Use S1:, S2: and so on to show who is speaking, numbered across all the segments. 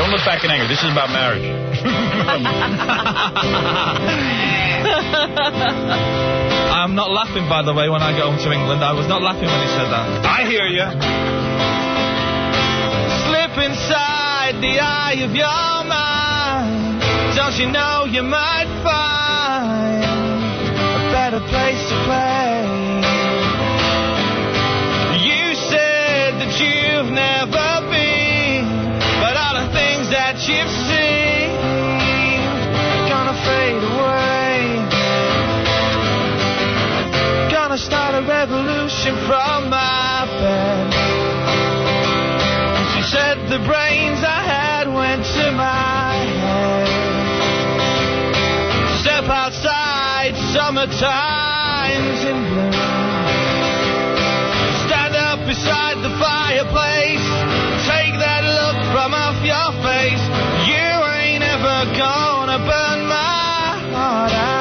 S1: Don't look back in anger. This is about marriage.
S2: I'm not laughing, by the way, when I go home to England. I was not laughing when he said that.
S1: I hear you.
S2: Slip inside the eye of your mind. Don't you know you might find a better place to play? You said that you've never been, but all the things that you've seen are gonna fade away. Gonna start a revolution from my bed. She said the brains I had went to my head. Step outside, summertime's in bloom. Stand up beside the fireplace. Take that look from off your face. You ain't ever gonna burn my heart out.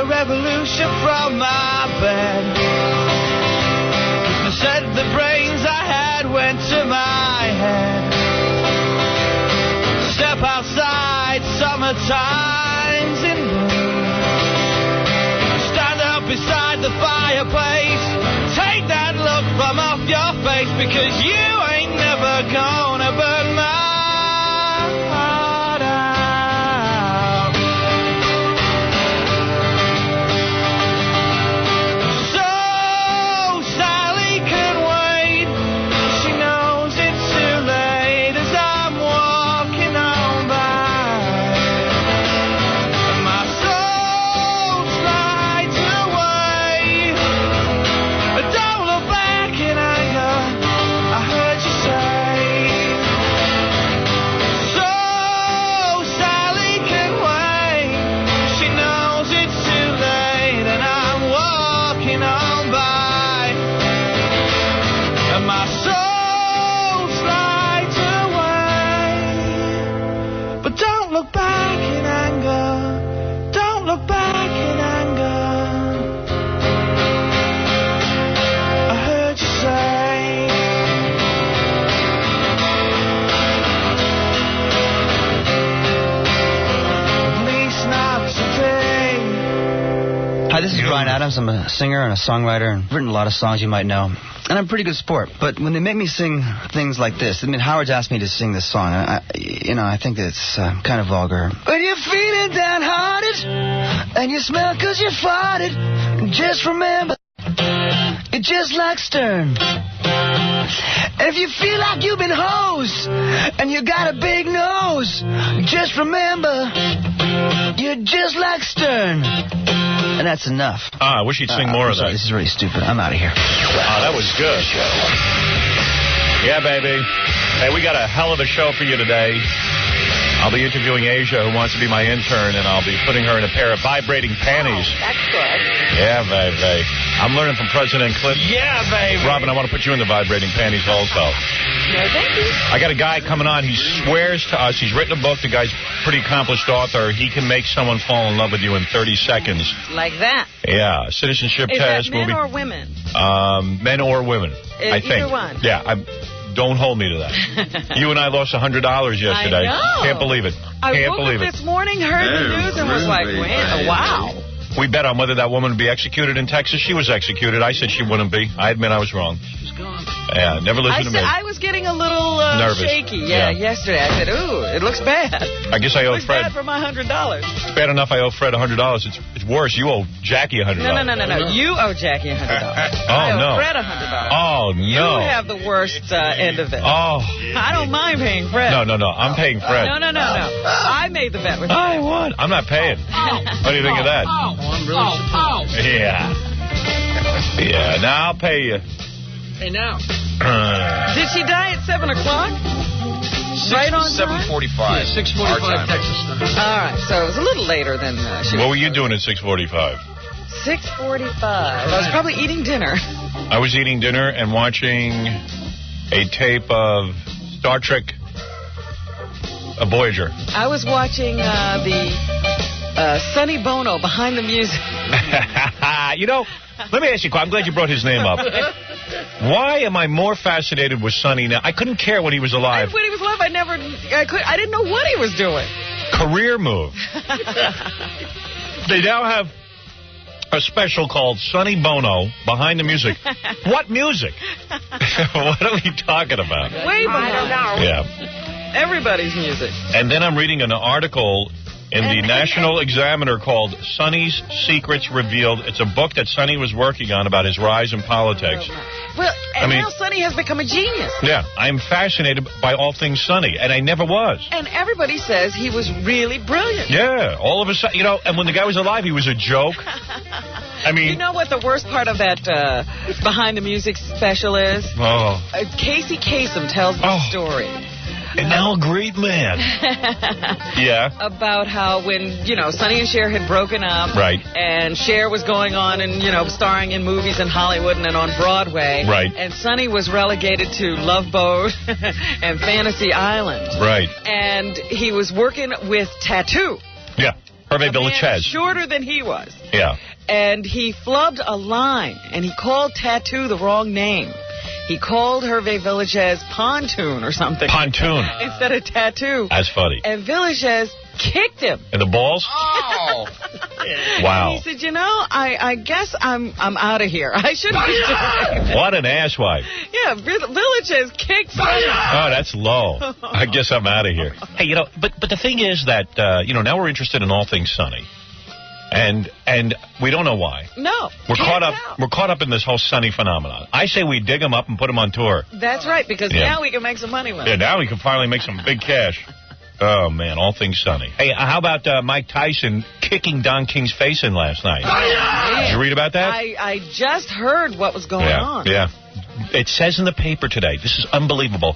S2: Revolution from my bed. I said the brains I had went to my head. Step outside, summertime's in bloom. Stand up beside the fireplace. Take that look from off your face, because you ain't never gonna burn my heart out.
S3: Hi, this is Brian Adams. I'm a singer and a songwriter and written a lot of songs you might know. And I'm a pretty good sport. But when they make me sing things like this, I mean, Howard's asked me to sing this song. I think it's kind of vulgar. When you're feeling downhearted and you smell 'cause you farted, just remember, you're just like Stern. And if you feel like you've been hosed and you got a big nose, just remember, you're just like Stern. And that's enough.
S1: I wish you'd sing more of that.
S3: This is really stupid. I'm out of here.
S1: That was good. Yeah, baby. Hey, we got a hell of a show for you today. I'll be interviewing Asia, who wants to be my intern, and I'll be putting her in a pair of vibrating panties.
S4: Oh, that's good.
S1: Yeah, baby. I'm learning from President Clinton.
S2: Yeah, baby.
S1: Robin, I want to put you in the vibrating panties also.
S4: No, thank you.
S1: I got a guy coming on. He swears to us. He's written a book. The guy's a pretty accomplished author. He can make someone fall in love with you in 30 seconds.
S4: Like that.
S1: Yeah. Citizenship test.
S4: Is that men or women?
S1: Men or women, I think.
S4: Either one.
S1: Yeah. Don't hold me to that. You and I lost $100 yesterday.
S4: I know.
S1: Can't believe it.
S4: I woke up this morning, heard the news, and was like, wow.
S1: We bet on whether that woman would be executed in Texas. She was executed. I said she wouldn't be. I admit I was wrong.
S5: She's gone.
S1: Yeah, never listen to me.
S4: I was getting a little
S1: nervous.
S4: shaky. Yeah, yesterday. I said, ooh, it looks bad.
S1: I guess I owe Fred.
S4: Bad for my $100.
S1: Bad enough I owe Fred $100. It's worse. You owe Jackie $100.
S4: No. You owe Jackie $100.
S1: I
S4: owe
S1: no.
S4: Fred $100.
S1: Oh, no.
S4: You have the worst end of it.
S1: Oh.
S4: I don't mind paying Fred.
S1: No. I'm paying Fred.
S4: No. I made the bet with you.
S1: I won. I'm not paying. What do you think of that?
S5: I'm really surprised.
S1: Yeah. Yeah, now I'll pay you.
S5: Hey, now.
S4: Did she die at 7 o'clock? Right on time?
S6: 7:45.
S5: Yeah, 6:45 Texas time.
S4: All right, so it was a little later than she was.
S1: What were you doing at 6:45?
S4: 6:45. I was probably eating dinner.
S1: I was eating dinner and watching a tape of Star Trek Voyager.
S4: I was watching the Sonny Bono Behind the Music.
S1: You know, let me ask you, I'm glad you brought his name up. Why am I more fascinated with Sonny now? I couldn't care when he was alive.
S4: When he was alive, I didn't know what he was doing.
S1: Career move. They now have a special called Sonny Bono Behind the Music. What music? What are we talking about?
S4: Way behind. I don't know.
S1: Yeah.
S4: Everybody's music.
S1: And then I'm reading an article in the National Examiner called Sonny's Secrets Revealed. It's a book that Sonny was working on about his rise in politics.
S4: Well, now Sonny has become a genius.
S1: Yeah, I'm fascinated by all things Sonny, and I never was.
S4: And everybody says he was really brilliant.
S1: Yeah, all of a sudden, and when the guy was alive, he was a joke. I mean...
S4: You know what the worst part of that Behind the Music special is?
S1: Oh.
S4: Casey Kasem tells the story.
S1: And now a great man. Yeah.
S4: About how when, Sonny and Cher had broken up.
S1: Right.
S4: And Cher was going on and, starring in movies in Hollywood and then on Broadway.
S1: Right.
S4: And Sonny was relegated to Love Boat and Fantasy Island.
S1: Right.
S4: And he was working with Tattoo.
S1: Yeah. Hervé Villachez.
S4: Shorter than he was.
S1: Yeah.
S4: And he flubbed a line, and he called Tattoo the wrong name. He called Hervé Villachez Pontoon or something.
S1: Pontoon.
S4: Instead of Tattoo.
S1: That's funny.
S4: And Villachez kicked him.
S1: In the balls?
S6: Oh.
S1: Wow.
S4: And he said, I guess I'm out of here. I shouldn't be doing it.
S1: What an asswipe.
S4: Yeah, Villachez kicked Sonny.
S1: Oh, that's low. I guess I'm out of here. Hey, but the thing is that, now we're interested in all things Sonny. And we don't know why.
S4: No.
S1: We're caught up in this whole Sonny phenomenon. I say we dig him up and put him on tour.
S4: That's right, because now we can make some money with him.
S1: Yeah, now we can finally make some big cash. Oh, man, all things Sonny. Hey, how about Mike Tyson kicking Don King's face in last night? Did you read about that?
S4: I just heard what was going on.
S1: Yeah. It says in the paper today, this is unbelievable,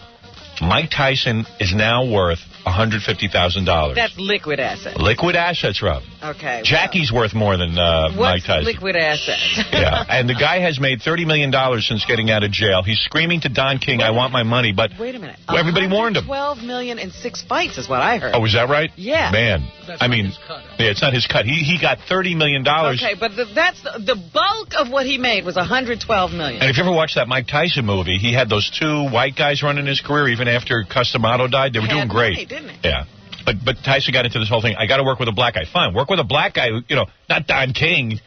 S1: Mike Tyson is now worth $150,000.
S4: That's liquid assets.
S1: Liquid assets, Rob.
S4: Okay.
S1: Jackie's worth more than Mike Tyson.
S4: Liquid assets?
S1: Yeah, and the guy has made $30 million since getting out of jail. He's screaming to Don King, I want my money, but
S4: wait a minute.
S1: Everybody warned him.
S4: $12 million in 6 fights is what I heard.
S1: Oh, is that right?
S4: Yeah.
S1: Man,
S5: That's not his cut.
S1: Yeah, it's not his cut. He got $30 million.
S4: Okay, but that's the bulk of what he made was $112 million.
S1: And if you ever watched that Mike Tyson movie, he had those 2 white guys running his career even after Customato died. They were doing great.
S4: Money, didn't they?
S1: Yeah. But Tyson got into this whole thing. I got to work with a black guy. Fine, work with a black guy who, not Don King.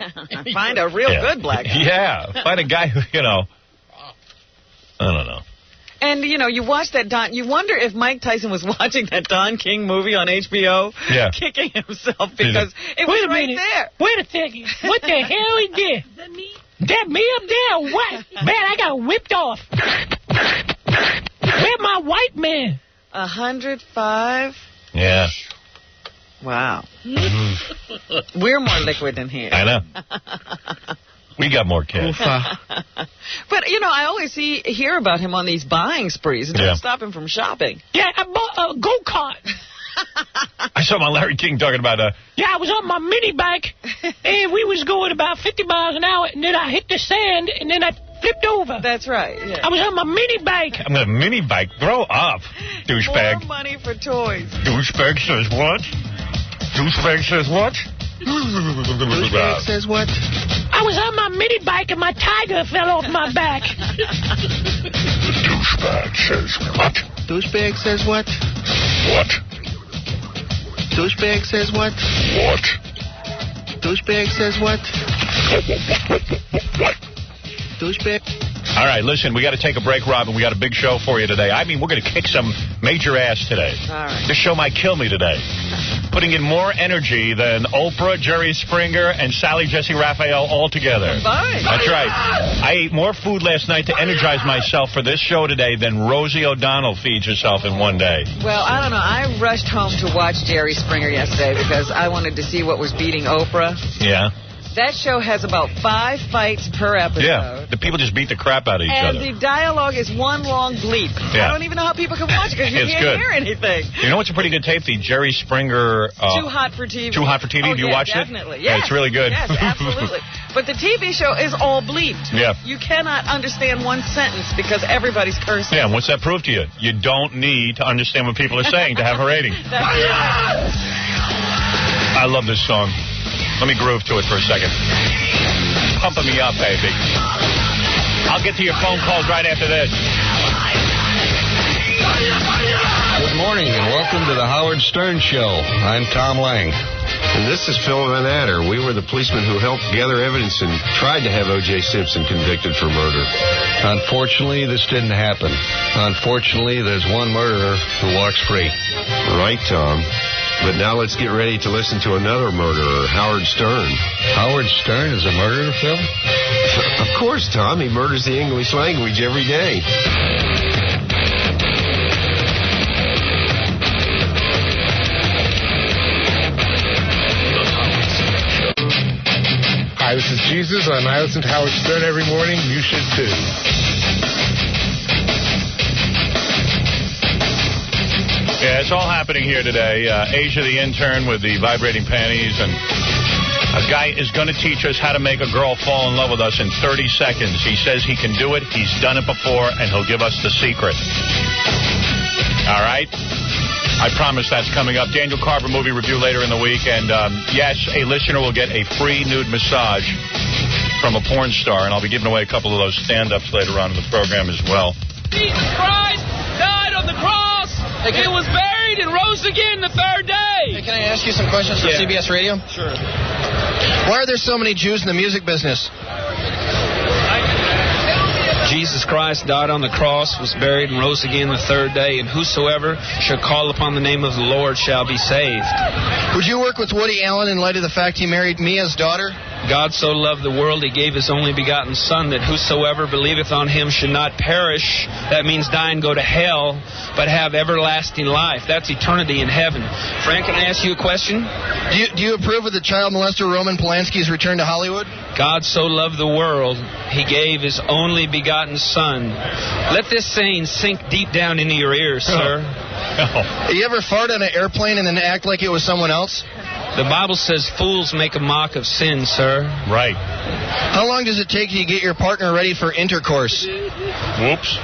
S4: Find a real good black guy.
S1: Yeah, find a guy who, I don't know.
S4: And, you watch that you wonder if Mike Tyson was watching that Don King movie on HBO, kicking himself because it was right there.
S5: Wait a second. What the hell is this? That me up there or what? Man, I got whipped off. Where's my white man?
S4: 105?
S1: Yeah.
S4: Wow. We're more liquid than he is.
S1: I know. We got more cash.
S4: But, I always hear about him on these buying sprees. It doesn't stop him from shopping.
S5: Yeah, I bought a go-kart.
S1: I saw my Larry King talking about
S5: Yeah, I was on my mini bike, and we was going about 50 miles an hour, and then I hit the sand, and then I flipped over.
S4: That's right. Yeah.
S5: I was on my mini bike.
S1: I'm going to mini bike. Grow up, douchebag.
S4: More money for toys.
S1: Douchebag says what? Douchebag says what?
S6: Douchebag says what?
S5: I was on my mini bike and my tiger fell off my back.
S1: Douchebag says what?
S6: Douchebag says what?
S1: What?
S6: Douchebag says what?
S1: What?
S6: Douchebag says what?
S1: What?
S6: Douchebag.
S1: All right, listen, we got to take a break, Robin. We got a big show for you today. I mean, we're going to kick some major ass today.
S4: All right.
S1: This show might kill me today. Putting in more energy than Oprah, Jerry Springer, and Sally Jesse Raphael all together.
S4: Fine.
S1: That's right. I ate more food last night to energize myself for this show today than Rosie O'Donnell feeds herself in one day.
S4: Well, I don't know. I rushed home to watch Jerry Springer yesterday because I wanted to see what was beating Oprah.
S1: Yeah.
S4: That show has about 5 fights per episode.
S1: Yeah, the people just beat the crap out of each other.
S4: And the dialogue is one long bleep.
S1: Yeah.
S4: I don't even know how people can watch it because you can't hear anything.
S1: You know what's a pretty good tape? The Jerry Springer...
S4: Too Hot for TV.
S1: Too Hot for TV.
S4: Oh,
S1: Do you watch
S4: definitely.
S1: it? Yeah, it's really good.
S4: Yes, absolutely. But the TV show is all bleeped.
S1: Yeah.
S4: You cannot understand one sentence because everybody's cursing.
S1: Yeah, and what's that prove to you? You don't need to understand what people are saying to have a rating.
S4: That's right.
S1: I love this song. Let me groove to it for a second. Pumping me up, baby. I'll get to your phone calls right after this.
S7: Good morning and welcome to the Howard Stern Show. I'm Tom Lang.
S8: And this is Phil Van Adder. We were the policemen who helped gather evidence and tried to have O.J. Simpson convicted for murder.
S7: Unfortunately, this didn't happen. Unfortunately, there's one murderer who walks free.
S8: Right, Tom. But now let's get ready to listen to another murderer, Howard Stern.
S7: Howard Stern is a murderer, Phil?
S8: Of course, Tom. He murders the English language every day.
S6: Hi, this is Jesus, and I listen to Howard Stern every morning. You should, too.
S1: Yeah, it's all happening here today. Asia, the intern with the vibrating panties, and a guy is going to teach us how to make a girl fall in love with us in 30 seconds. He says he can do it. He's done it before, and he'll give us the secret. All right? I promise that's coming up. Daniel Carver movie review later in the week, and yes, a listener will get a free nude massage from a porn star, and I'll be giving away a couple of those stand-ups later on in the program as well.
S5: Jesus Christ died on the cross. He was buried and rose again the third day.
S9: Hey, can I ask you some questions from CBS Radio?
S5: Sure.
S9: Why are there so many Jews in the music business?
S10: Jesus Christ died on the cross, was buried, and rose again the third day, and whosoever shall call upon the name of the Lord shall be saved.
S9: Would you work with Woody Allen in light of the fact he married Mia's daughter?
S10: God so loved the world, he gave his only begotten Son, that whosoever believeth on him should not perish. That means die and go to hell, but have everlasting life. That's eternity in heaven. Frank, can I ask you a question?
S9: Do you approve of the child molester Roman Polanski's return to Hollywood?
S10: God so loved the world, he gave his only begotten Son. Let this saying sink deep down into your ears, sir.
S9: You ever fart on an airplane and then act like it was someone else?
S10: The Bible says fools make a mock of sin, sir.
S1: Right.
S9: How long does it take you to get your partner ready for intercourse?
S1: Whoops.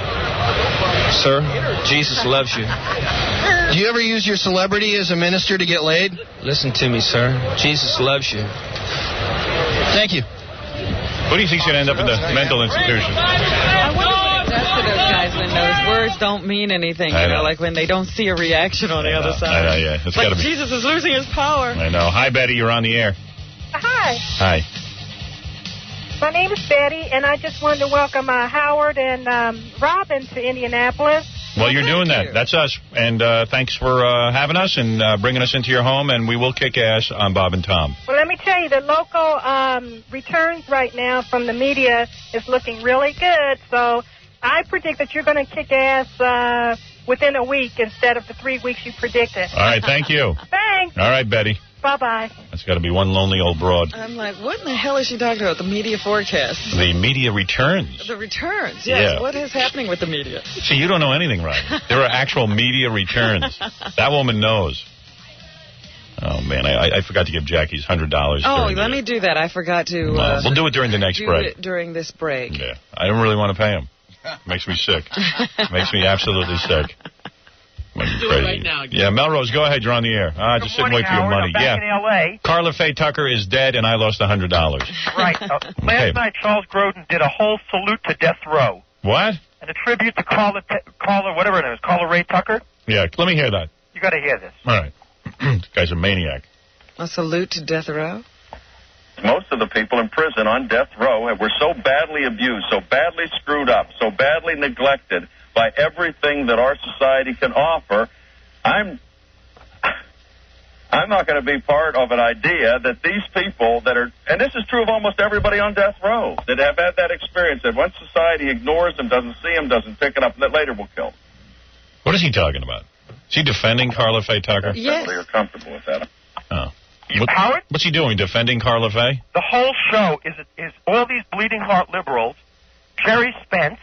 S10: Sir, Jesus loves you.
S9: Do you ever use your celebrity as a minister to get laid?
S10: Listen to me, sir. Jesus loves you.
S9: Thank you.
S1: Who do you think's going to end up in the mental institution?
S4: I wonder what it does to those guys when those words don't mean anything. You know, like when they don't see a reaction on the other side.
S1: I know, yeah. It's
S4: like
S1: gotta be.
S4: Jesus is losing his power.
S1: I know. Hi, Betty. You're on the air.
S11: Hi.
S1: Hi.
S11: My name is Betty, and I just wanted to welcome Howard and Robin to Indianapolis.
S1: Well, you're doing that. That's us. And thanks for having us and bringing us into your home, and we will kick ass on Bob and Tom.
S11: Well, let me tell you, the local returns right now from the media is looking really good, so I predict that you're going to kick ass within a week instead of the 3 weeks you predicted.
S1: All right, thank you.
S11: Thanks.
S1: All right, Betty.
S11: Bye-bye.
S1: That's got to be one lonely old broad.
S4: I'm like, what in the hell is she talking about? The media forecast.
S1: The media returns.
S4: The returns, yes.
S1: Yeah.
S4: What is happening with the media?
S1: See, you don't know anything, right? There are actual media returns. That woman knows. Oh, man, I forgot to give Jackie's $100.
S4: Oh, let me do that. I forgot to...
S1: we'll do it during the next break.
S4: It during this break.
S1: Yeah. I don't really want to pay him. Makes me sick. Makes me absolutely sick.
S5: Do it right now.
S1: Yeah, Melrose, go ahead. You're on the air. Just sit and wait for your money.
S12: I'm back in L.A.
S1: Karla Faye Tucker is dead, and I lost $100.
S12: Right. Last night, Charles Grodin did a whole salute to Death Row.
S1: What?
S12: And a tribute to Karla, whatever her name is, Karla Ray Tucker.
S1: Yeah, let me hear that.
S12: You got to hear this.
S1: All right. This guy's a maniac.
S4: A salute to Death Row?
S13: Most of the people in prison on death row were so badly abused, so badly screwed up, so badly neglected by everything that our society can offer. I'm not going to be part of an idea that these people that are, and this is true of almost everybody on death row, that have had that experience, that once society ignores them, doesn't see them, doesn't pick it up, that later will kill them.
S1: What is he talking about? Is he defending Karla Faye Tucker?
S13: Yes. You're comfortable with that.
S1: Oh.
S12: Howard?
S1: What's he doing, defending Karla Faye?
S12: The whole show is all these bleeding heart liberals, Jerry Spence.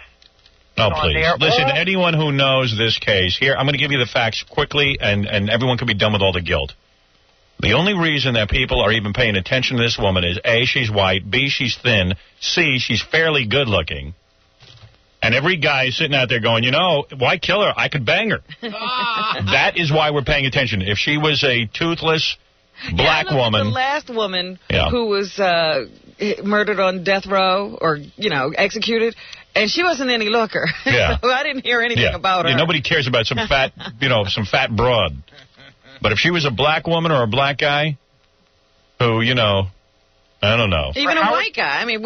S1: Oh, please. Listen, anyone who knows this case, here, I'm going to give you the facts quickly, and everyone can be done with all the guilt. The only reason that people are even paying attention to this woman is, A, she's white, B, she's thin, C, she's fairly good-looking. And every guy is sitting out there going, you know, why kill her? I could bang her. That is why we're paying attention. If she was a toothless black woman.
S4: The last woman who was murdered on death row or, you know, executed, and she wasn't any looker.
S1: Yeah.
S4: So I didn't hear anything about her.
S1: Yeah, nobody cares about some fat, some fat broad. But if she was a black woman or a black guy who, I don't know.
S4: Even a white guy. I mean,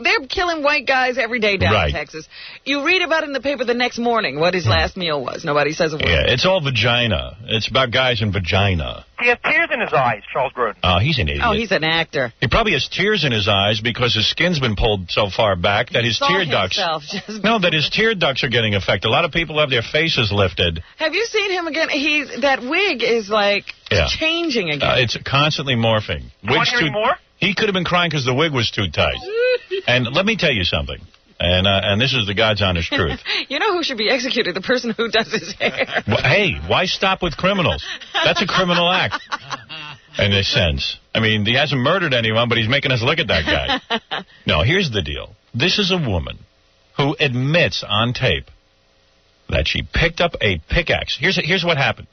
S4: they're killing white guys every day down in Texas. You read about it in the paper the next morning, what his last meal was. Nobody says a word.
S1: Yeah, it's all vagina. It's about guys in vagina.
S12: He has tears in his eyes, Charles Grodin.
S1: Oh, he's an idiot.
S4: Oh, he's an actor.
S1: He probably has tears in his eyes because his skin's been pulled so far back that his tear ducts... that his tear ducts are getting affected. A lot of people have their faces lifted.
S4: Have you seen him again? That wig is, changing again.
S1: It's constantly morphing.
S12: Want to hear more?
S1: He could have been crying because the wig was too tight. And let me tell you something, and this is the God's honest truth.
S4: You know who should be executed? The person who does his hair.
S1: Well, hey, why stop with criminals? That's a criminal act, in a sense. I mean, he hasn't murdered anyone, but he's making us look at that guy. No, here's the deal. This is a woman who admits on tape that she picked up a pickaxe. Here's what happened.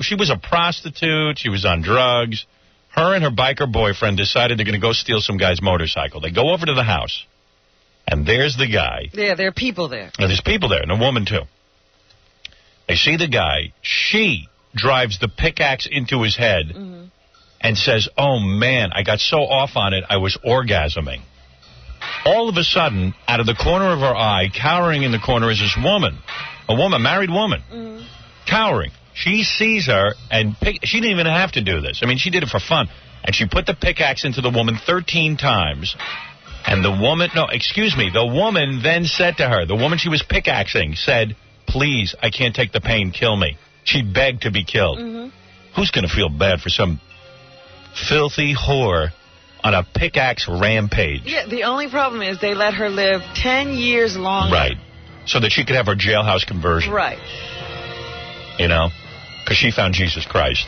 S1: She was a prostitute. She was on drugs. Her and her biker boyfriend decided they're going to go steal some guy's motorcycle. They go over to the house, and there's the guy.
S4: Yeah, there are people there.
S1: And there's people there, and a woman, too. They see the guy. She drives the pickaxe into his head and says, oh, man, I got so off on it, I was orgasming. All of a sudden, out of the corner of her eye, cowering in the corner, is this woman, a married woman, cowering. She sees her, and she didn't even have to do this. I mean, she did it for fun. And she put the pickaxe into the woman 13 times. And the woman then said to her, the woman she was pickaxing said, please, I can't take the pain, kill me. She begged to be killed. Who's going to feel bad for some filthy whore on a pickaxe rampage?
S4: Yeah, the only problem is they let her live 10 years longer.
S1: Right. So that she could have her jailhouse conversion.
S4: Right.
S1: Because she found Jesus Christ.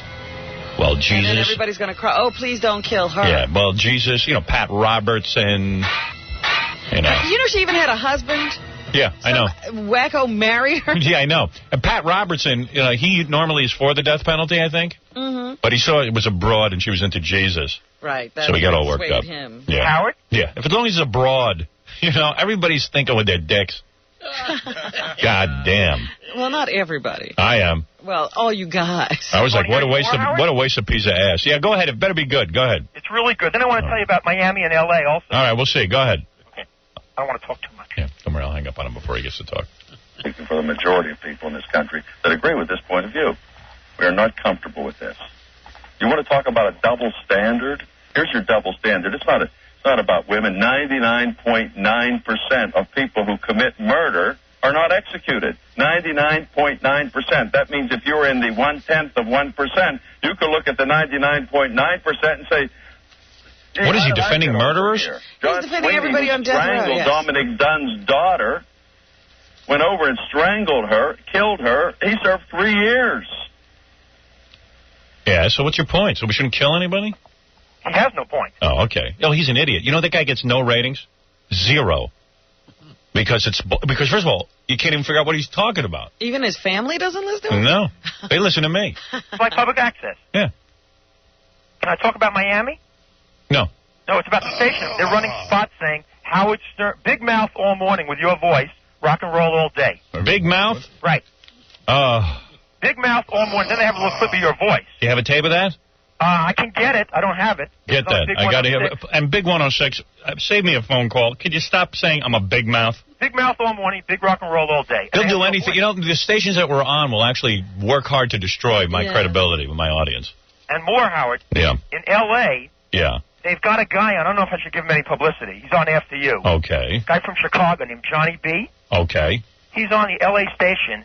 S1: Well, Jesus...
S4: And then everybody's going to cry, oh, please don't kill her.
S1: Yeah, well, Jesus, Pat Robertson,
S4: You know she even had a husband?
S1: Yeah, I know.
S4: Wacko married her?
S1: Yeah, I know. And Pat Robertson, he normally is for the death penalty, I think. But he saw it was a broad and she was into Jesus.
S4: Right.
S1: So he got all worked up.
S4: Him.
S1: Yeah.
S12: Howard?
S1: Yeah. As long as he's a broad, everybody's thinking with their dicks. God damn.
S4: Well, not everybody.
S1: I am.
S4: Well, all you guys.
S1: I was like, what a waste of piece of ass. Yeah, go ahead. It better be good. Go ahead.
S12: It's really good. Then I want to tell you about Miami and L.A. also.
S1: All right, we'll see. Go ahead.
S12: Okay. I don't want to talk too much.
S1: Yeah, come here. I'll hang up on him before he gets to talk.
S13: Speaking for the majority of people in this country that agree with this point of view. We are not comfortable with this. You want to talk about a double standard? Here's your double standard. It's not about women. 99.9% of people who commit murder are not executed. 99.9%. That means if you're in the 1/10 of 1%, you could look at the 99.9% and say,
S1: what is he, defending murderers?
S4: He's defending everybody on death row.
S13: Strangled Dominic Dunn's daughter, went over and strangled her, killed her. He served 3 years.
S1: Yeah, so what's your point? So we shouldn't kill anybody?
S12: He has no point.
S1: Oh, okay. No, he's an idiot. That guy gets no ratings? 0. Because first of all, you can't even figure out what he's talking about.
S4: Even his family doesn't listen to him?
S1: No. They listen to me.
S12: It's like public access.
S1: Yeah.
S12: Can I talk about Miami?
S1: No.
S12: No, it's about the station. They're running spots saying, Howard Stern, big mouth all morning with your voice, rock and roll all day.
S1: Big mouth?
S12: Right. Big mouth all morning. Then they have a little clip of your voice.
S1: You have a tape of that?
S12: I can get it. I don't have it.
S1: Get that. I got to have it. And Big 106, save me a phone call. Could you stop saying I'm a big mouth?
S12: Big mouth all morning, big rock and roll all day.
S1: They'll do anything. You know, the stations that we're on will actually work hard to destroy my credibility with my audience.
S12: And more, Howard.
S1: Yeah.
S12: In L.A., they've got a guy on. I don't know if I should give him any publicity. He's on After You.
S1: Okay.
S12: Guy from Chicago named Johnny B.
S1: Okay.
S12: He's on the L.A. station.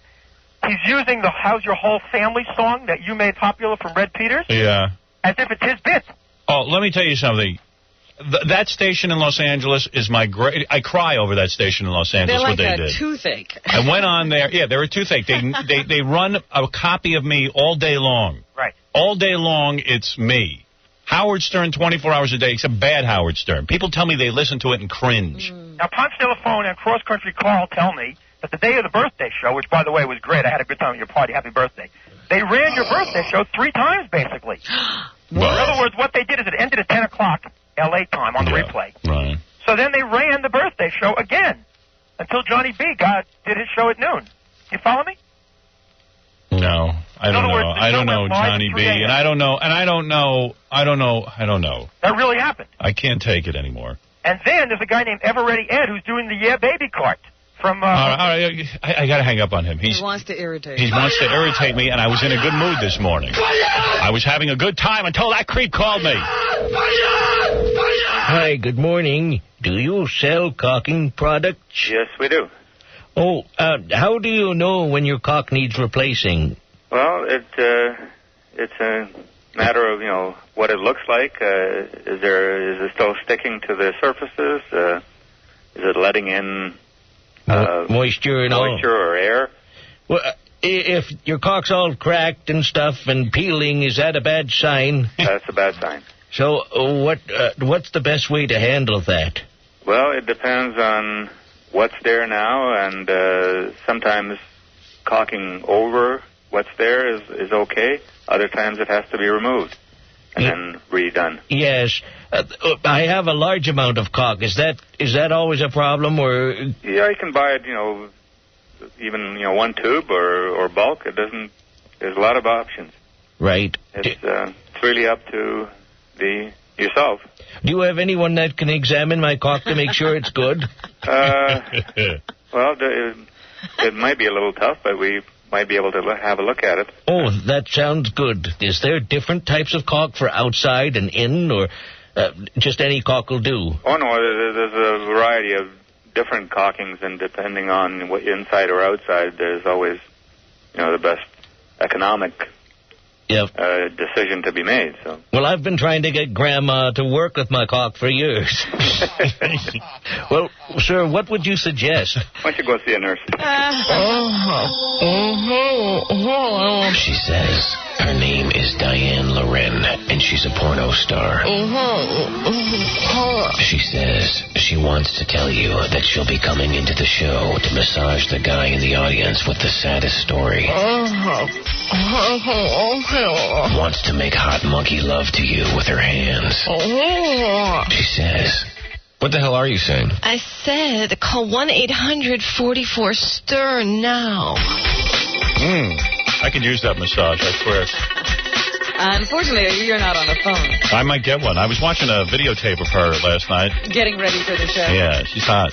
S12: He's using the How's Your Whole Family song that you made popular from Red Peters.
S1: Yeah.
S12: As if it's his bit.
S1: Oh, let me tell you something. That station in Los Angeles is my great... I cry over that station in Los Angeles,
S4: they're like
S1: what they
S4: a
S1: did.
S4: toothache.
S1: I went on there. Yeah, they're a toothache. They run a copy of me all day long.
S12: Right.
S1: All day long, it's me. Howard Stern 24 hours a day, except bad Howard Stern. People tell me they listen to it and cringe.
S12: Now, Ponce de la Fone and Cross Country Carl tell me that the day of the birthday show, which, by the way, was great. I had a good time at your party. Happy birthday. They ran your birthday show 3 times, basically. In other words, what they did is it ended at 10 o'clock L.A. time on the replay.
S1: Right.
S12: So then they ran the birthday show again until Johnny B. did his show at noon. You follow me?
S1: No, I don't know. I don't know Johnny B. And I don't know.
S12: That really happened.
S1: I can't take it anymore.
S12: And then there's a guy named Eveready Ed who's doing the Yeah Baby cart. From,
S1: I got to hang up on him.
S4: He wants to irritate
S1: me, and I was in a good mood this morning. I was having a good time until that creep called me.
S14: Hi, good morning. Do you sell caulking products?
S15: Yes, we do.
S14: Oh, how do you know when your caulk needs replacing?
S15: Well, it's a matter of, what it looks like. Is it still sticking to the surfaces? Is it letting in...
S14: moisture and all.
S15: Moisture or air.
S14: Well, if your caulk's all cracked and stuff and peeling, is that a bad sign?
S15: That's a bad sign.
S14: So what's the best way to handle that?
S15: Well, it depends on what's there now, and sometimes caulking over what's there is okay. Other times it has to be removed and then redone.
S14: Yes. I have a large amount of caulk. Is that always a problem, or?
S15: Yeah, you can buy it, even, one tube or bulk. There's a lot of options.
S14: Right.
S15: It's really up to yourself.
S14: Do you have anyone that can examine my caulk to make sure it's good?
S15: Well, it might be a little tough, but we might be able to have a look at it.
S14: Oh, that sounds good. Is there different types of caulk for outside and in, or just any caulk will do?
S15: Oh, no, there's a variety of different caulkings, and depending on what inside or outside, there's always, the best economic decision to be made. So.
S14: Well, I've been trying to get Grandma to work with my caulk for years. Well, sir, what would you suggest?
S15: Why don't you go see a nurse?
S16: She says her name is Diane Loren, and she's a porno star. She says she wants to tell you that she'll be coming into the show to massage the guy in the audience with the saddest story. Wants to make hot monkey love to you with her hands. She says... What the hell are you saying?
S17: I said call 1-800-44-STERN now.
S1: I could use that massage, I swear.
S4: Unfortunately, you're not on the phone.
S1: I might get one. I was watching a videotape of her last night.
S4: Getting ready for the show.
S1: Yeah, she's hot.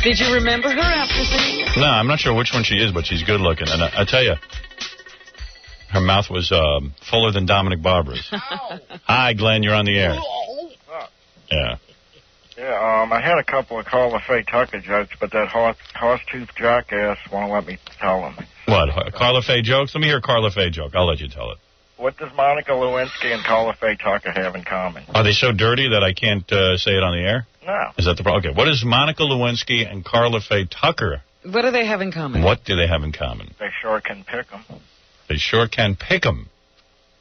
S4: Did you remember her after seeing it?
S1: No, I'm not sure which one she is, but she's good looking. And I tell you, her mouth was fuller than Dominic Barbara's. Hi, Glenn, you're on the air. Yeah.
S18: Yeah, I had a couple of Karla Faye Tucker jokes, but that horse-tooth jackass won't let me tell them.
S1: What, Karla Faye jokes? Let me hear a Karla Faye joke. I'll let you tell it.
S18: What does Monica Lewinsky and Karla Faye Tucker have in common?
S1: Are they so dirty that I can't say it on the air?
S18: No.
S1: Is that the problem? Okay, what does Monica Lewinsky and Karla Faye Tucker...
S4: What do they have in common?
S1: What do they have in common?
S18: They sure can pick them.
S1: They sure can pick them.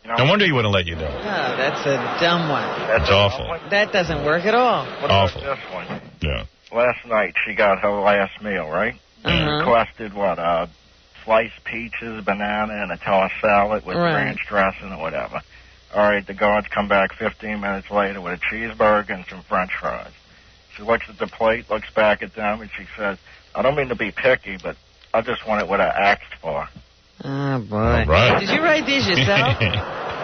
S1: No wonder you wouldn't let you do it.
S4: Oh, that's a dumb one.
S1: That's awful.
S4: That doesn't work at all.
S18: What
S1: awful.
S18: About this one?
S1: Yeah.
S18: Last night, she got her last meal, right? Requested what? Sliced peaches, banana, and a tossed salad with ranch dressing or whatever. All right, the guards come back 15 minutes later with a cheeseburger and some French fries. She looks at the plate, looks back at them, and she says, I don't mean to be picky, but I just want it what I asked for.
S4: Oh, boy.
S1: All right.
S4: Did you write these yourself?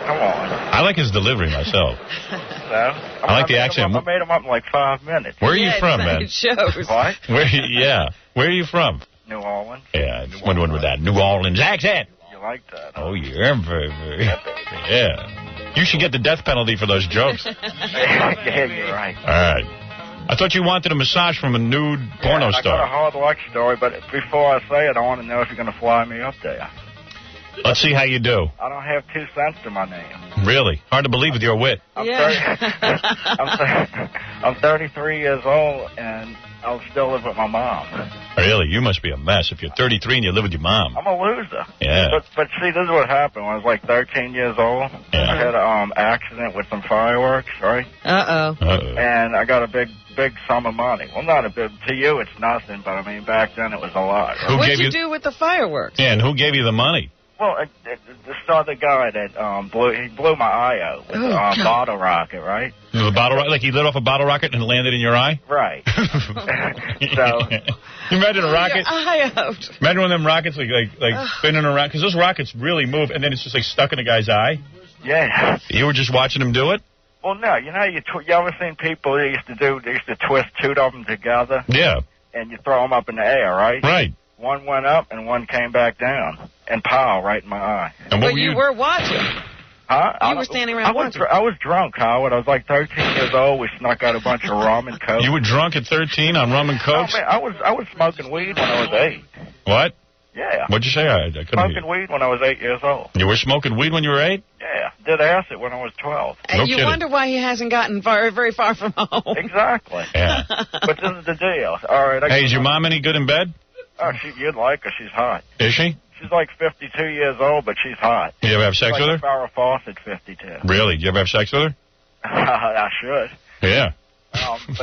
S18: Come on.
S1: I like his delivery myself. I like the accent.
S18: I made him up in like 5 minutes.
S1: Where are you from, man?
S4: It shows.
S18: What?
S1: Where are you from?
S18: New Orleans.
S1: Yeah, I just wondering with that New Orleans accent.
S18: You like that?
S1: Oh, yeah, very. Yeah. You should get the death penalty for those jokes.
S18: Yeah, you're right.
S1: All right. I thought you wanted a massage from a nude porno star.
S18: I got a hard luck story, but before I say it, I want to know if you're going to fly me up there.
S1: Let's see how you do.
S18: I don't have 2 cents to my name.
S1: Really? Hard to believe with your wit.
S18: I'm 33 years old, and I'll still live with my mom.
S1: Really? You must be a mess if you're 33 and you live with your mom.
S18: I'm a loser.
S1: Yeah.
S18: But see, this is what happened. When I was like 13 years old, I had an accident with some fireworks, right? And I got a big sum of money. Well, not a big. To you, it's nothing, but I mean, back then it was a lot. Right?
S4: What did you do with the fireworks?
S1: Yeah, and who gave you the money?
S18: Well, the guy that blew my eye out with a bottle rocket, right?
S1: The bottle rocket, like he lit off a bottle rocket and it landed in your eye?
S18: Right. So
S1: you imagine a rocket?
S4: Your eye out.
S1: Imagine one of them rockets like spinning around, because those rockets really move, and then it's just like stuck in a guy's eye.
S18: Yeah.
S1: You were just watching him do it?
S18: Well, no. You know, you ever seen people they used to twist 2 of them together?
S1: Yeah.
S18: And you throw them up in the air, right?
S1: Right.
S18: One went up and one came back down. And pow, right in my eye.
S1: And
S4: but you were watching.
S18: Huh?
S4: You were standing around watching.
S18: I was drunk, Howard. I was like 13 years old. We snuck out a bunch of rum and coke.
S1: You were drunk at 13 on rum and coke?
S18: Oh, man, I was smoking weed when I was 8.
S1: What?
S18: Yeah.
S1: What'd you say? I couldn't
S18: Smoking weed when I was 8 years old.
S1: You were smoking weed when you were 8?
S18: Yeah. Did acid when I was 12.
S4: And you wonder why he hasn't gotten very far from home.
S18: Exactly.
S1: Yeah.
S18: But this is the deal. All right.
S1: Hey, is your mom any good in bed?
S18: Oh, you'd like her. She's hot.
S1: Is she?
S18: She's like 52 years old, but she's hot.
S1: You ever have sex with her?
S18: Like Farrah Fawcett, 52.
S1: Really? Do you ever have sex with her?
S18: I should.
S1: Yeah.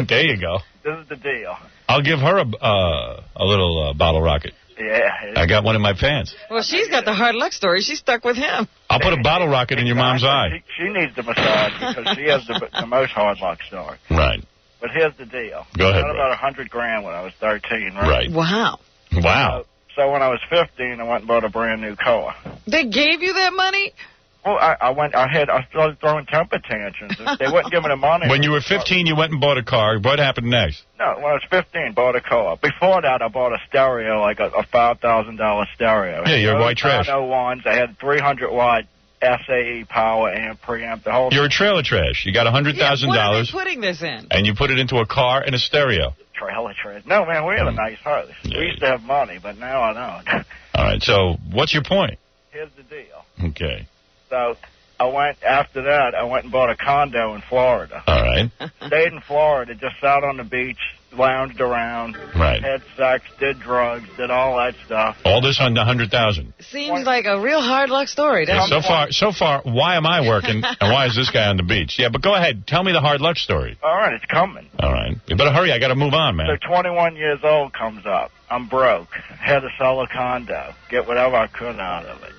S1: There you go.
S18: This is the deal.
S1: I'll give her a little bottle rocket.
S18: Yeah.
S1: I got one in my pants.
S4: Well, she's got the hard luck story. She's stuck with him.
S1: I'll put a bottle rocket in your mom's eye.
S18: She needs the massage because she has the most hard luck story.
S1: Right.
S18: But here's the deal.
S1: Go ahead,
S18: I got about $100,000 when I was 13, right?
S1: Right.
S4: Wow.
S1: Wow.
S18: So when I was 15, I went and bought a brand new car.
S4: They gave you that money?
S18: Well, I started throwing temper tantrums. They wouldn't give me the money.
S1: When you were 15, you went and bought a car. What happened next?
S18: No, when I was 15, bought a car. Before that, I bought a stereo, like a $5,000 stereo.
S1: Yeah, you're white trash.
S18: 901s. I had 300-watt SAE power amp, preamp, the whole.
S1: You're a trailer trash. You got $100,000.
S4: What are they putting this in?
S1: And you put it into a car and a stereo.
S18: Trailer trash. No, man, we had a nice house.
S1: Yeah.
S18: We used to have money, but now I don't.
S1: All right, so what's your point?
S18: Here's the deal.
S1: Okay.
S18: So after that, I went and bought a condo in Florida.
S1: All right.
S18: Stayed in Florida, just sat on the beach, lounged around,
S1: right.
S18: Had sex, did drugs, did all that stuff.
S1: All this on the $100,000.
S4: Seems like a real hard luck story.
S1: Yeah, so far, why am I working and why is this guy on the beach? Yeah, but go ahead. Tell me the hard luck story.
S18: All right, it's coming.
S1: All right. You better hurry. I got to move on, man.
S18: So 21 years old comes up. I'm broke. Had to sell a condo. Get whatever I could out of it.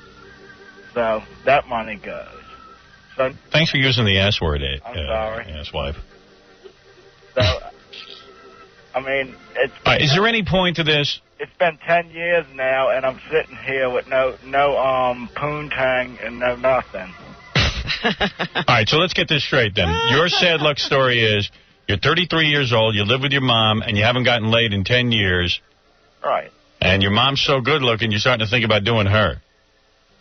S18: So that money goes. So
S1: thanks for using the S word,
S18: I'm sorry.
S1: asswife.
S18: So, I mean, it's...
S1: All right, is there any point to this?
S18: It's been 10 years now, and I'm sitting here with no poontang and no nothing.
S1: All right, so let's get this straight then. Your sad luck story is you're 33 years old, you live with your mom, and you haven't gotten laid in 10 years.
S18: Right.
S1: And your mom's so good looking, you're starting to think about doing her.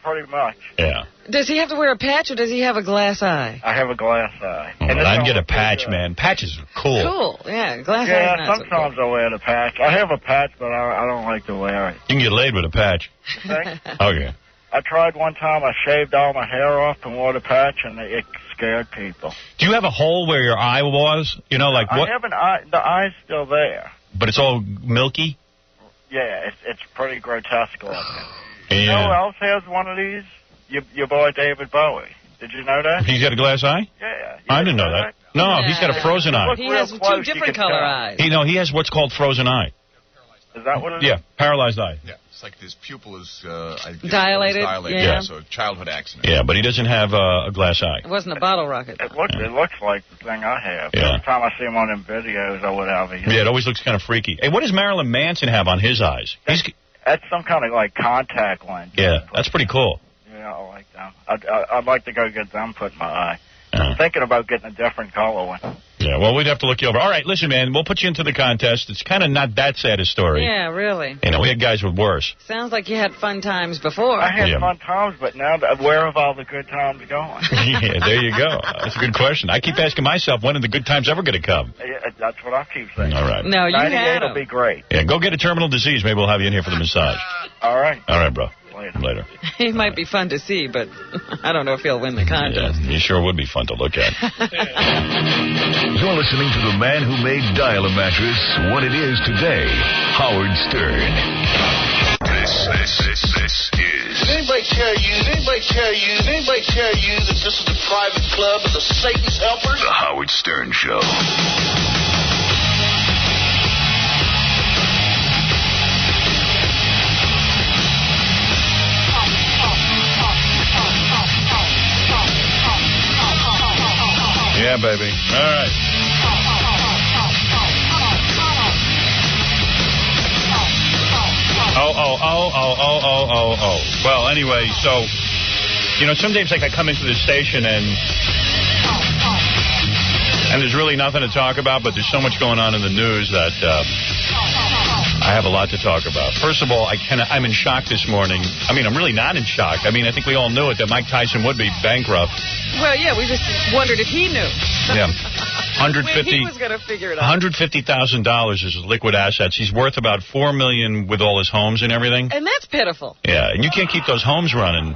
S18: Pretty much.
S1: Yeah.
S4: Does he have to wear a patch or does he have a glass eye?
S18: I have a glass eye.
S1: Oh, and I'd get a patch, man. Patches are cool.
S4: Cool, yeah. Glass eye.
S18: Yeah, sometimes I wear the patch. I have a patch, but I don't like to wear it.
S1: You can get laid with a patch.
S18: You think?
S1: Okay.
S18: I tried one time. I shaved all my hair off and wore the patch, and it scared people.
S1: Do you have a hole where your eye was? You know, like what?
S18: I have an eye. The eye's still there.
S1: But it's all milky?
S18: Yeah, it's pretty grotesque looking.
S1: Yeah.
S18: You know who else has one of these? Your boy David Bowie. Did you know that?
S1: He's got a glass eye?
S18: Yeah.
S1: I didn't know that. No, he's got a frozen eye.
S4: He has two different color eyes.
S1: He has what's called frozen eye.
S18: Is that what it is?
S1: Yeah, paralyzed eye.
S19: Yeah, it's like his pupil is
S4: dilated.
S19: Yeah, so childhood accident.
S1: Yeah, but he doesn't have a glass eye.
S4: It wasn't a bottle rocket.
S18: It looks like the thing I have.
S1: Yeah.
S18: Every time I see him on them videos or whatever.
S1: Yeah, it always looks kind of freaky. Hey, what does Marilyn Manson have on his eyes?
S18: That's some kind of like contact lens.
S1: Yeah, that's pretty cool.
S18: Yeah, like them. I'd like to go get them put in my eye. I'm thinking about getting a different color one.
S1: Yeah, well, we'd have to look you over. All right, listen, man, we'll put you into the contest. It's kind of not that sad a story.
S4: Yeah, really.
S1: You know, we had guys with worse.
S4: Sounds like you had fun times before.
S18: I had fun times, but now where have all the good times gone?
S1: Yeah, there you go. That's a good question. I keep asking myself, when are the good times ever going to come?
S18: Yeah, that's what I keep saying.
S1: All right.
S4: No, you had
S18: 98 will be great.
S1: Yeah, go get a terminal disease. Maybe we'll have you in here for the massage.
S18: All right.
S1: All right, bro.
S18: Later.
S4: He might be fun to see, but I don't know if he'll win the contest.
S1: Yeah, he sure would be fun to look at.
S20: You're listening to the man who made Dial-A-Mattress what it is today, Howard Stern. This is...
S21: Did anybody tell you that this is the private club of the Satan's helpers?
S20: The Howard Stern Show.
S1: Yeah, baby. All right. Oh. Well, anyway, so, you know, some days, like, I come into the station and there's really nothing to talk about, but there's so much going on in the news that I have a lot to talk about. First of all, I'm in shock this morning. I mean, I'm really not in shock. I mean, I think we all knew it, that Mike Tyson would be bankrupt.
S4: Well, yeah, we just wondered if he knew.
S1: Yeah.
S4: He was going to figure it out.
S1: $150,000 is his liquid assets. He's worth about $4 million with all his homes and everything.
S4: And that's pitiful.
S1: Yeah, and you can't keep those homes running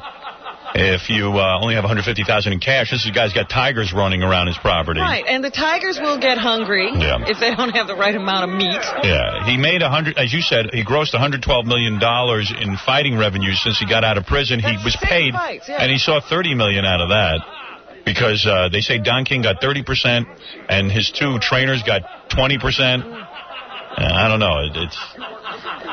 S1: if you only have $150,000 in cash. This guy's got tigers running around his property.
S4: Right, and the tigers will get hungry if they don't have the right amount of meat.
S1: Yeah, he made as you said, he grossed $112 million in fighting revenue since he got out of prison. He was paid, and he saw $30 million out of that. Because they say Don King got 30% and his two trainers got 20%. I don't know.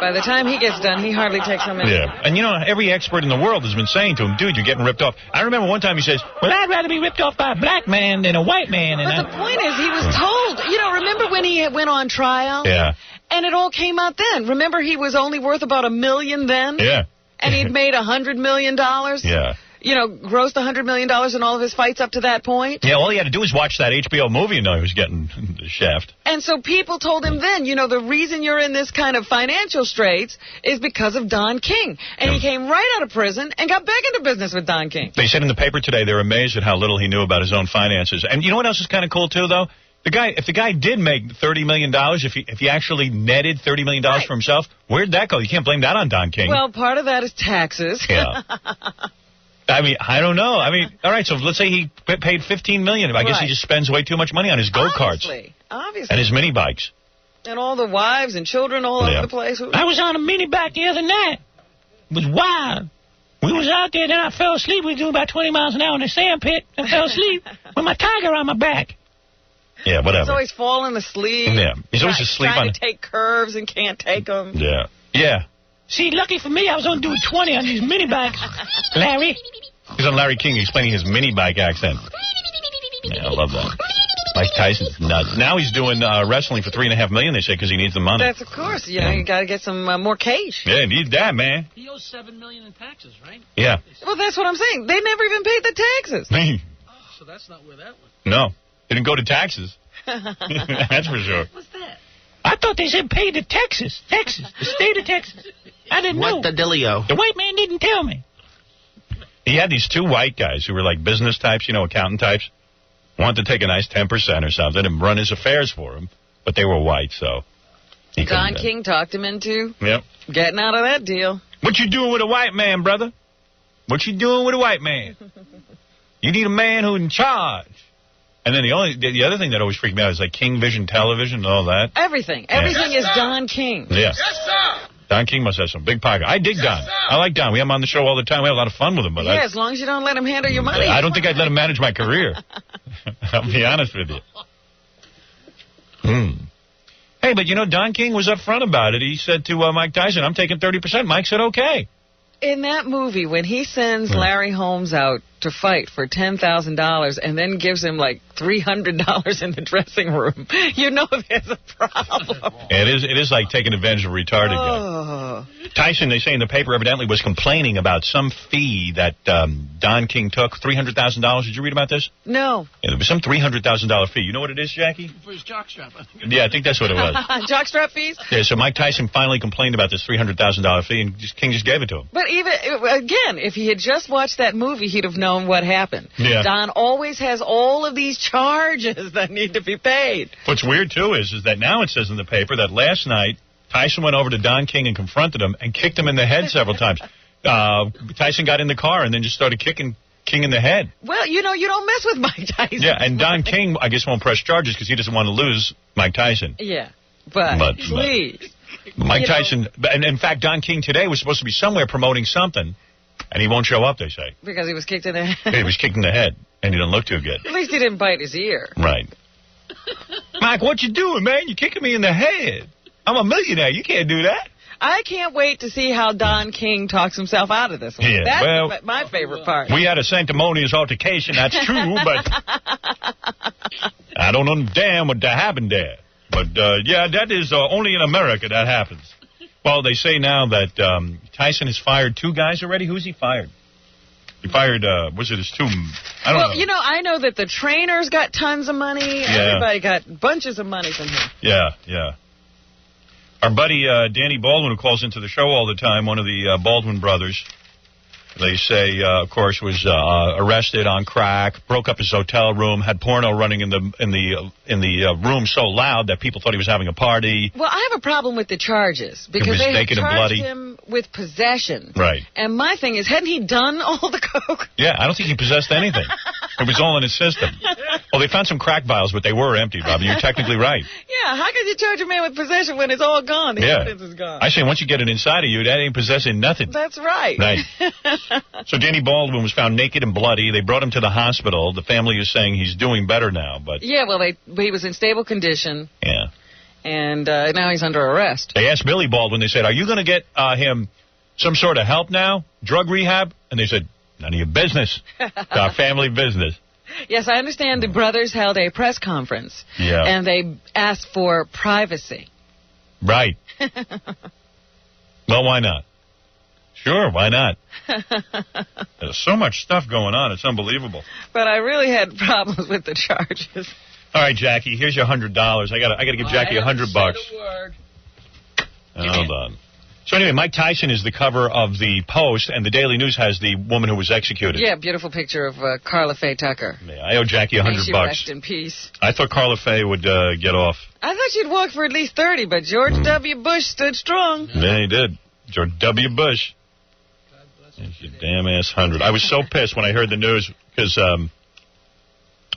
S4: By the time he gets done, he hardly takes them in.
S1: Yeah. And, you know, every expert in the world has been saying to him, dude, you're getting ripped off. I remember one time he says, well, I'd rather be ripped off by a black man than a white man.
S4: But the point is, he was told, you know, remember when he went on trial?
S1: Yeah.
S4: And it all came out then. Remember he was only worth about $1 million then?
S1: Yeah.
S4: And he'd made $100 million?
S1: Yeah.
S4: You know, grossed $100 million in all of his fights up to that point.
S1: Yeah, all he had to do was watch that HBO movie and know he was getting the shaft.
S4: And so people told him then, you know, the reason you're in this kind of financial straits is because of Don King. And he came right out of prison and got back into business with Don King.
S1: They said in the paper today they're amazed at how little he knew about his own finances. And you know what else is kind of cool, too, though? If the guy did make $30 million, if he actually netted $30 million for himself, where'd that go? You can't blame that on Don King.
S4: Well, part of that is taxes.
S1: Yeah. I mean, I don't know. I mean, all right, so let's say he paid $15 million. I guess he just spends way too much money on his go-karts.
S4: Obviously.
S1: And his mini bikes.
S4: And all the wives and children all over the place.
S5: I was on a mini bike the other night. It was wild. We was out there, then I fell asleep. We was doing about 20 miles an hour in the sand pit. I fell asleep with my tiger on my back.
S1: Yeah, whatever.
S4: He's always falling asleep.
S1: Yeah, he's always asleep
S4: trying to take curves and can't take them.
S1: Yeah. Yeah.
S5: See, lucky for me, I was only doing 20 on these mini bikes. Larry.
S1: He's on Larry King explaining his mini bike accent. Yeah, I love that. Mike Tyson's nuts. Now he's doing wrestling for $3.5 million, they say, because he needs the money.
S4: That's, of course. You know, you got to get some more cash.
S1: Yeah, he needs that, man.
S5: He owes $7 million in taxes, right?
S1: Yeah.
S4: Well, that's what I'm saying. They never even paid the taxes.
S5: So that's not where that went.
S1: No. They didn't go to taxes. That's for sure.
S5: What's that? I thought they said pay to Texas. Texas. The state of Texas. I didn't know.
S9: What the dealio?
S5: The white man didn't tell me.
S1: He had these two white guys who were like business types, you know, accountant types. Wanted to take a nice 10% or something and run his affairs for him. But they were white, so...
S4: Don King talked him into
S1: Yep.
S4: getting out of that deal.
S1: What you doing with a white man, brother? What you doing with a white man? You need a man who's in charge. And then the other thing that always freaked me out is like King Vision Television and all that.
S4: Everything. Everything is Don King.
S1: Yeah. Yes, sir. Don King must have some big pocket. I dig Don. I like Don. We have him on the show all the time. We have a lot of fun with him. But
S4: as long as you don't let him handle your money.
S1: I don't think I'd let him manage my career. I'll be honest with you. Hey, but you know, Don King was up front about it. He said to Mike Tyson, I'm taking 30%. Mike said, okay.
S4: In that movie, when he sends Larry Holmes out to fight for $10,000 and then gives him like $300 in the dressing room, you know there's a problem.
S1: It is like taking advantage of a retarded guy. Tyson, they say in the paper, evidently was complaining about some fee that Don King took, $300,000. Did you read about this?
S4: No.
S1: Yeah, there was some $300,000 fee. You know what it is, Jackie?
S3: For his jockstrap.
S1: Yeah, I think that's what it was.
S4: Jockstrap fees?
S1: Yeah, so Mike Tyson finally complained about this $300,000 fee, and King just gave it to him.
S4: But even, again, if he had just watched that movie, he'd have known what happened.
S1: Yeah.
S4: Don always has all of these charges that need to be paid.
S1: What's weird, too, is that now it says in the paper that last night, Tyson went over to Don King and confronted him and kicked him in the head several times. Tyson got in the car and then just started kicking King in the head.
S4: Well, you know, you don't mess with Mike Tyson.
S1: Yeah, and Don King, I guess, won't press charges because he doesn't want to lose Mike Tyson.
S4: Yeah, but please.
S1: Mike Tyson, and in fact, Don King today was supposed to be somewhere promoting something, and he won't show up, they say.
S4: Because he was kicked in the head.
S1: He was kicked in the head, and he didn't look too good.
S4: At least he didn't bite his ear.
S1: Right. Mike, what you doing, man? You're kicking me in the head. I'm a millionaire. You can't do that.
S4: I can't wait to see how Don King talks himself out of this one.
S1: Yeah,
S4: That's my favorite part.
S1: We had a sanctimonious altercation, that's true, but I don't understand what happened there. But, yeah, that is only in America that happens. Well, they say now that Tyson has fired 2 guys already. Who's he fired? He fired, was it his 2? I don't know.
S4: You know, I know that the trainers got tons of money.
S1: Yeah.
S4: Everybody got bunches of money from him.
S1: Yeah, yeah. Our buddy Danny Baldwin, who calls into the show all the time, one of the Baldwin brothers, they say, of course, was arrested on crack, broke up his hotel room, had porno running in the room so loud that people thought he was having a party.
S4: Well, I have a problem with the charges because they
S1: naked and
S4: charged
S1: bloody.
S4: him with possession.
S1: Right.
S4: And my thing is, hadn't he done all the coke?
S1: Yeah, I don't think he possessed anything. It was all in his system. Well, they found some crack vials, but they were empty, Bobby. You're technically right.
S4: Yeah, how could you charge a man with possession when it's all gone? The evidence is gone.
S1: I say once you get it inside of you, that ain't possessing nothing.
S4: That's right.
S1: Right. So Danny Baldwin was found naked and bloody. They brought him to the hospital. The family is saying he's doing better now, but
S4: Yeah, well, he was in stable condition.
S1: Yeah.
S4: And now he's under arrest.
S1: They asked Billy Baldwin, they said, are you going to get him some sort of help now? Drug rehab? And they said, none of your business. It's our family business.
S4: Yes, I understand the brothers held a press conference.
S1: Yeah.
S4: And they asked for privacy.
S1: Right. Well, why not? Sure, why not? There's so much stuff going on. It's unbelievable.
S4: But I really had problems with the charges.
S1: All right, Jackie, here's your $100. I gotta give Jackie $100. Hold on. So anyway, Mike Tyson is the cover of the Post, and the Daily News has the woman who was executed.
S4: Yeah, beautiful picture of Karla Faye Tucker.
S1: Yeah, I owe Jackie $100.
S4: May she rest in peace.
S1: I thought Karla Faye would get off.
S4: I thought she'd walk for at least 30, but George W. Bush stood strong.
S1: Yeah, he did. George W. Bush. There's your damn ass 100. I was so pissed when I heard the news because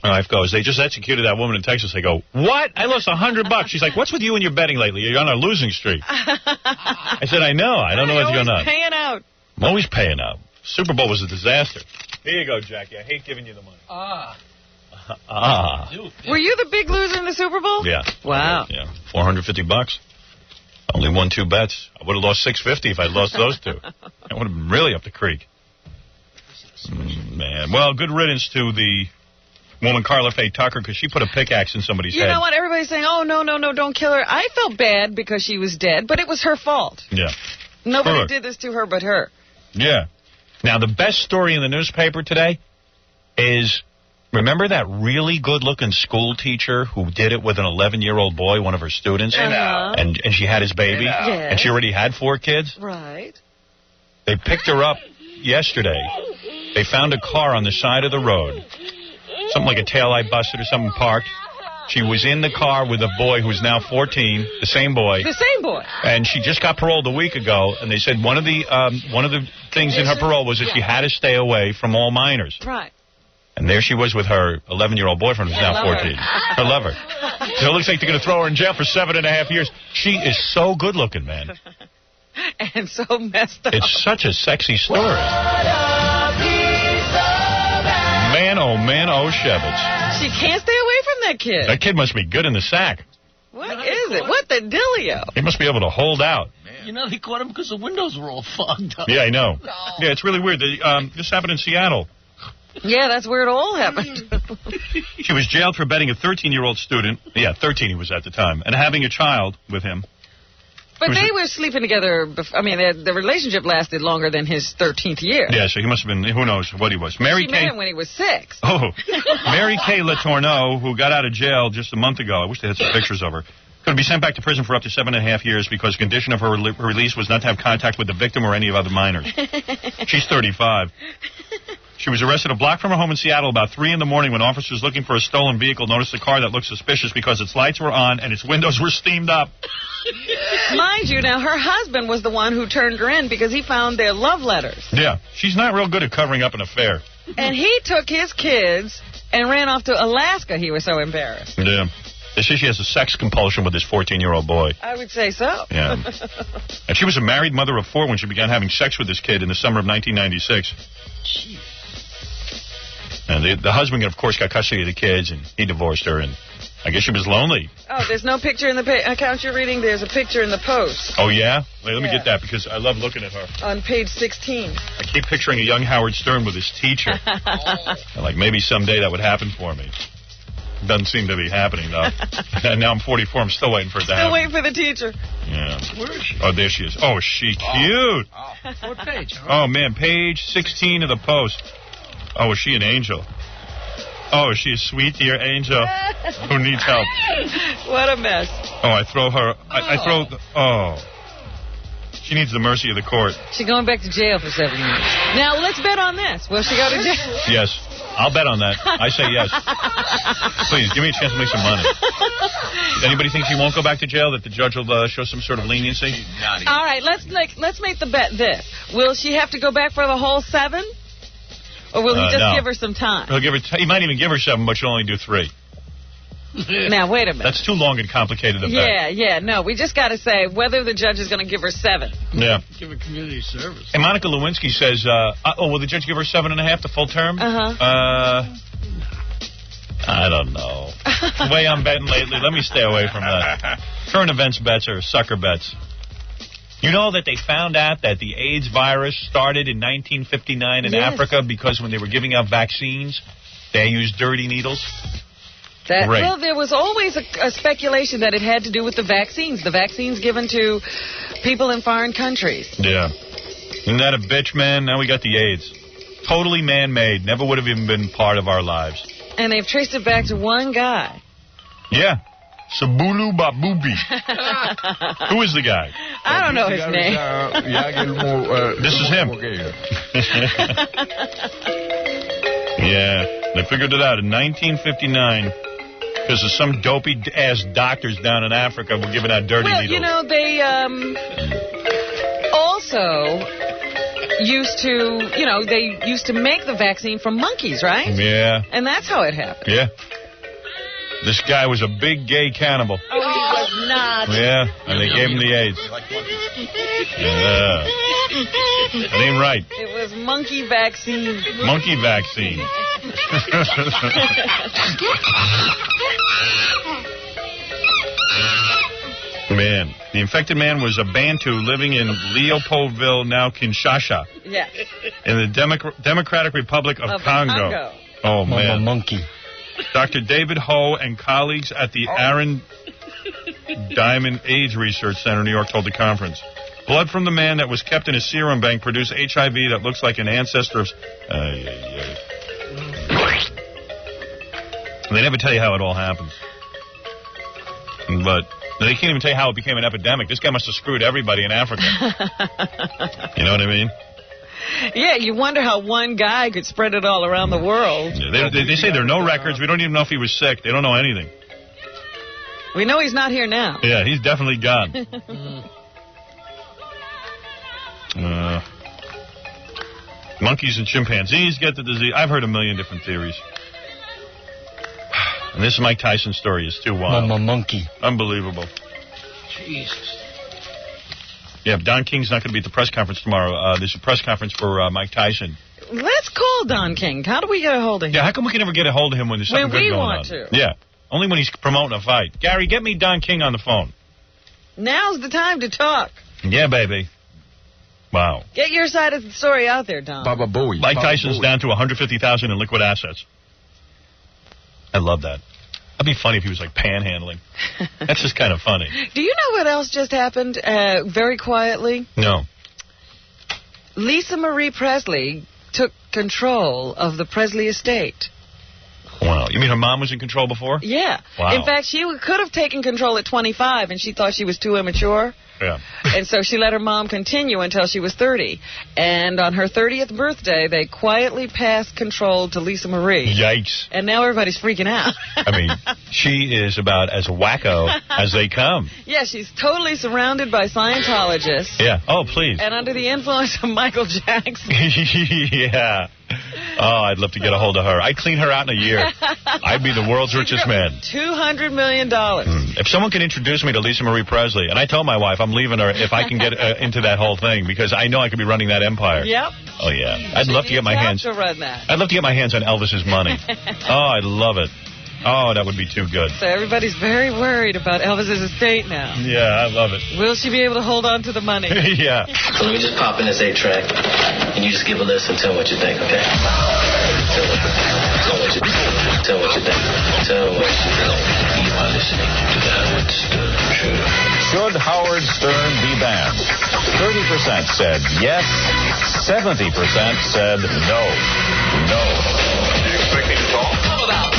S1: my wife goes, they just executed that woman in Texas. I go, what? I lost $100. She's like, what's with you and your betting lately? You're on a losing streak. I said, I know. I don't know what's going on.
S4: Paying out.
S1: I'm always paying out. Super Bowl was a disaster. Here you go, Jackie. I hate giving you the money.
S4: Were you the big loser in the Super Bowl?
S1: Yeah.
S4: Wow.
S1: Yeah. $450. Only won 2 bets. I would have lost $650 if I'd lost those 2. I would have been really up the creek. Man. Well, good riddance to the woman Karla Faye Tucker because she put a pickaxe in somebody's head.
S4: You know what? Everybody's saying, oh, no, don't kill her. I felt bad because she was dead, but it was her fault.
S1: Yeah.
S4: Nobody did this to her but her.
S1: Yeah. Now, the best story in the newspaper today is, remember that really good-looking school teacher who did it with an 11-year-old boy, one of her students? And she had his baby?
S4: Yes.
S1: And she already had 4 kids?
S4: Right.
S1: They picked her up yesterday. They found a car on the side of the road. Something like a taillight busted or something parked. She was in the car with a boy who's now 14, the same boy.
S4: The same boy.
S1: And she just got paroled a week ago, and they said one of the things in her parole was that she had to stay away from all minors.
S4: Right.
S1: And there she was with her 11-year-old boyfriend who's now 14. Her lover. So it looks like they're going to throw her in jail for 7.5 years. She is so good-looking, man.
S4: And so messed up.
S1: It's such a sexy story. Man, oh, Shevitz.
S4: She can't stay away from that kid.
S1: That kid must be good in the sack.
S4: What is it? What the dealio?
S1: He must be able to hold out.
S3: You know, they caught him because the windows were all fogged up.
S1: Yeah, I know. No. Yeah, it's really weird. This happened in Seattle.
S4: Yeah, that's where it all happened.
S1: She was jailed for betting a 13-year-old student. Yeah, 13 he was at the time. And having a child with him.
S4: But they were sleeping together. I mean, the relationship lasted longer than his 13th year.
S1: Yeah, so he must have been, who knows what he was.
S4: She met him when he was 6.
S1: Oh, Mary Kay Letourneau, who got out of jail just a month ago. I wish they had some pictures of her. Could be sent back to prison for up to 7.5 years because the condition of her release was not to have contact with the victim or any of other minors. She's 35. She was arrested a block from her home in Seattle about 3 in the morning when officers looking for a stolen vehicle noticed a car that looked suspicious because its lights were on and its windows were steamed up.
S4: Mind you, now, her husband was the one who turned her in because he found their love letters.
S1: Yeah, she's not real good at covering up an affair.
S4: And he took his kids and ran off to Alaska. He was so embarrassed.
S1: Yeah. They say she has a sex compulsion with this 14-year-old boy.
S4: I would say so.
S1: Yeah. And she was a married mother of 4 when she began having sex with this kid in the summer of 1996.
S3: Jeez.
S1: And the husband, of course, got custody of the kids, and he divorced her, and I guess she was lonely.
S4: Oh, there's no picture in the account you're reading? There's a picture in the Post.
S1: Oh, yeah? Wait, let me get that, because I love looking at her.
S4: On page 16.
S1: I keep picturing a young Howard Stern with his teacher. Like, maybe someday that would happen for me. Doesn't seem to be happening, though. And now I'm 44. I'm still waiting for it to happen.
S4: Still waiting for the teacher.
S1: Yeah.
S3: Where is she?
S1: Oh, there she is. Oh, is she cute?
S3: What page?
S1: Oh, man, page 16 of the Post. Oh, is she an angel? Oh, is she a sweet, dear angel who needs help?
S4: What a mess.
S1: Oh, I throw her. I throw. Oh. She needs the mercy of the court.
S4: She's going back to jail for 7 years. Now, let's bet on this. Will she go to jail?
S1: Yes. I'll bet on that. I say yes. Please, give me a chance to make some money. Anybody think she won't go back to jail, that the judge will show some sort of leniency?
S4: All right, let's make the bet this. Will she have to go back for the whole 7? Or will he just give her some time?
S1: He'll give her. He might even give her 7, but she'll only do 3.
S4: Now, wait a minute.
S1: That's too long and complicated a bet.
S4: Yeah, no. We just got to say whether the judge is going to give her 7.
S1: Yeah.
S3: Give her community service.
S1: And Monica Lewinsky says, will the judge give her 7.5, the full term?
S4: Uh-huh.
S1: I don't know. The way I'm betting lately, let me stay away from that. Current events bets are sucker bets. You know that they found out that the AIDS virus started in 1959 in Africa because when they were giving out vaccines, they used dirty needles?
S4: Well, there was always a speculation that it had to do with the vaccines given to people in foreign countries.
S1: Yeah. Isn't that a bitch, man? Now we got the AIDS. Totally man-made. Never would have even been part of our lives.
S4: And they've traced it back to one guy.
S1: Yeah. Sabulu Babubi. Who is the guy?
S4: I don't know his name.
S1: This is him. Yeah. They figured it out in 1959 because of some dopey-ass doctors down in Africa were giving out dirty needles.
S4: Well, you know, they also used to make the vaccine from monkeys, right?
S1: Yeah.
S4: And that's how it happened.
S1: Yeah. This guy was a big gay cannibal.
S4: Oh, he was not.
S1: Yeah, and they gave him the AIDS. Yeah. That ain't right.
S4: It was monkey vaccine.
S1: Monkey vaccine. Man, the infected man was a Bantu living in Leopoldville, now Kinshasa.
S4: Yeah.
S1: In the Democratic Republic of Congo. Oh, man.
S14: Monkey.
S1: Dr. David Ho and colleagues at the Aaron Diamond AIDS Research Center in New York told the conference. Blood from the man that was kept in a serum bank produced HIV that looks like an ancestor of... They never tell you how it all happens. But they can't even tell you how it became an epidemic. This guy must have screwed everybody in Africa. You know what I mean?
S4: Yeah, you wonder how one guy could spread it all around the world.
S1: Yeah, they say there are no records. We don't even know if he was sick. They don't know anything.
S4: We know he's not here now.
S1: Yeah, he's definitely gone. Monkeys and chimpanzees get the disease. I've heard a million different theories. And this Mike Tyson story is too wild.
S14: Monkey.
S1: Unbelievable.
S3: Jesus.
S1: Yeah, Don King's not going to be at the press conference tomorrow. There's a press conference for Mike Tyson.
S4: Let's call Don King. How do we get a hold of him?
S1: Yeah, how come we can never get a hold of him when there's something good going on?
S4: When we want to.
S1: Yeah, only when he's promoting a fight. Gary, get me Don King on the phone.
S4: Now's the time to talk.
S1: Yeah, baby. Wow.
S4: Get your side of the story out there, Don.
S19: Baba Booey.
S1: Mike
S19: Baba
S1: Tyson's
S19: Booey.
S1: down to $150,000 in liquid assets. I love that. That'd be funny if he was like panhandling. That's just kind of funny.
S4: Do you know what else just happened very quietly?
S1: No.
S4: Lisa Marie Presley took control of the Presley estate.
S1: Wow. You mean her mom was in control before?
S4: Yeah.
S1: Wow.
S4: In fact, she could have taken control at 25, and she thought she was too immature.
S1: Yeah.
S4: And so she let her mom continue until she was 30. And on her 30th birthday, they quietly passed control to Lisa Marie.
S1: Yikes.
S4: And now everybody's freaking out.
S1: I mean, she is about as wacko as they come.
S4: Yeah, she's totally surrounded by Scientologists.
S1: Yeah. Oh, please.
S4: And under the influence of Michael Jackson.
S1: Yeah. Oh, I'd love to get a hold of her. I'd clean her out in a year. I'd be the world's richest man.
S4: $200 million.
S1: If someone can introduce me to Lisa Marie Presley, and I told my wife I'm leaving her if I can get into that whole thing, because I know I could be running that empire.
S4: Yep.
S1: Oh, yeah. I'd love to get my hands.
S4: To run that.
S1: I'd love to get my hands on Elvis's money. Oh, I'd love it. Oh, that would be too good.
S4: So everybody's very worried about Elvis's estate now.
S1: Yeah, I love it.
S4: Will she be able to hold on to the money?
S1: Yeah.
S16: So let me just pop in this 8-track, and you just give a listen. Tell what you think, okay? Tell what you think. Tell what you think. Tell what you think. You are listening to the Howard Stern Show.
S1: Should Howard Stern be banned? 30% said yes. 70% said no. No.
S21: Do you expect me to talk? How about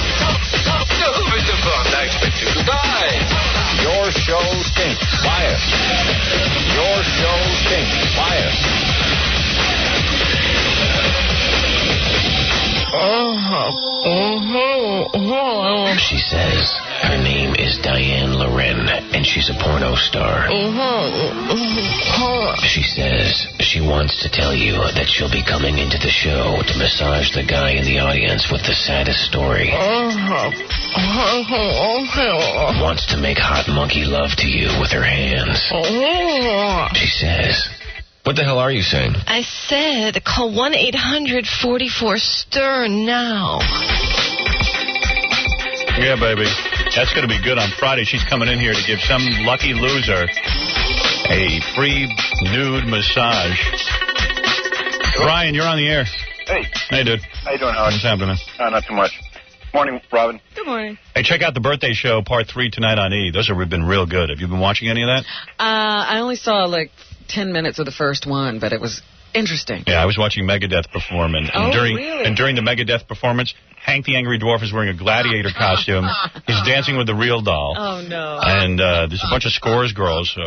S21: Mr. Bond, I expect you to die.
S1: Your show stinks. Quiet. Your show stinks. Quiet.
S16: She says her name is Diane Loren, and she's a porno star. She says she wants to tell you that she'll be coming into the show to massage the guy in the audience with the saddest story. Wants to make hot monkey love to you with her hands. She says... What the hell are you saying?
S17: I said call 1-800-44-STERN now.
S1: Yeah, baby. That's going to be good on Friday. She's coming in here to give some lucky loser a free nude massage. Brian, you're on the air.
S2: Hey.
S1: Hey, dude.
S2: How you doing, Howard?
S1: What's happening?
S2: Not too much. Morning, Robin.
S4: Good morning.
S1: Hey, check out the birthday show, part 3 tonight on E. Those have been real good. Have you been watching any of that?
S4: I only saw like 10 minutes of the first one, but it was interesting.
S1: Yeah, I was watching Megadeth perform, and during the Megadeth performance, Hank the Angry Dwarf is wearing a gladiator costume. He's dancing with the real doll.
S4: Oh, no.
S1: And there's a bunch of Scores girls,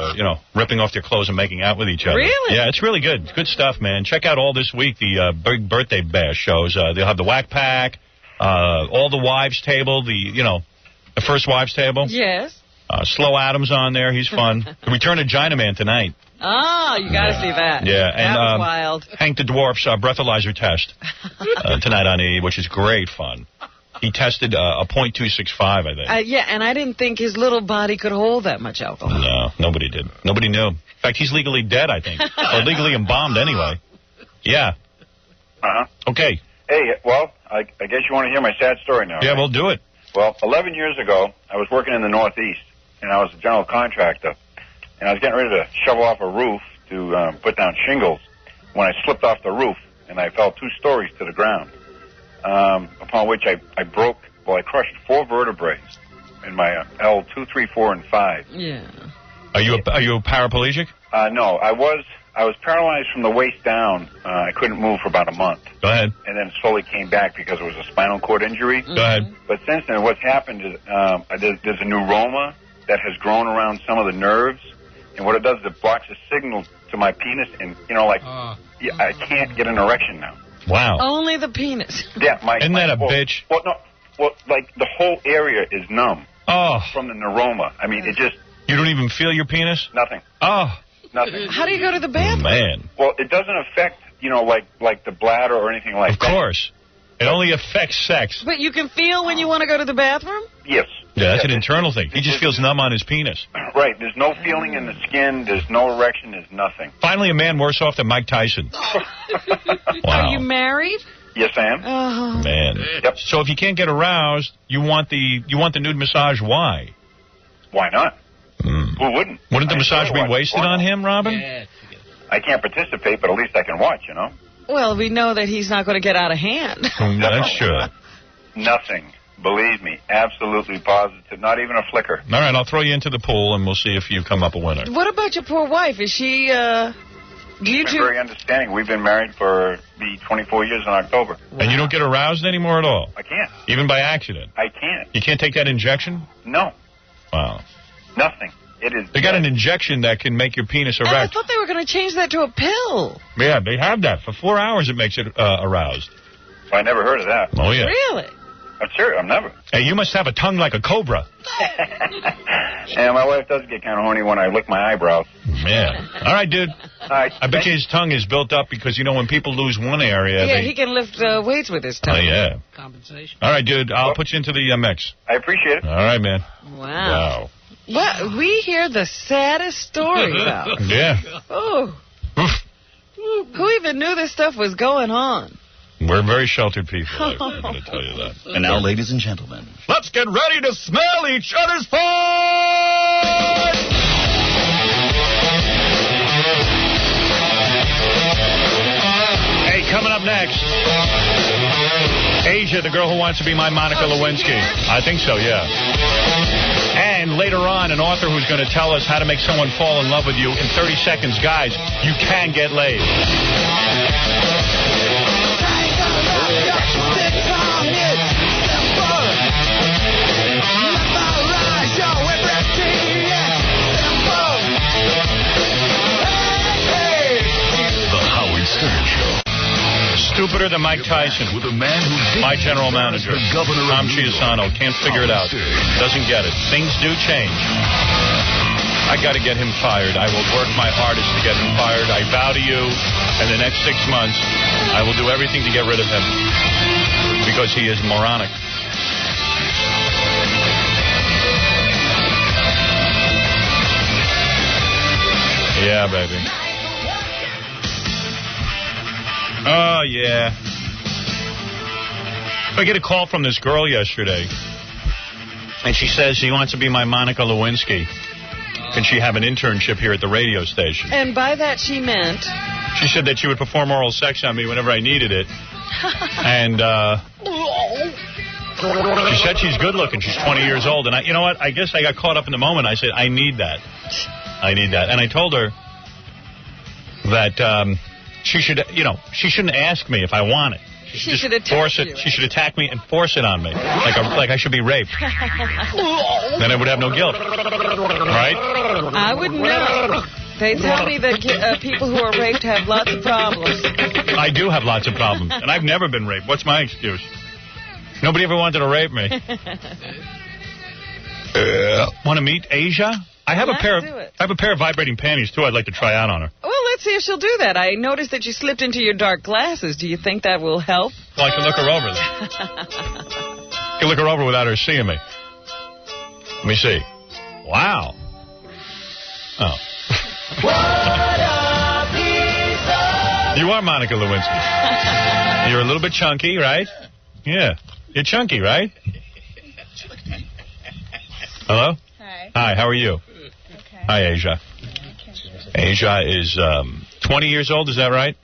S1: ripping off their clothes and making out with each other.
S4: Really?
S1: Yeah, it's really good. Good stuff, man. Check out all this week the big birthday bash shows. They'll have the Whack Pack, all the Wives Table, the first Wives Table.
S4: Yes.
S1: Slow Adams on there. He's fun. The Return of Chinaman tonight.
S4: Oh, you got to see that.
S1: Yeah, and
S4: that was wild.
S1: Hank the Dwarf's breathalyzer test tonight on E, which is great fun. He tested a .265, I think.
S4: Yeah, and I didn't think his little body could hold that much alcohol.
S1: No, nobody did. Nobody knew. In fact, he's legally dead, I think. Or legally embalmed anyway. Yeah.
S2: Uh-huh.
S1: Okay.
S2: Hey, well, I guess you want to hear my sad story now.
S1: Yeah,
S2: right?
S1: we'll do it.
S2: Well, 11 years ago, I was working in the Northeast, and I was a general contractor. And I was getting ready to shovel off a roof to put down shingles when I slipped off the roof, and I fell 2 stories to the ground, upon which I crushed 4 vertebrae in my L2, 3, 4, and 5.
S4: Yeah.
S1: Are you paraplegic?
S2: No, I was paralyzed from the waist down. I couldn't move for about a month.
S1: Go ahead.
S2: And then slowly came back because it was a spinal cord injury.
S1: Go ahead.
S2: But since then, what's happened is there's a neuroma that has grown around some of the nerves. And what it does is it blocks the signal to my penis, and, I can't get an erection now.
S1: Wow.
S4: Only the penis.
S2: Yeah,
S1: Isn't that a bitch?
S2: Well, no. Well, the whole area is numb.
S1: Oh.
S2: From the neuroma. I mean, it just...
S1: You don't even feel your penis?
S2: Nothing.
S1: Oh.
S2: Nothing.
S4: How do you go to the bathroom?
S1: Man.
S2: Well, it doesn't affect, like the bladder or anything like that.
S1: Of course. It only affects sex.
S4: But you can feel when you want to go to the bathroom?
S2: Yes.
S1: Yeah, that's an internal thing. He just feels numb on his penis.
S2: Right. There's no feeling in the skin. There's no erection. There's nothing.
S1: Finally, a man worse off than Mike Tyson. Wow.
S4: Are you married?
S2: Yes, I am.
S4: Oh.
S1: Man.
S2: Yep.
S1: So if you can't get aroused, you want the nude massage. Why?
S2: Why not? Who wouldn't?
S1: Wouldn't the massage be
S2: watch
S1: wasted
S2: porno.
S1: on him, Robin?
S2: I can't participate, but at least I can watch, you know?
S4: Well, we know that he's not going to get out of hand.
S1: That's true.
S2: Nothing. Believe me. Absolutely positive. Not even a flicker.
S1: All right, I'll throw you into the pool, and we'll see if you come up a winner.
S4: What about your poor wife? Is she,
S2: She's been very understanding. We've been married for 24 years in October.
S1: Wow. And you don't get aroused anymore at all?
S2: I can't.
S1: Even by accident?
S2: I can't.
S1: You can't take that injection?
S2: No.
S1: Wow.
S2: Nothing. It is.
S1: They got an injection that can make your penis erect.
S4: And I thought they were going to change that to a pill.
S1: Yeah, they have that. For 4 hours, it makes it aroused.
S2: I never heard of that.
S1: Oh, yeah.
S4: Really?
S2: I'm serious. I've never.
S1: Hey, you must have a tongue like a cobra.
S2: And my wife does get kind of horny when I lick my eyebrows.
S1: Yeah. All right, dude.
S2: All right.
S1: I bet you his tongue is built up because, you know, when people lose one area...
S4: Yeah, he can lift weights with his tongue.
S1: Oh, yeah.
S3: Compensation.
S1: All right, dude. I'll put you into the mix.
S2: I appreciate it.
S1: All right, man.
S4: Wow. What? We hear the saddest stories out.
S1: Yeah.
S4: Oh. Who even knew this stuff was going on?
S1: We're very sheltered people. I'm going to tell you that.
S7: And now, ladies and gentlemen,
S1: let's get ready to smell each other's fart! Hey, coming up next, Asia, the girl who wants to be my Monica Lewinsky. I think so, yeah. And later on, an author who's going to tell us how to make someone fall in love with you in 30 seconds. Guys, you can get laid. Stupider than Mike Tyson.
S20: With a man who
S1: my general manager, Tom Chiusano, can't figure it out. Doesn't get it. Things do change. I got to get him fired. I will work my hardest to get him fired. I vow to you, in the next 6 months, I will do everything to get rid of him. Because he is moronic. Yeah, baby. Oh, yeah. I get a call from this girl yesterday, and she says she wants to be my Monica Lewinsky. Can she have an internship here at the radio station?
S4: And by that she meant?
S1: She said that she would perform oral sex on me whenever I needed it. And she said she's good looking. She's 20 years old. And you know what? I guess I got caught up in the moment. I said, I need that. I need that. And I told her that... she should, she shouldn't ask me if I want it.
S4: She should
S1: force
S4: attack
S1: it.
S4: you.
S1: She should attack me and force it on me, like I should be raped. Then I would have no guilt, right?
S4: I wouldn't know. They tell me that people who are raped have lots of problems.
S1: I do have lots of problems, and I've never been raped. What's my excuse? Nobody ever wanted to rape me. Want to meet Asia? I have a pair of vibrating panties too. I'd like to try out on her.
S4: Well, let's see if she'll do that. I noticed that you slipped into your dark glasses. Do you think that will help?
S1: Well, I can look her over. I can look her over without her seeing me. Let me see. Wow. Oh. You are Monica Lewinsky. You're a little bit chunky, right? Yeah. You're chunky, right? Hello?
S22: Hi.
S1: Hi, how are you?
S22: Okay.
S1: Hi, Asia. Asia is 20 years old, is that right?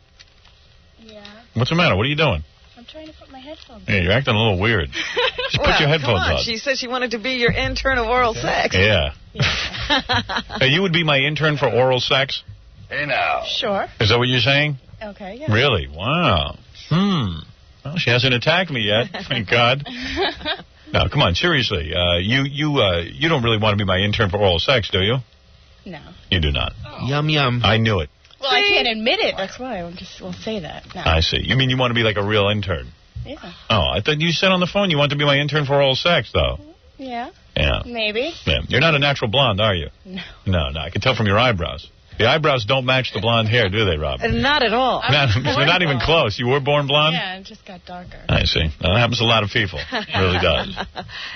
S22: Yeah.
S1: What's the matter? What are you doing?
S22: I'm trying to put my headphones on.
S1: Yeah, you're acting a little weird. Just put your headphones
S4: come on.
S1: on.
S4: She said she wanted to be your intern of oral sex.
S1: Yeah. Hey, you would be my intern for oral sex?
S22: Hey, now. Sure.
S1: Is that what you're saying?
S22: Okay, yeah.
S1: Really? Wow. Well, she hasn't attacked me yet. Thank God. No, come on, seriously. You don't really want to be my intern for oral sex, do you?
S22: No.
S1: You do not.
S22: Oh. Yum, yum.
S1: I knew it.
S22: Well, I can't admit it. That's why we'll say that. No.
S1: I see. You mean you want to be like a real intern?
S22: Yeah.
S1: Oh, I thought you said on the phone you want to be my intern for oral sex, though.
S22: Yeah.
S1: Yeah.
S22: Maybe.
S1: Yeah. You're not a natural blonde, are you?
S22: No.
S1: No, I can tell from your eyebrows. The eyebrows don't match the blonde hair, do they, Rob?
S4: Not at all.
S1: They're not even close. You were born blonde?
S22: Yeah, it just got darker.
S1: I see. That happens to a lot of people. It really does.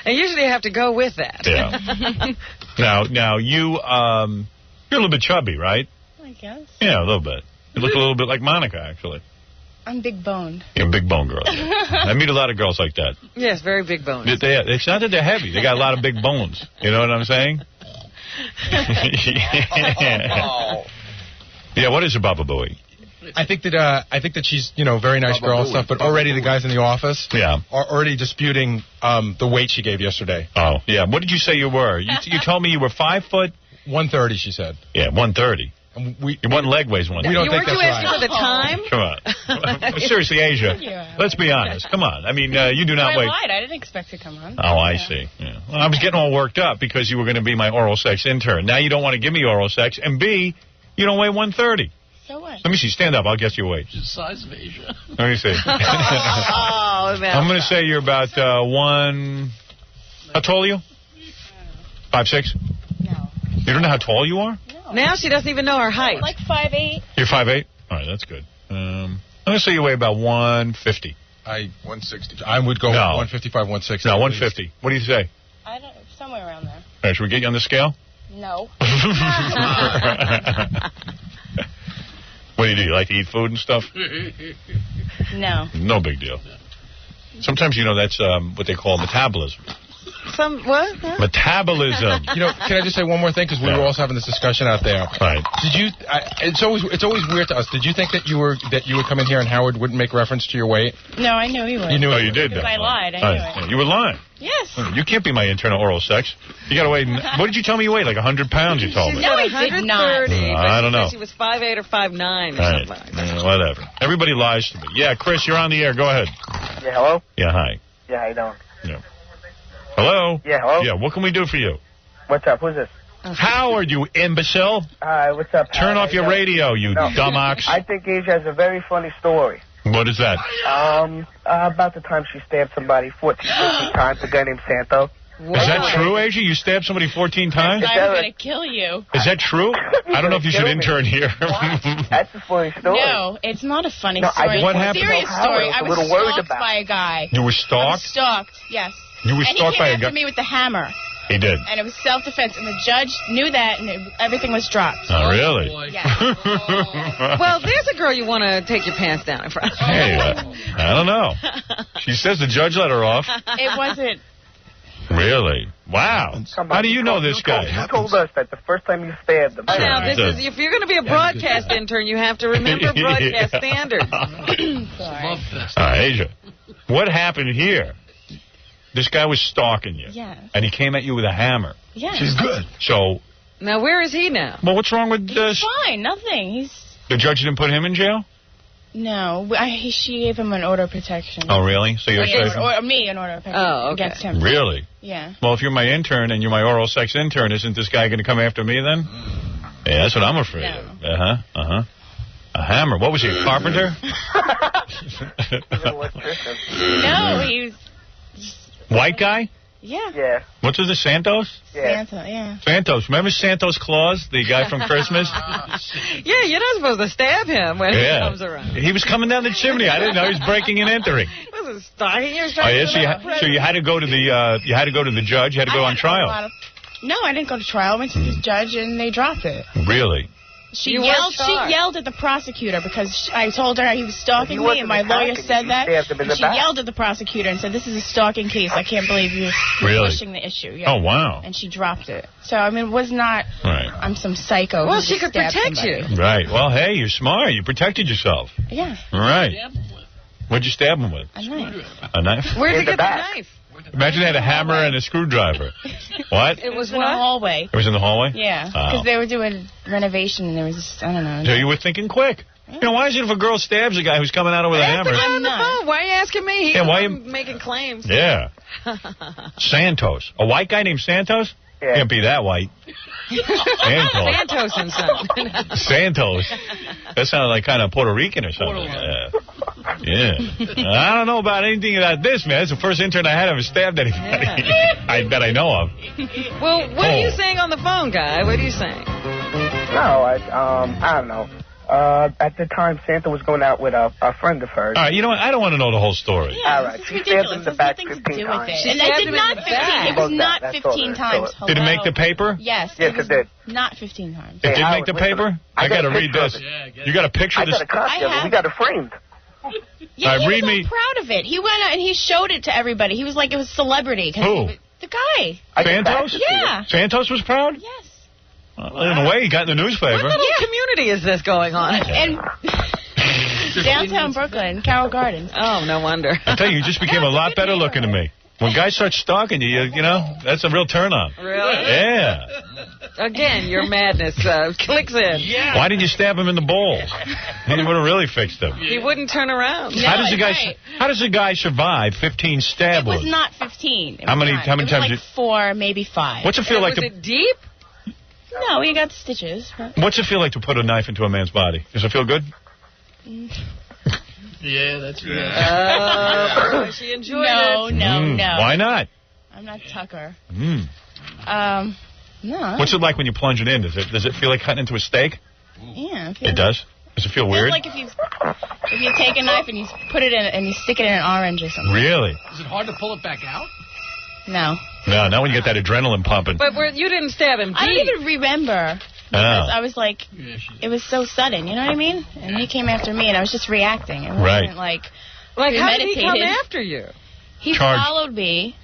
S4: And usually you have to go with that.
S1: Yeah. Now you're a little bit chubby, right?
S22: I guess.
S1: Yeah, a little bit. You look a little bit like Monica, actually.
S22: I'm big boned.
S1: You're a big bone girl. I meet a lot of girls like that.
S4: Yes, very big bones.
S1: It's not that they're heavy. They got a lot of big bones. You know what I'm saying? Yeah, what is a Baba Booey?
S7: I think that she's, very nice girl and stuff, but already the guys in the office are already disputing the weight she gave yesterday.
S1: Oh, yeah. What did you say you were? You told me you were 5 foot?
S7: 130, she said.
S1: Yeah, 130. Your one leg weighs 130.
S7: We don't think that's right.
S4: For the time?
S1: Come on. Seriously, Asia, let's be honest. Come on. I mean, you do not weigh...
S22: I lied. I didn't expect to come on.
S1: Oh, I see. Yeah. Well, I was getting all worked up because you were going to be my oral sex intern. Now you don't want to give me oral sex, and B, you don't weigh 130.
S22: So what?
S1: Let me see. Stand up. I'll guess your weight.
S3: The size of Asia.
S1: Let me see. I'm going to say you're about one... How tall are you? 5'6"?
S22: No.
S1: You don't know how tall you are?
S22: No.
S4: Now she doesn't even know her height.
S22: Like 5'8".
S1: You're 5'8"? All right, that's good. I'm going to say you weigh about 150.
S7: 160. I would go 155, 160.
S1: No, 150. What do you say?
S22: I don't. Somewhere around there.
S1: All right, should we get you on the scale?
S22: No.
S1: What do? You like to eat food and stuff?
S22: No.
S1: No big deal. Sometimes, that's what they call metabolism.
S4: What?
S1: Metabolism.
S7: Can I just say one more thing? Because we were also having this discussion out there.
S1: Right.
S7: Did you? It's always weird to us. Did you think that you would come in here and Howard wouldn't make reference to your weight?
S22: No, I knew he would.
S1: You knew you did.
S22: Because I lied. I knew it.
S1: You were lying.
S22: Yes.
S1: You can't be my intern at oral sex. You got to weigh. What did you tell me you weighed? Like 100 pounds. You told me.
S22: No, I did not.
S1: I don't know.
S4: She was 5'8" or 5'9" or something like that.
S1: Whatever. Everybody lies to me. Yeah, Chris, you're on the air. Go ahead.
S8: Yeah. Hello.
S1: Yeah. Hi.
S8: Yeah. How you doing?
S1: Yeah. Hello?
S8: Yeah, hello?
S1: Yeah, what can we do for you?
S8: What's up? Who's this?
S1: Howard, you imbecile.
S8: Hi, what's up, Howard?
S1: Turn off your radio, you dumb ox.
S8: I think Asia has a very funny story.
S1: What is that?
S8: About the time she stabbed somebody 14, 15 times, a guy named Santo.
S1: What? Is that true, Asia? You stabbed somebody 14 times?
S22: I'm going to kill you.
S1: Is that true? I don't know if you should intern here.
S8: That's a funny story.
S22: No, it's not a funny story.
S1: What
S22: It's
S1: happened?
S22: a serious story. I was stalked by a guy.
S1: You were
S22: I was
S1: stalked?
S22: stalked, yes.
S1: You were stalked by a
S22: And he came
S1: guy?
S22: after me with the hammer.
S1: He did.
S22: And it was self-defense, and the judge knew that, and everything was dropped.
S1: Oh, really?
S22: Yeah.
S4: Well, there's a girl you want to take your pants down in front of.
S1: Hey, I don't know. She says the judge let her off.
S22: It wasn't.
S1: Really? Wow. How do you know this guy?
S8: You told us that the first time you stabbed him.
S4: Now, if you're going to be a broadcast intern, you have to remember broadcast standards.
S22: Sorry.
S1: Asia, what happened here? This guy was stalking you.
S22: Yeah.
S1: And he came at you with a hammer.
S22: Yeah.
S1: She's good. So.
S4: Now, where is he now?
S1: Well, what's wrong with this?
S22: Fine, nothing.
S1: The judge didn't put him in jail?
S22: No, she gave him an order of protection.
S1: Oh, really? So you're safe?
S22: Or me an order of protection against him.
S1: Really?
S22: Yeah.
S1: Well, if you're my intern and you're my oral sex intern, isn't this guy going to come after me then? Yeah, that's what I'm afraid of. A hammer. What was he, a carpenter?
S22: No, he was...
S1: White guy?
S22: Yeah.
S8: Yeah.
S1: What's his name, Santos?
S22: Yeah. Santa, yeah.
S1: Santos. Remember Santos Claus, the guy from Christmas?
S4: Yeah, you're not supposed to stab him when he comes around.
S1: He was coming down the chimney. I didn't know he was breaking and entering.
S4: He wasn't stalking. He was
S1: Oh,
S4: trying
S1: yeah, so you had to go to the judge. You had to go on trial.
S22: No, I didn't go to trial. I went to the judge and they dropped it.
S1: Really?
S22: She yelled at the prosecutor because I told her he was stalking me, and my lawyer said that. And she yelled at the prosecutor and said, "This is a stalking case. I can't believe you're pushing the issue." Yeah.
S1: Oh, wow.
S22: And she dropped it. So, I mean, it was not, I'm some psycho.
S4: Well,
S22: who
S4: she
S22: just
S4: could
S22: stabbed
S4: protect
S22: somebody.
S4: you.
S1: Right. Well, hey, you're smart. You protected yourself.
S22: Yeah.
S1: All right. What'd you stab him with?
S22: A knife.
S1: A knife?
S4: Where'd you get the knife?
S1: Imagine they had a hammer and a screwdriver. What?
S22: It was in the hallway.
S1: It was in the hallway?
S22: Yeah,
S1: Oh.
S22: because they were doing renovation, and there was just, I don't know.
S1: So you were thinking quick. You know, why is it if a girl stabs a guy who's coming at her with a hammer?
S4: On the phone. Why are you asking me? He's
S1: Yeah, why
S4: the one making claims.
S1: Yeah. Santos. A white guy named Santos? Can't be that white.
S4: Santos and son.
S1: Santos. That sounded like kind of Puerto Rican or something. Yeah. I don't know about anything about this, man. It's the first intern I had ever stabbed anybody. That I know of.
S4: Well, what are you saying on the phone, guy? What are you saying?
S8: No, I don't know. At the time, Santa was going out with a friend of hers.
S1: All right, you know what? I don't want to know the whole story.
S8: All right, she stabbed him in the back 15 times.
S22: And I did not 15. It was not 15 times. Hello.
S1: Did it make the paper?
S22: Yes.
S8: Yes, it did.
S22: Not 15 times.
S1: It did make the paper? I got to read this. You got a picture of this?
S8: I got a copy of it. We got it framed.
S22: Yeah,
S1: All right,
S22: he
S1: read
S22: was
S1: me.
S22: all proud of it. He went out and he showed it to everybody. He was like, it was celebrity.
S1: Who?
S22: The guy.
S1: Santos?
S22: Yeah.
S1: Santos was proud?
S22: Yes.
S1: In a way, he got in the newspaper.
S4: What little community is this going on?
S22: And downtown Brooklyn, Carroll Gardens.
S4: Oh, no wonder.
S1: I tell you, you just became a lot better looking to me. When guys start stalking you, you know, that's a real turn-on.
S4: Really?
S1: Yeah.
S4: Again, your madness clicks in.
S1: Yeah. Why didn't you stab him in the balls? You would have really fixed him.
S4: He wouldn't turn around.
S22: No,
S1: How does a guy survive 15 stab
S22: It was
S1: wounds?
S22: not 15.
S1: How many times?
S22: Like 4, maybe 5.
S1: What's it feel like
S4: was
S1: to?
S4: it deep?
S22: No, we got stitches.
S1: What's it feel like to put a knife into a man's body? Does it feel good?
S3: Yeah, that's
S4: She enjoyed it.
S22: No.
S1: Why not?
S22: I'm not Tucker.
S1: Mm.
S22: No.
S1: What's it like when you plunge it in? Does it feel like cutting into a steak?
S22: Yeah.
S1: It does? Does it feel weird?
S22: Like if you take a knife and you put it in and you stick it in an orange or something.
S1: Really?
S3: Is it hard to pull it back out?
S22: No.
S1: No, not when you get that adrenaline pumping.
S4: But you didn't stab him deep.
S22: I don't even remember. Because I was like, it was so sudden, you know what I mean? And he came after me, and I was just reacting. It wasn't like
S4: how did he come
S22: premeditated.
S4: after you?
S22: He followed me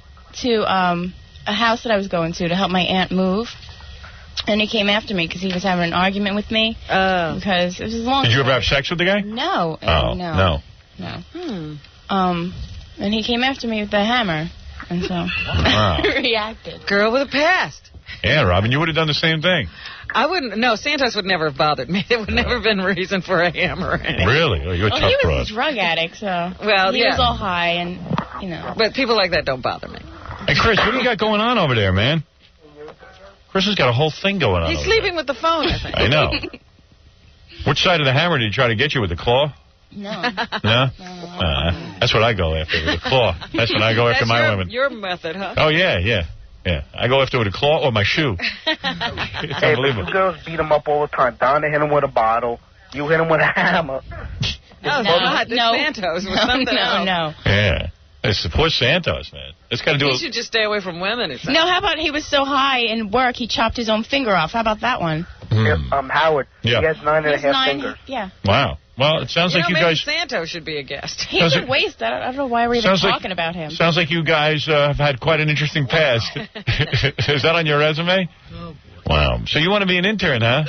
S22: to a house that I was going to help my aunt move. And he came after me because he was having an argument with me. Because it was a long
S1: Did you ever have sex with the guy?
S22: No.
S1: Oh,
S22: No.
S1: no.
S22: And he came after me with the hammer. And so I reacted.
S4: Girl with a past.
S1: Yeah, Robin, you would have done the same thing.
S4: I wouldn't. No, Santos would never have bothered me. It would never have been a reason for a hammer or anything.
S1: Really? Oh, you're a tough
S22: he was
S1: broad.
S22: a drug addict, so
S4: well,
S22: he was all high and, you know.
S4: But people like that don't bother me.
S1: Hey, Chris, what do you got going on over there, man? Chris has got a whole thing going on.
S4: He's sleeping with the phone, I think.
S1: I know. Which side of the hammer did he try to get you with, the claw?
S22: No.
S1: No? That's what I go after, with the claw. That's when I go after my women.
S4: Your method, huh?
S1: Oh, yeah. I go after with a claw or my shoe. It's
S8: Hey,
S1: unbelievable.
S8: the girls beat him up all the time. Donna hit him with a bottle. You hit him with a hammer.
S4: No, not the Santos. Was something else.
S22: No.
S1: Yeah. It's the poor Santos, man. It's got to do
S4: He
S1: with...
S4: should just stay away from women.
S22: No, how about he was so high in work he chopped his own finger off? How about that one?
S8: Howard.
S1: Yeah.
S8: He has 9.5 fingers.
S22: Yeah.
S1: Wow. Well, it sounds like you
S4: maybe
S1: guys...
S4: Santos should be a guest.
S22: He has a waist. I don't know why we're even
S1: Sounds like-
S22: talking about him.
S1: Sounds like you guys have had quite an interesting past. Is that on your resume?
S3: Oh,
S1: Wow. So you want to be an intern, huh?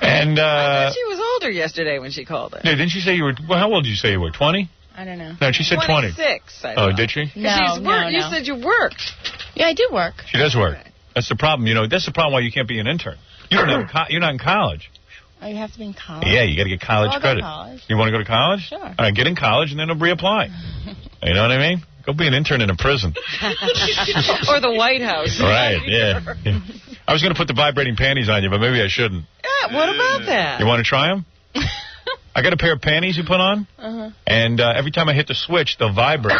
S1: And
S4: I thought she was older yesterday when she called it.
S1: yeah, didn't she say you were? Well, how old did you say you were? 20?
S22: I don't know.
S1: No, she said 20.
S4: 26. I
S1: Oh,
S4: thought.
S1: did she?
S22: No,
S4: You said you worked.
S22: Yeah, I do work.
S1: She does work. That's the problem. You know, that's the problem why you can't be an intern. You don't have you're not in college.
S22: Oh, you have to be in college?
S1: Yeah, you got to get college
S22: I'll go
S1: credit.
S22: to college.
S1: You want to go to college?
S22: Sure.
S1: All right, get in college and then reapply. You know what I mean? Go be an intern in a prison.
S4: Or the White House.
S1: Right, yeah. I was going to put the vibrating panties on you, but maybe I shouldn't.
S4: Yeah, what about that?
S1: You want to try them? I got a pair of panties you put on, and every time I hit the switch, they'll vibrate.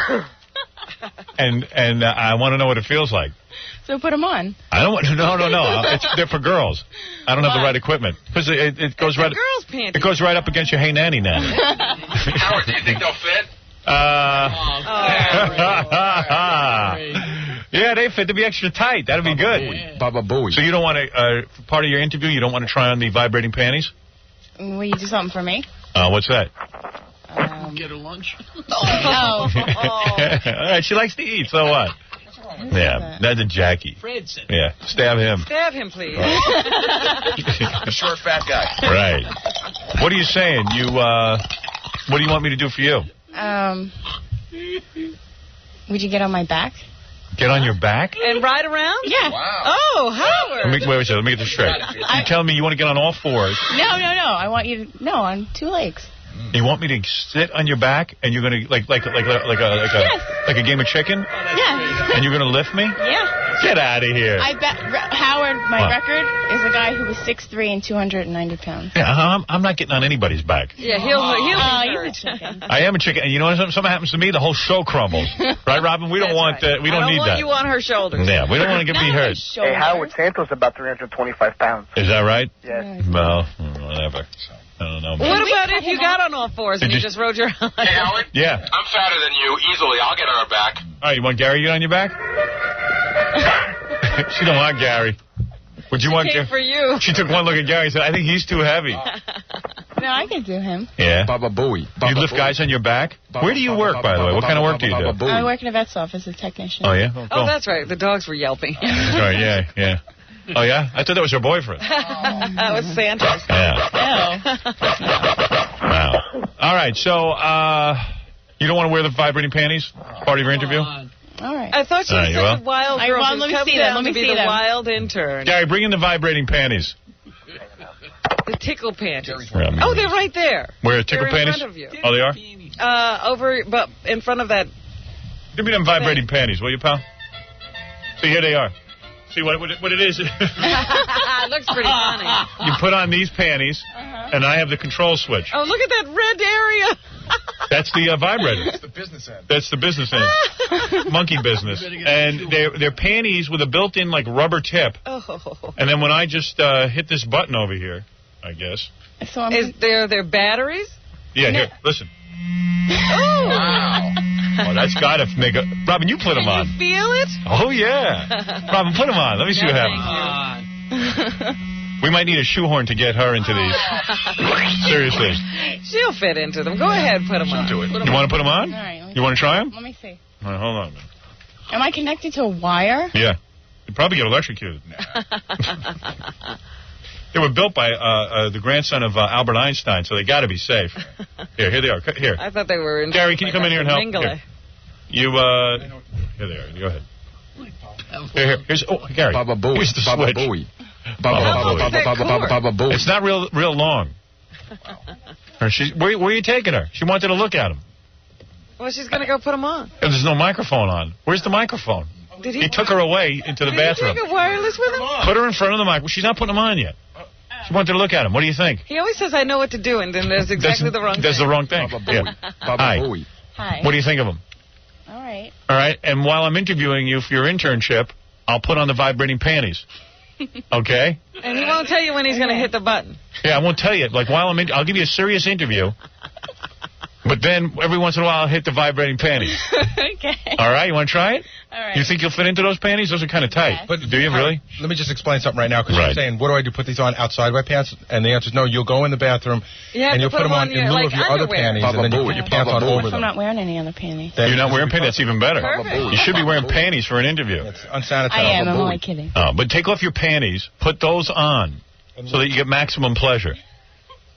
S1: and I want to know what it feels like.
S22: So put them on.
S1: I don't want no. They're for girls. I don't have the right equipment because it goes right.
S4: Girls' panties.
S1: It goes right up against your hey nanny nanny.
S21: Howard, do you think they'll fit?
S1: Yeah, they fit to be extra tight. That'd be good.
S19: Baba Booey.
S1: So you don't want to, part of your interview, you don't want to try on the vibrating panties?
S22: Will you do something for me?
S1: What's that?
S3: Get her lunch.
S22: No.
S1: All right, she likes to eat, so what? Yeah, that's a Jackie.
S3: Fred said.
S1: Yeah, stab him.
S4: Stab him, please.
S19: A short, fat guy.
S1: Right. What are you saying? What do you want me to do for you?
S22: Would you get on my back?
S1: Get on your back?
S4: And ride around?
S22: Yeah.
S3: Wow.
S4: Oh, Howard.
S1: Wait a second. Let me get this straight. You tell me you want to get on all fours.
S22: No. I want you to... No, on 2 legs.
S1: You want me to sit on your back and you're gonna like a game of chicken?
S22: Yeah.
S1: And you're gonna lift me?
S22: Yeah.
S1: Get out of here.
S22: I bet Howard, my record, is a guy who was 6'3" and 290 pounds.
S1: Yeah, I'm not getting on anybody's back.
S4: Yeah, he'll be
S22: you're a
S4: hurt.
S22: chicken.
S1: I am a chicken, and you know what? Something happens to me, the whole show crumbles. Right, Robin? We don't want that. We don't need
S4: I don't want
S1: that.
S4: you on her shoulders.
S1: Yeah, we don't want to get me hurt.
S8: Hey, Howard, Santos about 325 pounds.
S1: Is that right?
S8: Yes.
S1: Well, whatever. I don't know.
S4: What about if you got on all fours and you just rode your
S21: Hey, Howard?
S1: Yeah.
S21: I'm fatter than you. Easily. I'll get on her back.
S1: All right, you want Gary to get on your back? She don't want Gary. Would you want
S4: Came for you.
S1: She took one look at Gary and said, I think he's too heavy.
S22: No, I can do him.
S1: Yeah?
S7: Baba Booey.
S1: You lift guys on your back? Where do you work, by the way? What kind of work do you do?
S22: I work in a vet's office as a technician.
S1: Oh, yeah?
S4: Oh, that's right. The dogs were yelping.
S1: Right, yeah. Oh, yeah? I thought that was her boyfriend.
S4: That was Santa's.
S1: Yeah. Wow. All right, so you don't want to wear the vibrating panties? Part of your interview?
S22: All right.
S4: I thought she was the wild girl.
S22: Let me see them. Let me see them.
S4: The wild intern.
S1: Gary, bring in the vibrating panties.
S4: The tickle panties.
S1: Oh,
S4: they're right there.
S1: Where, tickle
S4: they're
S1: panties?
S4: in front of you.
S1: Oh, they are?
S4: Over, but in front of that.
S1: Give me them vibrating panties, will you, pal? See, here they are. See what it is?
S4: It looks pretty funny.
S1: You put on these panties, and I have the control switch.
S4: Oh, look at that red area.
S1: That's the vibrator.
S7: That's the business end.
S1: That's the business end. Monkey business. And they're panties with a built-in, like, rubber tip.
S4: Oh.
S1: And then when I just hit this button over here, I guess.
S22: So
S4: is there batteries?
S1: Yeah, here, listen.
S4: Oh.
S1: Wow. Oh, that's got to make a... Robin, you put them on.
S4: Can you feel it?
S1: Oh, yeah. Robin, put them on. Let me see what happens. We might need a shoehorn to get her into these. Seriously.
S4: She'll fit into them. Go ahead, put them on.
S1: Do it. You want to put them on?
S22: All right.
S1: You want to try them?
S22: Let me see.
S1: All right, hold on a minute.
S22: Am I connected to a wire?
S1: Yeah. You'd probably get electrocuted. They were built by the grandson of Albert Einstein, so they got to be safe. Here they are. Here.
S4: I thought they were in.
S1: Gary, can you come in here and help? Here. You, here they are. Go ahead. Here's, Gary.
S7: Baba Booey.
S1: Here's the
S7: Baba
S1: switch.
S7: Booey.
S1: Baba
S7: Booey.
S1: It's not real long. Where are you taking her? She wanted to look at him.
S4: Well, she's going to go put them on.
S1: And there's no microphone on. Where's the microphone? He took her away into the bathroom.
S4: Did he take a wireless with him?
S1: Put her in front of the microphone. She's not putting them on yet. She wanted to look at him. What do you think?
S4: He always says, I know what to do, and then there's exactly the wrong thing.
S1: That's the wrong thing.
S7: Baba Booey.
S22: Hi.
S1: What do you think of him?
S22: All right.
S1: All right, and while I'm interviewing you for your internship, I'll put on the vibrating panties. Okay?
S4: And he won't tell you when he's going to hit the button.
S1: Yeah, I won't tell you. Like, I'll give you a serious interview. But then, every once in a while, I'll hit the vibrating panties.
S22: Okay.
S1: All right, you want to try it?
S22: All right.
S1: You think you'll fit into those panties? Those are kind of tight.
S22: Yes.
S1: But do you really?
S7: Let me just explain something right now, because you're saying, what do I do, put these on outside my pants? And the answer is no, you'll go in the bathroom, and you'll put them on in lieu of your other panties, and then you put your pants on over them.
S22: I'm not wearing any other panties.
S1: You're not wearing panties? That's even better.
S4: Perfect.
S1: You should be wearing panties for an interview.
S7: It's unsanitary.
S22: I am. I'm only kidding.
S1: Oh, but take off your panties, put those on, so that you get maximum pleasure.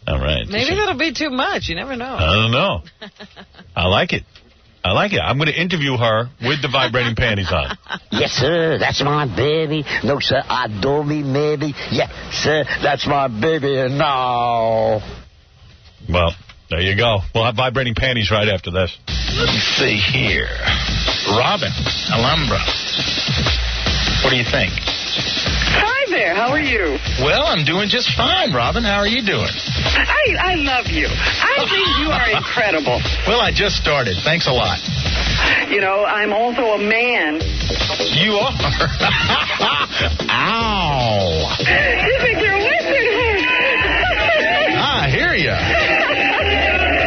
S1: All right.
S4: Maybe that'll be too much. You never know.
S1: I don't know. I like it. I'm going to interview her with the vibrating panties on.
S6: Yes, sir, that's my baby. No, sir, I do me maybe. Yes, sir, that's my baby. No.
S1: Well, there you go. We'll have vibrating panties right after this.
S16: Let me see here. Robin, Alhambra. What do you think?
S10: Hi there, how are you?
S16: Well, I'm doing just fine, Robin. How are you doing?
S10: I love you. I think you are incredible.
S16: Well, I just started. Thanks a lot.
S10: You know, I'm also a man.
S16: You are? Ow.
S10: You think you're a wizard, huh?
S16: I hear you.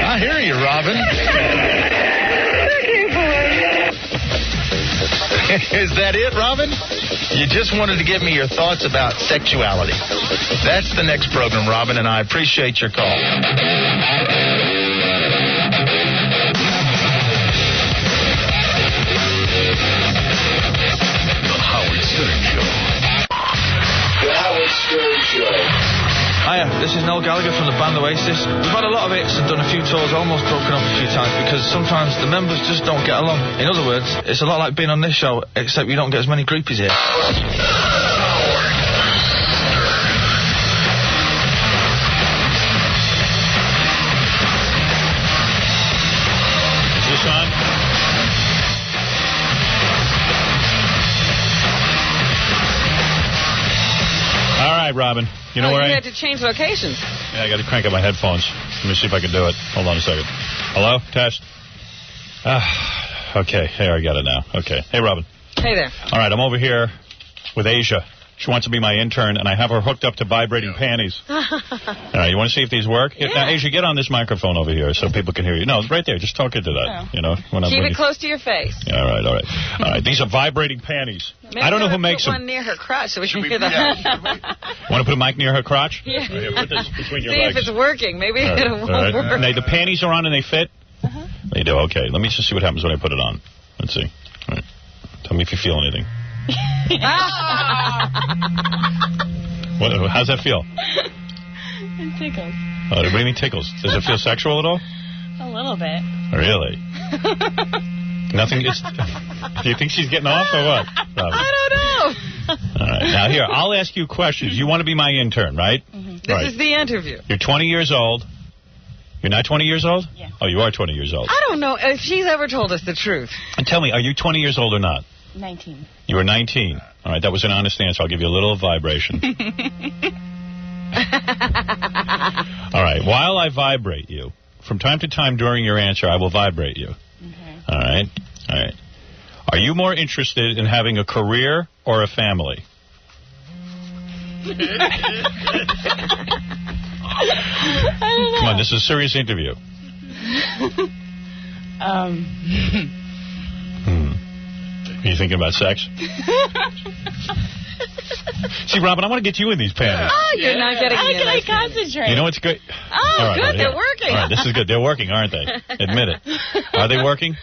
S16: I hear you, Robin. Is that it, Robin? You just wanted to give me your thoughts about sexuality. That's the next program, Robin, and I appreciate your call.
S20: The Howard Stern Show.
S21: The Howard Stern Show.
S23: Hiya, this is Noel Gallagher from the band Oasis. We've had a lot of hits and done a few tours, almost broken up a few times because sometimes the members just don't get along. In other words, it's a lot like being on this show, except you don't get as many groupies here.
S1: Is this on? All right, Robin. You know where I am?
S4: You had to change locations.
S1: Yeah, I got to crank up my headphones. Let me see if I can do it. Hold on a second. Hello? Test? Okay, here, I got it now. Okay. Hey, Robin.
S4: Hey there.
S1: All right, I'm over here with Asia She wants to be my intern, and I have her hooked up to vibrating panties. All right, you want to see if these work?
S4: Yeah.
S1: Now, Asia, get on this microphone over here so people can hear you. No, right there. Just talk into that.
S4: Oh.
S1: You know,
S4: Keep it close to your face.
S1: Yeah, all right. All right. These are vibrating panties.
S4: Maybe
S1: I don't know who makes
S4: put
S1: them.
S4: one near her crotch so we can hear the...
S1: Want to put a mic near her crotch?
S4: Yeah.
S1: Right here, put this between your
S4: See
S1: legs.
S4: if it's working. Maybe
S1: All right,
S4: it won't
S1: all right.
S4: work.
S1: And the panties are on and they fit? They do. Okay. Let me just see what happens when I put it on. Let's see. All right. Tell me if you feel anything. How's that feel?
S22: It tickles.
S1: What do you mean tickles? Does it feel sexual at all?
S22: A little bit.
S1: Really? Nothing is... Do you think she's getting off or what? Robin?
S4: I don't know.
S1: All right. Now, here, I'll ask you questions. You want to be my intern, right?
S4: This is the interview.
S1: You're 20 years old. You're not 20 years old?
S22: Yeah.
S1: Oh, you are 20 years old.
S4: I don't know if she's ever told us the truth.
S1: And tell me, are you 20 years old or not?
S22: 19.
S1: You were 19. All right, that was an honest answer. I'll give you a little vibration. All right, while I vibrate you, from time to time during your answer, I will vibrate you.
S22: Okay.
S1: All right? All right. Are you more interested in having a career or a family? Come on, this is a serious interview. Are you thinking about sex? See, Robin, I want to get you in these panties.
S4: Oh, you're not getting
S22: How
S4: me in
S22: can I
S4: those panties.
S22: concentrate?
S1: You know what's great?
S4: Oh,
S1: all right,
S4: good, they're
S1: yeah.
S4: working.
S1: All right, this is good. They're working, aren't they? Admit it. Are they working?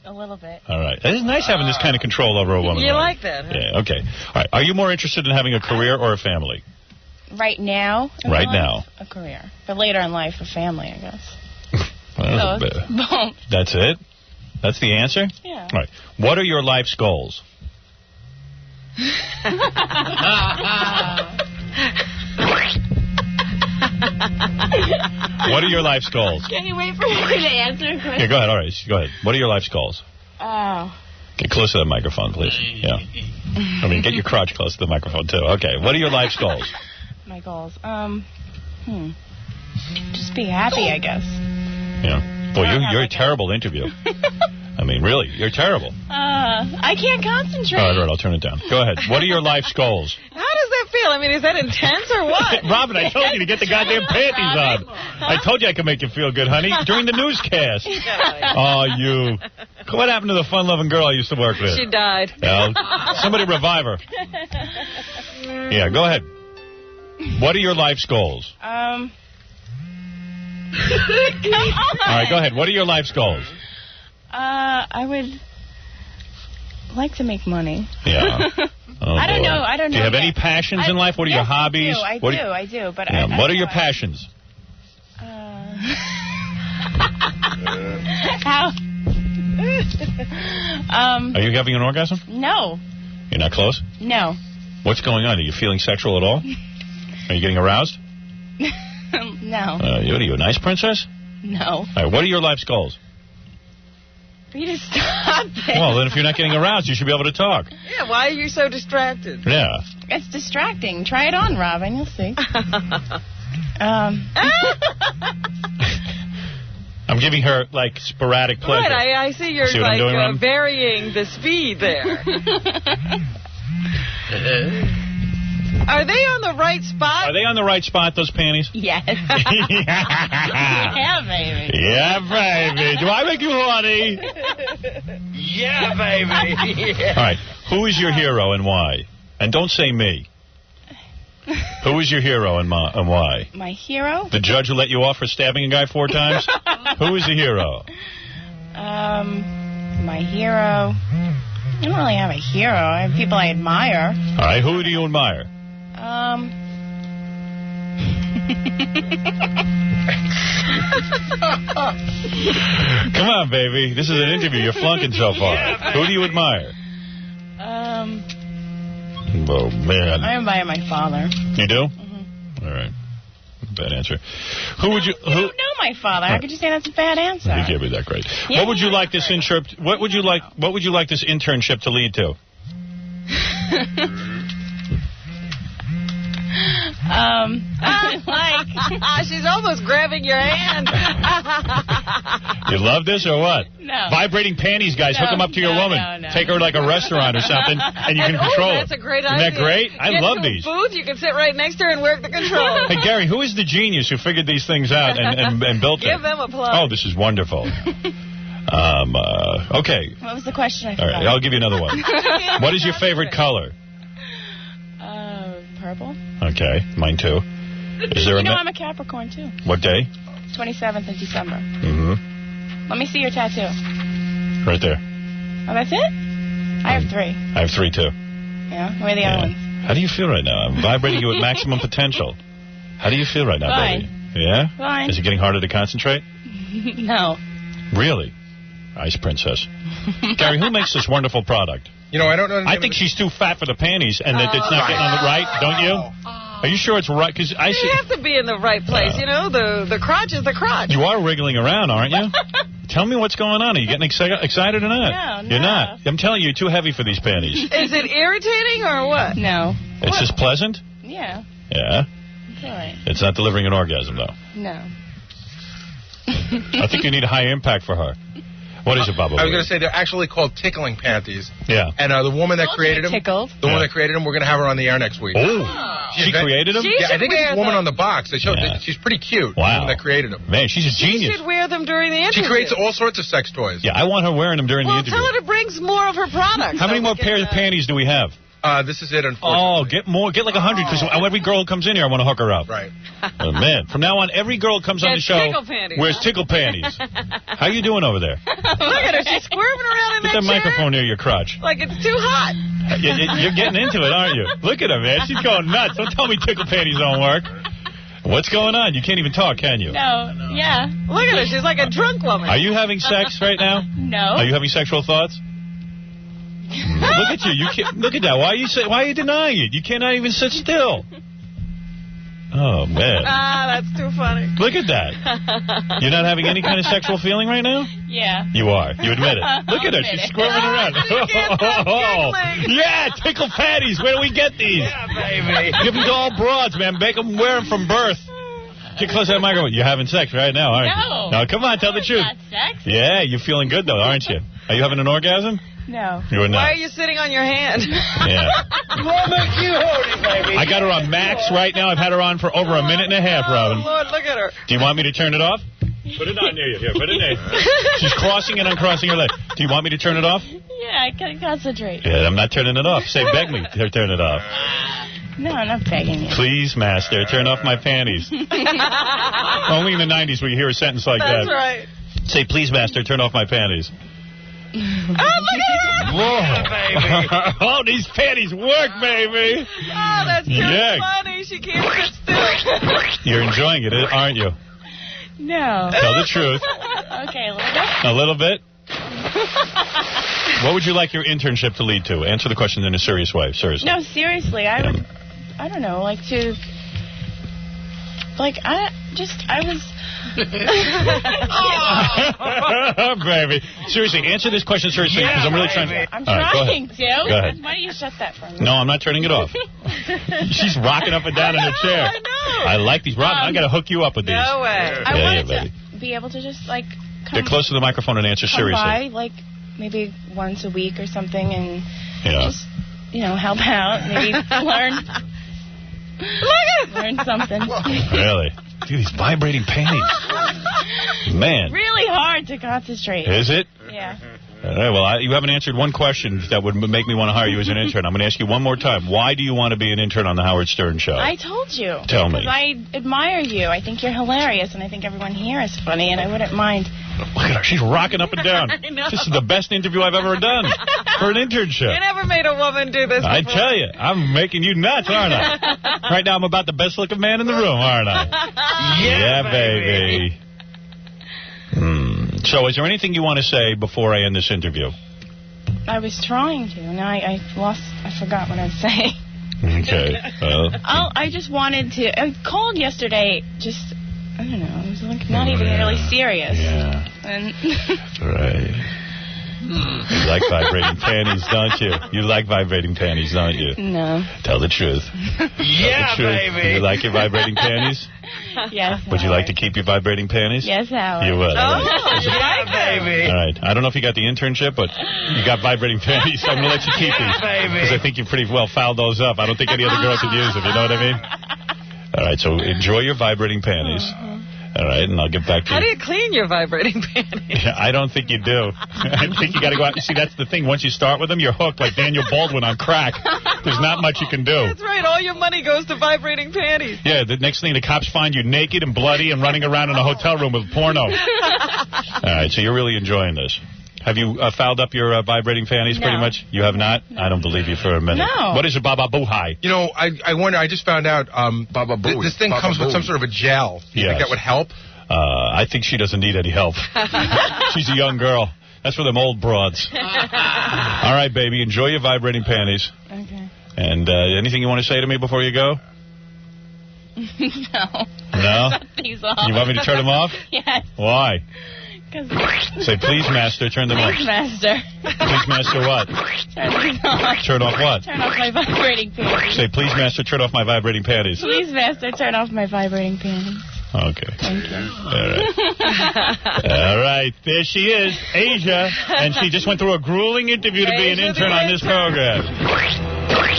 S22: A little bit.
S1: All right. It is nice having this kind of control over a woman.
S4: You
S1: right?
S4: like that, huh?
S1: Yeah, okay. All right. Are you more interested in having a career or a family?
S22: Right now?
S1: Right now.
S22: A career. But later in life, a family, I guess.
S1: Well,
S22: Both.
S1: that's it? That's the answer?
S22: Yeah.
S1: All right. What are your life's goals? What are your life's goals?
S22: Can you wait for me to answer a question?
S1: Yeah, go ahead. All right. Go ahead. What are your life's goals?
S22: Oh.
S1: Get close to the microphone, please. Yeah. I mean, get your crotch close to the microphone, too. Okay. What are your life's goals?
S22: My goals. Just be happy, I guess.
S1: Yeah. Boy, you're a terrible interview. I mean, really, you're terrible.
S22: I can't concentrate.
S1: All right, I'll turn it down. Go ahead. What are your life's goals?
S4: How does that feel? I mean, is that intense or what?
S1: Robin, I told you to get the goddamn panties on. I told you I could make you feel good, honey, during the newscast. Oh, you. What happened to the fun-loving girl I used to work with?
S4: She died.
S1: Well, somebody revive her. Yeah, go ahead. What are your life's goals?
S22: Come on.
S1: All right, go ahead. What are your life's goals?
S22: I would like to make money.
S1: Yeah. Oh,
S22: I don't know.
S1: Do you have any passions in life? What are your hobbies?
S22: I do. But
S1: yeah,
S22: I
S1: what are your passions?
S22: How?
S1: Are you having an orgasm?
S22: No.
S1: You're not close?
S22: No.
S1: What's going on? Are you feeling sexual at all? Are you getting aroused?
S22: No.
S1: What are you, a nice princess?
S22: No.
S1: All right, what are your life's goals?
S22: For you to stop it.
S1: Well, then if you're not getting aroused, you should be able to talk.
S4: Yeah, why are you so distracted?
S1: Yeah.
S22: It's distracting. Try it on, Robin. You'll see.
S1: I'm giving her, like, sporadic pleasure.
S4: Right, I see you're,
S1: see what I'm doing, Robin?
S4: varying the speed there. Are they on the right spot?
S1: Are they on the right spot, those panties?
S22: Yes. Yeah, baby.
S1: Yeah, baby. Do I make you horny?
S6: Yeah, baby.
S1: All right. Who is your hero and why? And don't say me. Who is your hero and why?
S22: My hero?
S1: The judge who let you off for stabbing a guy 4 times? Who is the hero?
S22: My hero. I don't really have a hero. I have people I admire.
S1: All right. Who do you admire?
S22: Come
S1: on, baby. This is an interview. You're flunking so far. Yeah, who do you admire? Oh, man.
S22: I admire my father.
S1: You do?
S22: Mm-hmm.
S1: All right. Bad answer. Who would you...
S22: You don't know my father. How could you say that's a bad answer?
S1: You can't be that great.
S22: Yeah,
S1: what would you like this internship... What would you like this internship to lead to?
S4: She's almost grabbing your hand.
S1: You love this or what?
S22: No.
S1: Vibrating panties, guys. Hook them up to your woman.
S22: No.
S1: Take her like a restaurant or something, and you can control
S4: That's
S1: it.
S4: a great
S1: Isn't
S4: idea.
S1: that great? I love these.
S4: Booth, you can sit right next to her and work the controls.
S1: Hey, Gary, who is the genius who figured these things out and built it?
S4: Give them a plug.
S1: Oh, this is wonderful. Okay.
S22: What was the question? I
S1: All
S22: forgot.
S1: right, I'll give you another one. What is your favorite color?
S22: Purple.
S1: Okay, mine too. Is there
S22: I'm a Capricorn, too.
S1: What day?
S22: 27th of December.
S1: Mm-hmm.
S22: Let me see your tattoo.
S1: Right there.
S22: Oh, that's it? I have 3.
S1: I have 3 too.
S22: Yeah? Where are the other ones?
S1: How do you feel right now? I'm vibrating you at maximum potential. How do you feel right now,
S22: Fine.
S1: baby? Yeah?
S22: Fine.
S1: Is it getting harder to concentrate?
S22: No.
S1: Really? Ice Princess. Gary, who makes this wonderful product?
S7: You know, I don't know.
S1: I think she's too fat for the panties and that it's not getting on the right, don't you? Are you sure it's right? Because I see.
S4: You have to be in the right place. The crotch is the crotch.
S1: You are wriggling around, aren't you? Tell me what's going on. Are you getting excited or not?
S22: No.
S1: You're not. I'm telling you, you're too heavy for these panties.
S4: Is it irritating or what?
S22: No.
S1: It's just pleasant?
S22: Yeah.
S1: Yeah?
S22: It's all right.
S1: It's not delivering an orgasm, though.
S22: No.
S1: I think you need a high impact for her. What is it, Bubba?
S7: I was going to say they're actually called tickling panties.
S1: Yeah.
S7: And the woman that created them,
S22: tickled.
S7: one that created them, we're going to have her on the air next week.
S1: Oh. She created them?
S7: Yeah, I think it's a woman on the box. They showed she's pretty cute.
S1: Wow.
S7: The woman that created them.
S1: Man, she's a genius.
S4: She should wear them during the interview.
S7: She creates all sorts of sex toys.
S1: Yeah, I want her wearing them during the interview.
S4: Tell her to bring more of her products.
S1: How many more pairs of panties do we have?
S7: This is it, unfortunately.
S1: Oh, get more. Get like 100, because every girl who comes in here, I want to hook her up.
S7: Right.
S1: Oh, man. From now on, every girl who comes on the show
S4: tickle panties,
S1: wears tickle panties. How you doing over there?
S4: Look at her. She's squirming around in
S1: Get that microphone near your crotch.
S4: like it's too hot.
S1: You're getting into it, aren't you? Look at her, man. She's going nuts. Don't tell me tickle panties don't work. What's going on? You can't even talk, can you?
S22: No. Yeah.
S4: Look at her. She's like a drunk woman.
S1: Are you having sex right now?
S22: No.
S1: Are you having sexual thoughts? Look at you. Look at that. Why are you denying it? You cannot even sit still. Oh, man.
S4: That's too funny.
S1: Look at that. You're not having any kind of sexual feeling right now?
S22: Yeah.
S1: You are. You admit it. Look at her. She's squirming around. Yeah, tickle patties. Where do we get these?
S10: Yeah, baby.
S1: Give them to all broads, man. Make them wear them from birth. Get close to that microphone. You're having sex right now, aren't you? No, come on. Tell the truth.
S22: Not sex.
S1: Yeah, you're feeling good, though, aren't you? Are you having an orgasm?
S22: No.
S1: You're not.
S4: Why are you sitting on your hand?
S1: Yeah.
S10: What makes you hold it, baby?
S1: I got her on max right now. I've had her on for over a minute and a half, Robin.
S4: Oh, Lord, look at her.
S1: Do you want me to turn it off? Put it on near you. Here, put it in. She's crossing and uncrossing her leg. Do you want me to turn it off?
S22: Yeah, I can concentrate.
S1: Yeah, I'm not turning it off. Say, beg me to turn it off.
S22: No, I'm not begging you.
S1: Please, master, turn off my panties. Only in the 90s will you hear a sentence like that.
S4: That's right.
S1: Say, please, master, turn off my panties.
S4: Oh, look at her.
S1: Whoa. Oh, these panties work, baby.
S4: Oh, that's too funny. She can't sit still.
S1: You're enjoying it, aren't you?
S22: No.
S1: Tell the truth.
S22: Okay, a little bit.
S1: A little bit? What would you like your internship to lead to? Answer the question in a serious way. Seriously.
S22: No, seriously. I don't know, I was...
S1: Baby. Seriously, answer this question seriously, because I'm really trying to...
S22: I'm
S1: All right,
S22: trying to.
S1: Go ahead.
S22: Why don't you shut that for me?
S1: No, I'm not turning it off. She's rocking up and down in her chair.
S4: I know.
S1: I like these. Robin, I got to hook you up with these.
S4: No way.
S22: I wanted
S1: baby.
S22: to be able to just, like,
S1: Get close to the microphone and answer seriously.
S22: by, like, maybe once a week or something and
S1: just,
S22: help out. Maybe learn something.
S1: Really? Dude, these vibrating panties. Man.
S22: Really hard to concentrate.
S1: Is it?
S22: Yeah.
S1: All right, well, you haven't answered one question that would make me want to hire you as an intern. I'm going to ask you one more time. Why do you want to be an intern on the Howard Stern Show?
S22: I told you.
S1: Tell me.
S22: Because I admire you. I think you're hilarious, and I think everyone here is funny, and I wouldn't mind.
S1: Look at her. She's rocking up and down.
S4: I know.
S1: This is the best interview I've ever done for an internship.
S4: You never made a woman do this before.
S1: I tell you, I'm making you nuts, aren't I? Right now, I'm about the best-looking man in the room, aren't I? Yeah, baby. So is there anything you want to say before I end this interview?
S22: I was trying to, and I forgot what I was saying.
S1: Okay.
S22: I just wanted to... I called yesterday, I don't know, it was like not even really serious.
S1: Yeah.
S22: And
S1: right. You like vibrating panties, don't you? You like vibrating panties, don't you?
S22: No.
S1: Tell the truth.
S10: Yeah, baby.
S1: You like your vibrating panties?
S22: Yes,
S1: Would you like to keep your vibrating panties?
S22: Yes, Howard.
S1: You would.
S22: Oh,
S10: yeah, baby.
S1: All right. I don't know if you got the internship, but you got vibrating panties. I'm going to let you keep these. Because I think you pretty well fouled those up. I don't think any other girl could use them. You know what I mean? All right. So enjoy your vibrating panties. All right, and I'll get back to you.
S4: How do you clean your vibrating panties?
S1: Yeah, I don't think you do. I think you got to go out. See, that's the thing. Once you start with them, you're hooked like Daniel Baldwin on crack. There's not much you can do.
S4: That's right. All your money goes to vibrating panties.
S1: Yeah, the next thing, the cops find you naked and bloody and running around in a hotel room with porno. All right, so you're really enjoying this. Have you fouled up your vibrating panties pretty much? You have not? No. I don't believe you for a minute.
S22: No.
S1: What is a Baba Boohai?
S7: You know, I wonder, I just found out
S19: Baba Booey.
S7: This thing
S19: Baba
S7: comes with
S19: Booey.
S7: some sort of a gel. Do you think that would help?
S1: I think she doesn't need any help. She's a young girl. That's for them old broads. All right, baby, enjoy your vibrating panties.
S22: Okay.
S1: And anything you want to say to me before you go?
S22: No.
S1: No?
S22: Shut these off.
S1: You want me to turn them off?
S22: Yes.
S1: Why? Say, please, master, turn them off.
S22: Please, master.
S1: Please, master, what?
S22: Turn these off.
S1: Turn off what?
S22: Turn off my vibrating panties.
S1: Say, please, master, turn off my vibrating panties.
S22: Please, master, turn off my vibrating panties.
S1: Okay.
S22: Thank you.
S1: All right. All right. There she is, Asia. And she just went through a grueling interview to be an intern on this program.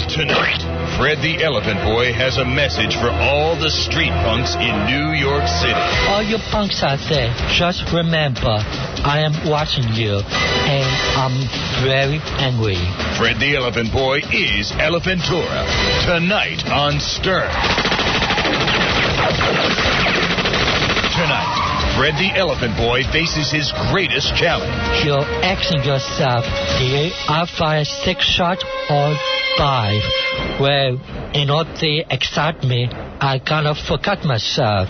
S20: Tonight, Fred the Elephant Boy has a message for all the street punks in New York City.
S5: All you punks out there, just remember, I am watching you, and I'm very angry.
S20: Fred the Elephant Boy is Elephantura. Tonight on Stern. Tonight, Fred the Elephant Boy faces his greatest challenge.
S5: You're asking yourself, did I fire 6 shots or 5? Well, in order to excite me, I kind of forgot myself.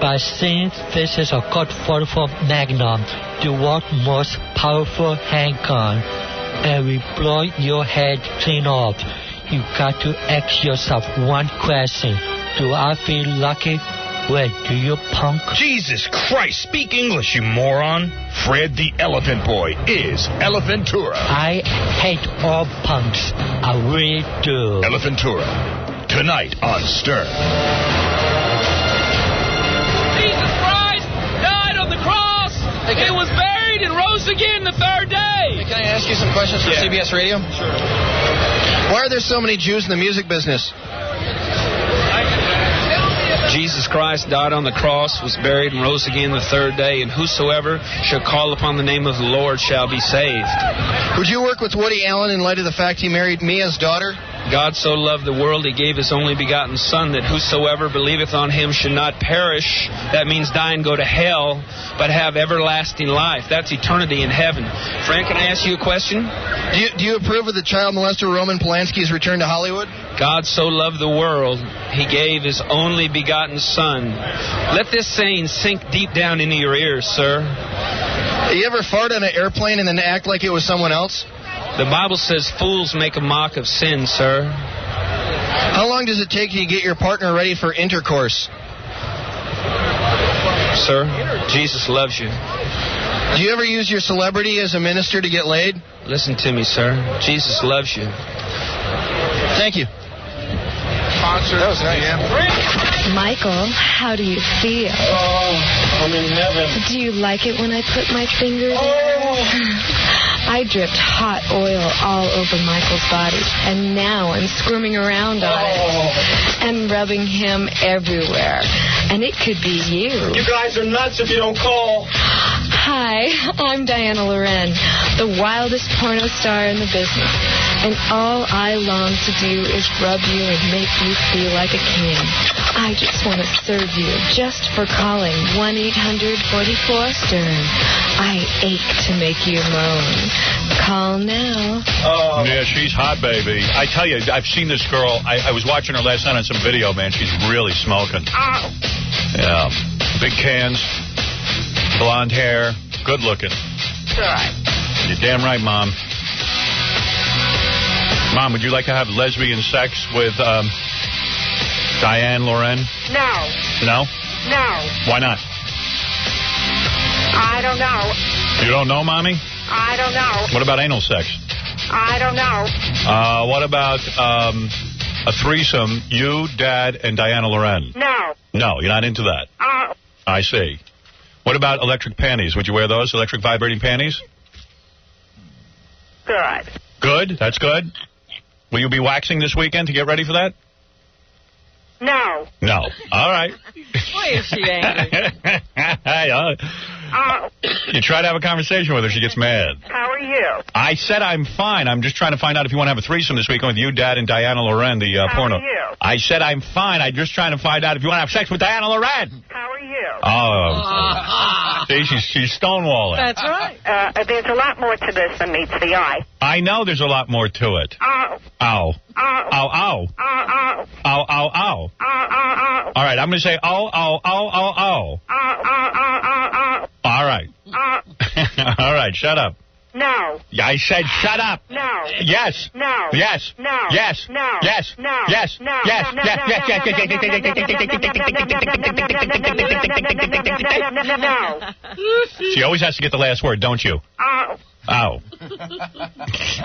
S5: But since this is a Colt 44 Magnum, the world's most powerful handgun, and we blow your head clean off, you got to ask yourself one question. Do I feel lucky? Well, do you, punk?
S20: Jesus Christ, speak English, you moron. Fred the Elephant Boy is Elephantura.
S5: I hate all punks. I really do.
S20: Elephantura. Tonight on Stern.
S10: Jesus Christ died on the cross. He was buried and rose again the third day.
S9: Hey, can I ask you some questions for CBS Radio?
S10: Sure.
S9: Why are there so many Jews in the music business?
S11: Jesus Christ died on the cross, was buried, and rose again the third day, and whosoever shall call upon the name of the Lord shall be saved.
S9: Would you work with Woody Allen in light of the fact he married Mia's daughter?
S11: God so loved the world, he gave his only begotten Son, that whosoever believeth on him should not perish. That means die and go to hell, but have everlasting life. That's eternity in heaven. Frank, can I ask you a question?
S9: Do you approve of the child molester Roman Polanski's return to Hollywood?
S11: God so loved the world, he gave his only begotten Son. Let this saying sink deep down into your ears, sir.
S9: You ever fart on an airplane and then act like it was someone else?
S11: The Bible says fools make a mock of sin, sir.
S9: How long does it take you to get your partner ready for intercourse?
S11: Sir, Jesus loves you.
S9: Do you ever use your celebrity as a minister to get laid?
S11: Listen to me, sir. Jesus loves you.
S9: Thank you.
S19: That was nice.
S12: Michael, how do you feel?
S10: Oh, I'm in heaven.
S12: Do you like it when I put my fingers in? I dripped hot oil all over Michael's body, and now I'm squirming around on it and rubbing him everywhere. And it could be you.
S10: You guys are nuts if you don't call.
S12: Hi, I'm Diana Loren, the wildest porno star in the business. And all I long to do is rub you and make you feel like a king. I just want to serve you just for calling 1-800-44-STERN. I ache to make you moan. Call now.
S1: Oh. Yeah, she's hot, baby. I tell you, I've seen this girl. I was watching her last night on some video, man. She's really smoking.
S10: Ow.
S1: Yeah. Big cans, blonde hair, good looking.
S10: All right.
S1: You're damn right, Mom. Mom, would you like to have lesbian sex with Diane Loren?
S13: No.
S1: No?
S13: No.
S1: Why not?
S13: I don't know.
S1: You don't know, Mommy?
S13: I don't know.
S1: What about anal sex?
S13: I don't know.
S1: What about a threesome, you, Dad, and Diana Loren?
S13: No.
S1: No, you're not into that. I see. What about electric panties? Would you wear those, electric vibrating panties?
S13: Good.
S1: Good? That's good? Will you be waxing this weekend to get ready for that?
S13: No.
S1: No. All right.
S4: Why is she angry?
S1: You try to have a conversation with her, she gets mad.
S13: How are you?
S1: I said I'm fine. I'm just trying to find out if you want to have a threesome this weekend with you, Dad, and Diana Loren, the porno.
S13: How are you?
S1: I said I'm fine. I'm just trying to find out if you want to have sex with Diana Loren.
S13: How are you?
S1: Oh. See, she's stonewalling.
S13: That's right. There's a lot more to this than meets the eye.
S1: I know there's a lot more to it. Ow. Ow. Ow, ow. Ow, ow, ow. All right, I'm going to say, oh, oh, oh, oh, oh. All right. All right, shut up.
S13: No.
S1: I said shut up.
S13: No.
S1: Yes.
S13: No.
S1: Yes.
S13: No.
S1: Yes.
S13: No.
S1: Yes.
S13: No.
S1: Yes.
S13: No.
S1: Yes.
S13: No.
S1: Yes. Yes. Yes.
S13: No.
S1: She always has to get the last word, don't you?
S13: Ow.
S1: Ow.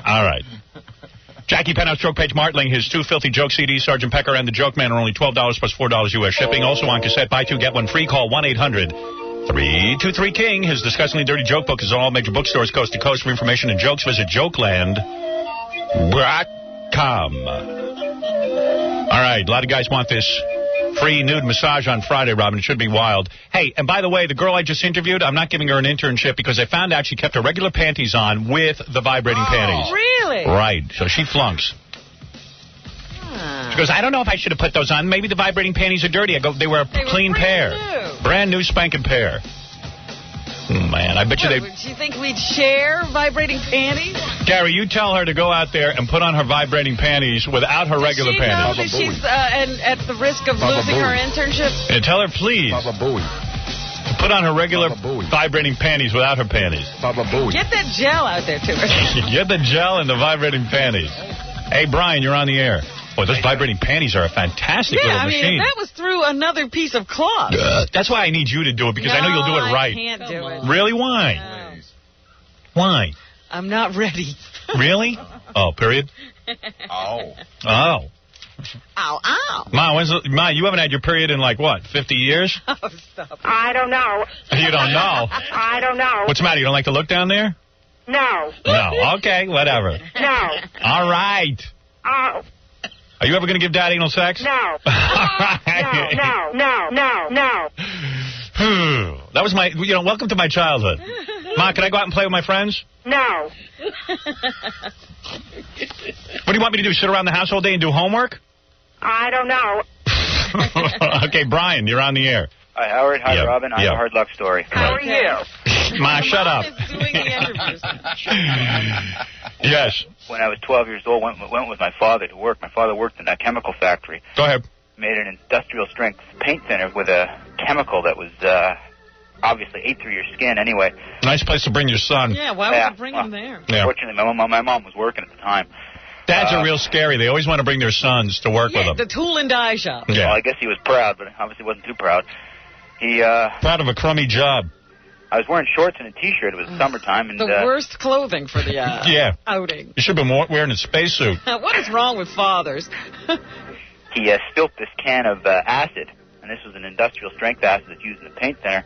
S1: All right. Jackie Penthouse, Joke Page Martling, his 2 Filthy Joke CDs, Sergeant Pecker and the Joke Man are only $12 plus $4 U.S. shipping. Also on cassette, buy 2, get 1 free. Call 1-800-323-KING. His Disgustingly Dirty Joke book is on all major bookstores coast to coast. For information and jokes, visit jokeland.com. All right, a lot of guys want this free nude massage on Friday, Robin. It should be wild. Hey, and by the way, the girl I just interviewed, I'm not giving her an internship because I found out she kept her regular panties on with the vibrating panties.
S4: Really?
S1: Right. So she flunks. She goes, I don't know if I should have put those on. Maybe the vibrating panties are dirty. I go, they were a clean pair. Brand new spanking pair. Man, I bet you they...
S4: Do you think we'd share vibrating panties?
S1: Gary, you tell her to go out there and put on her vibrating panties without her regular panties.
S4: She knows that she's and at the risk of losing her internship?
S1: And tell her, please, to put on her regular vibrating panties without her panties.
S4: Get that gel out there to her.
S1: Get the gel and the vibrating panties. Hey, Brian, you're on the air. Boy, those vibrating panties are a fantastic little machine.
S4: Yeah, I mean, that was through another piece of cloth.
S1: That's why I need you to do it, because I know you'll do it right.
S4: I can't do it.
S1: Really? Why?
S4: No.
S1: Why?
S4: I'm not ready.
S1: Really? Oh, period?
S4: Oh.
S1: Oh.
S4: Ow, ow.
S1: Ma, you haven't had your period in, like, what, 50 years?
S4: Oh, stop.
S13: I don't know.
S1: You don't know?
S13: I don't know.
S1: What's the matter? You don't like to look down there?
S13: No.
S1: No. Okay, whatever.
S13: No.
S1: All right.
S13: Oh.
S1: Are you ever going to give Dad anal sex?
S13: No. No.
S1: That was my, welcome to my childhood. Ma, can I go out and play with my friends?
S13: No.
S1: What do you want me to do, sit around the house all day and do homework?
S13: I don't know.
S1: Okay, Brian, you're on the air.
S2: Hi, Howard. Hi, Robin. I have a hard luck story.
S13: How are you?
S1: Ma, shut up. Yes.
S2: When I was 12 years old, went with my father to work. My father worked in a chemical factory.
S1: Go ahead.
S2: Made an industrial-strength paint thinner with a chemical that was obviously ate through your skin anyway.
S1: Nice place to bring your son.
S4: Yeah, why would you bring him there?
S1: Yeah.
S2: Fortunately, my mom was working at the time.
S1: Dads are real scary. They always want to bring their sons to work with them.
S4: The tool and die shop.
S1: Yeah.
S2: Well, I guess he was proud, but obviously wasn't too proud. He
S1: proud of a crummy job.
S2: I was wearing shorts and a T-shirt. It was summertime. And,
S4: the worst clothing for the outing.
S1: You should have been wearing a spacesuit.
S4: What is wrong with fathers?
S2: He spilled this can of acid, and this was an industrial-strength acid that's used in the paint thinner.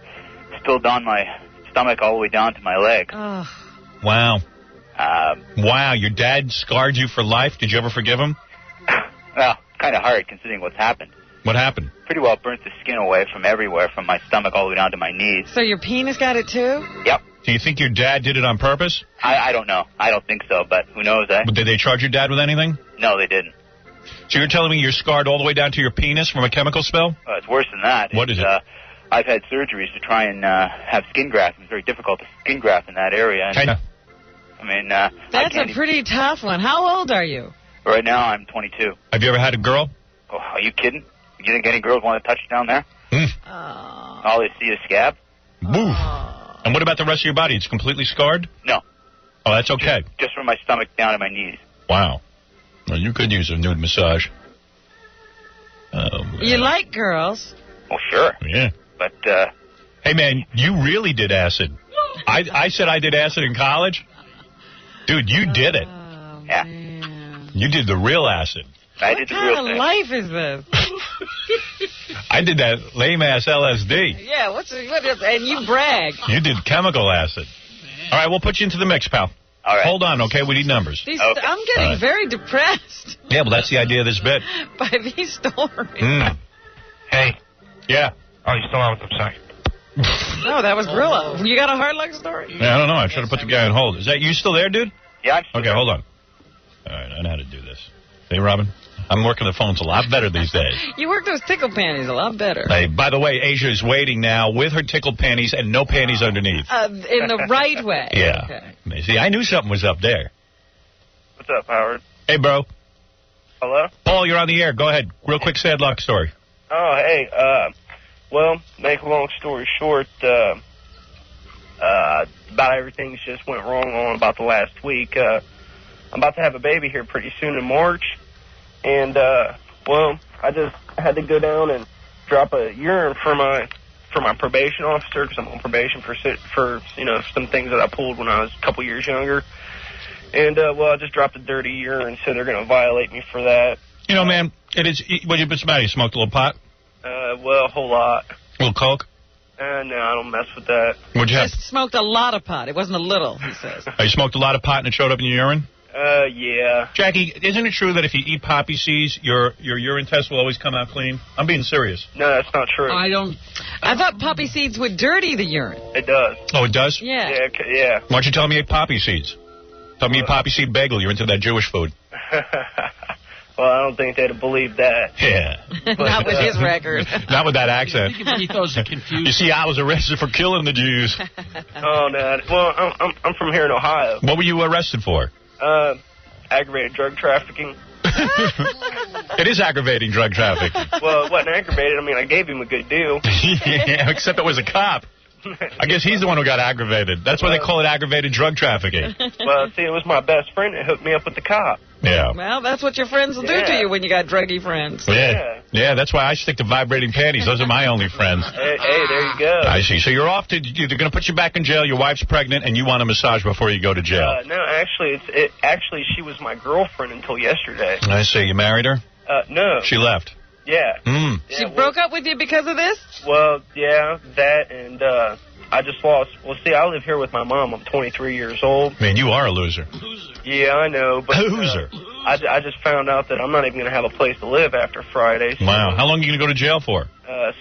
S2: Spilled down my stomach all the way down to my leg.
S1: Wow. Wow, your dad scarred you for life? Did you ever forgive him?
S2: Well, kind of hard considering what's happened.
S1: What happened?
S2: Pretty well burnt the skin away from everywhere, from my stomach all the way down to my knees.
S4: So your penis got it too?
S2: Yep.
S1: Do you think your dad did it on purpose?
S2: I don't know. I don't think so, but who knows, eh?
S1: But did they charge your dad with anything?
S2: No, they didn't.
S1: So you're telling me you're scarred all the way down to your penis from a chemical spill?
S2: It's worse than that.
S1: What is it?
S2: I've had surgeries to try and have skin grafting. It's very difficult to skin graft in that area. And, I mean,
S4: that's a pretty tough one. How old are you?
S2: Right now, I'm 22.
S1: Have you ever had a girl?
S2: Oh, are you kidding? You think any girls want to touch down there? All they see is scab.
S1: Boo. And what about the rest of your body? It's completely scarred?
S2: No.
S1: Oh, that's okay.
S2: Just from my stomach down to my knees.
S1: Wow. Well, you could use a nude massage.
S4: You like girls?
S2: Oh, sure.
S1: Yeah.
S2: But,
S1: hey, man, you really did acid. I said I did acid in college? Dude, you did it.
S2: Yeah.
S1: You did the real acid.
S2: I did the real thing.
S4: What kind of life is this?
S1: I did that lame-ass LSD.
S4: Yeah, and you brag.
S1: You did chemical acid. All right, we'll put you into the mix, pal.
S2: All right.
S1: Hold on, okay? We need numbers.
S4: I'm getting very depressed
S1: Yeah, well, that's the idea of this bit.
S4: by these stories.
S2: Hey.
S1: Yeah.
S2: Oh, you still on with them? Sorry.
S4: No, that was Gorilla. You got a hard luck story?
S1: Yeah, I don't know. I should have put the guy on hold. Is that you still there, dude?
S2: Yeah.
S1: Okay, hold on. All right, I know how to do this. Hey, Robin, I'm working the phones a lot better these days.
S4: You work those tickle panties a lot better.
S1: Hey, by the way, Asia is waiting now with her tickled panties and no panties underneath.
S4: In the right way.
S1: Yeah.
S4: Okay.
S1: See, I knew something was up there.
S2: What's up, Howard?
S1: Hey, bro.
S2: Hello?
S1: Paul, you're on the air. Go ahead. Real quick sad luck story.
S8: Oh, hey, well, make a long story short, about everything's just went wrong on about the last week. I'm about to have a baby here pretty soon in March, and, well, I just had to go down and drop a urine for my probation officer, because I'm on probation for some things that I pulled when I was a couple years younger. And, well, I just dropped a dirty urine, so they're going to violate me for that.
S1: You know, man, what's the matter? You smoked a little pot?
S8: Well, a whole lot.
S1: A little coke?
S8: No, I don't mess with that.
S1: What'd you have?
S4: Just smoked a lot of pot. It wasn't a little, he says.
S1: You smoked a lot of pot and it showed up in your urine?
S8: Yeah.
S1: Jackie, isn't it true that if you eat poppy seeds, your urine test will always come out clean? I'm being serious.
S8: No, that's not true.
S4: I thought poppy seeds would dirty the urine.
S8: It does.
S1: Oh, it does?
S4: Yeah.
S8: Yeah.
S1: Why don't you tell me you ate poppy seeds? Tell me you eat poppy seed bagel. You're into that Jewish food.
S8: Well, I don't think they'd have believed that.
S1: Yeah.
S4: Not with his record.
S1: Not with that accent.
S3: He throws it confused.
S1: You see, I was arrested for killing the Jews.
S8: Oh, no. Well, I'm from here in Ohio.
S1: What were you arrested for?
S8: Aggravated drug trafficking.
S1: It is aggravating drug trafficking.
S8: Well, it wasn't aggravated. I mean, I gave him a good deal.
S1: Yeah, except it was a cop. I guess he's the one who got aggravated. That's why they call it aggravated drug trafficking.
S8: Well, see, it was my best friend that hooked me up with the cop.
S1: Yeah.
S4: Well, that's what your friends will do to you when you got druggy friends.
S1: Yeah, that's why I stick to vibrating panties. Those are my only friends.
S8: Hey, there you go.
S1: I see. So you're off to, they're going to put you back in jail, your wife's pregnant, and you want a massage before you go to jail.
S8: No, actually, she was my girlfriend until yesterday.
S1: I see. You married her?
S8: No.
S1: She left?
S8: Yeah.
S4: She broke up with you because of this?
S8: Well, yeah, that and, I just lost. Well, see, I live here with my mom. I'm 23 years old.
S1: Man, you are a loser.
S8: Yeah, I know. But,
S1: loser.
S8: I just found out that I'm not even going to have a place to live after Friday. So,
S1: wow. How long are you going to go to jail for?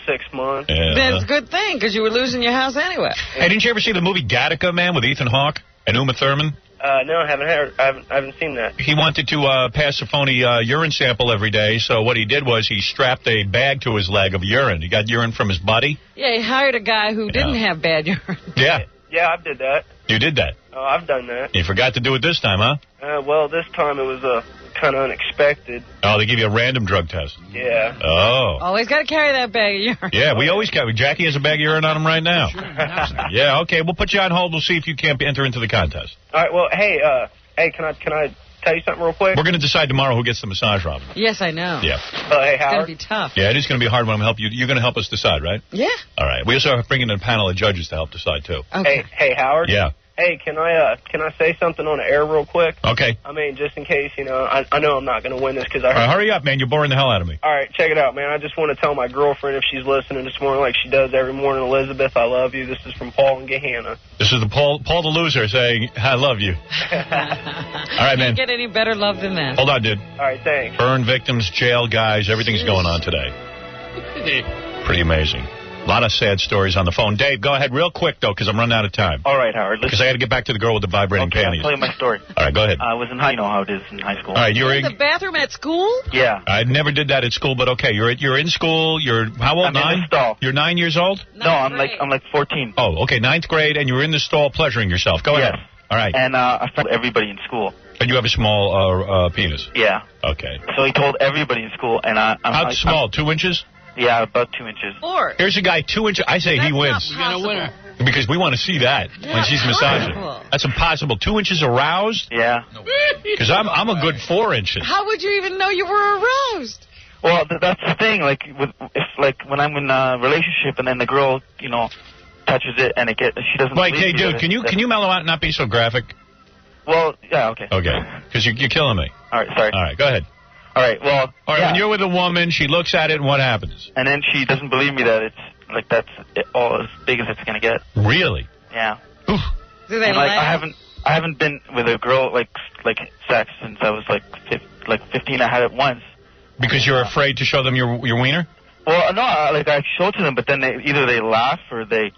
S8: 6 months.
S1: Yeah.
S4: That's a good thing, because you were losing your house anyway.
S1: Hey, didn't you ever see the movie Gattaca, man, with Ethan Hawke and Uma Thurman?
S8: No, I haven't seen that.
S1: He wanted to pass a phony urine sample every day, so what he did was he strapped a bag to his leg of urine. He got urine from his buddy.
S4: Yeah, he hired a guy who didn't have bad urine.
S1: Yeah.
S8: Yeah, I did that.
S1: You did that?
S8: Oh, I've done that.
S1: You forgot to do it this time, huh?
S8: Well, this time it was kind of unexpected.
S1: Oh, they give you a random drug test.
S8: Yeah.
S1: Oh.
S4: Always got to carry that bag of urine.
S1: Yeah, we always carry. Jackie has a bag of urine on him right now. Yeah, okay, we'll put you on hold. We'll see if you can't enter into the contest.
S8: All right, well, hey, can I tell you something real quick?
S1: We're going to decide tomorrow who gets the massage, Robin.
S4: Yes, I know.
S1: Yeah.
S8: Hey, Howard.
S4: It's going to be tough.
S1: Yeah, it is going to be hard when I'm help you. You're going to help us decide, right?
S4: Yeah.
S1: All right. We also have bringing in a panel of judges to help decide, too.
S4: Okay.
S8: Hey, Howard?
S1: Yeah.
S8: Hey, can I say something on the air real quick?
S1: Okay.
S8: I mean, just in case, I know I'm not going to win this because I heard...
S1: All right, hurry up, man. You're boring the hell out of me.
S8: All right, check it out, man. I just want to tell my girlfriend if she's listening this morning like she does every morning, Elizabeth, I love you. This is from Paul and Gehanna.
S1: This is Paul the loser saying, I love you. All right, man.
S4: Can't get any better love than that.
S1: Hold on, dude.
S8: All right, thanks.
S1: Burn victims, jail guys, everything's going on today. Pretty amazing. A lot of sad stories on the phone. Dave, go ahead real quick, though, because I'm running out of time.
S2: All right, Howard.
S1: Because I got to get back to the girl with the vibrating panties.
S2: I'll tell you my story.
S1: All right, go ahead.
S2: I was in high. You know how it is in high school.
S1: All right, you're
S4: in the bathroom at school?
S2: Yeah.
S1: I never did that at school, but okay. You're in school. You're how old?
S2: I'm
S1: 9?
S2: in the stall.
S1: You're 9 years old?
S2: No, I'm like 14.
S1: Oh, okay, 9th grade, and you're in the stall pleasuring yourself. Go ahead. All right.
S2: And I found everybody in school.
S1: And you have a small penis?
S2: Yeah.
S1: Okay.
S2: So he told everybody in school, and
S1: How small? 2 inches?
S2: Yeah, about 2 inches.
S4: 4.
S1: Here's a guy 2 inches. I say he wins.
S3: You got a winner.
S1: Because we want to see that when she's massaging. That's impossible. 2 inches aroused?
S2: Yeah.
S1: Because I'm a good 4 inches.
S4: How would you even know you were aroused?
S2: Well, that's the thing. Like when I'm in a relationship and then the girl,
S14: touches it, and she doesn't.
S1: Wait, hey, dude, can you mellow out and not be so graphic?
S14: Well, yeah, okay.
S1: Okay, because you're killing me.
S14: All right, sorry.
S1: All right, go ahead.
S14: All right, well.
S1: All right, when you're with a woman, she looks at it, and what happens?
S14: And then she doesn't believe me that that's all as big as it's gonna get.
S1: Really?
S14: Yeah.
S1: Oof.
S14: Do they laugh? I haven't been with a girl like sex since I was like 15. I had it once.
S1: Because you're afraid to show them your wiener?
S14: Well, no, I show it to them, but then either they laugh or they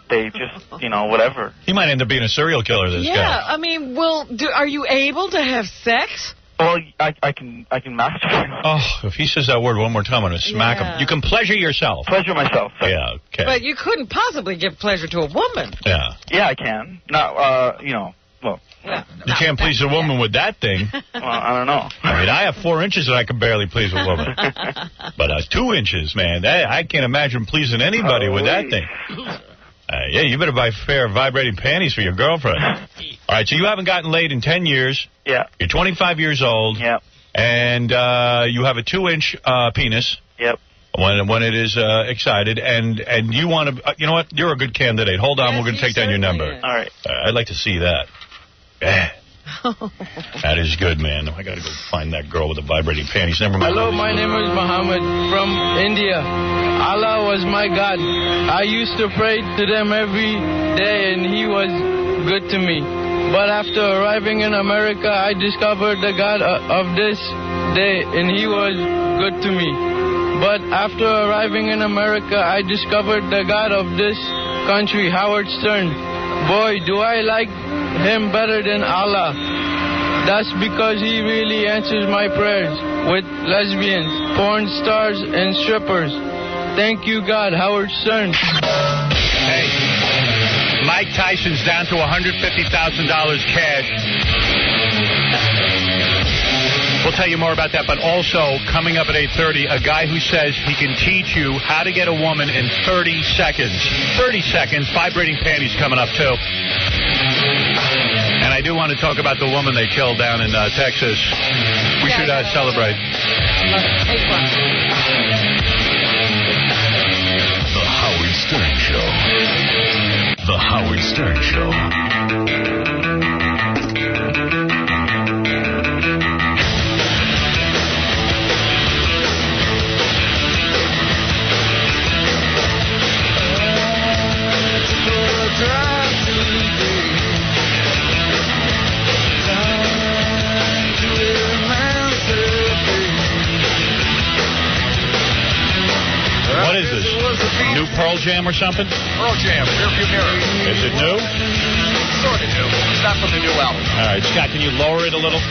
S14: just, whatever.
S1: He might end up being a serial killer, this guy.
S4: Yeah, I mean, are you able to have sex?
S14: Well, I can masturbate.
S1: Oh, if he says that word one more time, I'm going to smack him. You can pleasure yourself.
S14: Pleasure myself.
S1: Yeah, okay.
S4: But you couldn't possibly give pleasure to a woman.
S1: Yeah.
S14: Yeah, I can. Not, well.
S4: Yeah.
S1: You can't please a woman with that thing.
S14: Well, I don't know.
S1: I mean, I have 4 inches that I can barely please a woman. But 2 inches, man, I can't imagine pleasing anybody with that thing. Yeah, you better buy a pair of vibrating panties for your girlfriend. All right, so you haven't gotten laid in 10 years.
S14: Yeah.
S1: You're 25 years old.
S14: Yeah.
S1: And you have a 2-inch penis.
S14: Yep.
S1: When it is excited, and you want to, you know what? You're a good candidate. Hold on, we're going to take down your number.
S14: All right.
S1: I'd like to see that. Yeah. That is good, man. I got to go find that girl with the vibrating panties. Never mind.
S15: Hello, my name is Muhammad from India. Allah was my God. I used to pray to them every day, and He was good to me. But after arriving in America, I discovered the God of this day, and He was good to me. But after arriving in America, I discovered the God of this country, Howard Stern. Boy, do I like him better than Allah. That's because he really answers my prayers with lesbians, porn stars, and strippers. Thank you, God, Howard Stern.
S1: Hey, Mike Tyson's down to $150,000 cash. We'll tell you more about that, but also, coming up at 8:30, a guy who says he can teach you how to get a woman in 30 seconds. 30 seconds. Vibrating panties coming up, too. And I do want to talk about the woman they killed down in Texas. We should celebrate.
S20: The Howard Stern Show. The Howard Stern Show.
S1: What is this? New Pearl Jam or something?
S19: Pearl Jam, rearview mirror.
S1: Is it new?
S19: Sort of new. It's not from the new album.
S1: All right, Scott, can you lower it a little?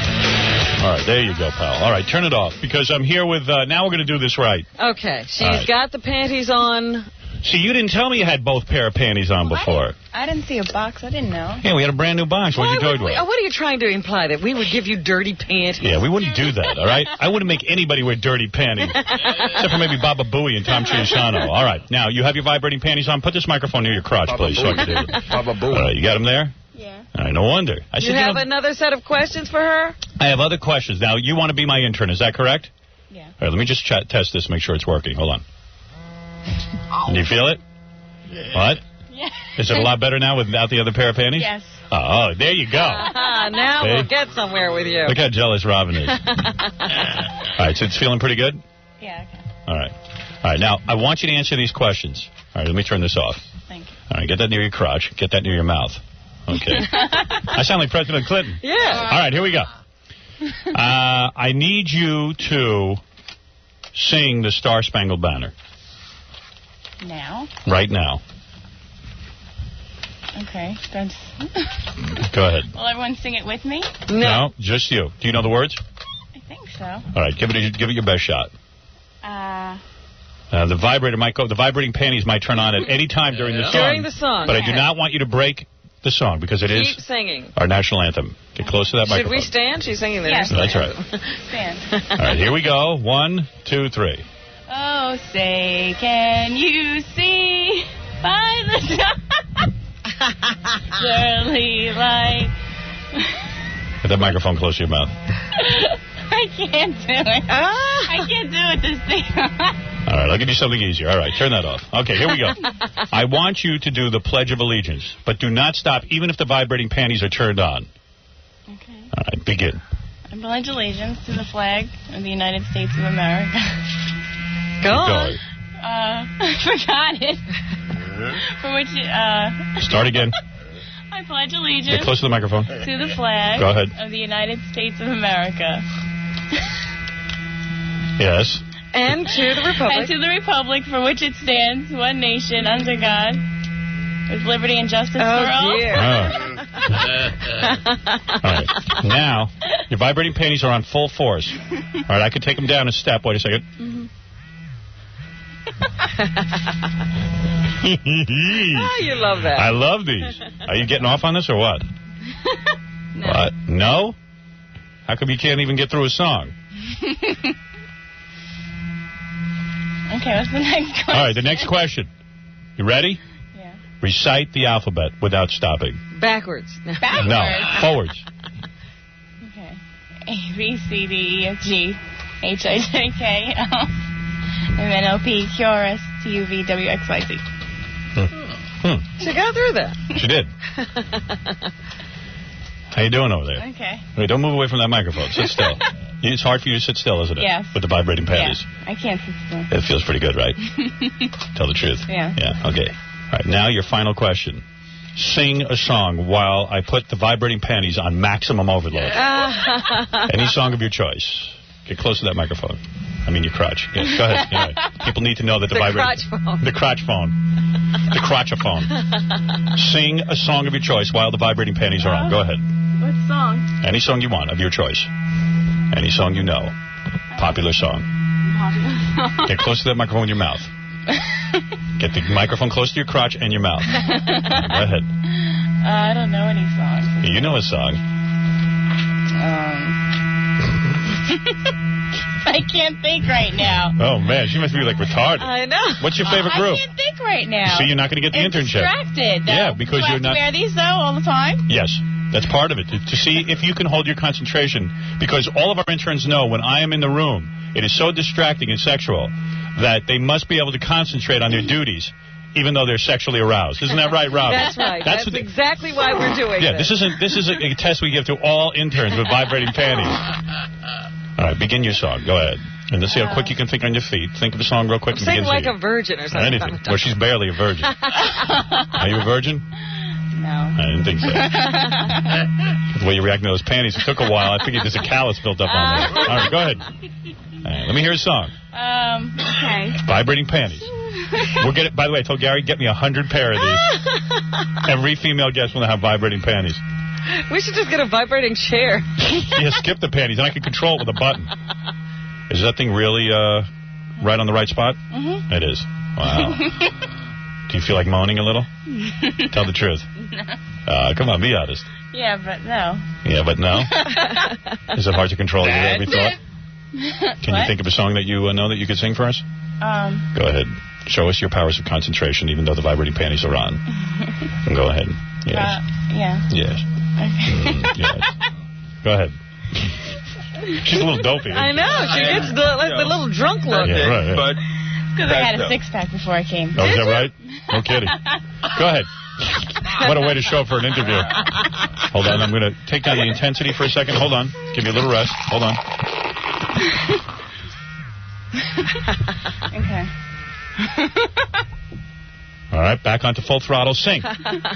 S1: All right, there you go, pal. All right, turn it off, because I'm here with, now we're going to do this right.
S4: Okay, she's got the panties on.
S1: See, you didn't tell me you had both pair of panties on before.
S22: I didn't see a box. I didn't know.
S1: Yeah, we had a brand new box. What are you talking about?
S4: What are you trying to imply? That we would give you dirty panties?
S1: Yeah, we wouldn't do that, all right? I wouldn't make anybody wear dirty panties. Except for maybe Baba Booey and Tom Chiusano. All right, now, you have your vibrating panties on. Put this microphone near your crotch, please. So I can do it.
S19: Baba Booey.
S1: All right, you got them there?
S22: Yeah.
S1: All right, no wonder.
S4: You have another set of questions for her?
S1: I have other questions. Now, you want to be my intern, is that correct?
S22: Yeah.
S1: All right, let me just test this, make sure it's working. Hold on. Do you feel it?
S22: Yeah.
S1: What?
S22: Yeah.
S1: Is it a lot better now without the other pair of panties?
S22: Yes.
S1: Oh, there you go.
S4: Now we'll get somewhere with you.
S1: Look how jealous Robin is. All right, so it's feeling pretty good?
S22: Yeah, okay.
S1: All right. All right, now, I want you to answer these questions. All right, let me turn this off.
S22: Thank you.
S1: All right, get that near your crotch. Get that near your mouth. Okay. I sound like President Clinton.
S4: Yeah.
S1: All right, here we go. I need you to sing the Star Spangled Banner.
S22: Now?
S1: Right now.
S22: Okay, that's...
S1: Go ahead.
S22: Will everyone sing it with me?
S1: No, just you. Do you know the words?
S22: I think so.
S1: All right, give it your best shot. The vibrator might go. The vibrating panties might turn on at any time during the song.
S4: During the song.
S1: But I do not want you to break the song because it is
S4: Keep singing.
S1: Our national anthem. Get close to that microphone.
S4: Should we stand? She's singing there.
S22: Yes.
S1: That's right.
S22: Stand.
S1: All right, here we go. 1, 2, 3.
S22: Oh, say, can you see by the early light?
S1: Get that microphone close to your mouth.
S22: I can't do it. I can't do it this thing.
S1: All All right, I'll give you something easier. All right, turn that off. Okay, here we go. I want you to do the Pledge of Allegiance, but do not stop even if the vibrating panties are turned on.
S22: Okay.
S1: All right, begin.
S22: I pledge allegiance to the flag of the United States of America.
S4: Go on.
S22: I forgot it. For which,
S1: Start again.
S22: I pledge allegiance.
S1: Get close to the microphone.
S22: To the flag.
S1: Go ahead.
S22: Of the United States of America.
S1: Yes.
S22: And to the republic. And to the republic for which it stands, one nation, under God, with liberty and justice for all.
S1: Dear. All right. Now, your vibrating panties are on full force. All right, I can take them down a step. Wait a second.
S4: You love that.
S1: I love these. Are you getting off on this or what?
S22: No.
S1: What? No? How come you can't even get through a song?
S22: Okay, what's the next question?
S1: All right, the next question. You ready?
S22: Yeah.
S1: Recite the alphabet without stopping.
S4: Backwards.
S22: Backwards?
S1: No, forwards.
S22: Okay. A, B, C, D, E, F, G, H, I, J, K, L, M, N, O, P, Q, R, S, T, U, V, W, X, Y, Z.
S4: She got through that.
S1: She did. How you doing over there?
S22: Okay.
S1: Wait, don't move away from that microphone. Sit still. It's hard for you to sit still, isn't it?
S22: Yes.
S1: With the vibrating panties.
S22: Yeah, I can't sit still.
S1: It feels pretty good, right? Tell the truth.
S22: Yeah.
S1: Yeah, okay. All right, now your final question. Sing a song while I put the vibrating panties on maximum overload. Any song of your choice. Get close to that microphone. I mean your crotch. Yeah, go ahead. Yeah. People need to know that the vibrating... The crotch phone. The crotchophone. Sing a song of your choice while the vibrating panties are on. Go ahead.
S22: What song?
S1: Any song you want of your choice. Any song you know. Popular song. Get close to that microphone with your mouth. Get the microphone close to your crotch and your mouth. Go ahead.
S22: I don't know any songs.
S1: You know a song.
S22: I can't think right now.
S1: Oh, man, she must be, like, retarded.
S22: I know.
S1: What's your favorite group?
S22: I can't think right now.
S1: See, you're not going to get the intern check.
S22: Distracted, though.
S1: Yeah, because you're not...
S22: Do I have to wear these, though, all the time?
S1: Yes. That's part of it, to see if you can hold your concentration. Because all of our interns know when I am in the room, it is so distracting and sexual that they must be able to concentrate on their duties, even though they're sexually aroused. Isn't that right, Rob?
S4: That's right. That's exactly why we're doing
S1: this. This is a test we give to all interns with vibrating panties. All right, begin your song. Go ahead. And let's see how quick you can think on your feet. Think of a song real quick.
S4: I'm saying like a virgin or something.
S1: Anything. Well, she's barely a virgin. Are you a virgin?
S22: No.
S1: I didn't think so. The way you react to those panties, it took a while. I figured there's a callus built up on there. All right, go ahead. All right, let me hear a song.
S22: Okay.
S1: Vibrating panties. We'll get it. By the way, I told Gary, get me 100 pair of these. Every female guest will have vibrating panties.
S4: We should just get a vibrating chair.
S1: Yeah, skip the panties, and I can control it with a button. Is that thing really right on the right spot?
S22: Mm-hmm.
S1: It is. Wow. Do you feel like moaning a little? Tell the truth.
S22: No.
S1: Come on, be honest.
S22: Yeah, but no.
S1: Yeah, but no? Is it hard to control your every thought? Can you think of a song that you know that you could sing for us? Go ahead. Show us your powers of concentration, even though the vibrating panties are on. Go ahead. Yes.
S22: Yeah.
S1: Yes.
S22: Okay.
S1: Yes. Go ahead. She's a little dopey.
S4: I know. She gets the little drunk look.
S1: Yeah, right. Yeah.
S22: But because I had a six-pack before I came.
S1: Oh, is that right? No kidding. Go ahead. What a way to show up for an interview. Hold on. I'm going to take down the intensity for a second. Hold on. Give me a little rest. Hold on.
S22: Okay.
S1: All right. Back onto full throttle. Sing.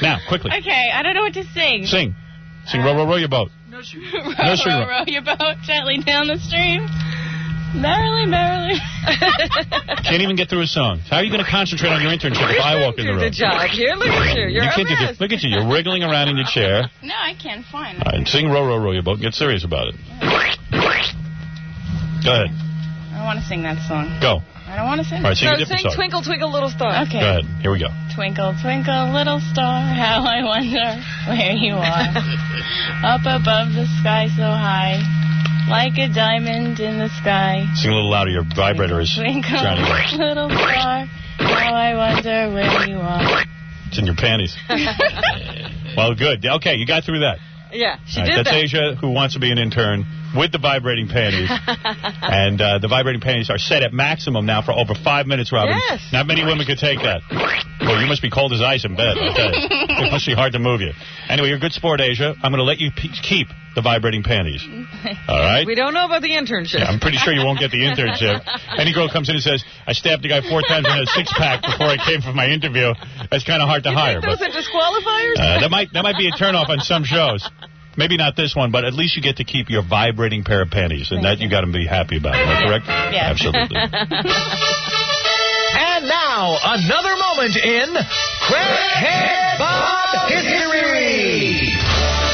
S1: Now, quickly.
S22: Okay. I don't know what to sing.
S1: Sing. Sing Row, Row, Row Your Boat.
S22: Row, row your boat gently down the stream. Merrily, merrily.
S1: Can't even get through a song. How are you going to concentrate on your internship if I walk in the room?
S4: Good job. Here, look at you. You're a mess.
S1: Look at you. You're wriggling around in your chair.
S22: No, I can't. Fine.
S1: All right, sing Row, Row, Row Your Boat. Get serious about it. Go ahead.
S22: I don't want to sing that song.
S1: Go.
S22: I don't want to sing.
S1: All right, sing a different song.
S4: Twinkle, Twinkle, Little Star.
S22: Okay.
S1: Go ahead. Here we go.
S22: Twinkle, twinkle, little star, how I wonder where you are. Up above the sky so high, like a diamond in the sky.
S1: Sing a little louder. Your vibrator is
S22: twinkle,
S1: drowning you.
S22: little star, how I wonder where you are.
S1: It's in your panties. Well, good. Okay, you got through that.
S4: Yeah, she
S1: right,
S4: did
S1: that's
S4: that.
S1: Asia, who wants to be an intern. with the vibrating panties. And the vibrating panties are set at maximum now for over 5 minutes, Robin.
S4: Yes.
S1: Not many women could take that. Well, you must be cold as ice in bed. Okay. It must be hard to move you. Anyway, you're a good sport, Asia. I'm going to let you keep the vibrating panties. All right?
S4: We don't know about the internship.
S1: Yeah, I'm pretty sure you won't get the internship. Any girl comes in and says, I stabbed the guy 4 times and had a six-pack before I came for my interview. That's kind of hard to hire.
S4: Those are disqualifiers?
S1: That might be a turnoff on some shows. Maybe not this one, but at least you get to keep your vibrating pair of panties, and that you got to be happy about. Am I correct?
S22: Yeah.
S1: Absolutely.
S16: And now, another moment in Crackhead Bob History.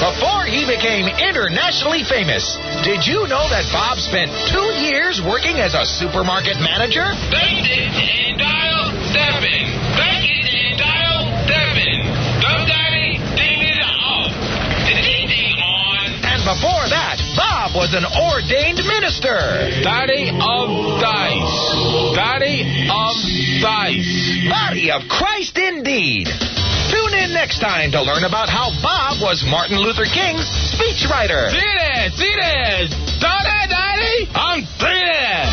S16: Before he became internationally famous, did you know that Bob spent 2 years working as a supermarket manager?
S10: Bank it and dial 7. Bank it and dial 7. Don't daddy, ding it off. The ding ding on.
S16: And before that, Bob was an ordained minister.
S11: Daddy of dice. Daddy of dice.
S16: Body of Christ indeed. Tune in next time to learn about how Bob was Martin Luther King's speechwriter.
S11: See this. Daddy, I'm this.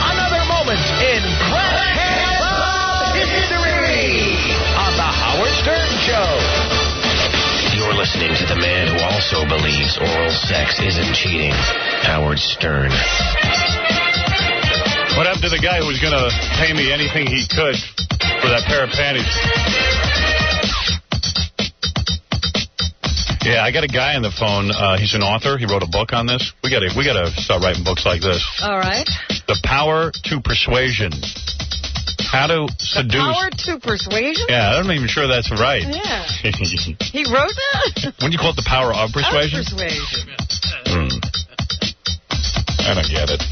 S16: Another moment in Crackhead Bob History on The Howard Stern Show.
S17: You're listening to the man who also believes oral sex isn't cheating, Howard Stern.
S1: What happened to the guy who was going to pay me anything he could for that pair of panties? Yeah, I got a guy on the phone. He's an author. He wrote a book on this. We gotta start writing books like this.
S4: All right.
S1: The Power to Persuasion. How to seduce.
S4: Power to Persuasion?
S1: Yeah, I'm not even sure that's right.
S4: Yeah. He wrote that?
S1: Wouldn't you call it The Power of Persuasion?
S4: Of Persuasion.
S1: I don't get it.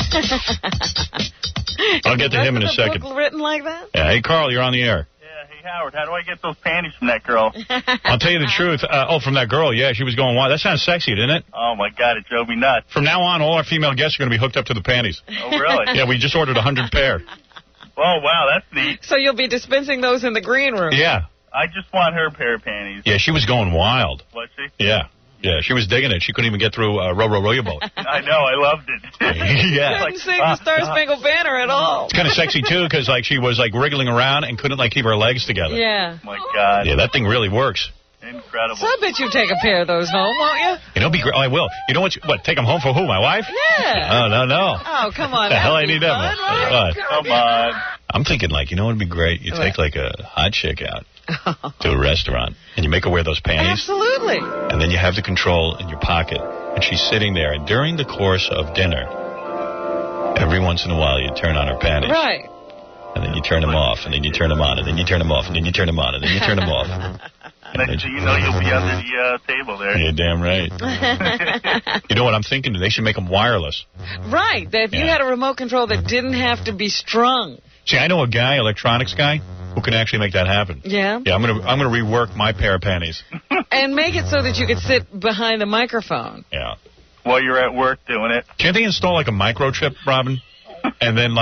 S1: I'll get to him in a second.
S4: Book written like that?
S1: Yeah. Hey, Carl, you're on the air.
S14: Hey, Howard, how do I get those panties from that girl?
S1: I'll tell you the truth. From that girl, yeah, she was going wild. That sounds sexy, didn't it?
S14: Oh, my God, it drove me nuts.
S1: From now on, all our female guests are going to be hooked up to the panties.
S14: Oh, really?
S1: Yeah, we just ordered 100 pair.
S14: Oh, wow, that's neat.
S4: So you'll be dispensing those in the green room?
S1: Yeah.
S14: I just want her pair of panties.
S1: Yeah, she was going wild.
S14: Was she?
S1: Yeah. Yeah, she was digging it. She couldn't even get through Row Your Boat.
S14: I know, I loved it.
S1: Yeah.
S4: Couldn't sing the Star Spangled Banner at all.
S1: It's kind of sexy, too, because she was wriggling around and couldn't keep her legs together.
S4: Yeah.
S14: Oh, my God.
S1: Yeah, that thing really works.
S14: Incredible.
S4: So I bet you take a pair of those home, won't you?
S1: It'll be great. Oh, I will. You know what? Take them home for who? My wife?
S4: Yeah.
S1: Oh, no.
S4: Oh, come on.
S1: The hell I need them.
S4: Right?
S14: Come on.
S1: I'm thinking, you know what would be great? You take, a hot chick out to a restaurant, and you make her wear those panties.
S4: Absolutely.
S1: And then you have the control in your pocket, and she's sitting there, and during the course of dinner, every once in a while you turn on her panties.
S4: Right.
S1: And then you turn them off, and then you turn them on, and then you turn them off, and then you turn them on, and then you turn them off.
S14: Next thing you know, you'll be under the table there.
S1: You're damn right. You know what I'm thinking? They should make them wireless.
S4: Right. That if you had a remote control that didn't have to be strung.
S1: See, I know a guy, electronics guy, who can actually make that happen.
S4: Yeah?
S1: Yeah, I'm gonna rework my pair of panties.
S4: And make it so that you could sit behind the microphone.
S1: Yeah.
S14: While you're at work doing it.
S1: Can't they install a microchip, Robin? And then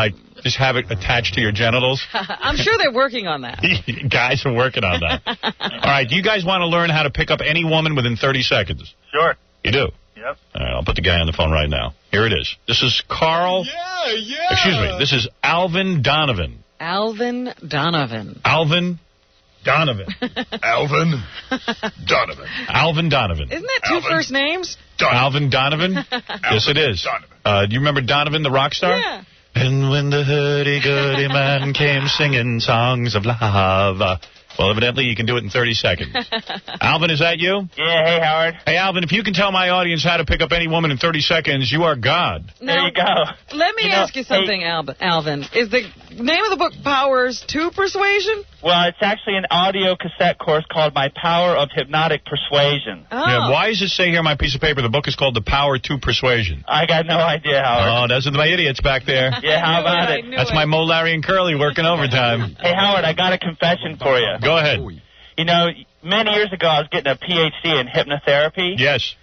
S1: just have it attached to your genitals?
S4: I'm sure they're working on that.
S1: Guys are working on that. All right, do you guys want to learn how to pick up any woman within 30 seconds?
S14: Sure.
S1: You do?
S14: Yep.
S1: All right, I'll put the guy on the phone right now. Here it is. This is Carl.
S7: Yeah.
S1: Excuse me. This is Alvin Donovan.
S4: Alvin Donovan.
S1: Alvin Donovan.
S7: Alvin Donovan.
S1: Alvin Donovan.
S4: Isn't that two first names?
S1: Alvin Donovan? Yes, it is. Do you remember Donovan, the rock star?
S4: Yeah.
S1: And when the hurdy-gurdy man came singing songs of love. Well, evidently you can do it in 30 seconds. Alvin, is that you?
S14: Yeah, hey, Howard.
S1: Hey, Alvin, if you can tell my audience how to pick up any woman in 30 seconds, you are God.
S14: There you go.
S4: Let me ask you something, Alvin. Is the name of the book Powers to Persuasion?
S14: Well, it's actually an audio cassette course called My Power of Hypnotic Persuasion.
S4: Oh.
S1: Yeah, why does it say here on my piece of paper the book is called The Power to Persuasion?
S14: I got no idea, Howard.
S1: Oh, those are my idiots back there.
S14: Yeah, how about it?
S1: That's my Mo, Larry, and Curly working overtime.
S14: Hey, Howard, I got a confession for you.
S1: Go ahead.
S14: You know, many years ago I was getting a PhD in hypnotherapy.
S1: Yes.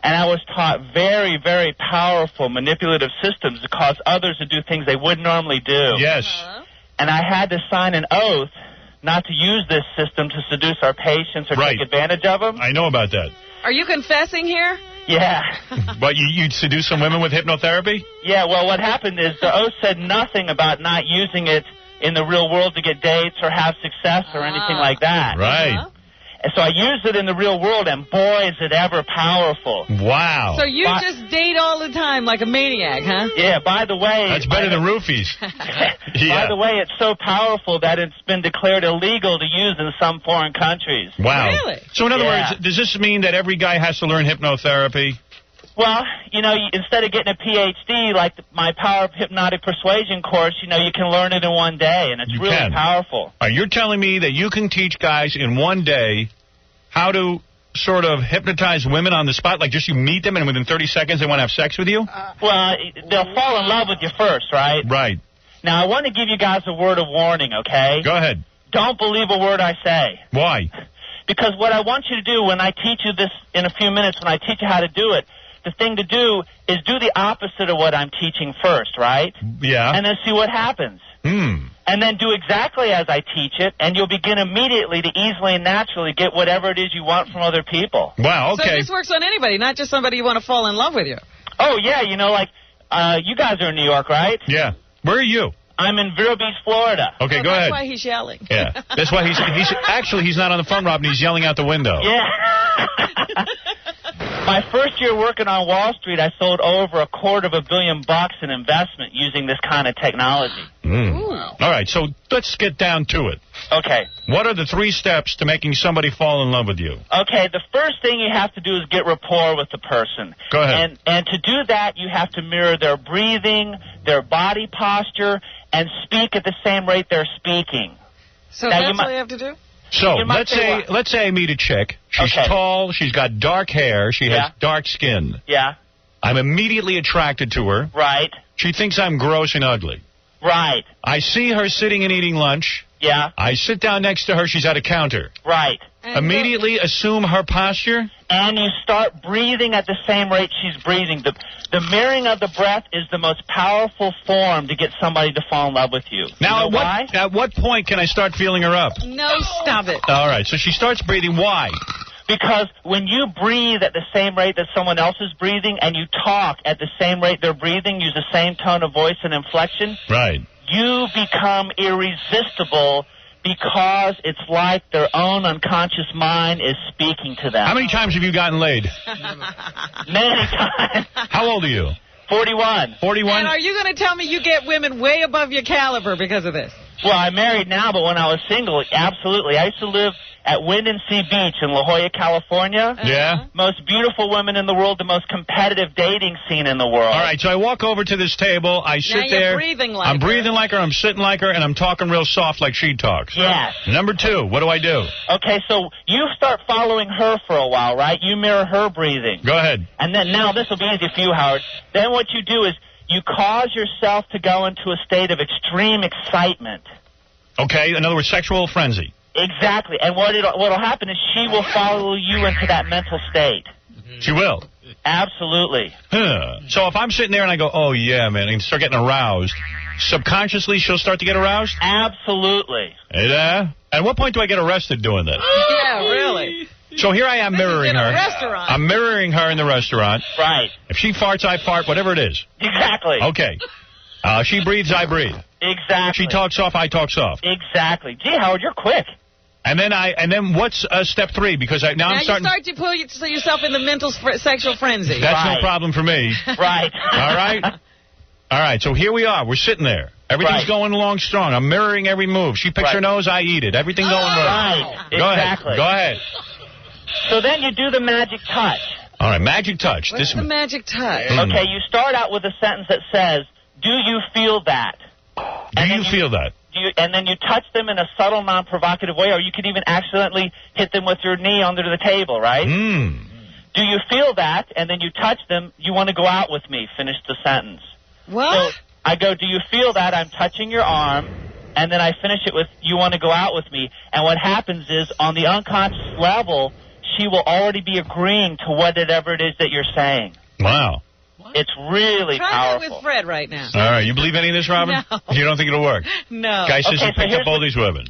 S14: And I was taught very, very powerful manipulative systems to cause others to do things they wouldn't normally do.
S1: Yes.
S14: And I had to sign an oath not to use this system to seduce our patients or take advantage of them.
S1: I know about that.
S4: Are you confessing here?
S18: Yeah.
S1: But you seduce some women with hypnotherapy?
S18: Yeah, well, what happened is the oath said nothing about not using it in the real world to get dates or have success or anything like that.
S1: Right.
S18: And so I used it in the real world, and boy, is it ever powerful.
S1: Wow.
S4: So you just date all the time like a maniac, huh?
S18: Yeah, by the way...
S1: That's better than roofies.
S18: By the way, it's so powerful that it's been declared illegal to use in some foreign countries.
S1: Wow.
S4: Really?
S1: So in other words, does this mean that every guy has to learn hypnotherapy?
S18: Well, instead of getting a PhD like my Power of Hypnotic Persuasion course, you can learn it in one day, and it's really powerful.
S1: You're telling me that you can teach guys in one day how to sort of hypnotize women on the spot? Like just you meet them and within 30 seconds they want to have sex with you?
S18: Well, they'll fall in love with you first, right?
S1: Right.
S18: Now, I want to give you guys a word of warning, okay?
S1: Go ahead.
S18: Don't believe a word I say.
S1: Why?
S18: Because what I want you to do when I teach you this in a few minutes, when I teach you how to do it, the thing to do is do the opposite of what I'm teaching first, right?
S1: Yeah.
S18: And then see what happens. And then do exactly as I teach it, and you'll begin immediately to easily and naturally get whatever it is you want from other people.
S1: Wow, okay.
S4: So this works on anybody, not just somebody you want to fall in love with you.
S18: Oh, yeah, you guys are in New York, right?
S1: Yeah. Where are you?
S18: I'm in Vero Beach, Florida.
S1: Okay, go ahead.
S4: That's why he's yelling.
S1: Yeah. That's why he's not on the phone, Rob, and he's yelling out the window.
S18: Yeah. My first year working on Wall Street, I sold over $250 million in investment using this kind of technology.
S1: All right, so let's get down to it.
S18: Okay.
S1: What are the 3 steps to making somebody fall in love with you?
S18: Okay, the first thing you have to do is get rapport with the person.
S1: Go ahead.
S18: And to do that, you have to mirror their breathing, their body posture, and speak at the same rate they're speaking.
S4: So that's all you have to do?
S1: So let's say I meet a chick. She's tall. She's got dark hair. She has dark skin.
S18: Yeah.
S1: I'm immediately attracted to her.
S18: Right.
S1: She thinks I'm gross and ugly.
S18: Right.
S1: I see her sitting and eating lunch.
S18: Yeah.
S1: I sit down next to her. She's at a counter.
S18: Right.
S1: Immediately assume her posture.
S18: And you start breathing at the same rate she's breathing. The mirroring of the breath is the most powerful form to get somebody to fall in love with you.
S1: Now,
S18: why?
S1: At what point can I start feeling her up?
S4: No, stop it.
S1: All right, so she starts breathing. Why?
S18: Because when you breathe at the same rate that someone else is breathing and you talk at the same rate they're breathing, use the same tone of voice and inflection,
S1: right,
S18: you become irresistible because it's like their own unconscious mind is speaking to them.
S1: How many times have you gotten laid?
S18: Many times.
S1: How old are you?
S18: 41.
S1: 41?
S4: And are you going to tell me you get women way above your caliber because of this?
S18: Well, I'm married now, but when I was single, absolutely. I used to live at Wind and Sea Beach in La Jolla, California.
S1: Yeah?
S18: Most beautiful women in the world, the most competitive dating scene in the world.
S1: All right, so I walk over to this table, I sit there.
S4: Breathing like
S1: I'm breathing like her, I'm sitting like her, and I'm talking real soft like she talks.
S18: Yes.
S1: Number 2, what do I do?
S18: Okay, so you start following her for a while, right? You mirror her breathing.
S1: Go ahead.
S18: And then now this will be easy for you, Howard. Then what you do is you cause yourself to go into a state of extreme excitement.
S1: Okay, in other words, sexual frenzy.
S18: Exactly. And what'll happen is she will follow you into that mental state.
S1: She will?
S18: Absolutely.
S1: So if I'm sitting there and I go, oh, yeah, man, and start getting aroused, subconsciously she'll start to get aroused?
S18: Absolutely.
S1: Yeah? At what point do I get arrested doing this?
S4: Yeah, really.
S1: So here I am mirroring her.
S4: Restaurant.
S1: I'm mirroring her in the restaurant.
S18: Right.
S1: If she farts, I fart, whatever it is.
S18: Exactly.
S1: Okay. She breathes, I breathe.
S18: Exactly.
S1: She talks soft, I talk soft.
S18: Exactly. Gee, Howard, you're quick.
S1: And then what's step 3? Because now I'm starting.
S4: You start to pull yourself in the mental sexual frenzy.
S1: That's no problem for me.
S18: Right.
S1: All right. All right. So here we are. We're sitting there. Everything's going along strong. I'm mirroring every move. She picks her nose, I eat it. Everything's going well.
S18: Right.
S1: Exactly. Go ahead.
S18: So then you do the magic touch.
S1: All right. Magic touch.
S4: What's the magic touch?
S18: Okay. You start out with a sentence that says, "Do you feel that?"
S1: Do you feel that?
S18: And then you touch them in a subtle, non-provocative way, or you could even accidentally hit them with your knee under the table, right? Do you feel that? And then you touch them, you want to go out with me. Finish the sentence.
S4: What?
S18: So I go, do you feel that? I'm touching your arm, and then I finish it with, you want to go out with me. And what happens is, on the unconscious level, she will already be agreeing to whatever it is that you're saying.
S1: Wow.
S18: It's really powerful.
S4: Try that with Fred right now.
S1: All right. You believe any of this, Robin?
S4: No.
S1: You don't think it'll work?
S4: No.
S1: Guy says he picked up all these women.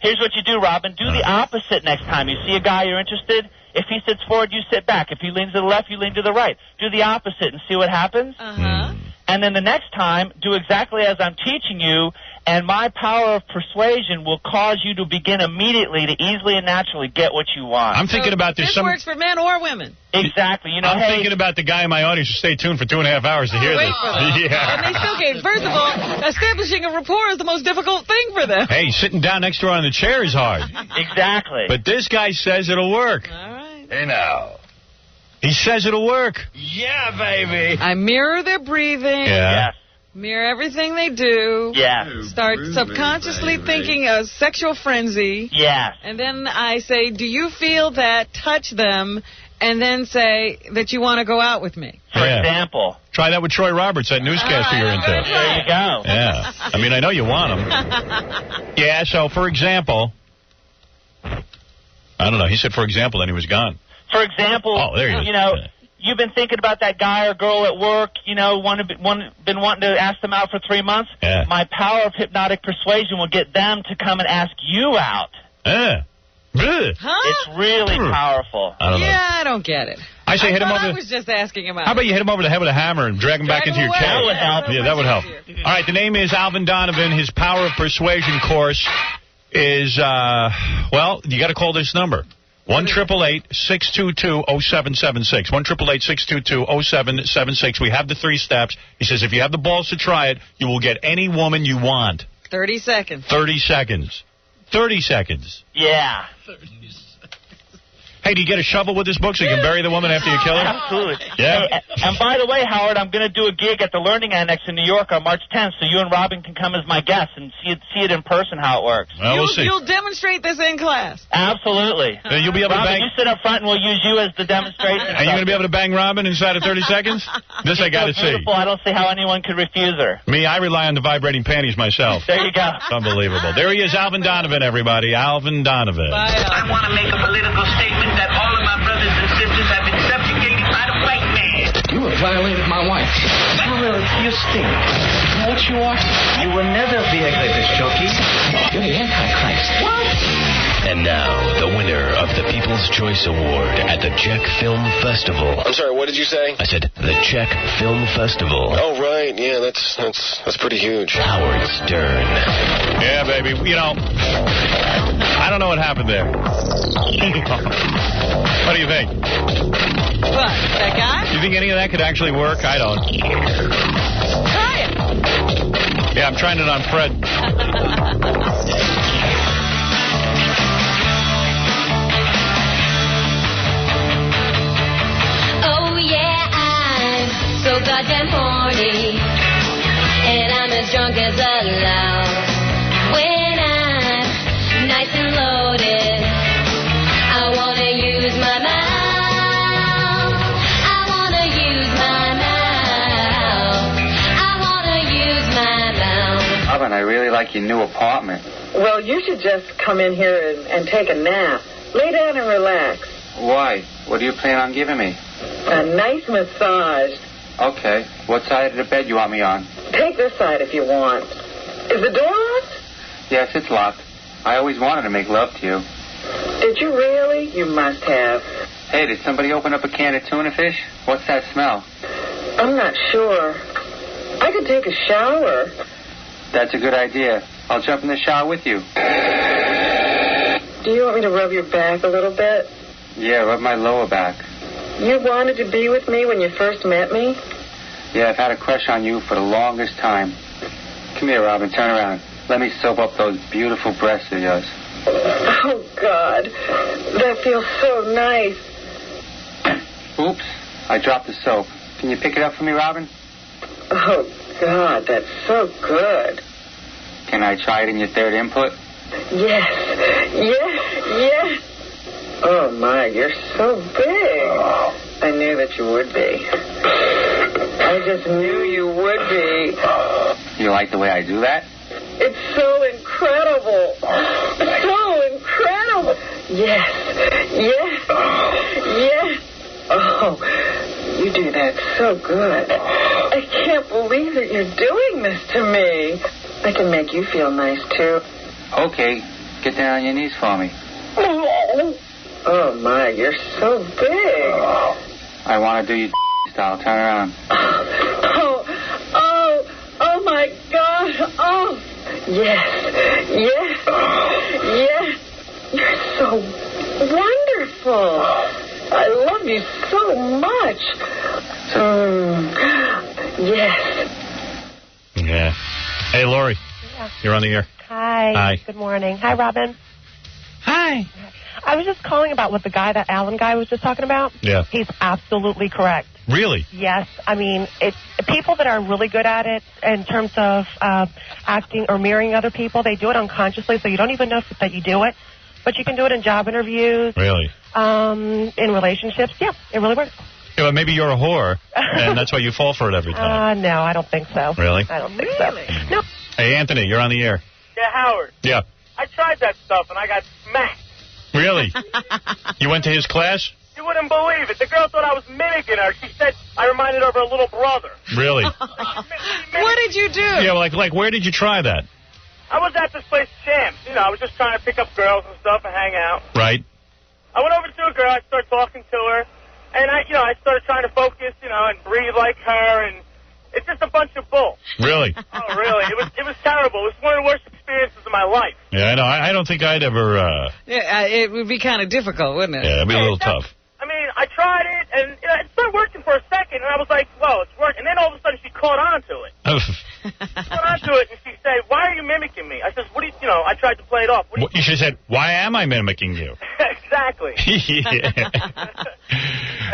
S18: Here's what you do, Robin. Do the opposite next time. You see a guy you're interested, If he sits forward, you sit back. If he leans to the left, you lean to the right. Do the opposite and see what happens. And then the next time, do exactly as I'm teaching you, and my power of persuasion will cause you to begin immediately to easily and naturally get what you want.
S1: I'm thinking about this.
S4: This works for men or women.
S18: Exactly. You know,
S1: I'm thinking about the guy in my audience who stay tuned for 2.5 hours to hear this. Yeah.
S4: And they still can't. First of all, establishing a rapport is the most difficult thing for them.
S1: Hey, sitting down next to her on the chair is hard.
S18: Exactly.
S1: But this guy says it'll work.
S4: All right.
S1: Hey, now. He says it'll work.
S4: Yeah, baby. I mirror their breathing.
S1: Yeah.
S18: Yes.
S4: Mirror everything they do.
S18: Yeah.
S4: Start subconsciously thinking a sexual frenzy.
S18: Yes.
S4: And then I say, do you feel that? Touch them. And then say that you want to go out with me.
S18: For example.
S1: Try that with Troy Roberts, that newscaster you're into.
S18: There you go.
S1: Yeah. I mean, I know you want him. Yeah, so for example, I don't know. He said for example, then he was gone.
S18: For example,
S1: there he is.
S18: You know, you've been thinking about that guy or girl at work, you know, been wanting to ask them out for 3 months.
S1: Yeah.
S18: My power of hypnotic persuasion will get them to come and ask you out.
S1: Yeah.
S18: It's really powerful.
S1: I don't know.
S4: Yeah, I don't get it.
S1: I say hit him over.
S4: I was just asking him out.
S1: How about you hit him over the head with a hammer and drag him back into your chair?
S18: That would help.
S1: Yeah, that would help. All right, the name is Alvin Donovan. His Power of Persuasion course is, well, you got to call this number. 1-888-622-0776. 1-888-622-0776. We have the 3 steps. He says if you have the balls to try it, you will get any woman you want.
S4: 30 seconds.
S1: 30 seconds. 30 seconds.
S18: Yeah.
S1: Hey, do you get a shovel with this book so you can bury the woman after you kill her?
S18: Absolutely.
S1: Yeah.
S18: Hey, and by the way, Howard, I'm going to do a gig at the Learning Annex in New York on March 10th, so you and Robin can come as my guests and see it in person how it works.
S1: Well, we'll see.
S4: You'll demonstrate this in class.
S18: Absolutely.
S1: You'll be able
S18: Robin,
S1: to bang.
S18: you sit up front and we'll use you as the demonstration.
S1: Are you going to be able to bang Robin inside of 30 seconds? This I got to see.
S18: Beautiful. I don't see how anyone could refuse her.
S1: Me, I rely on the vibrating panties myself.
S18: There you go.
S1: It's unbelievable. There he is, Alvin Donovan, everybody. Alvin Donovan.
S4: Bye,
S10: I want to make a political statement that all of my brothers and sisters have been subjugated by the white man.
S6: You have violated my wife. You stink. You know what you are? You will never be a rapist, Jokey. You're the Antichrist. What?
S17: And now, the winner of the People's Choice Award at the Czech Film Festival.
S9: I'm sorry, what did you say?
S17: I said the Czech Film Festival.
S9: Oh, right. Yeah, that's pretty huge.
S17: Howard Stern.
S1: Yeah, baby. You know, I don't know what happened there. What do you think?
S4: What, that guy?
S1: Do you think any of that could actually work? I don't.
S4: Try it.
S1: Yeah, I'm trying it on Fred.
S21: Oh yeah, I'm so goddamn horny, and I'm as drunk as a louse. When I'm nice and loaded, I wanna use my mouth. I wanna use my mouth. I wanna use my mouth.
S23: Robin, I really like your new apartment.
S24: Well, you should just come in here and take a nap. Lay down and relax.
S23: Why? What do you plan on giving me?
S24: A nice massage.
S23: Okay. What side of the bed you want me on?
S24: Take this side if you want. Is the door locked?
S23: Yes, it's locked. I always wanted to make love to you.
S24: Did you really? You must have.
S23: Hey, did somebody open up a can of tuna fish? What's that smell?
S24: I'm not sure. I could take a shower.
S23: That's a good idea. I'll jump in the shower with you.
S24: Do you want me to rub your back a little bit?
S23: Yeah, rub my lower back.
S24: You wanted to be with me when you first met me?
S23: Yeah, I've had a crush on you for the longest time. Come here, Robin. Turn around. Let me soap up those beautiful breasts of yours.
S24: Oh, God. That feels so nice.
S23: Oops. I dropped the soap. Can you pick it up for me, Robin?
S24: Oh, God. That's so good.
S23: Can I try it in your third input?
S24: Yes. Yes. Yes. Oh, my. You're so big. I knew that you would be. I just knew you would be.
S23: You like the way I do that?
S24: It's so incredible. So incredible. Yes. Yes. Yes. Oh, you do that so good. I can't believe that you're doing this to me. I can make you feel nice, too.
S23: Okay. Get down on your knees for me.
S24: Oh, my, you're so big.
S23: I want to do you style. Turn around.
S24: Oh, my God. Oh, yes. You're so wonderful. I love you so much. Yes.
S1: Yeah. Hey, Lori.
S5: Yeah.
S1: You're on the air.
S5: Hi. Good morning. Hi, Robin.
S1: Hi.
S5: I was just calling about what the guy, that Alan guy, was just talking about.
S1: Yeah.
S5: He's absolutely correct.
S1: Really?
S5: Yes. I mean, it's people that are really good at it in terms of acting or mirroring other people. They do it unconsciously, so you don't even know that you do it. But you can do it in job interviews.
S1: Really?
S5: In relationships. Yeah, it really works.
S1: Yeah, well, maybe you're a whore, and that's why you fall for it every time.
S5: No, I don't think so.
S1: Really?
S5: I don't think so. No.
S1: Hey, Anthony, you're on the air.
S8: Yeah, Howard.
S1: Yeah.
S8: I tried that stuff, and I got smacked.
S1: Really? You went to his class?
S8: You wouldn't believe it. The girl thought I was mimicking her. She said I reminded her of her little brother.
S1: Really?
S4: What did you do?
S1: Yeah, well, like where did you try that?
S8: I was at this place, Champs. You know, I was just trying to pick up girls and stuff and hang out.
S1: Right.
S8: I went over to a girl. I started talking to her. And I started trying to focus, and breathe like her. And it's just a bunch of bull.
S1: Really?
S8: Oh, really? It was terrible. It was one of the worst experiences of my life.
S1: Yeah, I know. I don't think I'd ever...
S4: Yeah, it would be kind of difficult, wouldn't it?
S1: Yeah, it'd be a little tough.
S8: I mean, I tried it, and it started working for a second, and I was like, whoa, it's working. And then all of a sudden, she caught on to it. Caught on to it, and she said, why are you mimicking me? I said, what do you, I tried to play it off.
S1: You should have said, why am I mimicking you?
S8: Exactly.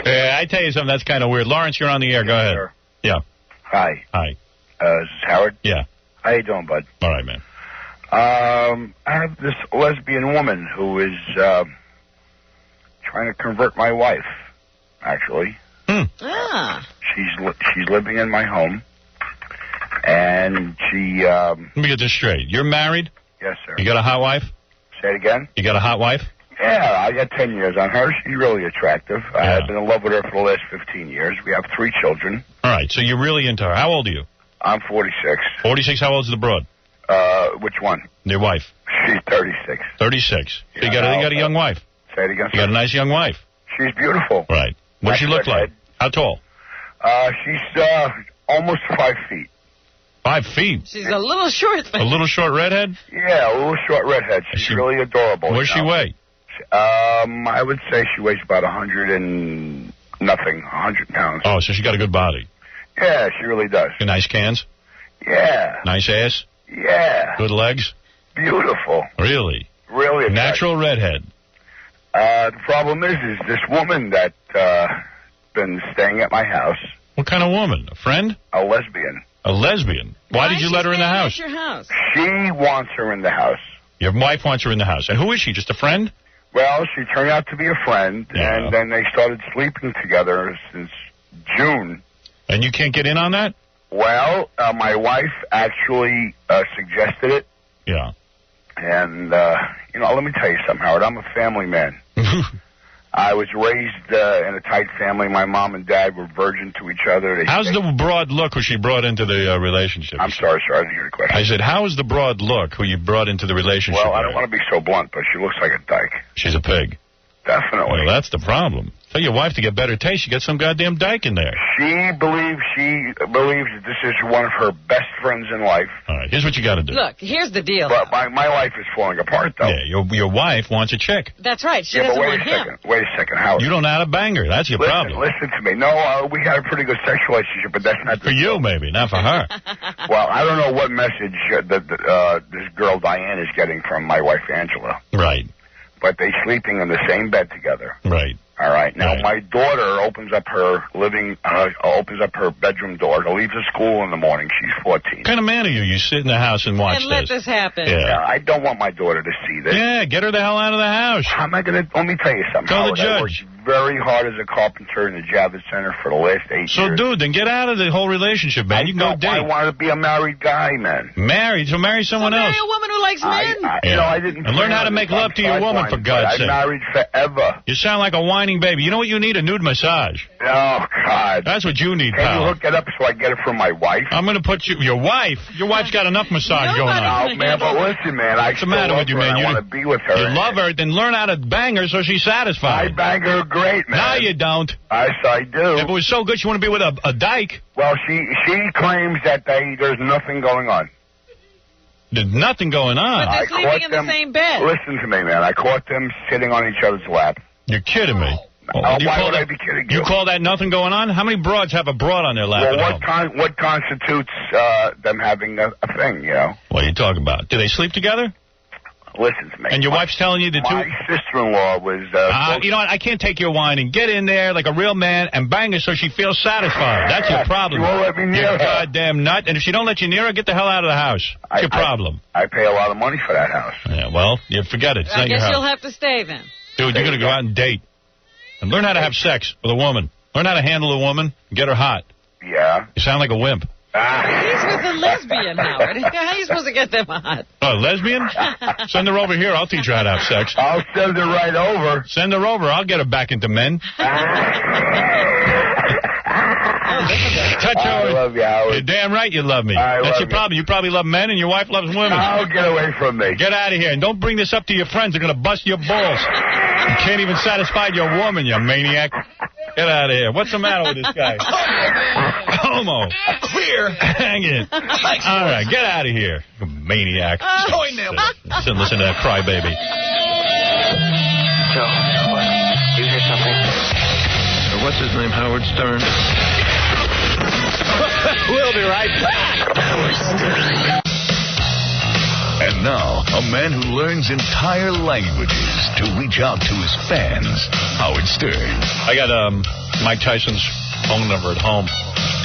S1: Yeah, I tell you something, that's kind of weird. Lawrence, you're on the air. Go ahead.
S2: Sir.
S1: Yeah.
S2: Hi.
S1: Hi.
S2: This is Howard.
S1: Yeah.
S2: How you doing, bud?
S1: All right, man.
S2: I have this lesbian woman who is trying to convert my wife, actually. She's living in my home, and she...
S1: Let me get this straight. You're married?
S2: Yes, sir.
S1: You got a hot wife?
S2: Say it again?
S1: You got a hot wife?
S2: Yeah, I got 10 years on her. She's really attractive.
S1: Yeah.
S2: I've been in love with her for the last 15 years. We have 3 children.
S1: All right, so you're really into her. How old are you?
S2: I'm 46.
S1: 46, how old's the broad?
S2: Which one?
S1: Your wife.
S2: She's 36.
S1: 36.
S2: Yeah,
S1: you got a young wife.
S2: Say it again,
S1: You got a nice young wife.
S2: She's beautiful.
S1: Right. What does she look like? How tall?
S2: She's almost 5 feet.
S1: 5 feet?
S4: She's a little short.
S1: A little short redhead?
S2: Yeah, a little short redhead. She's really adorable.
S1: What does she weigh?
S2: I would say she weighs about 100 pounds.
S1: Oh, so she got a good body.
S2: Yeah, she really does.
S1: Nice cans?
S2: Yeah.
S1: Nice ass?
S2: Yeah.
S1: Good legs?
S2: Beautiful.
S1: Really?
S2: Really attractive.
S1: Natural redhead.
S2: The problem is this woman that been staying at my house.
S1: What kind of woman? A friend?
S2: A lesbian.
S1: A lesbian? Why did you let her in the house?
S4: At your house?
S2: She wants her in the house.
S1: Your wife wants her in the house. And who is she? Just a friend?
S2: Well, she turned out to be a friend, and then they started sleeping together since June.
S1: And you can't get in on that?
S2: Well, my wife actually suggested it.
S1: Yeah.
S2: And, let me tell you something, Howard. I'm a family man. I was raised in a tight family. My mom and dad were virgin to each other.
S1: How's the broad look who she brought into the relationship?
S2: I'm sorry, sir. I didn't hear the question.
S1: I said, how is the broad look who you brought into the relationship?
S2: Well, I don't want to be so blunt, but she looks like a dyke.
S1: She's a pig.
S2: Definitely.
S1: Well, that's the problem. Tell your wife to get better taste. You got some goddamn dyke in there.
S2: She believes that this is one of her best friends in life.
S1: All right, here's what you got to do.
S4: Look, here's the deal.
S2: But my life is falling apart, though.
S1: Yeah, your wife wants a chick.
S4: That's right. She doesn't want him.
S2: Wait a second, Howard.
S1: You don't know how to bang her. That's your problem.
S2: Listen to me. No, we had a pretty good sex relationship, but that's not
S1: for you, maybe, not for her.
S2: Well, I don't know what message this girl Diane is getting from my wife Angela.
S1: Right.
S2: But they sleeping in the same bed together.
S1: Right.
S2: All right. Now, my daughter opens up her bedroom door to leave for school in the morning. She's 14.
S1: What kind of man are you? You sit in the house and watch
S4: this. And let this happen.
S2: Yeah. I don't want my daughter to see this.
S1: Yeah, get her the hell out of the house.
S2: How am I going to... Let me tell you something.
S1: Tell the judge.
S2: I worked very hard as a carpenter in the Javits Center for the last 8 years.
S1: So, dude, then get out of the whole relationship, man. You can go date.
S2: I want to be a married guy, man.
S1: Married? So marry someone else.
S4: Marry a woman who likes men.
S2: I didn't...
S1: And learn how to make love to your woman, for God's sake.
S2: I'm married forever.
S1: You sound like a whiny whining baby. You know what you need? A nude massage.
S3: Oh, God.
S1: That's what you need, pal.
S3: Can you hook it up so I get it from my wife?
S1: I'm going to put you... Your wife? Your wife's got enough massage going on.
S3: Oh, man, but listen, man.
S1: What's the matter with you, man?
S3: I want to be with her.
S1: You love her, then learn how to bang her so she's satisfied.
S3: I bang her great, man.
S1: No, you don't.
S3: Yes, I do.
S1: If it was so good, you want to be with a dyke.
S3: Well, she claims that there's nothing going on.
S1: There's nothing going on.
S4: But they're sleeping in the same bed.
S3: Listen to me, man. I caught them sitting on each other's lap.
S1: You're kidding me.
S3: Why would I be kidding you?
S1: You call that nothing going on? How many broads have a broad on their lap
S3: Well,
S1: at home?
S3: what constitutes them having a thing, you know?
S1: What are you talking about? Do they sleep together?
S3: Listen to me.
S1: And your wife's telling you the
S3: My sister-in-law was...
S1: you know what? I can't take your whining. Get in there like a real man and bang her so she feels satisfied. That's your problem.
S3: She won't let me near her.
S1: Goddamn nut. And if she don't let you near her, get the hell out of the house. It's your problem.
S3: I pay a lot of money for that house.
S1: Yeah, well, you forget it. It's
S4: I
S1: not your
S4: guess
S1: house.
S4: you'll have to stay then.
S1: Dude, you're going to go out and date. And learn how to have sex with a woman. Learn how to handle a woman and get her hot.
S3: Yeah.
S1: You sound like a wimp.
S4: He's with a lesbian, Howard. How are you supposed to get them hot?
S1: Oh, lesbian? Send her over here. I'll teach her how to have sex.
S3: I'll send her right over.
S1: Send her over. I'll get her back into men. Touch her.
S3: I love you, Howard.
S1: You're damn right you love me. That's your problem. You probably love men and your wife loves women.
S3: Oh, get away from me.
S1: Get out of here. And don't bring this up to your friends. They're going to bust your balls. You can't even satisfy your woman, you maniac. Get out of here. What's the matter with this guy? Homo.
S19: Queer.
S1: Hang it. All right, get out of here, you maniac.
S19: Join them.
S1: Listen to that crybaby.
S23: Joe, what? You hear something?
S17: What's his name? Howard Stern.
S1: We'll be right back.
S20: And now, a man who learns entire languages to reach out to his fans, Howard Stern.
S1: I got Mike Tyson's phone number at home.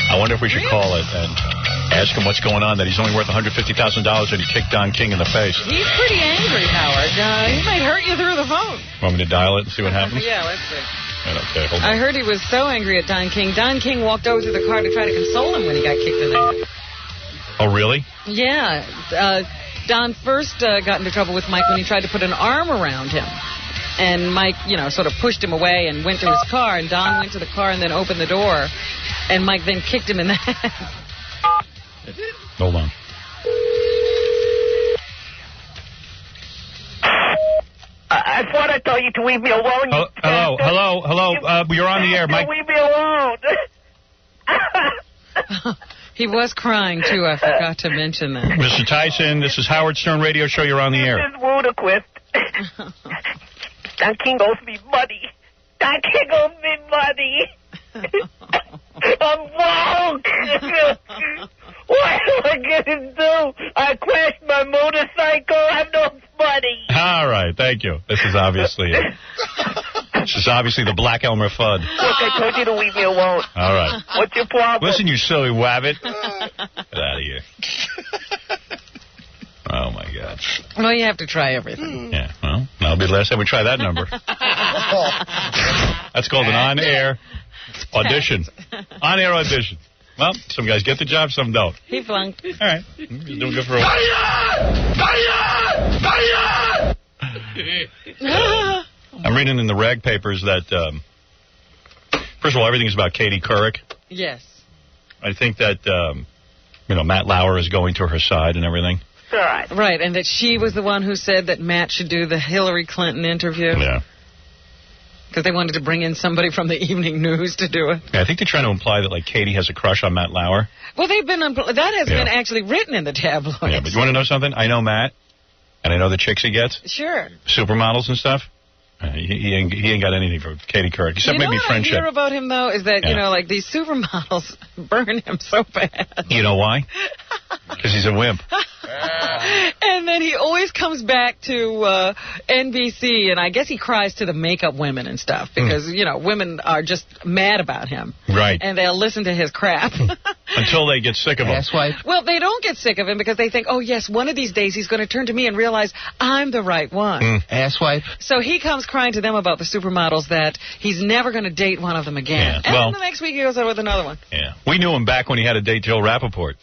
S1: I wonder if we should call it and ask him what's going on, that he's only worth $150,000 and he kicked Don King in the face.
S4: He's pretty angry, Howard. He might hurt you through the phone.
S1: Want me to dial it and see what happens?
S4: Yeah, let's see.
S1: Okay, hold on.
S4: I heard he was so angry at Don King. Don King walked over to the car to try to console him when he got kicked in the head.
S1: Oh, really?
S4: Yeah. Don first got into trouble with Mike when he tried to put an arm around him. And Mike, sort of pushed him away and went to his car. And Don went to the car and then opened the door. And Mike then kicked him in the head.
S1: Hold on.
S8: I thought I told you to leave me alone.
S1: Hello. You're on the air, Mike.
S8: Leave me alone.
S4: He was crying, too. I forgot to mention that.
S1: Mr. Tyson, this is Howard Stern Radio Show. You're on the air.
S8: This is ludicrous. Don King owes me money. Don King owes me money. I'm broke. What am I going to do? I crashed my motorcycle. I have no money.
S1: All right, thank you. This is obviously the Black Elmer Fudd.
S8: Look, I told you to leave me alone.
S1: All right.
S8: What's your problem?
S1: Listen, you silly wabbit. Get out of here. Oh, my God.
S4: Well, you have to try everything.
S1: Yeah, well, that'll be the last time we try that number. That's called an on-air audition. On-air audition. Well, some guys get the job, some don't.
S4: He flunked.
S1: All right. He's doing good for a while. I'm reading in the rag papers that, first of all, everything's about Katie Couric.
S4: Yes.
S1: I think that, Matt Lauer is going to her side and everything.
S4: Right, and that she was the one who said that Matt should do the Hillary Clinton interview.
S1: Yeah.
S4: Because they wanted to bring in somebody from the evening news to do it.
S1: Yeah, I think they're trying to imply that, Katie has a crush on Matt Lauer.
S4: Well, that has been actually written in the tabloids.
S1: Yeah, but you want to know something? I know Matt, and I know the chicks he gets.
S4: Sure.
S1: Supermodels and stuff. He ain't got anything for Katie Couric, except maybe friendship.
S4: What I hear about him, though, is that, these supermodels burn him so bad.
S1: You know why? Because he's a wimp.
S4: And then he always comes back to NBC, and I guess he cries to the makeup women and stuff, because, women are just mad about him.
S1: Right.
S4: And they'll listen to his crap.
S1: Until they get sick of him.
S9: Asswipe.
S4: Well, they don't get sick of him because they think, oh, yes, one of these days he's going to turn to me and realize I'm the right one.
S9: Asswipe.
S4: So he comes crying to them about the supermodels that he's never going to date one of them again.
S1: Yeah,
S4: and then the next week he goes out with another one.
S1: Yeah. We knew him back when he had to date Jill Rappaport.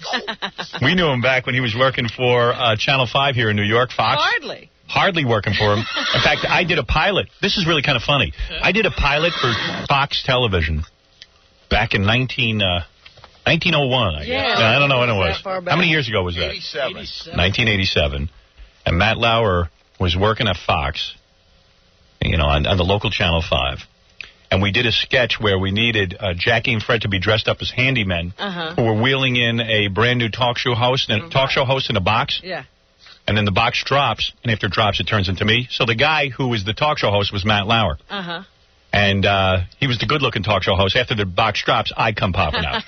S1: We knew him back when he was working for Channel 5 here in New York, Fox.
S4: Hardly.
S1: hardly working for him. In fact, I did a pilot. This is really kind of funny. I did a pilot for Fox Television back in 1901, I guess.
S4: Yeah,
S1: I don't know when it was.
S4: How
S1: many years ago was that? 1987. And Matt Lauer was working at Fox, on the local Channel 5. And we did a sketch where we needed Jackie and Fred to be dressed up as handymen who were wheeling in a brand new talk show host in a box.
S4: Yeah.
S1: And then the box drops, and after it drops, it turns into me. So the guy who was the talk show host was Matt Lauer. And he was the good-looking talk show host. After the box drops, I come popping out.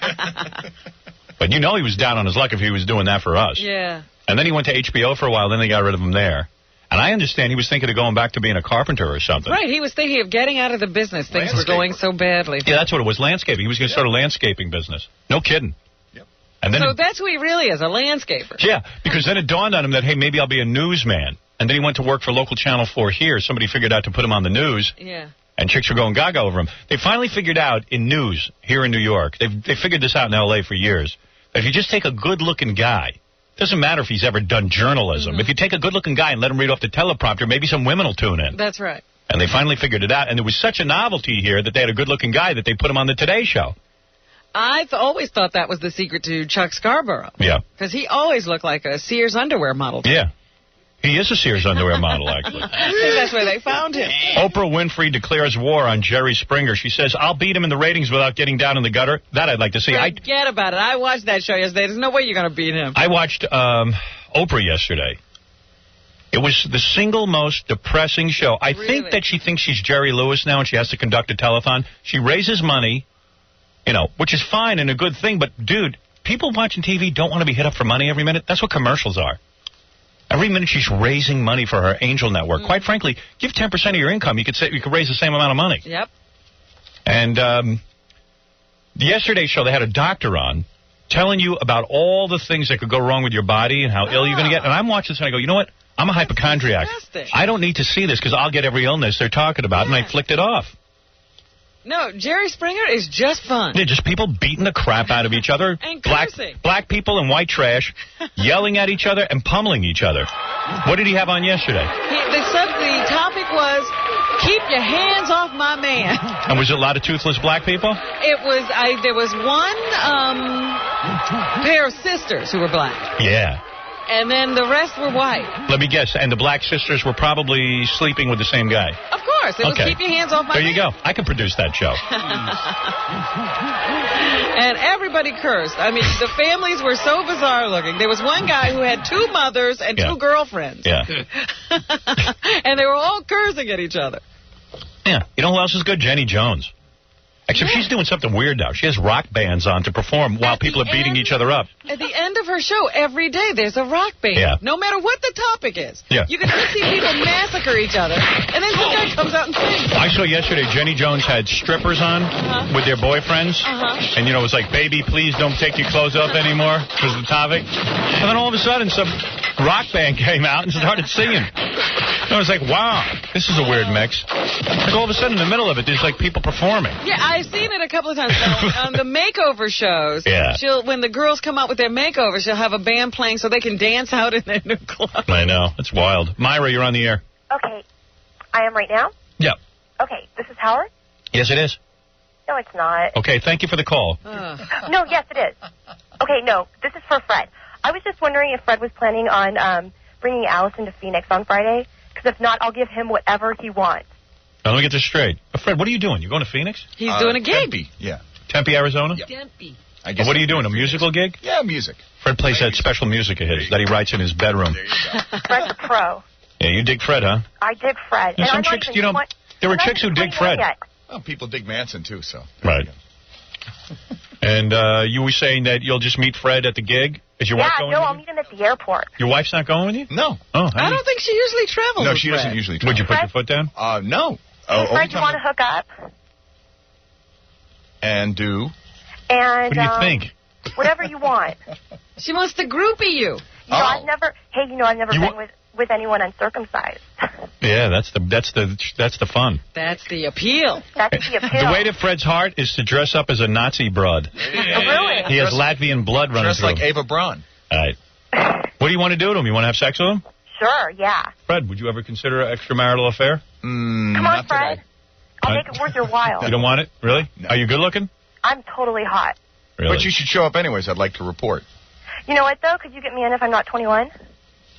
S1: But he was down on his luck if he was doing that for us.
S4: Yeah.
S1: And then he went to HBO for a while, then they got rid of him there. And I understand he was thinking of going back to being a carpenter or something.
S4: Right, he was thinking of getting out of the business. Things were going so badly.
S1: Yeah, that's what it was, landscaping. He was going to start a landscaping business. No kidding.
S7: Yep.
S1: And then
S4: so that's who he really is, a landscaper.
S1: Yeah, because then it dawned on him that, hey, maybe I'll be a newsman. And then he went to work for local Channel 4 here. Somebody figured out to put him on the news.
S4: Yeah.
S1: And chicks were going gaga over him. They finally figured out in news here in New York, they figured this out in L.A. for years, that if you just take a good-looking guy, doesn't matter if he's ever done journalism. If you take a good-looking guy and let him read off the teleprompter, maybe some women will tune in.
S4: That's right.
S1: And they finally figured it out. And it was such a novelty here that they had a good-looking guy that they put him on the Today Show.
S4: I always thought that was the secret to Chuck Scarborough.
S1: Yeah.
S4: Because he always looked like a Sears underwear model.
S1: Yeah. He is a Sears underwear model, actually.
S4: I think that's where they found him.
S1: Oprah Winfrey declares war on Jerry Springer. She says, I'll beat him in the ratings without getting down in the gutter. That I'd like to see.
S4: Forget about it. I watched that show yesterday. There's no way you're going to beat him.
S1: I watched Oprah yesterday. It was the single most depressing show. I think that she thinks she's Jerry Lewis now and she has to conduct a telethon. She raises money, which is fine and a good thing. But, dude, people watching TV don't want to be hit up for money every minute. That's what commercials are. Every minute she's raising money for her Angel Network. Quite frankly, give 10% of your income. You could raise the same amount of money.
S4: Yep.
S1: And yesterday's show, they had a doctor on telling you about all the things that could go wrong with your body and how ill you're going to get. And I'm watching this and I go, you know what? I'm a hypochondriac. I don't need to see this because I'll get every illness they're talking about. And I flicked it off.
S4: No, Jerry Springer is just fun.
S1: Yeah, just people beating the crap out of each other.
S4: And cursing.
S1: Black people in white trash yelling at each other and pummeling each other. What did he have on yesterday?
S4: The topic was, keep your hands off my man.
S1: And was it a lot of toothless black people?
S4: It was. There was one pair of sisters who were black.
S1: Yeah.
S4: And then the rest were white.
S1: Let me guess. And the black sisters were probably sleeping with the same guy.
S4: Of course. It was keep your hands off my man.
S1: There you go. I can produce that show.
S4: And everybody cursed. I mean, the families were so bizarre looking. There was one guy who had 2 mothers and 2 girlfriends.
S1: Yeah.
S4: And they were all cursing at each other.
S1: Yeah. You know who else is good? Jenny Jones. Except she's doing something weird now. She has rock bands on to perform while people are beating each other up.
S4: At the end of her show, every day there's a rock band.
S1: Yeah.
S4: No matter what the topic is.
S1: Yeah.
S4: You can just see people massacre each other, and then some guy comes out and sings.
S1: I saw yesterday Jenny Jones had strippers on with their boyfriends. And, it was like, baby, please don't take your clothes off anymore, was the topic. And then all of a sudden, some rock band came out and started singing. And I was like, wow, this is a weird mix. Like all of a sudden, in the middle of it, there's like people performing.
S4: Yeah, I've seen it a couple of times. On the makeover shows, when the girls come out with their makeovers, she'll have a band playing so they can dance out in their new clothes.
S1: I know. It's wild. Myra, you're on the air.
S12: Okay. I am right now?
S1: Yeah.
S12: Okay. This is Howard?
S1: Yes, it is.
S12: No, it's not.
S1: Okay, thank you for the call.
S12: No, yes, it is. Okay, no, this is for Fred. I was just wondering if Fred was planning on bringing Allison to Phoenix on Friday, because if not, I'll give him whatever he wants.
S1: Now, let me get this straight. Fred, what are you doing? You going to Phoenix?
S4: He's doing a gig.
S7: Tempe, yeah.
S1: Tempe, Arizona?
S7: Yeah.
S4: Tempe.
S1: What are you doing, a musical gig?
S7: Yeah, music.
S1: Fred plays that special music of his that he writes in his bedroom.
S12: Fred's a pro.
S1: Yeah, you dig Fred, huh?
S12: I dig Fred.
S1: And some chicks, there were chicks who dig Fred.
S7: Oh, people dig Manson, too, so.
S1: Right. And you were saying that you'll just meet Fred at the gig? Is your wife going with you?
S12: I'll meet him at the airport.
S1: Your wife's not going with you?
S7: No.
S1: Oh,
S4: I don't think she usually travels
S7: No,
S4: with
S7: she
S4: Fred.
S7: doesn't usually travel.
S1: Would you put your foot down?
S7: No.
S12: Hey, Fred, you want to hook up?
S7: And do?
S12: And,
S1: what do you think?
S12: Whatever you want.
S4: She wants to groupie you.
S12: I've never been with anyone uncircumcised.
S1: Yeah, that's the fun.
S4: That's the appeal.
S12: That's the appeal.
S1: The way to Fred's heart is to dress up as a Nazi broad.
S12: Really?
S1: He has Latvian blood running
S7: Dressed
S1: through
S7: like
S1: him.
S7: Ava Braun.
S1: All right. What do you want to do to him? You want to have sex with him?
S12: Sure, yeah.
S1: Fred, would you ever consider an extramarital affair?
S12: Come on, Fred. I'll make it worth your while.
S1: You don't want it? Really? No. Are you good looking?
S12: I'm totally hot.
S1: Really?
S11: But you should show up anyways. I'd like to report.
S12: You know what, though? Could you get me in if I'm not 21?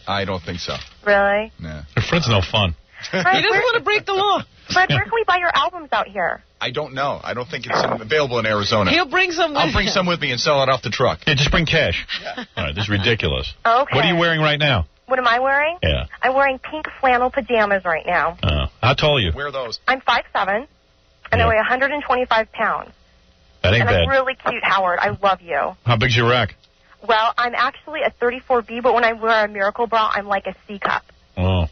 S11: I don't think so.
S12: Really?
S11: Nah.
S1: Fred's no fun.
S12: Fred,
S4: he doesn't want to break the law.
S12: Fred, where can we buy your albums out here?
S11: I don't know. I don't think it's available in Arizona.
S4: He'll bring some with
S11: I'll bring
S4: him.
S11: some with me and sell it off the truck.
S1: Yeah, just bring cash. Yeah. All right, this is ridiculous.
S12: Okay.
S1: What are you wearing right now?
S12: What am I wearing?
S1: Yeah.
S12: I'm wearing pink flannel pajamas right now.
S1: How tall are you?
S11: Where are those?
S12: I'm 5'7", and I weigh 125 pounds.
S1: That ain't
S12: and
S1: bad.
S12: I'm really cute, Howard. I love you.
S1: How big's your rack?
S12: Well, I'm actually a 34B, but when I wear a Miracle Bra, I'm like a C cup.
S1: Oh.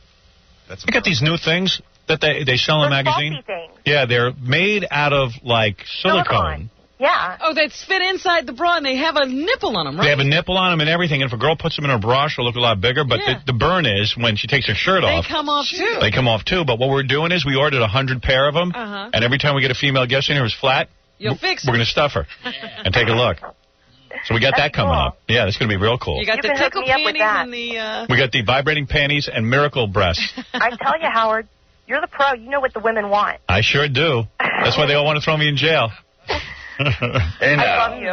S1: You got these new things that they sell in magazines?
S12: Things.
S1: Yeah, they're made out of, like, silicone.
S12: Yeah.
S4: Oh, they fit inside the bra, and they have a nipple on them, right?
S1: They have a nipple on them and everything, and if a girl puts them in her bra, she'll look a lot bigger, but the burn is when she takes her shirt off.
S4: They come off, too.
S1: They come off, too, but what we're doing is we ordered 100 pair of them, and every time we get a female guest in here who's flat,
S4: we're
S1: going to stuff her and take a look. So we got that coming up. Yeah, that's going to be real cool.
S4: You got the tickle panties and the...
S1: We got the vibrating panties and miracle breasts.
S12: I tell you, Howard, you're the pro. You know what the women want.
S1: I sure do. That's why they all want to throw me in jail.
S12: I love you.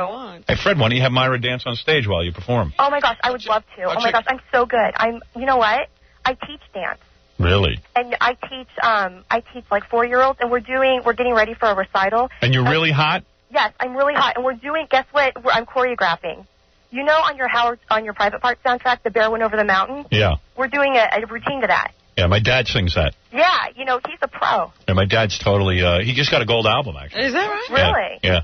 S1: Hey, Fred, why don't you have Myra dance on stage while you perform?
S12: Oh, my gosh, I would love to. Oh, my gosh, I'm so good. You know what? I teach dance.
S1: Really?
S12: And I teach like 4-year-olds, and we're getting ready for a recital.
S1: And you're really hot?
S12: Yes, I'm really hot, and we're doing, guess what? I'm choreographing. You know on your Private Part soundtrack, The Bear Went Over the Mountain?
S1: Yeah.
S12: We're doing a routine to that.
S1: Yeah, my dad sings that.
S12: Yeah, you know, he's a pro.
S1: And my dad's totally, he just got a gold album, actually.
S4: Is that right?
S12: Really?
S1: Yeah.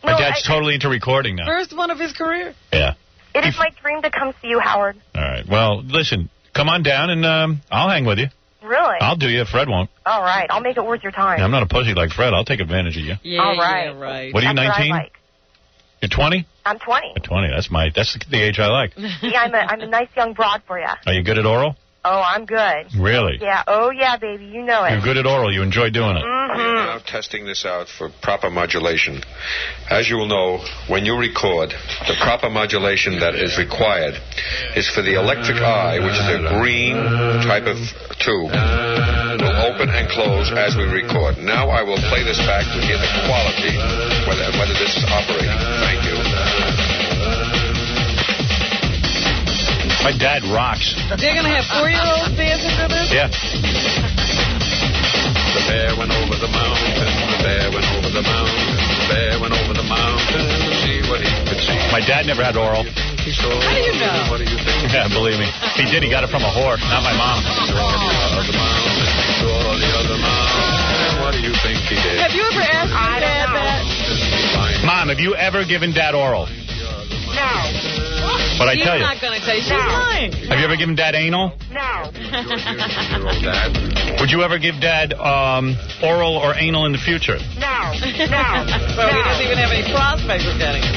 S1: My dad's totally into recording now.
S4: First one of his career?
S1: Yeah.
S12: It is my dream to come see you, Howard.
S1: All right. Well, listen, come on down, and I'll hang with you.
S12: Really?
S1: I'll do you if Fred won't.
S12: All right. I'll make it worth your time.
S1: Yeah, I'm not a pussy like Fred. I'll take advantage of you.
S4: Yeah,
S12: all right.
S4: Yeah, right.
S1: What are you, 19?
S12: What I like.
S1: You're 20?
S12: I'm 20.
S1: You're 20. That's the age I like.
S12: Yeah, I'm a nice young broad for you.
S1: Are you good at oral?
S12: Oh, I'm good.
S1: Really?
S12: Yeah. Oh, yeah, baby. You know it.
S1: You're good at oral. You enjoy doing it.
S12: Mm-hmm.
S13: Now testing this out for proper modulation. As you will know, when you record, the proper modulation that is required is for the electric eye, which is a green type of tube, will open and close as we record. Now I will play this back to hear the quality, whether this is operating. Thank you.
S1: My dad rocks.
S4: They're going to have 4-year-olds dancing to this?
S1: Yeah.
S13: The bear went over the mountain, the bear went over the mountain, the bear went over the mountain to see what he could see.
S1: My dad never had oral.
S4: How do you know?
S13: What do you think?
S1: Yeah, believe me. He did. He got it from a whore, not my mom.
S13: What do you think he did?
S4: Have you ever asked your dad that?
S1: Mom, have you ever given Dad oral?
S12: No.
S1: But I tell you.
S4: She's not going to tell you. She's lying.
S1: Have you ever given Dad anal?
S12: No.
S1: Would you ever give Dad oral or anal in the future?
S12: No.
S4: Well, he doesn't even have any prospects of getting it.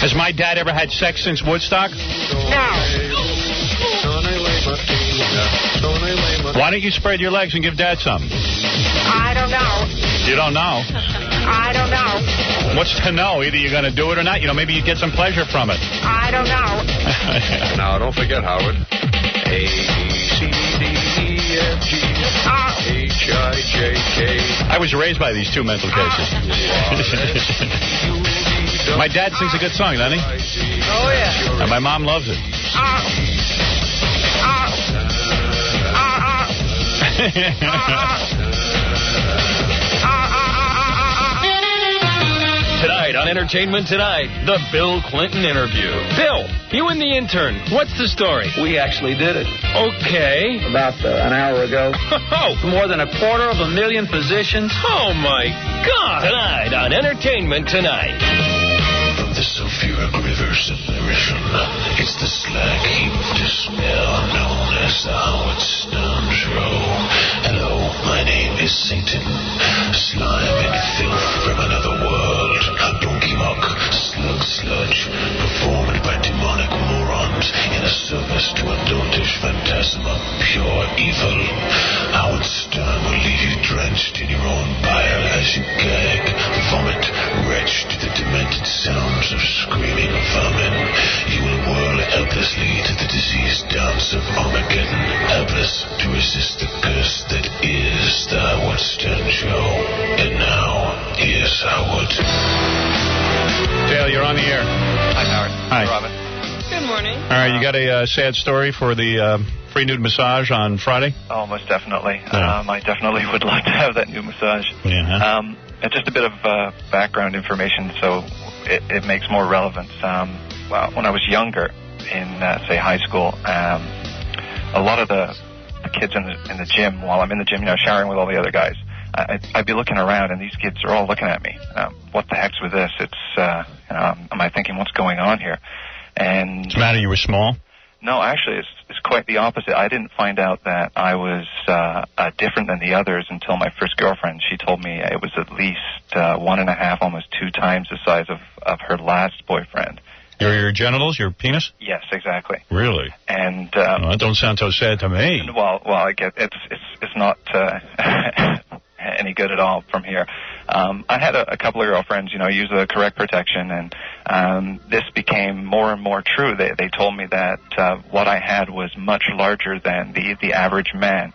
S1: Has my dad ever had sex since Woodstock?
S12: No.
S1: Why don't you spread your legs and give Dad some?
S12: I don't know.
S1: You don't know?
S12: I don't know.
S1: What's to know? Either you're going to do it or not. You know, maybe you get some pleasure from it.
S12: I don't know.
S13: Now, don't forget, Howard. A, B, C, D, E, F, G, H, I, J, K.
S1: I was raised by these two mental cases. My dad sings a good song, doesn't he?
S4: Oh, yeah.
S1: And my mom loves it.
S15: Tonight on Entertainment Tonight, the Bill Clinton interview. Bill, you and the intern, what's the story?
S23: We actually did it.
S15: Okay.
S23: About an hour ago.
S15: Oh,
S23: More than 250,000 physicians.
S15: oh my God! Tonight on Entertainment Tonight.
S20: From the sulfuric rivers of Meridian, it's the slag heap to smell known as the Howard Stern Show. Hello, my name is Satan, slime and filth from another world. Donkey muck, slug sludge, performed by demonic morons in a service to a doltish phantasma, pure evil. Howard Stern will leave you drenched in your own bile as you gag, vomit, retched to the demented sounds of screaming vermin. You will whirl helpless Howard.
S1: Dale, you're on the air.
S14: Hi, Howard.
S1: Hi.
S14: Robin.
S4: Good morning.
S1: All right, you got a sad story for the free nude massage on Friday?
S14: Oh, most definitely.
S1: Yeah.
S14: I definitely would love to have that new massage.
S1: Yeah.
S14: And just a bit of background information so it makes more relevance. Well, when I was younger, in, say, high school, a lot of the kids in the gym, while I'm in the gym, showering with all the other guys, I'd be looking around, and these kids are all looking at me. What the heck's with this? It's, am I thinking, what's going on here? And
S1: What's the matter? You were small?
S14: No, actually, it's quite the opposite. I didn't find out that I was different than the others until my first girlfriend. She told me it was at least 1.5, almost 2 times the size of her last boyfriend.
S1: Your genitals, your penis?
S14: Yes, exactly.
S1: Really?
S14: And
S1: that don't sound so sad to me.
S14: Well, I get it's not any good at all from here. I had a couple of girlfriends, use the correct protection, and this became more and more true. They told me that what I had was much larger than the average man.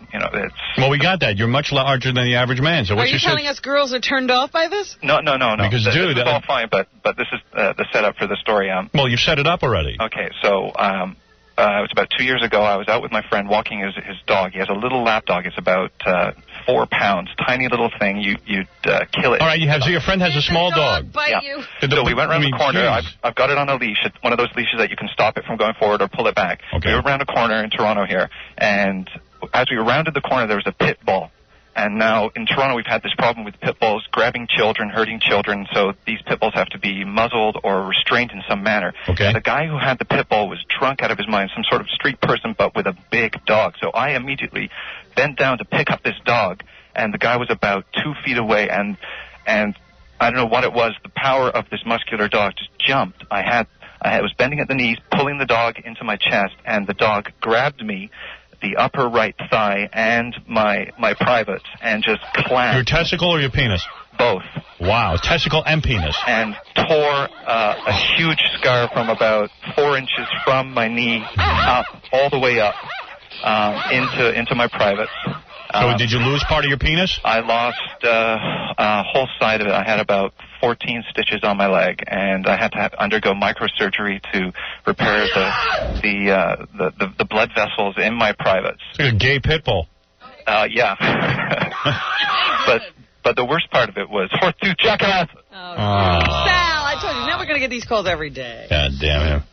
S1: Well, we got that. You're much larger than the average man. So
S4: are you telling us girls are turned off by this?
S14: No.
S1: Because, dude,
S14: it's all fine, but this is the setup for the story.
S1: Well, you've set it up already.
S14: Okay, so it was about 2 years ago. I was out with my friend walking his dog. He has a little lap dog. It's about 4 pounds, tiny little thing. You'd kill it.
S1: All right, so your friend has a small dog.
S4: Bite you.
S14: So we went around the corner. I've got it on a leash, one of those leashes that you can stop it from going forward or pull it back.
S1: Okay.
S14: We were around a corner in Toronto here, and as we rounded the corner, there was a pit bull. And now in Toronto, we've had this problem with pit bulls grabbing children, hurting children, so these pit bulls have to be muzzled or restrained in some manner.
S1: Okay.
S14: And the guy who had the pit bull was drunk out of his mind, some sort of street person, but with a big dog. So I immediately bent down to pick up this dog, and the guy was about 2 feet away, and I don't know what it was, the power of this muscular dog just jumped. I was bending at the knees, pulling the dog into my chest, and the dog grabbed me, the upper right thigh, and my privates, and just clamped.
S1: Your testicle or your penis?
S14: Both.
S1: Wow, testicle and penis.
S14: And tore a huge scar from about 4 inches from my knee up, all the way up, into my privates.
S1: So did you lose part of your penis?
S14: I lost a whole side of it. I had about 14 stitches on my leg, and I had to undergo microsurgery to repair the blood vessels in my privates.
S1: It's like a gay pit bull.
S14: Yeah. But the worst part of it was horseshoe jackass.
S4: Sal, I told you, now we're going to get these calls every day.
S1: God damn him.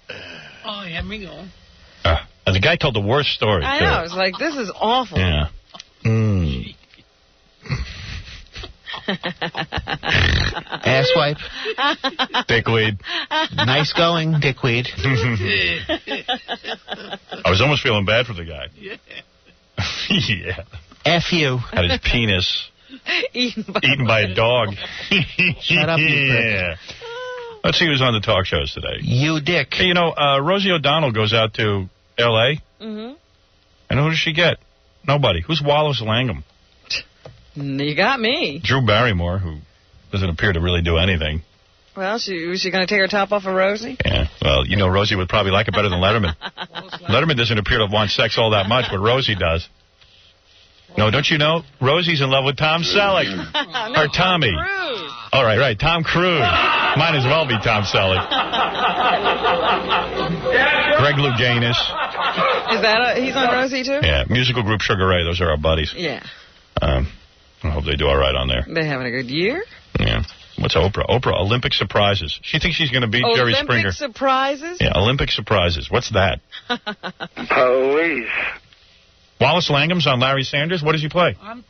S16: Oh, here we go.
S1: The guy told the worst story.
S4: I know. It's like, this is awful.
S1: Yeah.
S9: Asswipe.
S1: Dickweed.
S9: Nice going, dickweed.
S1: I was almost feeling bad for the guy.
S16: Yeah.
S1: Yeah.
S9: F you.
S1: Had his penis
S4: eaten
S1: by a dog.
S9: Shut up, you prick.
S1: Let's see who's on the talk shows today.
S9: You dick.
S1: Hey, Rosie O'Donnell goes out to L.A.
S4: Mm-hmm.
S1: And who does she get? Nobody. Who's Wallace Langham?
S4: You got me.
S1: Drew Barrymore, who doesn't appear to really do anything.
S4: Well, was she going to take her top off of Rosie?
S1: Yeah. Well, Rosie would probably like it better than Letterman. Letterman doesn't appear to want sex all that much, but Rosie does. No, don't you know? Rosie's in love with Tom Selleck. Or Tommy.
S4: Tom Cruise.
S1: All right. Tom Cruise. Might as well be Tom Selleck. Greg Louganis.
S4: Is that he's on Rosie, too?
S1: Yeah. Musical group Sugar Ray. Those are our buddies.
S4: Yeah.
S1: I hope they do all right on there.
S4: They having a good year?
S1: Yeah. What's Oprah? Oprah, Olympic surprises. She thinks she's going to beat Jerry Springer.
S4: Olympic surprises?
S1: Yeah, Olympic surprises. What's that?
S3: Police.
S1: Wallace Langham's on Larry Sanders. What does he play?
S16: I'm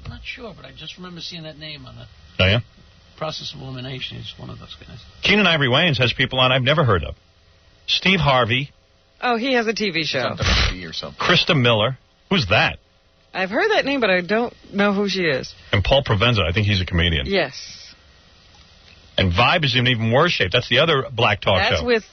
S16: not sure, but I just remember seeing that name on the
S1: Oh, yeah?
S16: Process of Elimination. He's one of those guys.
S1: Keenan Ivory Wayans has people on I've never heard of. Steve Harvey.
S4: Oh, he has a TV show.
S11: On WB or something.
S1: Krista Miller. Who's that?
S4: I've heard that name, but I don't know who she is.
S1: And Paul Provenza. I think he's a comedian.
S4: Yes.
S1: And Vibe is in even worse shape. That's the other black talk show.
S4: That's with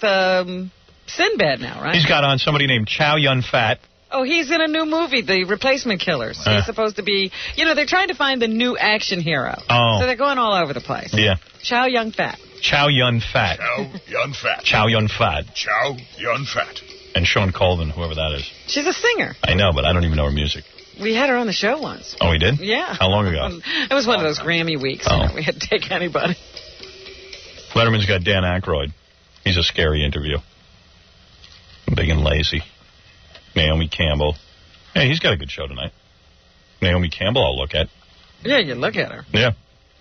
S4: Sinbad now, right?
S1: He's got on somebody named Chow Yun Fat.
S4: Oh, he's in a new movie, The Replacement Killers. He's supposed to be, they're trying to find the new action hero.
S1: Oh.
S4: So they're going all over the place.
S1: Yeah.
S4: Chow Yun Fat.
S1: Chow Yun Fat.
S20: Chow Yun Fat.
S1: Chow Yun Fat.
S20: Chow Yun Fat.
S1: And Sean Colvin, whoever that is.
S4: She's a singer.
S1: I know, but I don't even know her music.
S4: We had her on the show once.
S1: Oh, we did?
S4: Yeah.
S1: How long ago?
S4: It was one of those Grammy weeks. You know, we had to take anybody.
S1: Letterman's got Dan Aykroyd. He's a scary interview. Big and lazy. Naomi Campbell. Hey, he's got a good show tonight. Naomi Campbell I'll look at.
S4: Yeah, you look at her.
S1: Yeah.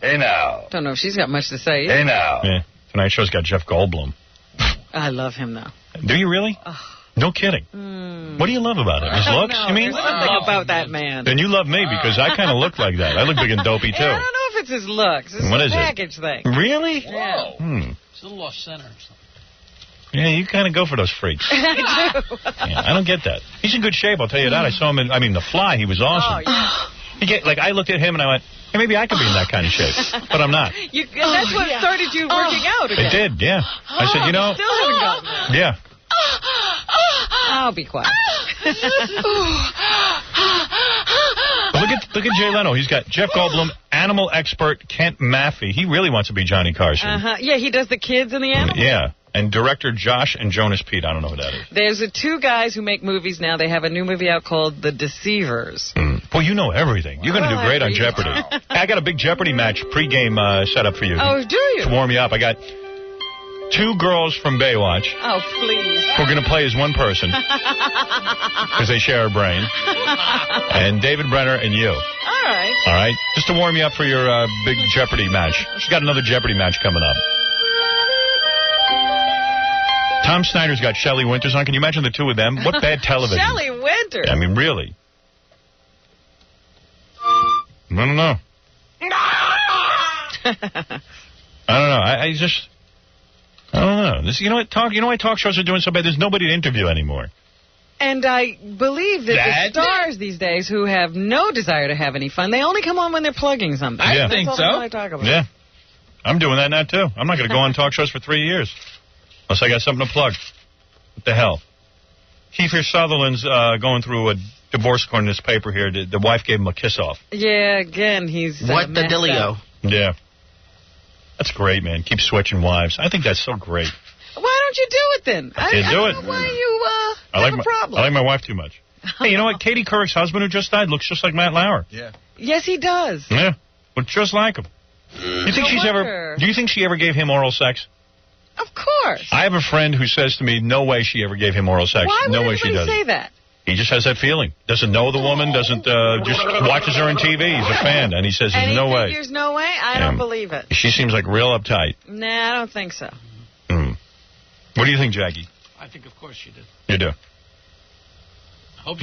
S2: Hey, now.
S4: Don't know if she's got much to say either.
S2: Hey, now.
S1: Yeah. Tonight's show's got Jeff Goldblum.
S4: I love him, though.
S1: Do you really? No kidding. What do you love about him? His looks, you mean?
S4: There's something about that man.
S1: Then you love me because I kind of look like that. I look big and dopey, too.
S4: Yeah, I don't know if it's his looks. It's
S1: What
S4: a
S1: is it?
S4: package thing.
S1: Really?
S4: Yeah.
S16: It's a little off center or something.
S1: Yeah, you kind of go for those freaks.
S4: I do.
S1: Yeah, I don't get that. He's in good shape, I'll tell you that. I saw him in, The Fly. He was awesome.
S4: Oh, yeah.
S1: I looked at him and I went, hey, maybe I could be in that kind of shape. But I'm not.
S4: That's what started you working out again.
S1: It did, yeah. I said, you know.
S4: Still haven't gotten there.
S1: Yeah.
S4: I'll be quiet.
S1: Look at Jay Leno. He's got Jeff Goldblum, animal expert Kent Maffey. He really wants to be Johnny Carson.
S4: Yeah, he does the kids and the animals.
S1: Yeah. And director Josh and Jonas Pete. I don't know who that is.
S4: There's the two guys who make movies now. They have a new movie out called The Deceivers.
S1: Well, you know everything. You're going to do great on Jeopardy. I got a big Jeopardy match pregame set up for you.
S4: Oh, do you?
S1: To warm you up. I got two girls from Baywatch.
S4: Oh, please.
S1: Who are going to play as one person. Because they share a brain. And David Brenner and you.
S4: All right.
S1: All right? Just to warm you up for your big Jeopardy match. She's got another Jeopardy match coming up. Tom Snyder's got Shelley Winters on. Can you imagine the two of them? What bad television.
S4: Shelley Winters.
S1: I mean, really. I don't know. I don't know. I don't know. You know why talk shows are doing so bad? There's nobody to interview anymore.
S4: And I believe that the stars these days who have no desire to have any fun, they only come on when they're plugging something.
S1: Yeah.
S4: I think so. I talk about.
S1: Yeah. I'm doing that now, too. I'm not going to go on talk shows for 3 years. Unless I got something to plug. What the hell? Kiefer Sutherland's going through a divorce according to this paper here. The wife gave him a kiss-off.
S4: Yeah, again, he's
S9: what the dealio?
S1: Yeah. That's great, man. Keep switching wives. I think that's so great.
S4: Why don't you do it then?
S1: I can't do it.
S4: Why you have a problem?
S1: I like my wife too much. Hey, you know what? Katie Couric's husband who just died looks just like Matt Lauer.
S11: Yeah.
S4: Yes, he does.
S1: Yeah. Looks just like him. Do you think she ever gave him oral sex?
S4: Of course.
S1: I have a friend who says to me, no way she ever gave him oral sex.
S4: Why
S1: no
S4: would
S1: way she does.
S4: say that?
S1: He just has that feeling. Doesn't know the woman, doesn't just watches her on TV. He's a fan, and he says there's no way.
S4: There's no way? I don't believe it.
S1: She seems like real uptight.
S4: Nah, I don't think so.
S1: What do you think, Jackie?
S16: I think, of course, she did.
S1: You do?
S16: I hope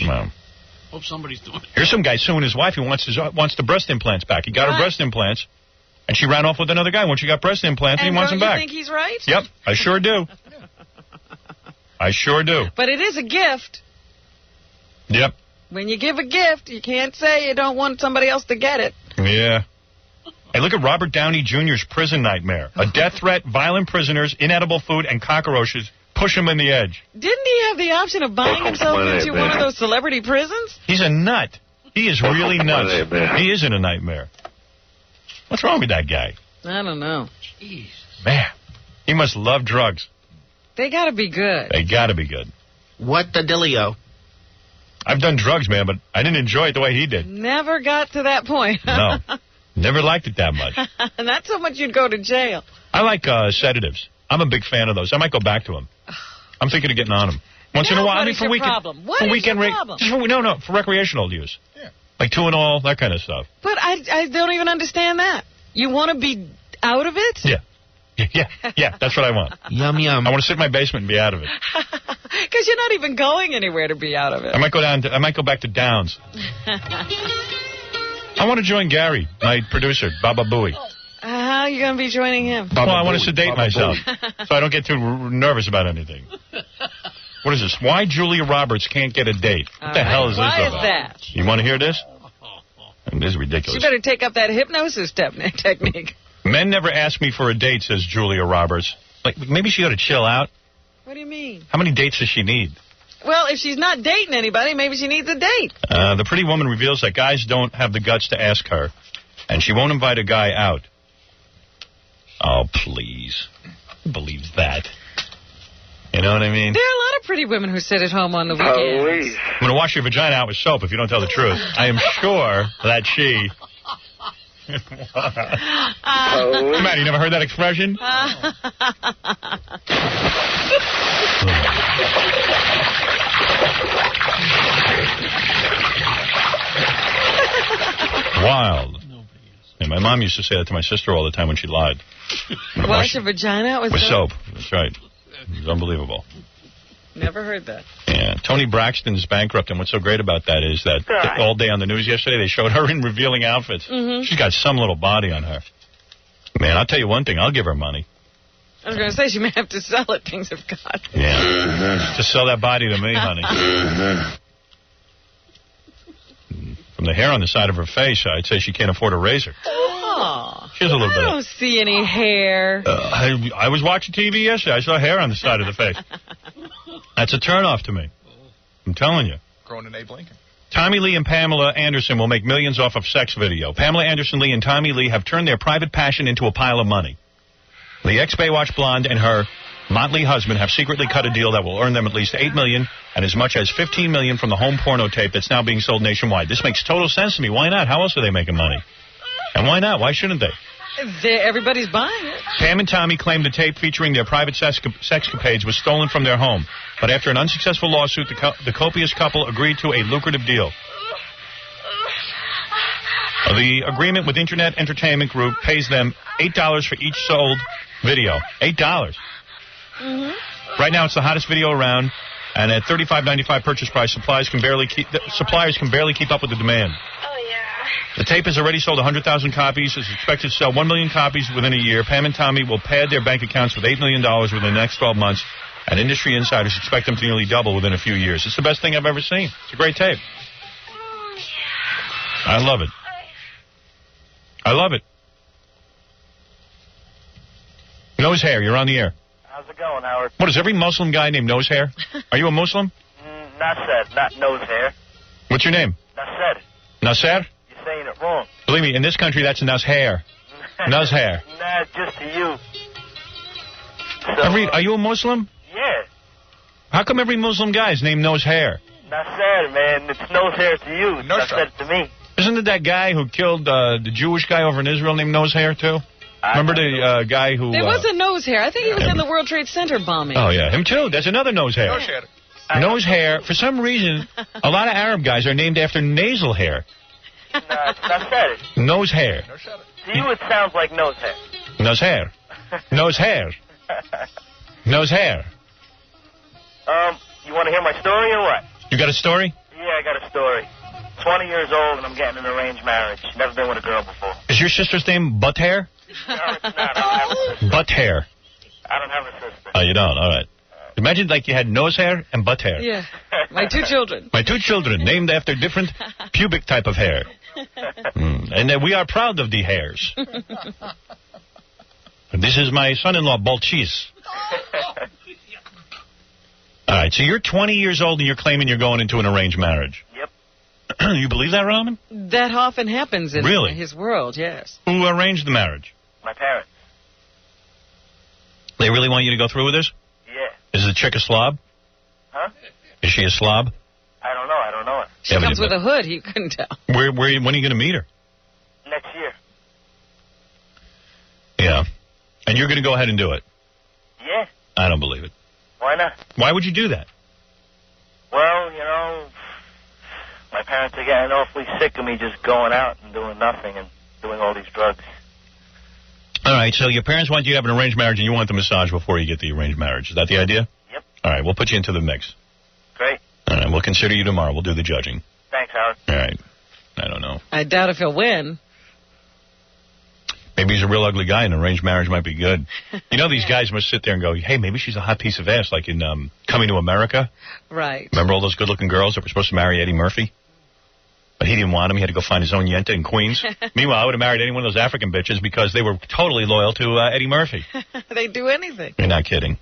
S16: hope somebody's doing it.
S1: Here's some guy suing his wife. He wants the breast implants back. He got her breast implants, and she ran off with another guy. When she got breast implants, and he wants them back.
S4: You think he's right?
S1: Yep, I sure do. I sure do.
S4: But it is a gift.
S1: Yep.
S4: When you give a gift, you can't say you don't want somebody else to get it.
S1: Yeah. Hey, look at Robert Downey Jr.'s prison nightmare. A death threat, violent prisoners, inedible food, and cockroaches push him in the edge.
S4: Didn't he have the option of buying himself into one of those celebrity prisons?
S1: He's a nut. He is really nuts. He is in a nightmare. What's wrong with that guy?
S4: I don't know.
S16: Jeez.
S1: Man, he must love drugs.
S4: They got to be good.
S1: They got to be good.
S9: What the dealio?
S1: I've done drugs, man, but I didn't enjoy it the way he did.
S4: Never got to that point.
S1: No. Never liked it that much.
S4: Not so much you'd go to jail.
S1: I like sedatives. I'm a big fan of those. I might go back to them. I'm thinking of getting on them. Once in a while.
S4: What is your problem? What is your problem?
S1: For recreational use. Yeah. Like Tuinol, that kind of stuff.
S4: But I don't even understand that. You want to be out of it?
S1: Yeah, that's what I want.
S9: Yum, yum.
S1: I want to sit in my basement and be out of it.
S4: Because you're not even going anywhere to be out of it.
S1: I might go back to Downs. I want to join Gary, my producer, Baba Booey.
S4: How are you going to be joining him?
S1: Well, I want to sedate myself so I don't get too nervous about anything. What is this? Why Julia Roberts can't get a date? What the hell is this about?
S4: Why is that?
S1: You want to hear this? This is ridiculous.
S4: She better take up that hypnosis technique.
S1: Men never ask me for a date, says Julia Roberts. Like, maybe she ought to chill out.
S4: What do you mean?
S1: How many dates does she need?
S4: Well, if she's not dating anybody, maybe she needs a date.
S1: The pretty woman reveals that guys don't have the guts to ask her, and she won't invite a guy out. Oh, please. Who believes that? You know what I mean?
S4: There are a lot of pretty women who sit at home on the weekends.
S1: I'm going to wash your vagina out with soap if you don't tell the truth. I am sure that she... Matt, you never heard that expression? Wild. And my mom used to say that to my sister all the time when she lied.
S4: Wash your vagina out
S1: with soap? That's right. It was unbelievable.
S4: Never heard that.
S1: Yeah. Toni Braxton's bankrupt, and what's so great about that is that all day on the news yesterday, they showed her in revealing outfits. She's got some little body on her. Man, I'll tell you one thing. I'll give her money.
S4: I was going to say, she may have to sell it, things of God.
S1: Yeah. Just sell that body to me, honey. From the hair on the side of her face, I'd say she can't afford a razor.
S4: Oh,
S1: she has a little bit.
S4: I don't see any hair.
S1: I was watching TV yesterday. I saw hair on the side of the face. That's a turnoff to me. I'm telling you.
S11: Growing an Abe Lincoln.
S1: Tommy Lee and Pamela Anderson will make millions off of sex video. Pamela Anderson Lee and Tommy Lee have turned their private passion into a pile of money. The ex-Baywatch blonde and her motley husband have secretly cut a deal that will earn them at least $8 million and as much as $15 million from the home porno tape that's now being sold nationwide. This makes total sense to me. Why not? How else are they making money? And why not? Why shouldn't they?
S4: Everybody's buying it.
S1: Pam and Tommy claimed the tape featuring their private sexcapades was stolen from their home. But after an unsuccessful lawsuit, the copious couple agreed to a lucrative deal. The agreement with Internet Entertainment Group pays them $8 for each sold video. $8. Right now, it's the hottest video around, and at $35.95 purchase price, suppliers can barely keep up with the demand. The tape has already sold 100,000 copies. It's expected to sell 1 million copies within a year. Pam and Tommy will pad their bank accounts with $8 million within the next 12 months, and industry insiders expect them to nearly double within a few years. It's the best thing I've ever seen. It's a great tape. I love it. I love it. Nose hair, you're on the air.
S6: How's it going, Howard?
S1: What, is every Muslim guy named Nose Hair? Are you a Muslim?
S6: Nasser, not nose hair.
S1: What's your name?
S6: Nasser.
S1: Nasser?
S6: You're saying it wrong.
S1: Believe me, in this country, that's Nuz Hair. Nuz Hair.
S6: Nah, just to you. So,
S1: are you a Muslim?
S6: Yeah.
S1: How come every Muslim guy is named Nose Hair?
S6: Nasser, man. It's nose hair to you. Nasser to me.
S1: Isn't it that guy who killed the Jewish guy over in Israel named Nose Hair, too? Remember the guy who...
S4: There was a Nose Hair. I think he was in the World Trade Center bombing.
S1: Oh, yeah. Him, too. There's another Nose Hair.
S6: Nose hair.
S1: Nose hair. For some reason, a lot of Arab guys are named after nasal hair.
S6: Nah, it's Nasser.
S1: Nose hair.
S6: To you, it sounds like nose hair.
S1: Nose hair. Nose hair. Nose hair.
S6: You want to hear my story or what?
S1: You got a story?
S6: Yeah, I got a story. 20 years old and I'm getting an arranged marriage. Never been with a girl before.
S1: Is your sister's name Butt Hair?
S6: No, it's not. I don't have a sister.
S1: Butt Hair.
S6: I don't have a sister.
S1: Oh, you don't? All right. Imagine like you had nose hair and butt hair.
S4: Yeah. My two children.
S1: My two children, named after different pubic type of hair. And we are proud of the hairs. This is my son-in-law, Balchis. All right, so you're 20 years old and you're claiming you're going into an arranged marriage.
S6: Yep.
S1: You believe that, Robin?
S4: That often happens in his world, yes.
S1: Who arranged the marriage?
S6: My parents.
S1: They really want you to go through with this?
S6: Yeah.
S1: Is the chick a slob?
S6: Huh?
S1: Is she a slob?
S6: I don't know. I don't know it.
S4: She comes with a hood. You couldn't tell.
S1: When are you going to meet her?
S6: Next year.
S1: Yeah. And you're going to go ahead and do it?
S6: Yeah.
S1: I don't believe it.
S6: Why not?
S1: Why would you do that?
S6: Well, you know, my parents are getting awfully sick of me just going out and doing nothing and doing all these drugs.
S1: All right, so your parents want you to have an arranged marriage and you want the massage before you get the arranged marriage. Is that the idea?
S6: Yep.
S1: All right, we'll put you into the mix.
S6: Great.
S1: All right, we'll consider you tomorrow. We'll do the judging.
S6: Thanks, Howard.
S1: All right. I don't know.
S4: I doubt if he'll win.
S1: Maybe he's a real ugly guy and arranged marriage might be good. You know, these guys must sit there and go, hey, maybe she's a hot piece of ass, like in Coming to America.
S4: Right.
S1: Remember all those good-looking girls that were supposed to marry Eddie Murphy? But he didn't want him. He had to go find his own yenta in Queens. Meanwhile, I would have married any one of those African bitches because they were totally loyal to Eddie Murphy.
S4: They do anything.
S1: You're not kidding.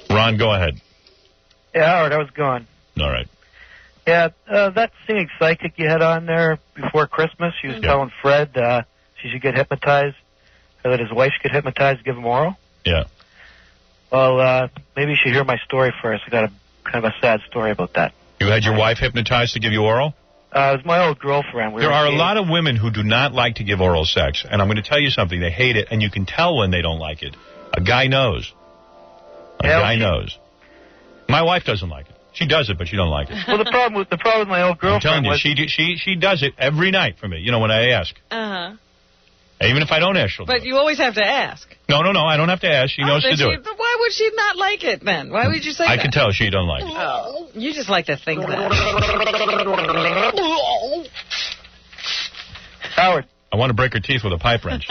S1: Ron, go ahead.
S10: Yeah, Howard, how's it going?
S1: All right.
S10: Yeah, that singing psychic you had on there before Christmas, she was telling Fred she should get hypnotized, or that his wife should get hypnotized to give him oral.
S1: Yeah.
S10: Well, maybe you should hear my story first. I got a kind of a sad story about that.
S1: You had your wife hypnotized to give you oral?
S10: It was my old girlfriend.
S1: There are a lot of women who do not like to give oral sex, and I'm going to tell you something. They hate it, and you can tell when they don't like it. A guy knows. A guy knows. My wife doesn't like it. She does it, but she don't like it.
S10: Well, the problem with my old girlfriend
S1: I'm telling you, she does it every night for me. You know, when I ask.
S4: Uh-huh.
S1: Even if I don't ask, she'll do it.
S4: But you always have to ask.
S1: No, I don't have to ask. She knows to do it.
S4: Why would she not like it then? Why would you say that?
S1: I can tell she don't like it.
S4: Oh, you just like to think that.
S10: Howard.
S1: I want to break her teeth with a pipe wrench.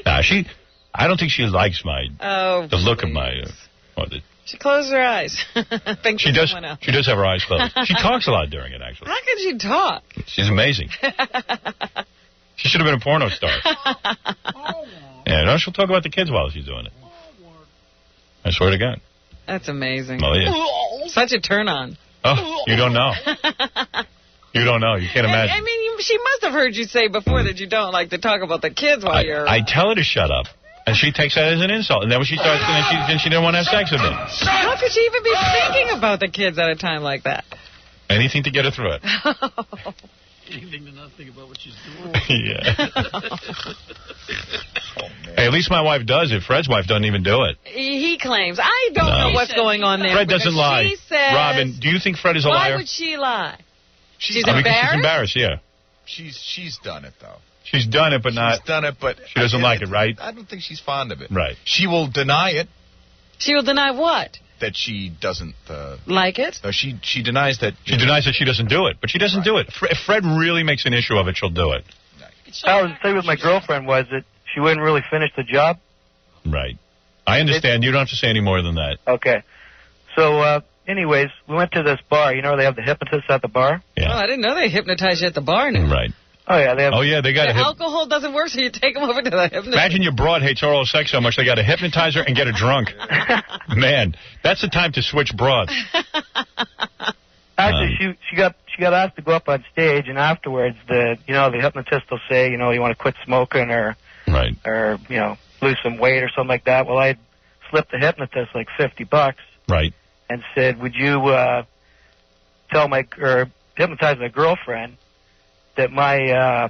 S1: I don't think she likes the look of my...
S4: She closed her eyes.
S1: She does have her eyes closed. She talks a lot during it, actually.
S4: How can she talk?
S1: She's amazing. She should have been a porno star. Yeah, no, she'll talk about the kids while she's doing it. I swear to God.
S4: That's amazing.
S1: Oh, yeah.
S4: Such a turn on.
S1: Oh, you don't know. You don't know. You can't imagine.
S4: I mean, she must have heard you say before that you don't like to talk about the kids while you're...
S1: I tell her to shut up. And she takes that as an insult. And then when she starts, then she didn't want to have sex with me.
S4: How could she even be thinking about the kids at a time like that?
S1: Anything to get her through it.
S16: Anything to not think about what she's doing.
S1: Yeah. Hey, at least my wife does it. Fred's wife doesn't even do it.
S4: He claims. I don't know what's going on there.
S1: Fred doesn't lie.
S4: She says,
S1: Robin, do you think Fred is a liar?
S4: Why would she lie?
S1: She's embarrassed? She's embarrassed, yeah.
S11: She's done it, though.
S1: She's done it, but not...
S11: She's done it, but...
S1: She doesn't like it, right?
S11: I don't think she's fond of it.
S1: Right.
S11: She will deny it.
S4: She will deny what?
S11: That she doesn't...
S4: like it?
S11: No, she denies that...
S1: She denies that she doesn't do it, but she doesn't do it. If Fred really makes an issue of it, she'll do it.
S10: The thing with my girlfriend was that she wouldn't really finish the job.
S1: Right. I understand. You don't have to say any more than that.
S10: Okay. So, anyways, we went to this bar. You know where they have the hypnotists at the bar?
S4: Yeah. Oh, I didn't know they hypnotized you at the bar now.
S1: Right.
S10: Oh, yeah, they have...
S1: Oh, yeah, they got
S4: alcohol doesn't work, so you take them over to the hypnotist.
S1: Imagine your broad hates oral sex so much they got to hypnotize her and get her drunk. Man, that's the time to switch broads.
S10: Actually, she got asked to go up on stage, and afterwards, the hypnotist will say, you want to quit smoking or lose some weight or something like that. Well, I slipped the hypnotist like $50.
S1: Right.
S10: And said, would you hypnotize my girlfriend that my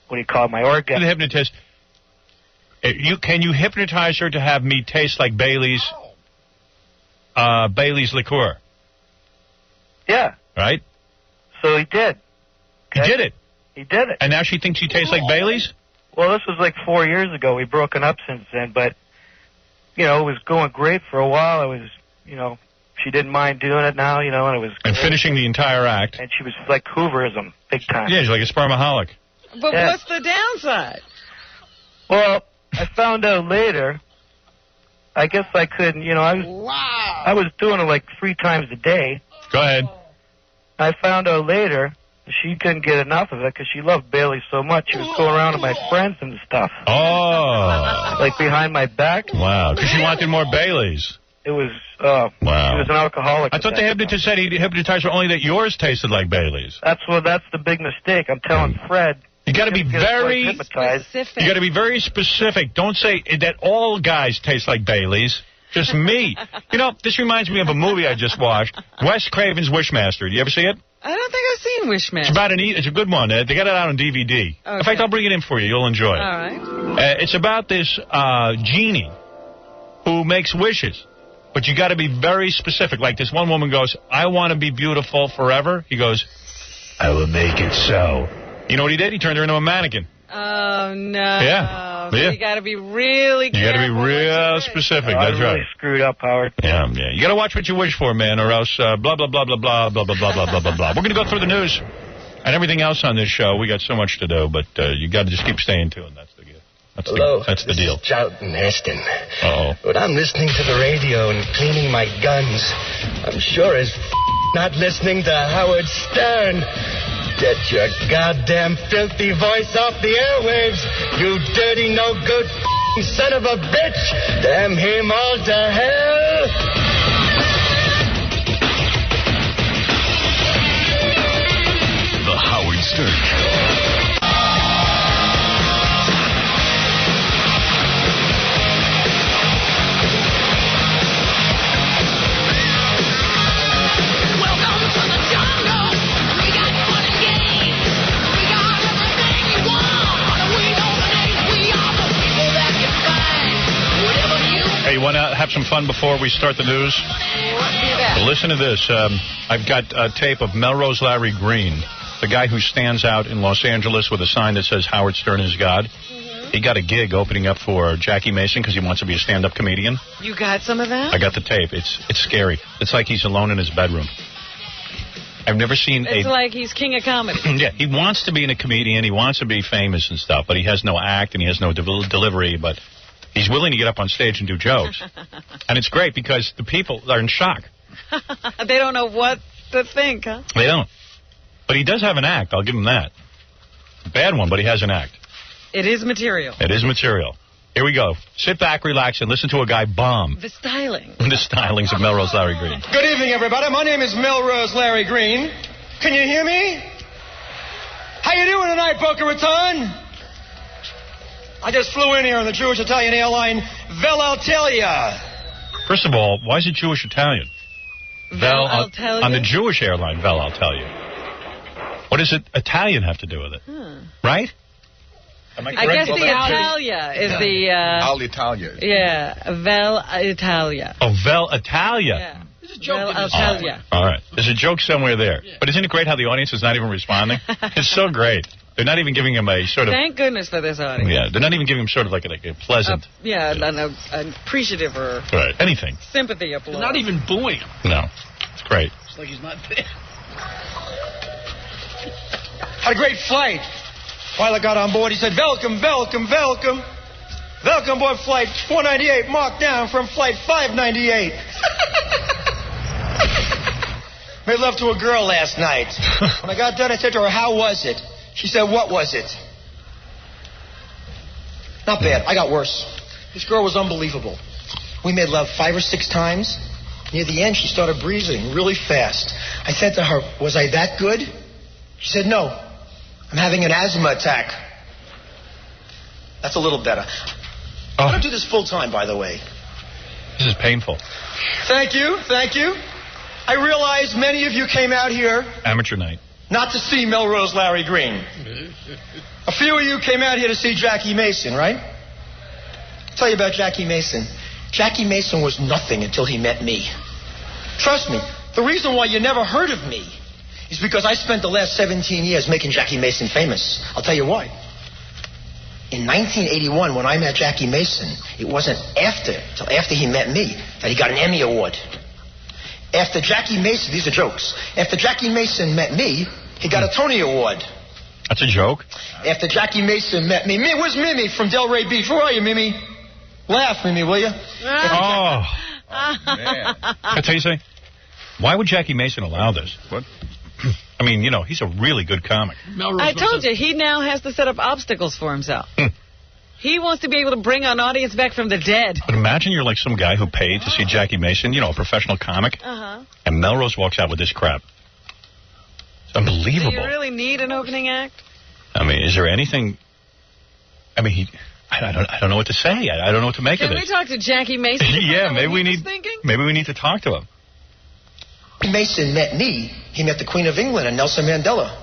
S10: my orgasm.
S1: The hypnotist. Can you hypnotize her to have me taste like Bailey's liqueur?
S10: Yeah.
S1: Right?
S10: So he did.
S1: Okay? He did it?
S10: He did it.
S1: And now she thinks she tastes like Bailey's?
S10: Well, this was like 4 years ago. We've broken up since then, but, it was going great for a while. I was, she didn't mind doing it now, and it was...
S1: And finishing the entire act.
S10: And she was like Hooverism, big time.
S1: Yeah, she's like a spermaholic.
S4: But what's the downside?
S10: Well, I found out later, I guess I couldn't, I was doing it like 3 times a day.
S1: Go ahead.
S10: I found out later she couldn't get enough of it because she loved Bailey so much. She was going around to my friends and stuff.
S1: Oh.
S10: Like behind my back.
S1: Wow, because she wanted more Baileys.
S10: It was,
S1: wow.
S10: He was an alcoholic.
S1: I thought the hypnotist said he hypnotized her only that yours tasted like Bailey's.
S10: That's the big mistake. I'm telling Fred.
S1: You got to be very specific. You got to be very specific. Don't say that all guys taste like Bailey's. Just me. This reminds me of a movie I just watched, Wes Craven's Wishmaster. Do you ever see it?
S4: I don't think I've seen Wishmaster.
S1: It's a good one. They got it out on DVD. Okay. In fact, I'll bring it in for you. You'll enjoy it.
S4: All right.
S1: It's about this genie who makes wishes. But you got to be very specific. Like this one woman goes, I want to be beautiful forever. He goes, I will make it so. You know what he did? He turned her into a mannequin.
S4: Oh, no.
S1: Yeah.
S4: So you got to be really careful.
S1: You got to be real specific. That's
S10: really
S1: right.
S10: Screwed up, Howard.
S1: Yeah. You got to watch what you wish for, man, or else blah, blah, blah, blah, blah, blah, blah, blah, blah, blah, blah, blah. We're going to go through the news and everything else on this show. We got so much to do, but you got to just keep staying tuned. That's the deal. That's the deal.
S18: Charlton Heston.
S1: Uh-oh.
S18: When I'm listening to the radio and cleaning my guns, I'm sure as not listening to Howard Stern. Get your goddamn filthy voice off the airwaves, you dirty, no-good son of a bitch. Damn him all to hell.
S20: The Howard Stern Show.
S1: have some fun before we start the news? Listen to this. I've got a tape of Melrose Larry Green, the guy who stands out in Los Angeles with a sign that says Howard Stern is God. He got a gig opening up for Jackie Mason because he wants to be a stand-up comedian.
S4: You got some of that?
S1: I got the tape. It's scary. It's like he's alone in his bedroom. I've never seen
S4: It's like he's king of comedy.
S1: Yeah, he wants to be a comedian. He wants to be famous and stuff, but he has no act and he has no delivery, but he's willing to get up on stage and do jokes. And it's great because the people are in shock.
S4: They don't know what to think, huh?
S1: They don't. But he does have an act. I'll give him that. Bad one, but he has an act.
S4: It is material.
S1: It is material. Here we go. Sit back, relax, and listen to a guy bomb.
S4: The styling.
S1: The stylings of Melrose Larry Green.
S5: Good evening, everybody. My name is Melrose Larry Green. Can you hear me? How you doing tonight, Boca Raton? I just flew in here on the Jewish Italian airline Vel'Altalia.
S1: First of all, why is it Jewish Italian?
S4: Vel'Altalia?
S1: On the Jewish airline, Vel'Altalia. What does Italian have to do with it? Right?
S4: I guess the Italia is the...
S11: Alitalia.
S4: Yeah, Vel'Altalia.
S1: Oh, Vel'Altalia.
S4: Yeah. There's a joke. Vel'Altalia.
S1: All right. There's a joke somewhere there. Yeah. But isn't it great how the audience is not even responding? It's so great. They're not even giving him a sort of...
S4: Thank goodness for this audience.
S1: Yeah, they're not even giving him sort of like a pleasant...
S4: an appreciative or...
S1: Right, anything.
S4: Sympathy applause.
S16: They're not even booing him.
S1: No, it's great.
S16: It's like he's not there.
S5: Had a great flight. While I got on board, he said, welcome, welcome, welcome. Welcome aboard flight 498, marked down from flight 598. Made love to a girl last night. When I got done, I said to her, how was it? She said, what was it? Not bad. I got worse. This girl was unbelievable. We made love 5 or 6 times. Near the end, she started breathing really fast. I said to her, was I that good? She said, no. I'm having an asthma attack. That's a little better. I don't do this full time, by the way.
S1: This is painful.
S5: Thank you, thank you. I realize many of you came out here...
S1: Amateur night.
S5: ...not to see Melrose Larry Green. A few of you came out here to see Jackie Mason, right? I'll tell you about Jackie Mason. Jackie Mason was nothing until he met me. Trust me, the reason why you never heard of me is because I spent the last 17 years making Jackie Mason famous. I'll tell you why. In 1981, when I met Jackie Mason, it wasn't till after he met me that he got an Emmy Award. After Jackie Mason, these are jokes. After Jackie Mason met me, he got a Tony Award.
S1: That's a joke?
S5: After Jackie Mason met me, where's Mimi from Delray Beach? Where are you, Mimi? Laugh, Mimi, will you?
S1: Man. Can I tell you something? Why would Jackie Mason allow this? What? I mean, you know, he's a really good comic.
S4: I told you, he now has to set up obstacles for himself. He wants to be able to bring an audience back from the dead.
S1: But imagine you're like some guy who paid to see Jackie Mason, you know, a professional comic, and Melrose walks out with this crap. It's unbelievable.
S4: Do you really need an opening act?
S1: I mean, is there anything... I mean, I don't know what to say. I don't know what to make of this.
S4: Can we talk to Jackie Mason?
S1: Yeah, maybe we need to talk to him.
S5: Mason met me, he met the Queen of England and Nelson Mandela.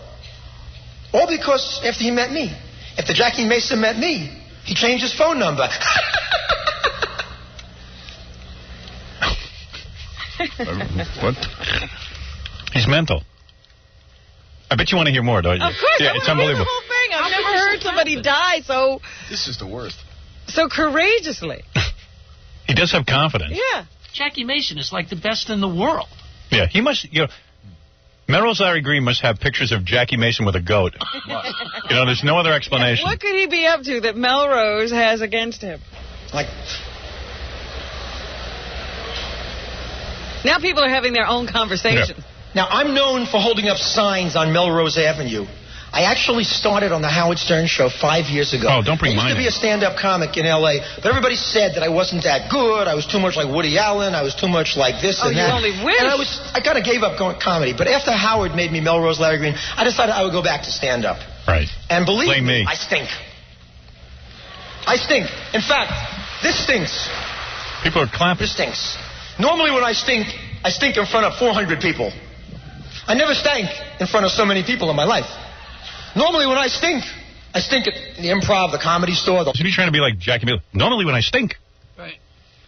S5: All because after he met me. After Jackie Mason met me, he changed his phone number.
S1: What? He's mental. I bet you want to hear more, don't you?
S4: Of course.
S1: Yeah, it's unbelievable.
S4: The whole thing. I've never heard somebody die so...
S11: This is the worst.
S4: So courageously.
S1: He does have confidence.
S4: Yeah.
S16: Jackie Mason is like the best in the world.
S1: Yeah, he must, you know, Melrose Larry Green must have pictures of Jackie Mason with a goat. You know, there's no other explanation.
S4: What could he be up to that Melrose has against him?
S5: Like...
S4: Now people are having their own conversation.
S5: Yeah. Now, I'm known for holding up signs on Melrose Avenue. I actually started on the Howard Stern Show 5 years ago.
S1: Oh, don't bring mine.
S5: I used to be a stand-up comic in L.A., but everybody said that I wasn't that good. I was too much like Woody Allen. I was too much like this and that.
S4: Oh, you only wish.
S5: And I kind of gave up going comedy. But after Howard made me Melrose Larry Green, I decided I would go back to stand-up.
S1: Right.
S5: And believe
S1: me,
S5: I stink. I stink. In fact, this stinks.
S1: People are clapping.
S5: This stinks. Normally when I stink in front of 400 people. I never stank in front of so many people in my life. Normally when I stink at the Improv, the Comedy Store.
S1: Should be trying to be like Jackie Miller. Normally when I stink.
S16: Right.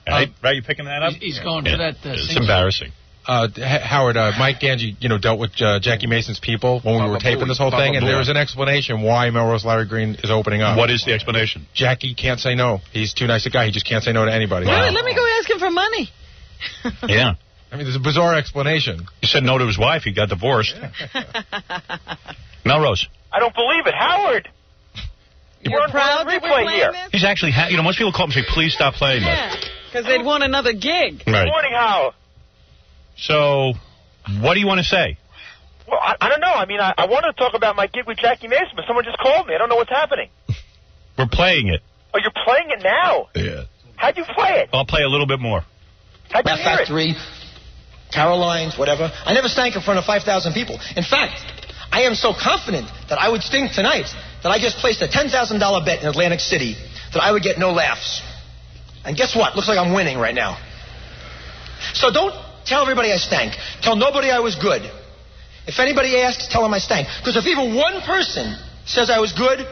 S1: Right? You picking that up?
S16: He's going for that.
S1: It's embarrassing.
S7: Howard, Mike Ganji, dealt with Jackie Mason's people when we were taping this whole thing, and there was an explanation why Melrose Larry Green is opening up.
S1: What is the explanation?
S7: Jackie can't say no. He's too nice a guy. He just can't say no to anybody.
S4: Really? Let me go ask him for money.
S1: Yeah.
S7: I mean, there's a bizarre explanation.
S1: He said no to his wife. He got divorced. Yeah. Melrose.
S6: I don't believe it. Howard!
S4: You're proud that we're playing
S6: here.
S4: this?
S1: He's actually, most people call him and say, please stop playing that.
S4: Because they'd want another gig.
S1: Right.
S6: Good morning, Howard.
S1: So, what do you want to say?
S6: Well, I don't know. I mean, I wanted to talk about my gig with Jackie Mason, but someone just called me. I don't know what's happening.
S1: We're playing it.
S6: Oh, you're playing it now?
S1: Yeah.
S6: How'd you play it?
S1: I'll play a little bit more.
S6: How'd you hear
S5: Factory, Caroline's, whatever. I never stank in front of 5,000 people. In fact, I am so confident that I would stink tonight that I just placed a $10,000 bet in Atlantic City that I would get no laughs. And guess what? Looks like I'm winning right now. So don't tell everybody I stank. Tell nobody I was good. If anybody asks, tell them I stank. Because if even one person says I was good,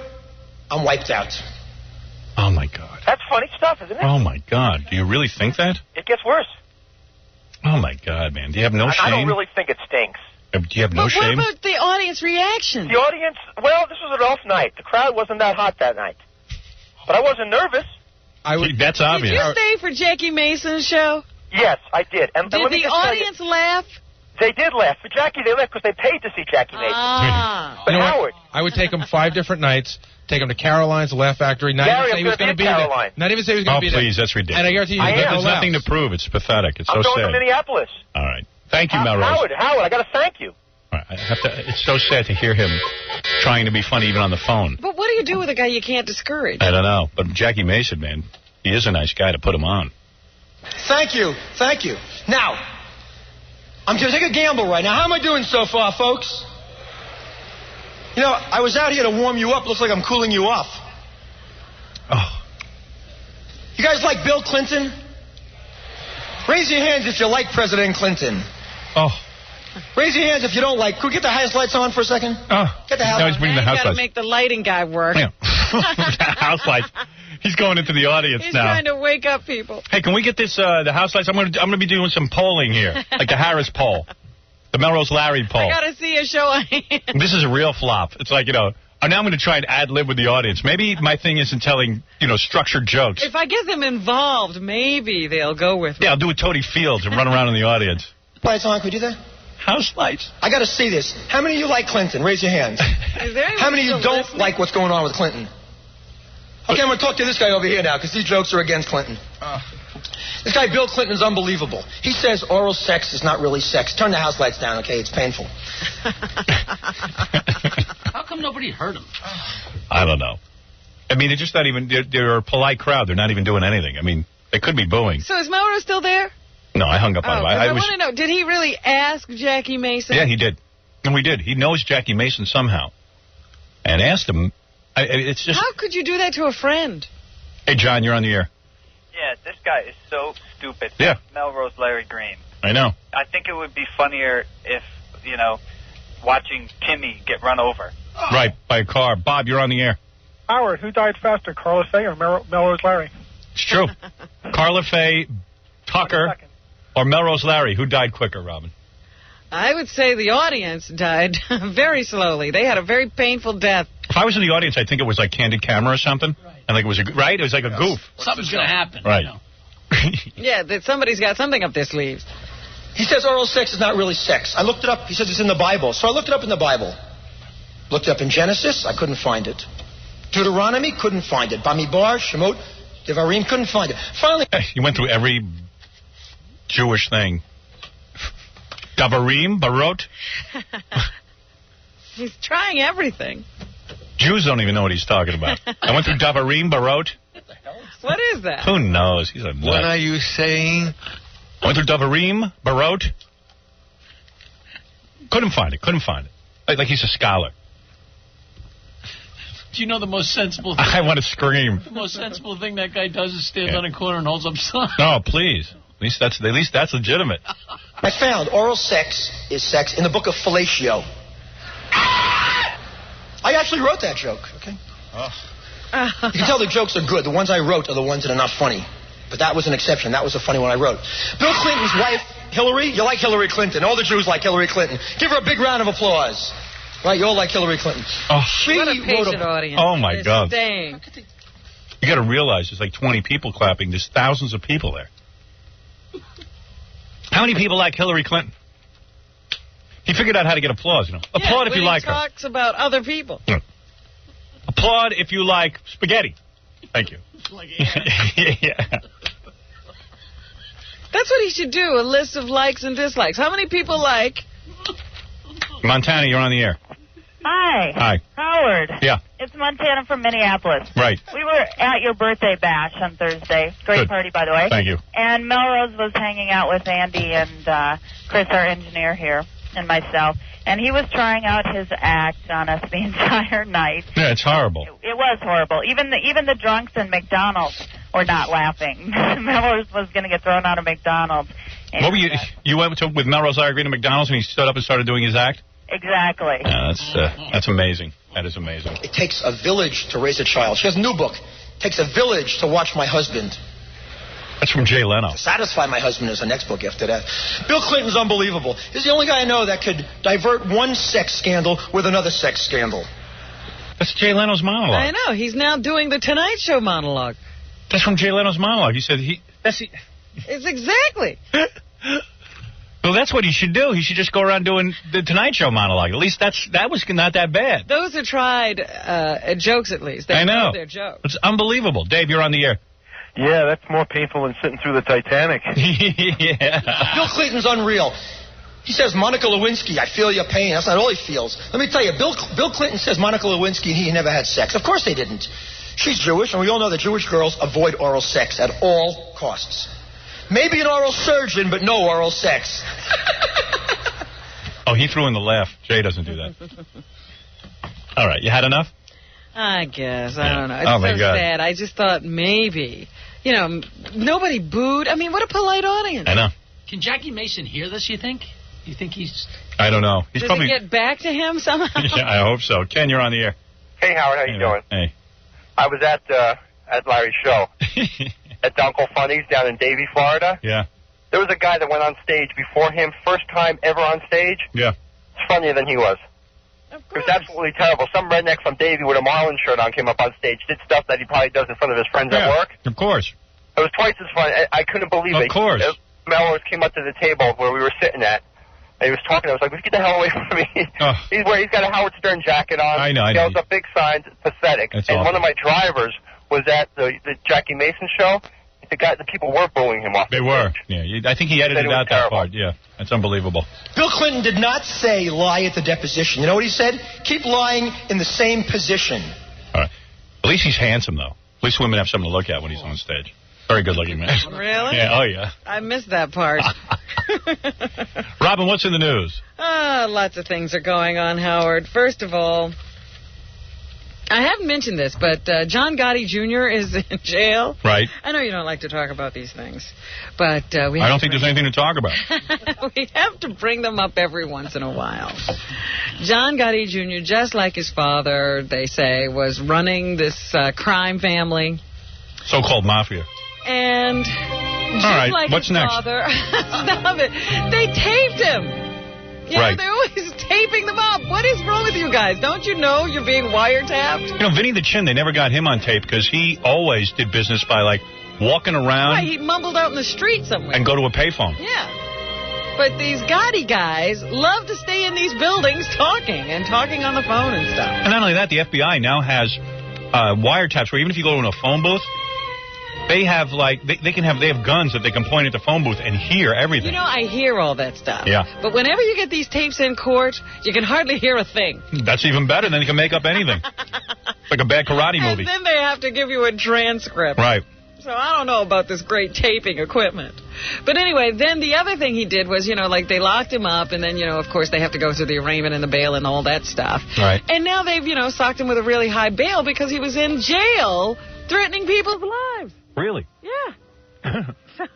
S5: I'm wiped out.
S1: Oh, my God.
S6: That's funny stuff, isn't it?
S1: Oh, my God. Do you really think that?
S6: It gets worse.
S1: Oh, my God, man. Do you have no shame?
S6: I don't really think it stinks.
S1: Do you have no shame?
S4: What about the audience reaction?
S6: The audience, well, this was an off night. The crowd wasn't that hot that night. But I wasn't nervous.
S1: That's obvious.
S4: Did you stay for Jackie Mason's show?
S6: Yes, I did. And
S4: did the audience laugh?
S6: They did laugh. For Jackie, they laughed because they paid to see Jackie Mason. But Howard.
S7: I would take him 5 different nights, take him to Caroline's, the Laugh Factory, not even say he was going to be there. Not even say he was going to be there.
S1: Oh, please, that's ridiculous.
S7: And I guarantee you,
S1: there's nothing to prove. It's pathetic. It's so sad.
S6: I'm going to Minneapolis.
S1: All right. Thank you, Melrose.
S6: Howard, I got to thank you.
S1: All right, it's so sad to hear him trying to be funny even on the phone.
S4: But what do you do with a guy you can't discourage?
S1: I don't know. But Jackie Mason, man, he is a nice guy to put him on.
S5: Thank you. Thank you. Now, I'm going to take a gamble right now. How am I doing so far, folks? I was out here to warm you up. Looks like I'm cooling you off.
S1: Oh.
S5: You guys like Bill Clinton? Raise your hands if you like President Clinton.
S1: Oh.
S5: Raise your hands if you don't like. Could we get the house lights on for a second?
S1: Oh.
S5: Get the house lights.
S1: He's bringing the house lights.
S4: Got to make the lighting guy work.
S1: Yeah. House lights. He's going into the audience
S4: He's
S1: now.
S4: He's trying to wake up people.
S1: Hey, can we get this, the house lights? I'm going to be doing some polling here, like the Harris poll, the Melrose Larry poll.
S4: I got to see a show on hand.
S1: This is a real flop. It's like, now I'm going to try and ad-lib with the audience. Maybe my thing isn't telling, structured jokes.
S4: If I get them involved, maybe they'll go with me.
S1: Yeah, I'll do a Tony Fields and run around in the audience.
S5: Lights on, could you do that?
S1: House lights.
S5: I got to see this. How many of you like Clinton? Raise your hands. How many of you don't like what's going on with Clinton? Okay, I'm going to talk to this guy over here now, because these jokes are against Clinton. This guy, Bill Clinton's unbelievable. He says oral sex is not really sex. Turn the house lights down, okay? It's painful.
S16: How come nobody heard him?
S1: I don't know. I mean, they're just not even, they're a polite crowd. They're not even doing anything. I mean, they could be booing.
S4: So is Melrose still there?
S1: No, I hung up on him.
S4: I want to know, did he really ask Jackie Mason?
S1: Yeah, he did. And we did. He knows Jackie Mason somehow. And asked him. It's just.
S4: How could you do that to a friend?
S1: Hey, John, you're on the air.
S6: Yeah, this guy is so stupid.
S1: Yeah.
S6: Melrose Larry Green.
S1: I know.
S6: I think it would be funnier if, watching Timmy get run over.
S1: Right, by a car. Bob, you're on the air.
S19: Howard, who died faster, Karla Faye or Melrose Larry?
S1: It's true. Karla Faye Tucker or Melrose Larry. Who died quicker, Robin?
S4: I would say the audience died very slowly. They had a very painful death.
S1: If I was in the audience, I'd think it was like Candid Camera or something. Right. And like it was right? It was like a goof.
S16: Something's going to happen.
S1: Right.
S4: Yeah, that somebody's got something up their sleeves.
S5: He says oral sex is not really sex. I looked it up. He says it's in the Bible. So I looked it up in the Bible. Looked it up in Genesis. I couldn't find it. Deuteronomy, couldn't find it. Bamidbar, Shemot, Devarim, couldn't find it. Finally...
S1: You went through every Jewish thing. Devarim, Barot.
S4: He's trying everything.
S1: Jews don't even know what he's talking about. I went through Devarim, Barot.
S4: What is that?
S1: Who knows? He's a nut.
S21: What are you saying?
S1: I went through Devarim, Barot. Couldn't find it. Like he's a scholar.
S16: Do you know the most sensible thing?
S1: I want to scream.
S16: The most sensible thing that guy does is stand on a corner and holds up signs.
S1: No, please. At least that's legitimate.
S5: I found oral sex is sex in the book of Fellatio. I actually wrote that joke, okay? You can tell the jokes are good. The ones I wrote are the ones that are not funny. But that was an exception. That was a funny one I wrote. Bill Clinton's wife, Hillary. You like Hillary Clinton. All the Jews like Hillary Clinton. Give her a big round of applause. Right? You all like Hillary Clinton.
S4: Oh, what a patient audience.
S1: Oh, my God.
S4: Staying.
S1: You got to realize there's like 20 people clapping. There's thousands of people there. How many people like Hillary Clinton? He figured out how to get applause, you know. Applaud if you like her.
S4: He talks about other people.
S1: Applaud if you like spaghetti. Thank you. Yeah.
S4: That's what he should do, a list of likes and dislikes. How many people like...
S1: Montana, you're on the air.
S17: Hi.
S1: Hi.
S17: Howard.
S1: Yeah.
S17: It's Montana from Minneapolis.
S1: Right.
S17: We were at your birthday bash on Thursday. Great party, by the way.
S1: Thank you.
S17: And Melrose was hanging out with Andy and Chris, our engineer here, and myself. And he was trying out his act on us the entire night.
S1: Yeah, it's horrible.
S17: It was horrible. Even the drunks in McDonald's were not laughing. Melrose was going to get thrown out of McDonald's. And,
S1: what were you went with Melrose Larry Green to McDonald's and he stood up and started doing his act?
S17: Exactly.
S1: Yeah, that's amazing. That is amazing.
S5: It takes a village to raise a child. She has a new book. It takes a village to watch my husband.
S1: That's from Jay Leno.
S5: To satisfy my husband is the next book after that. Bill Clinton's unbelievable. He's the only guy I know that could divert one sex scandal with another sex scandal.
S1: That's Jay Leno's monologue.
S4: I know. He's now doing the Tonight Show monologue.
S1: That's from Jay Leno's monologue. He said
S4: It's exactly.
S1: Well, that's what he should do. He should just go around doing the Tonight Show monologue. At least that was not that bad.
S4: Those are tried jokes, at least.
S1: I know.
S4: They're jokes.
S1: It's unbelievable. Dave, you're on the air.
S21: Yeah, that's more painful than sitting through the Titanic.
S1: Yeah.
S5: Bill Clinton's unreal. He says, Monica Lewinsky, I feel your pain. That's not all he feels. Let me tell you, Bill Clinton says Monica Lewinsky and he never had sex. Of course they didn't. She's Jewish, and we all know that Jewish girls avoid oral sex at all costs. Maybe an oral surgeon, but no oral sex.
S1: Oh, he threw in the laugh. Jay doesn't do that. All right, you had enough?
S4: I guess. I don't know. It's
S1: oh, my
S4: so
S1: God.
S4: sad. I just thought maybe. You know, nobody booed. I mean, what a polite audience.
S1: I know.
S16: Can Jackie Mason hear this, you think? You think he's...
S1: I don't know. He's
S4: Does
S1: probably...
S4: it get back to him somehow?
S1: Yeah, I hope so. Ken, you're on the air.
S22: Hey, Howard, how you doing?
S1: Hey.
S22: I was at Larry's show at Uncle Funny's down in Davie, Florida.
S1: Yeah.
S22: There was a guy that went on stage before him, first time ever on stage.
S1: Yeah.
S22: It's funnier than he was. It was absolutely terrible. Some redneck from Davie with a Marlin shirt on came up on stage, did stuff that he probably does in front of his friends at work.
S1: Of course.
S22: It was twice as fun. I couldn't believe it.
S1: Of course.
S22: Melrose came up to the table where we were sitting at, and he was talking. I was like, "Get the hell away from me!" He's got a Howard Stern jacket on.
S1: I know.
S22: He has a big sign, pathetic.
S1: That's
S22: and
S1: awful.
S22: one of my drivers was at the Jackie Mason show. The people were booing him off.
S1: They were. Yeah, I think he edited out that part. Yeah, that's unbelievable.
S5: Bill Clinton did not say lie at the deposition. You know what he said? Keep lying in the same position.
S1: All right. At least he's handsome, though. At least women have something to look at when he's on stage. Very good-looking man.
S4: Really?
S1: Yeah. Oh, yeah.
S4: I missed that part.
S1: Robin, what's in the news?
S4: Lots of things are going on, Howard. First of all, I haven't mentioned this, but John Gotti Jr. is in jail.
S1: Right.
S4: I know you don't like to talk about these things, but we
S1: I don't think there's anything to talk about.
S4: we have to bring them up every once in a while. John Gotti Jr., just like his father, they say, was running this crime family.
S1: So-called mafia.
S4: And just
S1: right,
S4: like
S1: what's
S4: his
S1: next?
S4: father, stop it. They taped him. You know, they're always taping them up. What is wrong with you guys? Don't you know you're being wiretapped?
S1: You know, Vinny the Chin, they never got him on tape because he always did business by, like, walking around.
S4: Right, he mumbled out in the street somewhere.
S1: And go to a payphone.
S4: Yeah. But these Gotti guys love to stay in these buildings talking on the phone and stuff.
S1: And not only that, the FBI now has wiretaps where even if you go to a phone booth, they have they have guns that they can point at the phone booth and hear everything.
S4: You know, I hear all that stuff.
S1: Yeah.
S4: But whenever you get these tapes in court, you can hardly hear a thing.
S1: That's even better. Then you can make up anything. It's like a bad karate movie.
S4: And then they have to give you a transcript.
S1: Right.
S4: So I don't know about this great taping equipment. But anyway, then the other thing he did was, like they locked him up, and then, of course, they have to go through the arraignment and the bail and all that stuff.
S1: Right.
S4: And now they've, socked him with a really high bail because he was in jail threatening people's lives.
S1: Really?
S4: Yeah. So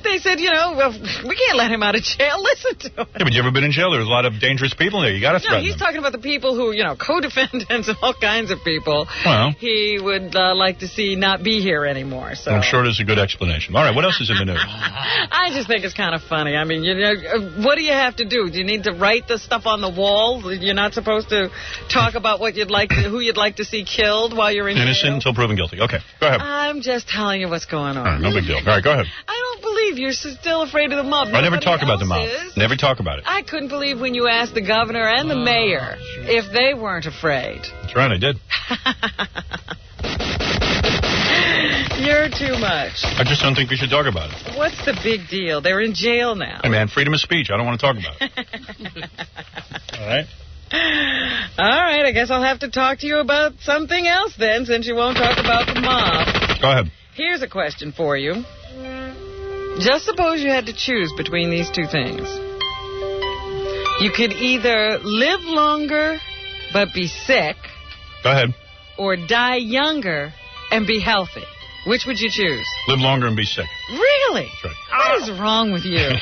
S4: They said, well, we can't let him out of jail. Listen to him.
S1: Yeah, but you ever been in jail? There's a lot of dangerous people there. You got to threaten
S4: he's
S1: them.
S4: talking about the people who, co-defendants and all kinds of people.
S1: Well,
S4: he would like to see not be here anymore. So
S1: I'm sure there's a good explanation. All right, what else is in the news?
S4: I just think it's kind of funny. I mean, what do you have to do? Do you need to write the stuff on the wall? You're not supposed to talk about who you'd like to see killed while you're in jail?
S1: Innocent until proven guilty. Okay, go ahead.
S4: I'm just telling you what's going on.
S1: All right, no big deal. All right, go ahead.
S4: I don't believe you're still afraid of the mob.
S1: I never talk about the mob. Never talk about it.
S4: I couldn't believe when you asked the governor and the mayor if they weren't afraid.
S1: That's right, I did.
S4: You're too much.
S1: I just don't think we should talk about it.
S4: What's the big deal? They're in jail now.
S1: Hey, man, freedom of speech. I don't want to talk about it. All right?
S4: All right, I guess I'll have to talk to you about something else then, since you won't talk about the mob.
S1: Go ahead.
S4: Here's a question for you. Just suppose you had to choose between these two things. You could either live longer but be sick.
S1: Go ahead.
S4: Or die younger and be healthy. Which would you choose?
S1: Live longer and be sick.
S4: Really?
S1: That's right.
S4: What is wrong with you?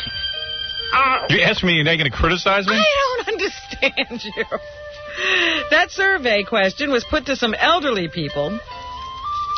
S1: You asked me, and they're going to criticize me?
S4: I don't understand you. That survey question was put to some elderly people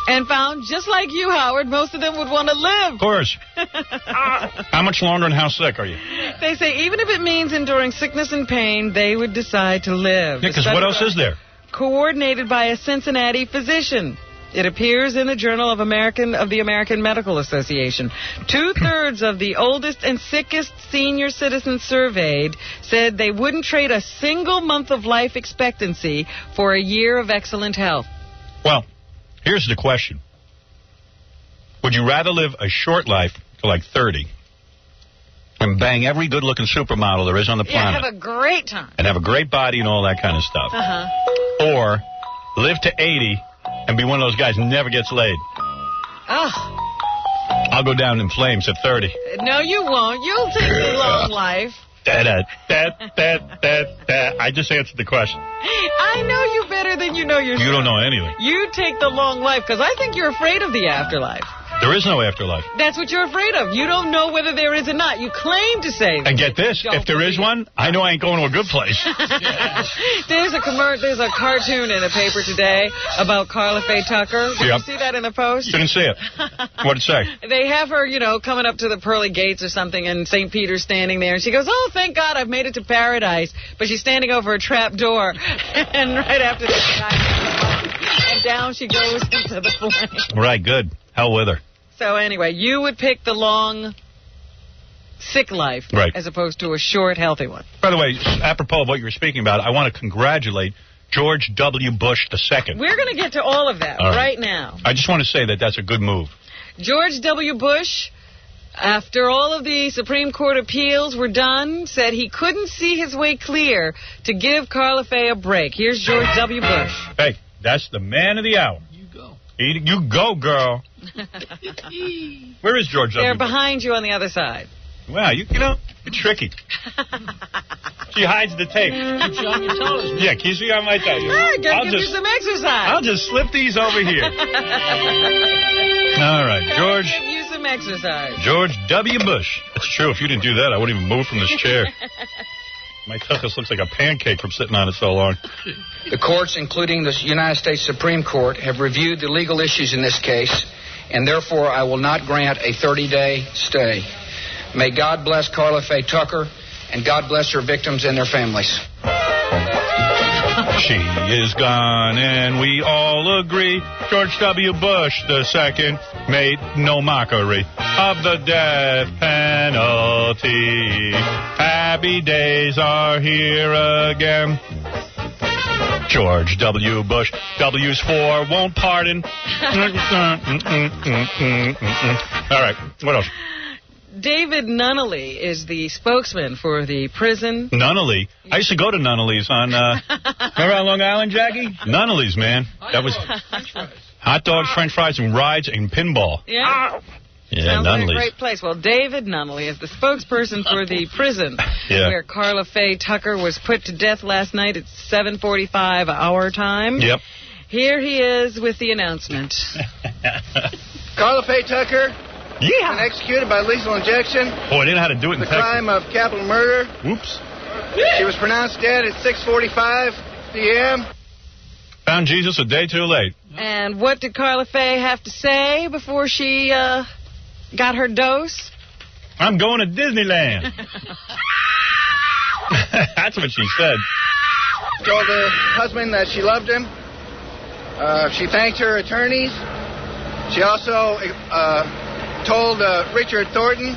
S4: and found, just like you, Howard, most of them would want to live.
S1: Of course. How much longer and how sick are you?
S4: They say even if it means enduring sickness and pain, they would decide to live.
S1: Yeah, because what else is there?
S4: Coordinated by a Cincinnati physician. It appears in the Journal of the American Medical Association. 2/3 of the oldest and sickest senior citizens surveyed said they wouldn't trade a single month of life expectancy for a year of excellent health.
S1: Well, here's the question. Would you rather live a short life to like 30 and bang every good-looking supermodel there is on the planet?
S4: Yeah, have a great time.
S1: And have a great body and all that kind of stuff. Or live to 80 and be one of those guys who never gets laid?
S4: Oh.
S1: I'll go down in flames at 30.
S4: No, you won't. You'll take the long life.
S1: I just answered the question.
S4: I know you better than you know yourself.
S1: You don't know anything.
S4: You take the long life, because I think you're afraid of the afterlife.
S1: There is no afterlife.
S4: That's what you're afraid of. You don't know whether there is or not. You claim to say that.
S1: And get this, if there is one, I know I ain't going to a good place.
S4: There's a cartoon in the paper today about Karla Faye Tucker. Did you see that in the Post?
S1: Didn't see it. What'd it say?
S4: They have her, coming up to the pearly gates or something, and St. Peter's standing there, and she goes, "Oh, thank God, I've made it to paradise." But she's standing over a trap door, and right after that, and down she goes into the flame.
S1: Right, good. Hell with her.
S4: So anyway, you would pick the long, sick life as opposed to a short, healthy one.
S1: By the way, apropos of what you were speaking about, I want to congratulate George W. Bush II.
S4: We're going to get to all of that right now.
S1: I just want to say that that's a good move.
S4: George W. Bush, after all of the Supreme Court appeals were done, said he couldn't see his way clear to give Karla Faye a break. Here's George W. Bush.
S1: Hey, that's the man of the hour. You go, girl. Where is George W.
S4: They're behind you on the other side.
S1: Wow, you're tricky. She hides the tape.
S16: Keeps you on your toes.
S1: Yeah, keeps me on my toes.
S4: Gotta give you some exercise.
S1: I'll just slip these over here. All right, George.
S4: Give you some exercise.
S1: George W. Bush. It's true. If you didn't do that, I wouldn't even move from this chair. My tuchus looks like a pancake from sitting on it so long.
S8: The courts, including the United States Supreme Court, have reviewed the legal issues in this case, and therefore I will not grant a 30-day stay. May God bless Karla Faye Tucker, and God bless her victims and their families.
S1: She is gone, and we all agree George W. Bush II made no mockery of the death penalty. Happy days are here again. George W. Bush, W's for won't pardon. All right, what else?
S4: David Nunnally is the spokesman for the prison.
S1: Nunnally? I used to go to Nunnally's on, remember on Long Island, Jackie? Nunnally's, man. That was hot dogs, French fries, and rides and pinball.
S4: Yeah.
S1: Yeah,
S4: Sounds
S1: Nunnally's.
S4: like a great place. Well, David Nunnally is the spokesperson for the prison where Karla Faye Tucker was put to death last night at 7:45 our time.
S1: Yep.
S4: Here he is with the announcement.
S8: Karla Faye Tucker,
S1: Yeah.
S12: Been executed by lethal injection.
S1: Oh, I didn't know how to do it in
S12: the
S1: Texas.
S12: crime of capital murder.
S1: Whoops.
S12: She was pronounced dead at 6:45 p.m.
S1: Found Jesus a day too late.
S4: And what did Karla Faye have to say before she got her dose?
S1: I'm going to Disneyland. That's what she said.
S12: Told her husband that she loved him. She thanked her attorneys. She also told Richard Thornton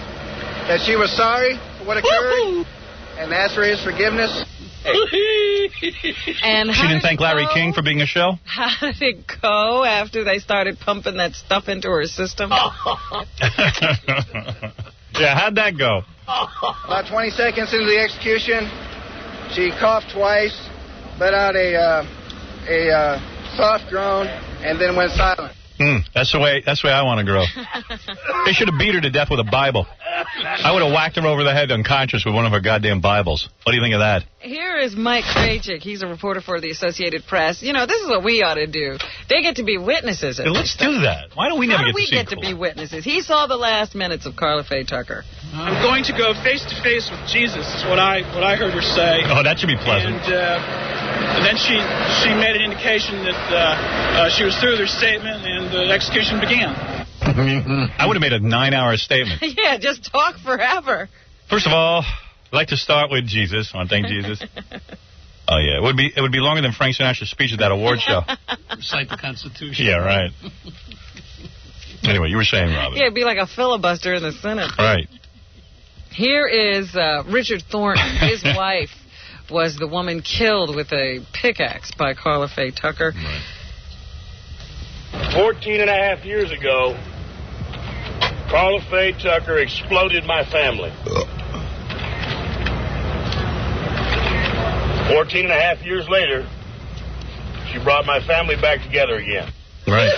S12: that she was sorry for what occurred and asked for his forgiveness.
S4: And
S1: she didn't thank Larry King for being a shell?
S4: How did it go after they started pumping that stuff into her system?
S1: Yeah, how'd that go?
S12: About 20 seconds into the execution, she coughed twice, let out a soft groan, and then went silent.
S1: That's the way I want to grow. They should have beat her to death with a Bible. I would have whacked her over the head unconscious with one of her goddamn Bibles. What do you think of that?
S4: Here is Mike Krajcik. He's a reporter for the Associated Press. You know, this is what we ought to do. They get to be witnesses.
S1: Let's do that. Why don't we never get to see
S4: How do we get to be witnesses? He saw the last minutes of Karla Faye Tucker.
S13: I'm going to go face to face with Jesus, is what I heard her say.
S1: Oh, that should be pleasant.
S13: And then she made an indication that she was through with her statement and the execution began.
S1: I would have made a 9-hour statement.
S4: Yeah, just talk forever.
S1: First of all, I'd like to start with Jesus. I want to thank Jesus. Oh, yeah. It would be longer than Frank Sinatra's speech at that award show.
S16: Recite the Constitution.
S1: Yeah, right. Anyway, you were saying, Robin.
S4: Yeah, it'd be like a filibuster in the Senate.
S1: Right.
S4: Here is Richard Thornton. His wife was the woman killed with a pickaxe by Karla Faye Tucker.
S1: Right.
S23: 14 and a half years ago, Karla Faye Tucker exploded my family. 14 and a half years later, she brought my family back together again.
S1: Right.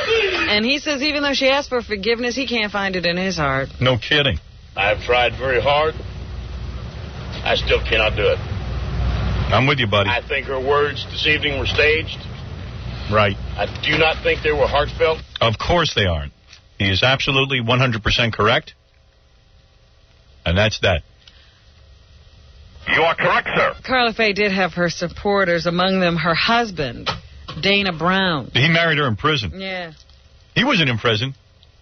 S4: And he says even though she asked for forgiveness, he can't find it in his heart.
S1: No kidding.
S23: I've tried very hard. I still cannot do it.
S1: I'm with you, buddy.
S23: I think her words this evening were staged.
S1: Right.
S23: I do not think they were heartfelt.
S1: Of course they aren't. He is absolutely 100% correct. And that's that.
S23: You are correct, sir.
S4: Karla Faye did have her supporters, among them her husband, Dana Brown.
S1: He married her in prison.
S4: Yeah.
S1: He wasn't in prison.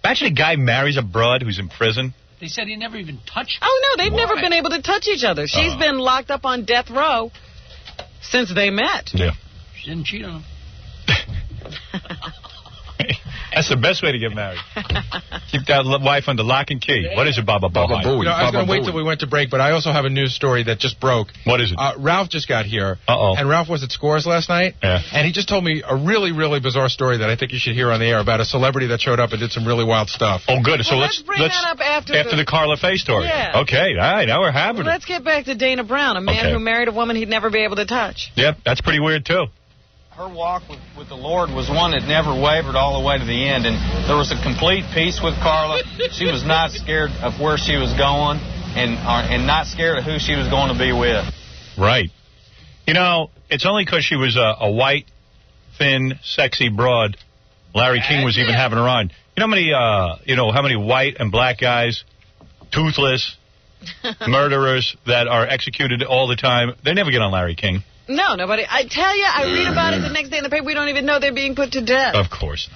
S1: Imagine a guy marries a broad who's in prison.
S16: They said he never even touched her.
S4: Oh, no, they've never been able to touch each other. She's been locked up on death row since they met.
S1: Yeah.
S16: She didn't cheat on him.
S1: That's the best way to get married. Keep that wife under lock and key. What is it, Baba Booey?
S7: You know, I was going to wait till we went to break, but I also have a news story that just broke.
S1: What is it?
S7: Ralph just got here.
S1: Uh-oh.
S7: And Ralph was at Scores last night.
S1: Yeah.
S7: And he just told me a really, really bizarre story that I think you should hear on the air about a celebrity that showed up and did some really wild stuff.
S1: Oh, good. So
S4: let's bring that up after
S1: the Karla Faye story.
S4: Yeah.
S1: Okay. All right. Now we're having it.
S4: Let's get back to Dana Brown, a man who married a woman he'd never be able to touch.
S1: Yep. That's pretty weird, too.
S24: Her walk with the Lord was one that never wavered all the way to the end, and there was a complete peace with Karla. She was not scared of where she was going and not scared of who she was going to be with.
S1: Right. You know, it's only because she was a white, thin, sexy broad Larry King was even having her on. You know how many white and black guys, toothless, murderers that are executed all the time, they never get on Larry King.
S4: No, nobody. I tell you, I read about it the next day in the paper. We don't even know they're being put to death.
S1: Of course.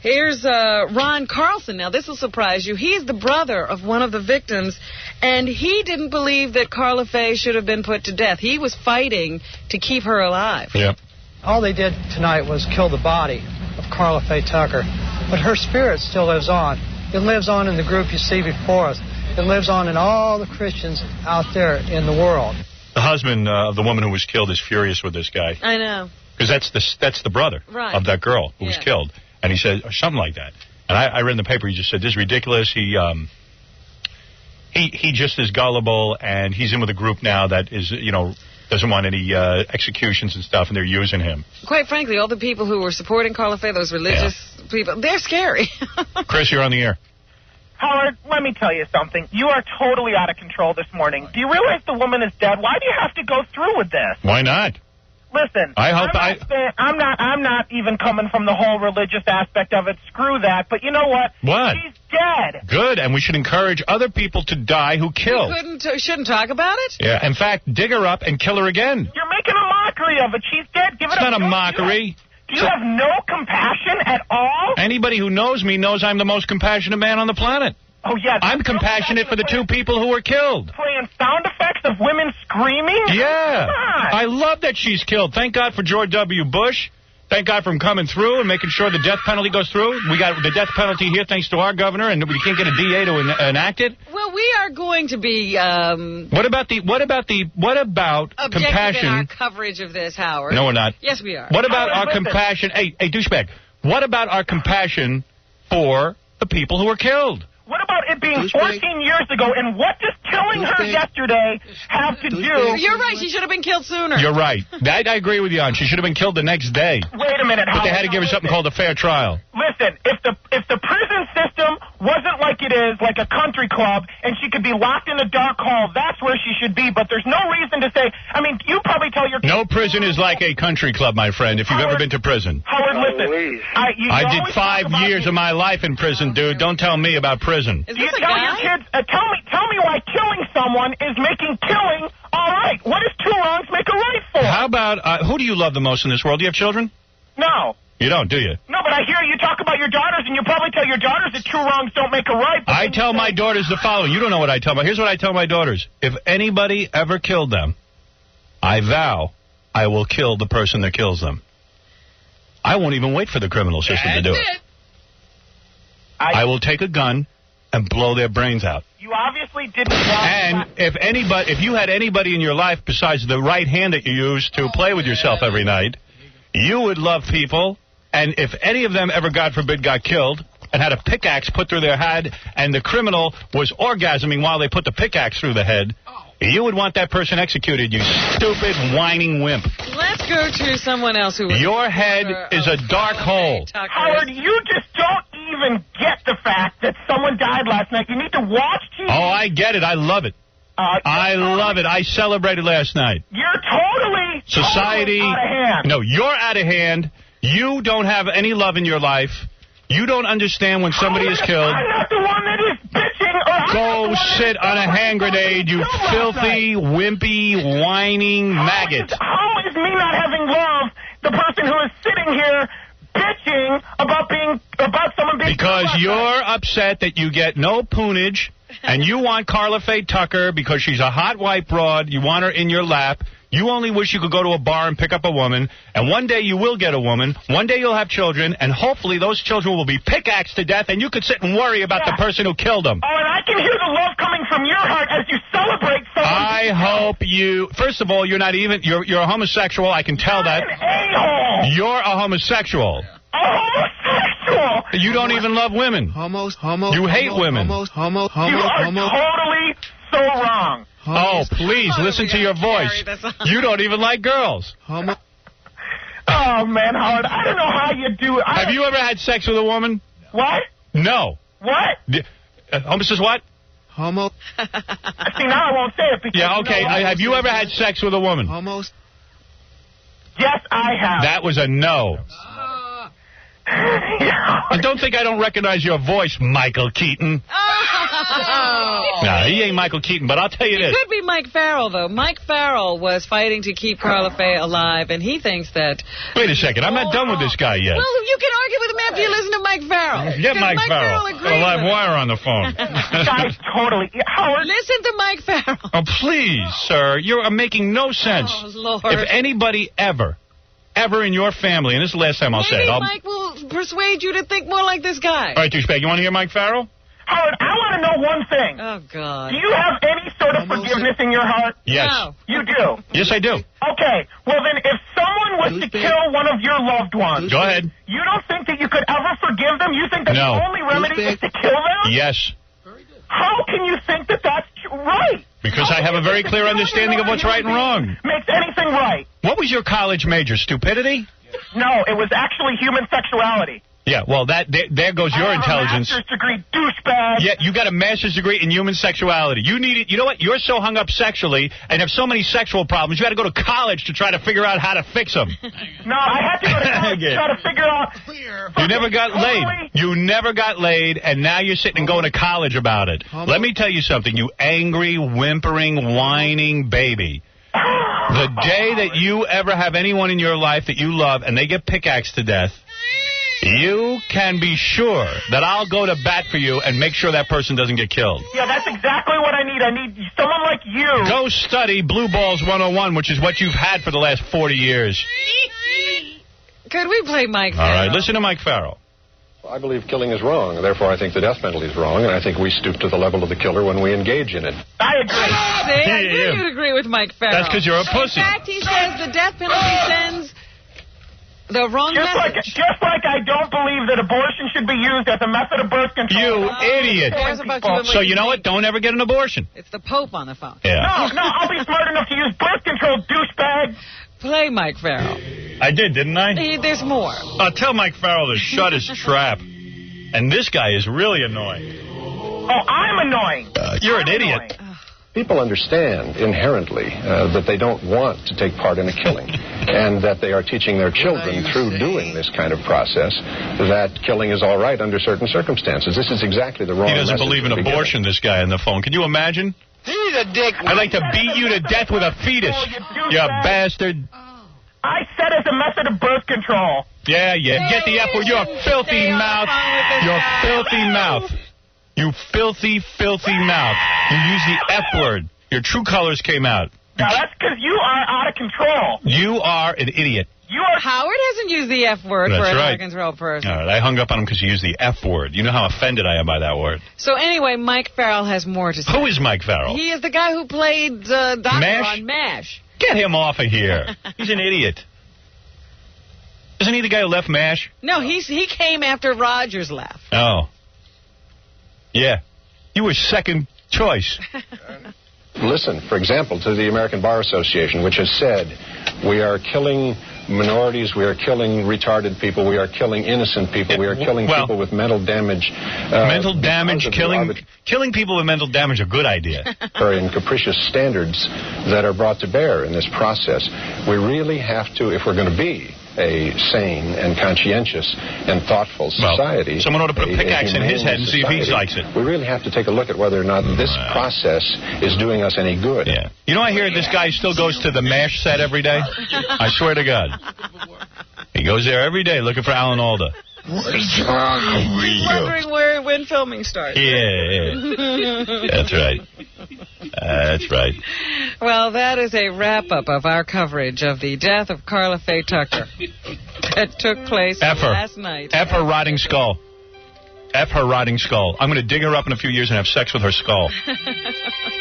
S4: Here's Ron Carlson. Now, this will surprise you. He's the brother of one of the victims, and he didn't believe that Karla Faye should have been put to death. He was fighting to keep her alive.
S1: Yep.
S25: All they did tonight was kill the body of Karla Faye Tucker, but her spirit still lives on. It lives on in the group you see before us. It lives on in all the Christians out there in the world.
S1: The husband of the woman who was killed is furious with this guy.
S4: I know.
S1: Because that's the brother of that girl who was killed. And he said something like that. And I read in the paper, he just said, this is ridiculous. He just is gullible, and he's in with a group now that is, doesn't want any executions and stuff, and they're using him.
S4: Quite frankly, all the people who were supporting Karla Faye, those religious people, they're scary.
S1: Chris, you're on the air.
S26: Howard, let me tell you something. You are totally out of control this morning. Do you realize the woman is dead? Why do you have to go through with this?
S1: Why not?
S26: Listen, I'm not even coming from the whole religious aspect of it. Screw that. But you know what?
S1: What?
S26: She's dead.
S1: Good, and we should encourage other people to die who kill.
S4: We shouldn't talk about it?
S1: Yeah, in fact, dig her up and kill her again.
S26: You're making a mockery of it. She's dead. Give it
S1: It's not a mockery.
S26: Do you have no compassion at all?
S1: Anybody who knows me knows I'm the most compassionate man on the planet.
S26: Oh, yeah.
S1: I'm compassionate for the 2 people who were killed.
S26: Playing sound effects of women screaming?
S1: Yeah.
S26: Come on.
S1: I love that she's killed. Thank God for George W. Bush. Thank God for him coming through and making sure the death penalty goes through. We got the death penalty here thanks to our governor, and we can't get a DA to enact it.
S4: Well, we are going to be
S1: What about compassion?
S4: In our coverage of this, Howard.
S1: No, we're not.
S4: Yes, we are.
S1: What about our compassion? Hey, douchebag. What about our compassion for the people who were killed?
S26: What about it being 14 years ago, and what does killing her yesterday have to do?
S4: You're right. She should have been killed sooner.
S1: You're right. I agree with you on. She should have been killed the next day.
S26: Wait a minute.
S1: But they had to give her something called a fair trial.
S26: Listen, if the prison system wasn't like it is, like a country club, and she could be locked in a dark hall, that's where she should be. But there's no reason to say, I mean, you probably tell your...
S1: No prison is like a country club, my friend, if you've ever been to prison.
S26: Howard, listen.
S1: I did 5 years of my life in prison, dude. Don't tell me about prison.
S26: Do you tell your kids, tell me why killing someone is making killing all right? What does 2 wrongs make a right for?
S1: How about, who do you love the most in this world? Do you have children?
S26: No.
S1: You don't, do you?
S26: No, but I hear you talk about your daughters, and you probably tell your daughters that 2 wrongs don't make a right.
S1: I tell my daughters the following. You don't know what I tell them. Here's what I tell my daughters. If anybody ever killed them, I vow I will kill the person that kills them. I won't even wait for the criminal system to do it. I will take a gun and blow their brains out.
S26: You obviously didn't.
S1: And if you had anybody in your life besides the right hand that you use to play with yourself every night, you would love people. And if any of them ever, God forbid, got killed and had a pickaxe put through their head and the criminal was orgasming while they put the pickaxe through the head, you would want that person executed, you stupid, whining wimp.
S4: Let's go to someone else who...
S1: Your head is a dark hole.
S26: Howard, you just don't even get the fact that someone died last night. You need to watch TV.
S1: Oh, I get it. I love it. I love it. I celebrated last night.
S26: You're totally out of hand.
S1: No, you're out of hand. You don't have any love in your life. You don't understand when somebody is killed.
S26: I'm not the one that is bitching.
S1: Go sit on a hand grenade, you filthy, wimpy, whining maggot.
S26: How is me not having love the person who is sitting here bitching about someone being...
S1: Because you're upset that you get no poonage, and you want Karla Faye Tucker because she's a hot white broad. You want her in your lap. You only wish you could go to a bar and pick up a woman, and one day you will get a woman, one day you'll have children, and hopefully those children will be pickaxed to death, and you could sit and worry about the person who killed them.
S26: Oh, and I can hear the love coming from your heart as you celebrate someone.
S1: I hope you... First of all, you're not even... You're a homosexual, I can tell that.
S26: An a-hole.
S1: You're a homosexual.
S26: A homosexual.
S1: You don't even love women. You hate women.
S26: You are totally so wrong.
S1: Oh, please, listen to your voice. You don't even like girls.
S26: Oh, man, Howard, I don't know how you do it.
S1: Have you ever had sex with a woman?
S26: What?
S1: No.
S26: What?
S1: Mrs. what?
S26: Homo. See, now I won't say it because...
S1: Yeah, okay. Have you ever had sex with a woman?
S26: Homos. Yes, I have.
S1: That was a no. And don't think I don't recognize your voice, Michael Keaton. No, he ain't Michael Keaton, but I'll tell you this.
S4: It could be Mike Farrell, though. Mike Farrell was fighting to keep Karla Faye alive, and he thinks that...
S1: Wait a second. I'm not done with this guy yet.
S4: Well, you can argue with him after you listen to Mike Farrell.
S1: Get Mike Farrell. A live wire on the phone.
S26: Guys, totally. Howard.
S4: Listen to Mike Farrell.
S1: Oh, please, sir. You're making no sense.
S4: Oh, Lord.
S1: If anybody ever in your family, and this is the last time I'll say it.
S4: Maybe Mike will persuade you to think more like this guy.
S1: All right, douchebag, you want to hear Mike Farrell?
S26: Howard, I want to know one thing.
S4: Oh, God.
S26: Do you have any sort of forgiveness in your heart?
S1: Yes.
S4: No.
S26: You do?
S1: Yes, I do.
S26: Okay. Well, then, if someone was to kill one of your loved ones...
S1: Go ahead.
S26: You don't think that you could ever forgive them? You think that the only remedy is to kill them?
S1: Yes.
S26: How can you think that that's right?
S1: Because I have a very clear understanding of what's right and wrong.
S26: Makes anything right.
S1: What was your college major, stupidity?
S26: No, it was actually human sexuality.
S1: Yeah, well, there goes your intelligence.
S26: I have a master's degree, douchebag.
S1: Yeah, you got a master's degree in human sexuality. You need it. You know what? You're so hung up sexually and have so many sexual problems, you had to go to college to try to figure out how to fix them.
S26: No, I had to go to college to try to figure out.
S1: You never got laid. You never got laid, and now you're sitting and going to college about it. Let me tell you something, you angry, whimpering, whining baby. The day that you ever have anyone in your life that you love and they get pickaxed to death, you can be sure that I'll go to bat for you and make sure that person doesn't get killed.
S26: Yeah, that's exactly what I need. I need someone like you.
S1: Go study Blue Balls 101, which is what you've had for the last 40 years.
S4: Could we play Mike Farrell?
S1: All right, listen to Mike Farrell.
S2: I believe killing is wrong. Therefore, I think the death penalty is wrong, and I think we stoop to the level of the killer when we engage in it.
S26: I agree.
S4: See, I knew you'd agree with Mike Farrell.
S1: That's because you're a pussy.
S4: In fact, he says the death penalty sends the wrong message.
S26: Just like I don't believe that abortion should be used as a method of birth control.
S1: You idiot. So you know what? Don't ever get an abortion.
S4: It's the Pope on the phone.
S1: Yeah.
S26: No, I'll be smart enough to use birth control, douchebag.
S4: Play Mike Farrell.
S1: I did, didn't I?
S4: There's more.
S1: Tell Mike Farrell to shut his trap. And this guy is really annoying.
S26: Oh, I'm annoying.
S1: You're an idiot.
S2: People understand inherently that they don't want to take part in a killing, and that they are teaching their children through doing this kind of process that killing is all right under certain circumstances. This is exactly the wrong message.
S1: He doesn't believe in abortion, this guy on the phone. Can you imagine?
S26: He's a dick.
S1: I'd like to beat you to death with a fetus. You bastard.
S26: I said as a method of birth control.
S1: Yeah. Get the F word. You're a filthy mouth. Your filthy mouth. You filthy, filthy mouth. You use the F word. Your true colors came out.
S26: Now, that's because you are out of control.
S1: You are an idiot.
S4: Howard hasn't used the F word for an out of control person.
S1: All right, I hung up on him because he used the F word. You know how offended I am by that word.
S4: So anyway, Mike Farrell has more to say.
S1: Who is Mike Farrell?
S4: He is the guy who played Doctor on MASH.
S1: Get him off of here. He's an idiot. Isn't he the guy who left MASH?
S4: No, he came after Rogers left.
S1: Oh. Yeah. You were second choice.
S2: Listen, for example, to the American Bar Association, which has said we are killing minorities, we are killing retarded people, we are killing innocent people, we are killing people with mental damage.
S1: Mental damage, killing people with mental damage, a good idea.
S2: And capricious standards that are brought to bear in this process. We really have to, if we're going to be a sane and conscientious and thoughtful society.
S1: Someone ought to put a pickaxe in his head and see if he likes it.
S2: We really have to take a look at whether or not this process is doing us any good.
S1: Yeah. You know, I hear this guy still goes to the MASH set every day. I swear to God. He goes there every day looking for Alan Alda.
S4: He's wondering when filming starts.
S1: Yeah. That's right. That's right.
S4: Well, that is a wrap-up of our coverage of the death of Karla Faye Tucker. It took place last night.
S1: F her rotting skull. F her rotting skull. I'm going to dig her up in a few years and have sex with her skull.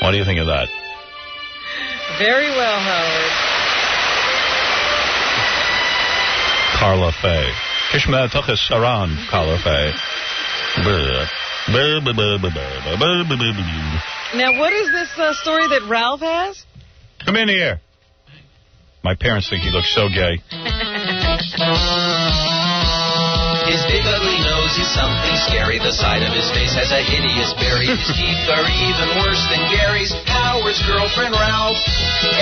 S1: What do you think of that?
S4: Very well, Howard.
S1: Karla Faye. Kishma Tuchis Saran, Karla Faye.
S4: Now, what is this story that Ralph has?
S1: Come in here. My parents think he looks so gay.
S3: His big ugly nose is something scary. The side of his face has a hideous berry. His teeth are even worse than Gary's. Howard's girlfriend, Ralph.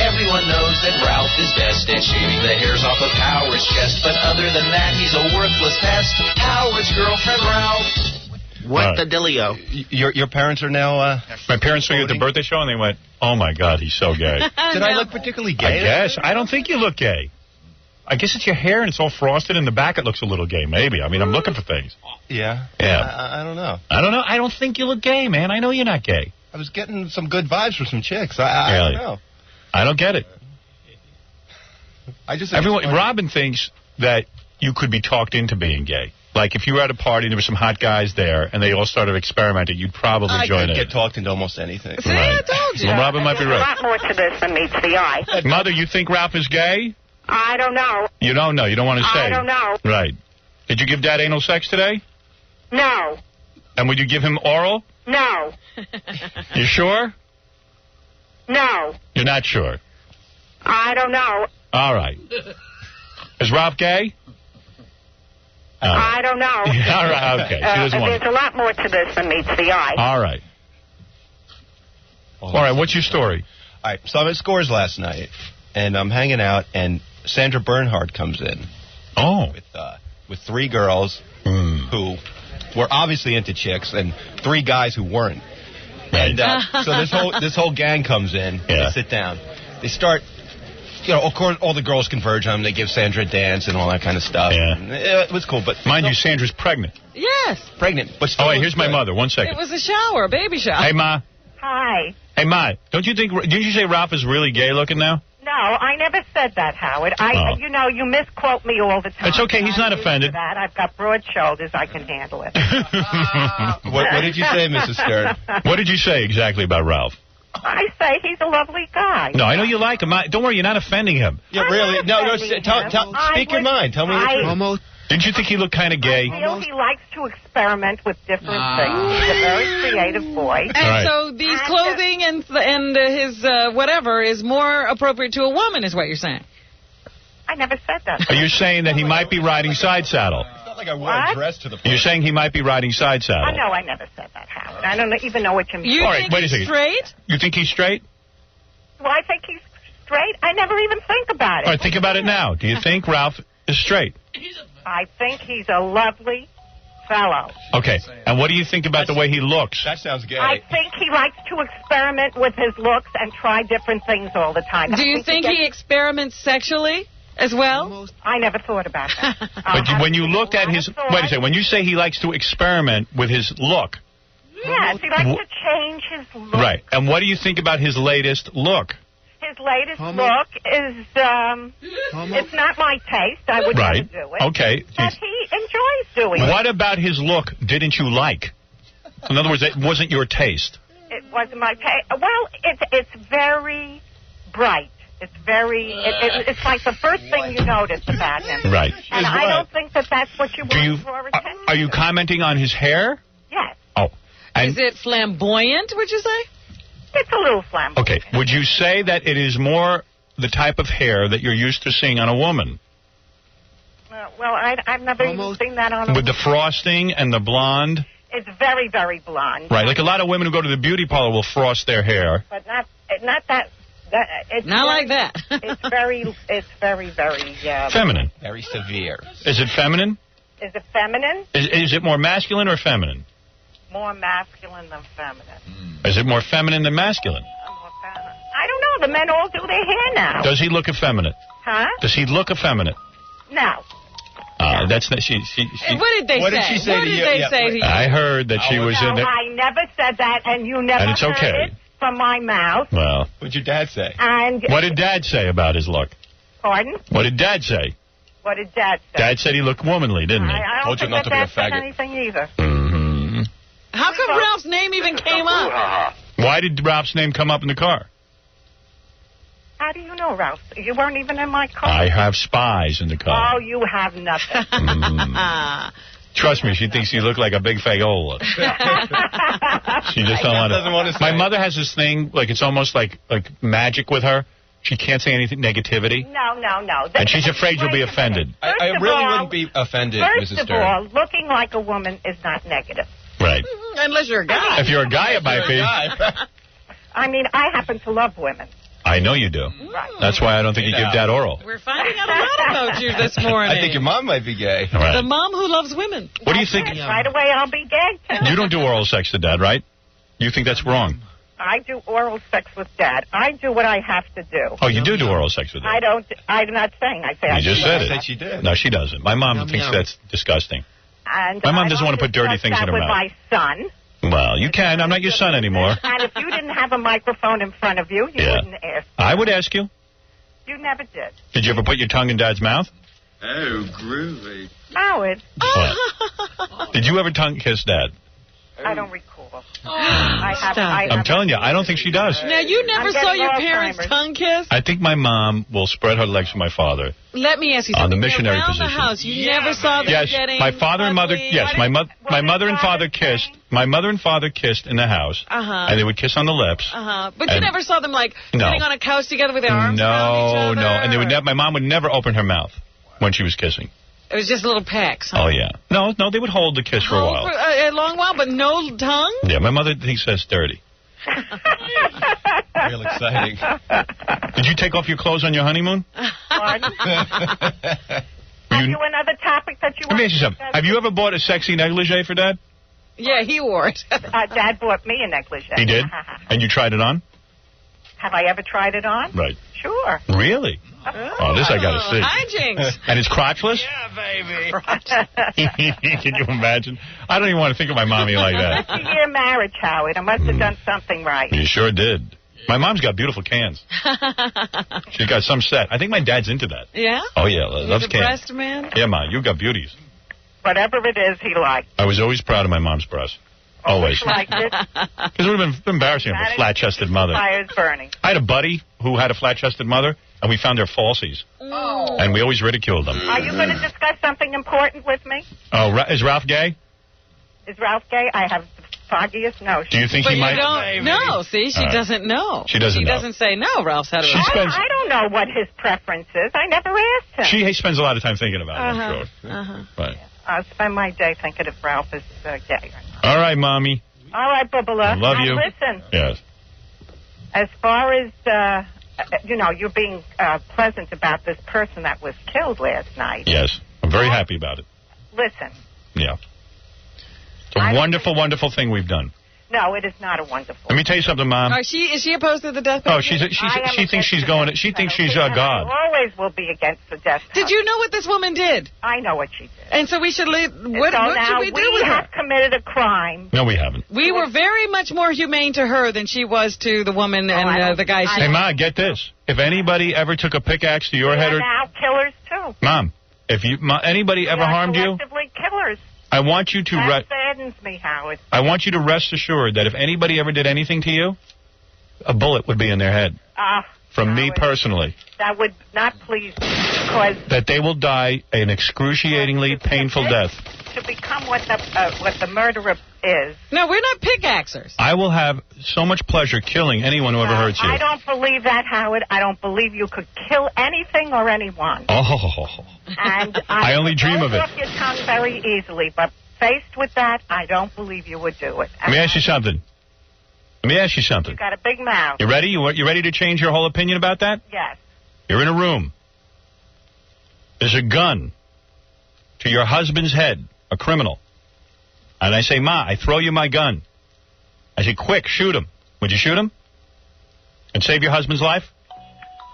S3: Everyone knows that Ralph is best at shaving the hairs off of Howard's chest. But other than that, he's a worthless pest. Howard's girlfriend, Ralph.
S9: What the dealio? Your parents are now...
S1: My parents saw you at the birthday show, and they went, oh, my God, he's so gay.
S9: Did I look particularly gay?
S1: I guess. I don't think you look gay. I guess it's your hair, and it's all frosted. In the back, it looks a little gay, maybe. I mean, I'm looking for things.
S9: Yeah?
S1: Yeah.
S9: I don't know.
S1: I don't know. I don't think you look gay, man. I know you're not gay.
S9: I was getting some good vibes from some chicks. I don't know.
S1: I don't get it.
S9: Everyone,
S1: Robin thinks that you could be talked into being gay. Like, if you were at a party and there were some hot guys there and they all started experimenting, you'd probably join in.
S9: I could get talked into almost anything.
S4: See, I told you.
S1: Well, Robin might be right.
S10: There's a lot more to this than meets the eye.
S1: Mother, you think Ralph is gay?
S10: I don't know.
S1: You don't know. You don't want to say.
S10: I don't know.
S1: Right. Did you give Dad anal sex today?
S10: No.
S1: And would you give him oral?
S10: No.
S1: You sure?
S10: No.
S1: You're not sure?
S10: I don't know.
S1: All right. Is Ralph gay?
S10: I don't know.
S1: All right, okay. She doesn't want
S10: There's a lot more to this than meets the eye.
S1: All right. All right, what's your story?
S9: All right, so I'm at Scores last night, and I'm hanging out, and Sandra Bernhard comes in.
S1: Oh.
S9: With 3 girls who were obviously into chicks, and 3 guys who weren't.
S1: Right.
S9: And so this whole gang comes in. They sit down. They start, of course, all the girls converge on them. They give Sandra a dance and all that kind of stuff.
S1: Yeah.
S9: And it was cool, but
S1: mind you, Sandra's pregnant.
S4: Yes.
S9: Pregnant, but still.
S1: Oh, wait, here's my mother. 1 second.
S4: It was a shower, a baby shower.
S1: Hey, Ma.
S10: Hi.
S1: Hey, Ma. Didn't you say Ralph is really gay looking now?
S10: No, I never said that, Howard. You misquote me all the time.
S1: It's okay. He's not offended.
S10: That. I've got broad shoulders. I can handle it.
S9: What did you say, Mrs. Stern?
S1: What did you say exactly about Ralph?
S10: I say he's a lovely guy.
S1: No, I know you like him. Don't worry, you're not offending him.
S9: Yeah, really. No, speak your mind. Tell me the truth.
S1: Didn't you think he looked kind of gay?
S10: I feel he likes to experiment with different things. He's a very creative boy.
S4: And so these clothing and his whatever is more appropriate to a woman, is what you're saying.
S10: I never said that.
S1: Are you saying that he might be riding side saddle?
S9: It's not like I wore a dress to the
S1: You're saying he might be riding side saddle?
S10: No, I never said that, Howard. I don't even know what you mean.
S4: You think he's straight?
S1: You think he's straight?
S10: Do I think he's straight? I never even think about it.
S1: All right, think about it now. Do you think Ralph is straight?
S10: I think he's a lovely fellow.
S1: Okay, and what do you think about the way he looks?
S9: That sounds gay.
S10: I think he likes to experiment with his looks and try different things all the time.
S4: Do you think he experiments sexually as well?
S10: I never thought about that.
S1: But when you looked at his... Wait a second. When you say he likes to experiment with his look...
S10: Yes, he likes to change his look.
S1: Right. And what do you think about his latest look?
S10: His latest look is, it's not my taste. I would never do it.
S1: Okay.
S10: But he enjoys doing it.
S1: What about his look didn't you like? In other words, it wasn't your taste.
S10: It wasn't my taste. Well, it's very bright. It's very, it's like the first thing you notice about him.
S1: Right.
S10: And I don't think that's what you want for attention.
S1: Are you commenting on his hair?
S10: Yes.
S1: Oh.
S4: Is it flamboyant, would you say?
S10: It's a little flamboyant.
S1: Okay. Would you say that it is more the type of hair that you're used to seeing on a woman?
S10: Well, I've never even seen that on a
S1: With the frosting and the blonde?
S10: It's very, very blonde.
S1: Right. Like a lot of women who go to the beauty parlor will frost their hair.
S10: But not that. It's
S4: not like that.
S10: It's very, very
S1: feminine.
S9: Very severe.
S1: Is it feminine?
S10: Is it feminine?
S1: Is it more masculine or feminine?
S10: More masculine than feminine.
S1: Is it more feminine than masculine?
S10: I don't know. The men all do their hair now.
S1: Does he look effeminate?
S10: Huh?
S1: Does he look effeminate?
S10: No.
S1: That's not, she
S4: what did they say?
S1: What did she say
S4: what
S1: to
S4: did
S1: you?
S4: they say to you?
S1: I heard that she was in it.
S10: I never said that, and you never
S1: And it's
S10: heard
S1: okay.
S10: it from my mouth.
S1: Well.
S9: What'd your dad say?
S10: And
S1: what did Dad say about his look?
S10: Pardon?
S1: What did Dad say?
S10: What did Dad say?
S1: Dad said he looked womanly, didn't he?
S10: I don't think that Dad said anything either.
S1: Mm-hmm.
S4: How come Ralph's name even came up?
S1: Why did Ralph's name come up in the car?
S10: How do you know, Ralph? You weren't even in my car.
S1: I have spies in the car.
S10: Oh, you have nothing.
S1: Trust me, she thinks you look like a big fagola. She just doesn't want to. My mother has this thing, like it's almost like magic with her. She can't say anything negativity.
S10: No.
S1: And she's afraid you'll be offended.
S9: I really wouldn't be offended, Mrs.
S10: First of all, looking like a woman is not negative.
S1: Right.
S4: Unless you're a guy.
S1: If you're a guy, it might be.
S10: I mean, I happen to love women.
S1: I know you do.
S10: Right.
S1: That's why I don't think you give Dad oral.
S4: We're finding out a lot about you this morning.
S9: I think your mom might be gay.
S1: Right.
S4: The mom who loves women.
S1: What do you think?
S10: Right away, I'll be gay, too.
S1: You don't do oral sex to Dad, right? You think that's wrong?
S10: I do oral sex with Dad. I do what I have to do.
S1: Oh, you do oral sex with Dad?
S10: I'm not saying. I say I
S1: You just said it.
S9: I said she did.
S1: No, she doesn't. My mom thinks that's disgusting.
S10: And
S1: my mom doesn't want to put dirty things in her
S10: with
S1: mouth.
S10: my son.
S1: Well, you can. I'm not your son anymore.
S10: And if you didn't have a microphone in front of you, you wouldn't ask.
S1: I would ask you.
S10: You never did.
S1: Did you ever put your tongue in Dad's mouth?
S23: Oh, groovy.
S10: Howard.
S1: Did you ever tongue kiss Dad?
S10: I don't recall. I'm
S1: telling you, I don't think she does.
S4: Now, you never saw your parents tongue kiss?
S1: I think my mom will spread her legs for my father.
S4: Let me ask you
S1: on
S4: something.
S1: the missionary
S4: Around
S1: position.
S4: the house, you never saw them getting
S1: my father and mother.
S4: ugly?
S1: Yes, my mother and father kissed. My mother and father kissed in the house, and they would kiss on the lips.
S4: But you never saw them sitting on a couch together with their arms around each other.
S1: No, and they would. My mom would never open her mouth when she was kissing.
S4: It was just little pecks. Huh?
S1: Oh, yeah. No, they would hold the kiss for a while.
S4: For a long while, but no tongue?
S1: Yeah, my mother thinks that's dirty.
S9: Real exciting.
S1: Did you take off your clothes on your honeymoon?
S10: Pardon? Have you another topic that you want?
S1: Let me ask you something. Have you ever bought a sexy negligee for Dad?
S4: Yeah, he wore it.
S10: Dad bought me a negligee.
S1: He did? And you tried it on?
S10: Have I ever tried it on?
S1: Right.
S10: Sure.
S1: Really? Oh, this I got to see.
S4: Hijinks.
S1: And it's crotchless?
S10: Yeah, baby.
S1: Can you imagine? I don't even want to think of my mommy like that.
S10: 50-year marriage, Howard. I must have done something right.
S1: You sure did. My mom's got beautiful cans. She's got some set. I think my dad's into that.
S4: Yeah?
S1: Oh, yeah. Loves
S4: He's a
S1: cans.
S4: breast man?
S1: Yeah, Ma, you got beauties.
S10: Whatever it is he likes.
S1: I was always proud of my mom's breasts. Always.
S10: Liked it.
S1: Because it would have been embarrassing for a flat-chested mother.
S10: Fire's burning.
S1: I had a buddy who had a flat-chested mother, and we found their falsies.
S10: Oh.
S1: And we always ridiculed them.
S10: Are you going to discuss something important with me?
S1: Oh, is Ralph gay?
S10: Is Ralph gay? I have the foggiest notion.
S1: Do you think he might?
S4: Don't know. See, she doesn't know.
S1: She doesn't know.
S4: She doesn't say no. Ralph's had a
S10: I don't know what his preference is. I never asked him.
S1: She spends a lot of time thinking about it, I'm sure. Right.
S10: I'll spend my day thinking if Ralph is gay or not.
S1: All right, Mommy.
S10: All right, Bubala.
S1: I love
S10: now
S1: you.
S10: Listen.
S1: Yes.
S10: As far as, you're being pleasant about this person that was killed last night.
S1: Yes. I'm very happy about it.
S10: Listen.
S1: Yeah. It's a wonderful, wonderful thing we've done.
S10: No, it is not a wonderful.
S1: Let me tell you something, Mom.
S4: Is she opposed to the death
S1: Oh,
S4: penalty?
S1: she thinks she's going. She thinks she's God.
S10: I always will be against the death penalty.
S4: Did you know what this woman did?
S10: I know what she did.
S4: And so we should leave. What should we do with
S10: We
S4: her?
S10: have committed a crime.
S1: No, we haven't.
S4: We were very much more humane to her than she was to the woman and the guy.
S1: Hey, Ma, get this. If anybody ever took a pickaxe to your head,
S10: We're
S1: or
S10: now killers too.
S1: Mom, if anybody ever harmed you,
S10: Collectively killers.
S1: I want you to
S10: That saddens me, Howard.
S1: I want you to rest assured that if anybody ever did anything to you, a bullet would be in their head. From me personally.
S10: That would not please me because
S1: That they will die an excruciatingly painful death.
S10: to become what the murderer is.
S4: No, we're not pickaxers.
S1: I will have so much pleasure killing anyone who ever hurts you.
S10: I don't believe that, Howard. I don't believe you could kill anything or anyone.
S1: Oh.
S10: And
S1: I only dream of it.
S10: off your tongue very easily, but faced with that, I don't believe you would do it.
S1: Let me ask you something.
S10: You got a big mouth.
S1: You ready? You ready to change your whole opinion about that?
S10: Yes.
S1: You're in a room. There's a gun to your husband's head, a criminal. And I say, Ma, I throw you my gun. I say, quick, shoot him. Would you shoot him? And save your husband's life?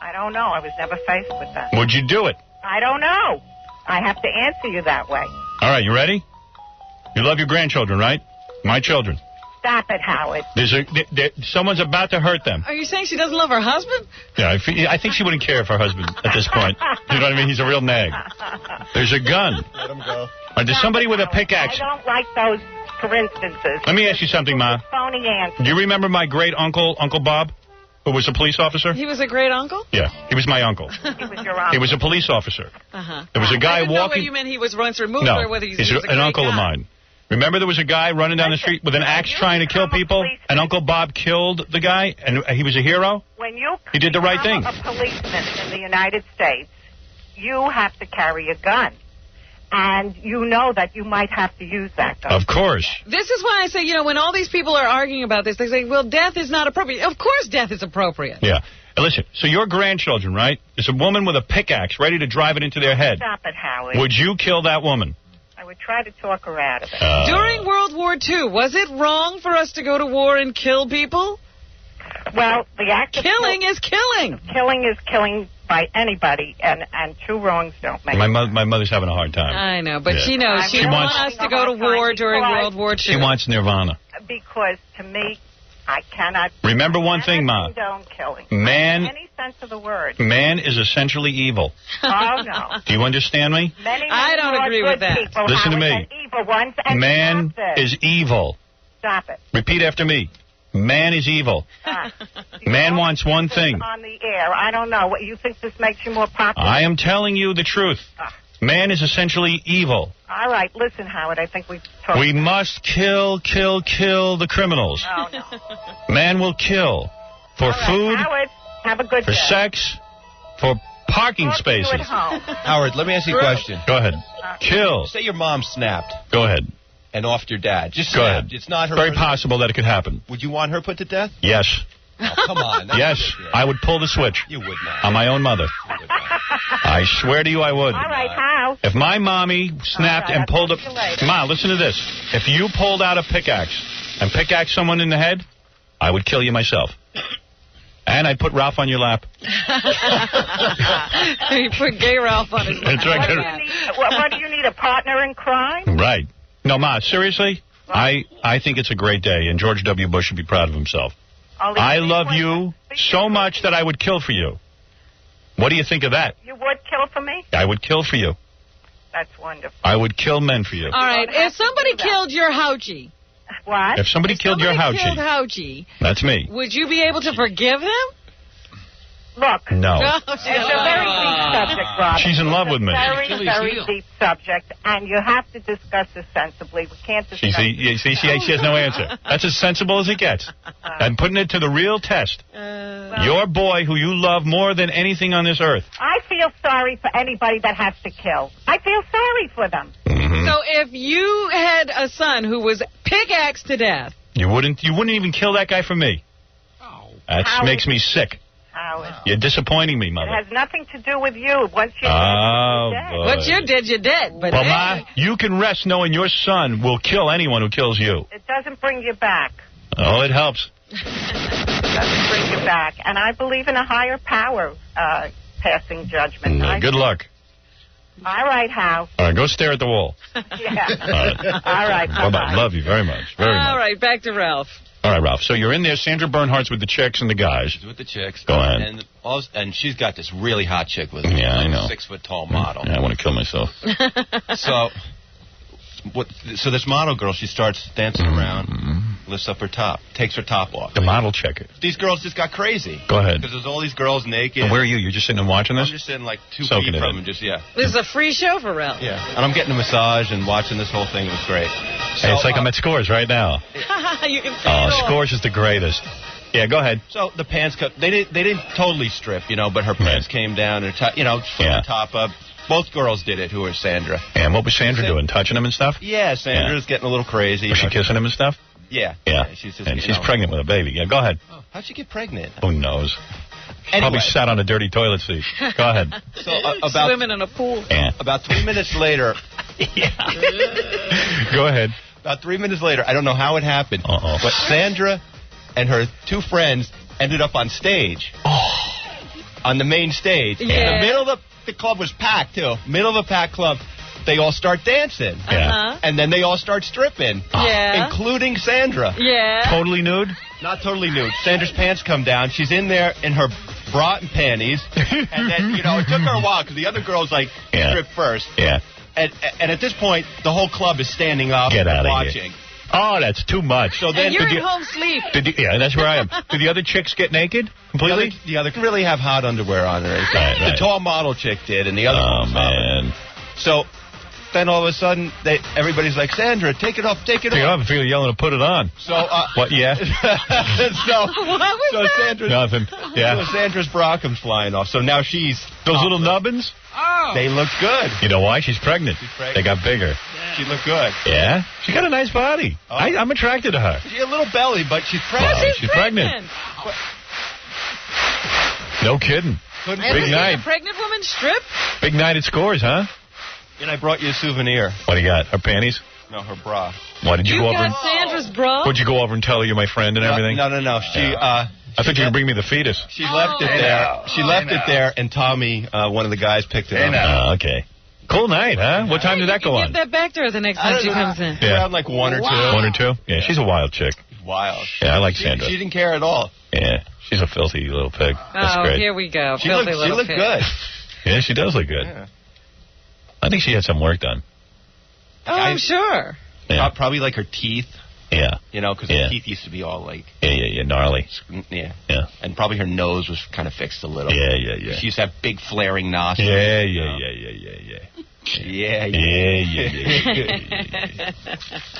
S10: I don't know. I was never faced with that.
S1: Would you do it?
S10: I don't know. I have to answer you that way.
S1: All right, you ready? You love your grandchildren, right? My children.
S10: Stop it, Howard.
S1: Someone's about to hurt them.
S4: Are you saying she doesn't love her husband?
S1: Yeah, I think she wouldn't care for her husband at this point. You know what I mean? He's a real nag. There's a gun.
S9: Let him go.
S1: Or there's somebody with a pickaxe.
S10: I don't like those for instances.
S1: Let me ask you something, Ma.
S10: Phony answer.
S1: Do you remember my great uncle, Uncle Bob, who was a police officer?
S4: He was a great uncle?
S1: Yeah, he was my uncle.
S10: He was your uncle.
S1: He was a police officer. There was a guy
S4: I didn't know
S1: walking.
S4: whether you meant he was once removed
S1: No,
S4: or whether he's
S1: he's
S4: a great
S1: an uncle
S4: guy.
S1: of mine. Remember there was a guy running down the street with an axe trying to kill people, and Uncle Bob killed the guy, and he was a hero?
S10: When you
S1: He did the right thing.
S10: become a policeman in the United States, you have to carry a gun. And you know that you might have to use that gun.
S1: Of course.
S4: This is why I say, when all these people are arguing about this, they say, well, death is not appropriate. Of course death is appropriate.
S1: Yeah. And listen, so your grandchildren, right? There's a woman with a pickaxe ready to drive it into their head.
S10: Stop it, Howard.
S1: Would you kill that woman?
S10: I would try to talk her out of it.
S4: During World War II, was it wrong for us to go to war and kill people?
S10: Well, the act of
S4: killing is killing.
S10: Killing is killing by anybody, and two wrongs don't make
S1: My mother's having a hard time.
S4: I know, but
S1: Yeah.
S4: she knows she wants us to go to war during World War II.
S1: She wants nirvana.
S10: Because to me, I cannot.
S1: Remember one thing, Ma.
S10: Condone killing.
S1: Man-
S10: In any sense of the word.
S1: Man is essentially evil.
S10: Oh no.
S1: Do you understand me?
S10: Many
S4: I don't
S10: more
S4: agree
S10: good
S4: with that.
S10: people,
S1: Listen to
S10: Howard,
S1: me.
S10: than evil ones, and
S1: Man
S10: stop this.
S1: is evil.
S10: Stop it.
S1: Repeat after me. Man is evil. Man wants one thing.
S10: On the air, I don't know. What you think this makes you more popular?
S1: I am telling you the truth. Man is essentially evil.
S10: All right, listen, Howard. I think we've talked.
S1: We must kill the criminals.
S10: Oh no.
S1: Man will kill for
S10: All right,
S1: food,
S10: Howard, have a good
S1: for
S10: day.
S1: sex, for parking
S10: Talk to you
S1: spaces.
S10: at home.
S9: Howard, let me ask you a question.
S1: Go ahead. Kill.
S9: Say your mom snapped.
S1: Go ahead.
S9: And offed your dad. Just
S1: Go
S9: snapped.
S1: ahead.
S9: It's not her.
S1: Very possible that it could happen.
S9: Would you want her put to death?
S1: Yes.
S9: Oh, come on.
S1: Yes, I would pull the switch.
S9: You would not.
S1: On my own mother. I swear to you I would.
S10: All right, how?
S1: If my mommy snapped and pulled a... Ma, listen to this. If you pulled out a pickaxe and pickaxed someone in the head, I would kill you myself. And I'd put Ralph on your lap.
S4: You put gay Ralph on his lap.
S1: That's right.
S10: What do you need, a partner in crime?
S1: Right. No, Ma, seriously? I think it's a great day, and George W. Bush should be proud of himself. I love you so much that I would kill for you. What do you think of that?
S10: You would kill for me?
S1: I would kill for you.
S10: That's wonderful.
S1: I would kill men for you.
S4: All right, if somebody killed your Houchie.
S10: What?
S1: If somebody killed your Houchie. That's me.
S4: Would you be able to forgive him?
S10: Look.
S1: No.
S10: It's a very deep subject, Robin.
S1: She's in love with me.
S10: Very, very deep subject, and you have to discuss this sensibly. We can't discuss
S1: she has no answer. That's as sensible as it gets. I'm putting it to the real test. Your boy, who you love more than anything on this earth.
S10: I feel sorry for anybody that has to kill. I feel sorry for them.
S1: Mm-hmm.
S4: So if you had a son who was pickaxed to death...
S1: You wouldn't even kill that guy for me. That makes me sick. You're disappointing me, Mother.
S10: It has nothing to do with you. Once you're dead.
S4: Once you're dead, you're dead. But
S1: well, Ma, you can rest knowing your son will kill anyone who kills you.
S10: It doesn't bring you back.
S1: Oh, it helps.
S10: It doesn't bring you back. And I believe in a higher power passing judgment.
S1: Good luck.
S10: All right, Hal.
S1: All right, go stare at the wall.
S10: Yeah. All right.
S1: Bye-bye. Love you very much. Very much.
S4: All right, back to Ralph.
S1: All right, Ralph. So you're in there. Sandra Bernhardt's with the chicks and the guys.
S9: She's with the chicks.
S1: Go ahead.
S9: And she's got this really hot chick with her.
S1: Yeah, I know.
S9: 6-foot-tall model.
S1: Yeah, I want to kill myself.
S9: So this model girl, she starts dancing around, lifts up her top, takes her top off.
S1: The model chick.
S9: These girls just got crazy.
S1: Go ahead.
S9: Because there's all these girls naked.
S1: And where are you? You're just sitting and watching this?
S9: I'm just sitting like 2
S1: Soaking
S9: feet
S1: it
S9: from
S1: in.
S9: them.
S4: This is a free show for Ralph.
S9: Yeah. And I'm getting a massage and watching this whole thing. It was great.
S1: Hey, it's like I'm at Scores right now.
S4: You can see it all.
S1: Scores is the greatest. Yeah, go ahead.
S9: So the pants cut. They didn't totally strip, but her pants came down and her the top up. Both girls did it. Who were Sandra?
S1: And what was Sandra doing? Touching him and stuff?
S9: Yeah, Sandra's getting a little crazy.
S1: Was she kissing him and stuff?
S9: Yeah.
S1: Yeah.
S9: She's just,
S1: and she's pregnant with a baby. Yeah, go ahead.
S9: How'd she get pregnant?
S1: Who knows?
S9: Anyway.
S1: Probably sat on a dirty toilet seat. Go ahead.
S9: So about
S4: swimming in a pool.
S1: Yeah.
S9: About 3 minutes later.
S1: Go ahead.
S9: About 3 minutes later, I don't know how it happened, but Sandra and her 2 friends ended up on stage. On the main stage.
S4: Yeah.
S9: In the middle of the club was packed, too. Middle of a packed club. They all start dancing.
S1: Yeah.
S9: And then they all start stripping.
S4: Yeah.
S9: Including Sandra.
S4: Yeah.
S1: Totally nude?
S9: Not totally nude. Sandra's pants come down. She's in there in her bra and panties. And then, it took her a while because the other girls, stripped first.
S1: Yeah.
S9: And at this point, the whole club is standing up
S1: Get out
S9: and
S1: of
S9: watching.
S1: Here. Oh, that's too much.
S9: So then,
S4: and you're at home sleep.
S1: Yeah, that's where I am. Did the other chicks get naked completely?
S9: The other really have hot underwear on her.
S1: Right.
S9: The tall model chick did, and the other one was
S1: man.
S9: So then all of a sudden, everybody's like, Sandra, take it off, take it off.
S1: I feel yelling to put it on.
S9: So
S1: what? Yeah.
S9: so Sandra's
S1: nothing. Yeah.
S9: So Sandra's bra comes flying off. So now she's
S1: those little nubbins.
S4: Oh.
S9: They look good.
S1: You know why? She's pregnant. They got bigger.
S9: Yeah. She looked good.
S1: Yeah. She got a nice body. Oh. I'm attracted to her.
S9: She had a little belly, but she's pregnant.
S4: Well, she's pregnant.
S1: No kidding. Big night.
S4: A pregnant woman strip?
S1: Big night at Scores, huh?
S9: And I brought you a souvenir.
S1: What do you got? Her panties?
S9: No, her bra.
S1: Why did you go over?
S4: You got Sandra's bra?
S1: Would you go over and tell her you're my friend and everything?
S9: No. She.
S1: I thought you were going to bring me the fetus.
S9: She left it there. She left it there, and Tommy, one of the guys, picked it up.
S1: Okay. Cool night, huh? What time did that go on?
S4: Give that back to her the next time she comes in.
S1: Yeah.
S9: Around like 1 or 2.
S1: 1 or 2? Yeah, she's a wild chick.
S9: Wild.
S1: Yeah, I like Sandra.
S9: She didn't care at all.
S1: Yeah, she's a filthy little pig. That's great.
S4: Here we go.
S9: She looked good.
S1: Yeah, she does look good.
S9: Yeah.
S1: I think she had some work done.
S4: Oh, I'm sure.
S1: Yeah.
S9: Probably like her teeth.
S1: Yeah.
S9: Because her teeth used to be all like...
S1: Yeah, gnarly.
S9: Yeah.
S1: Yeah.
S9: And probably her nose was kind of fixed a little.
S1: Yeah.
S9: She used to have big flaring nostrils.
S1: Yeah. Hey,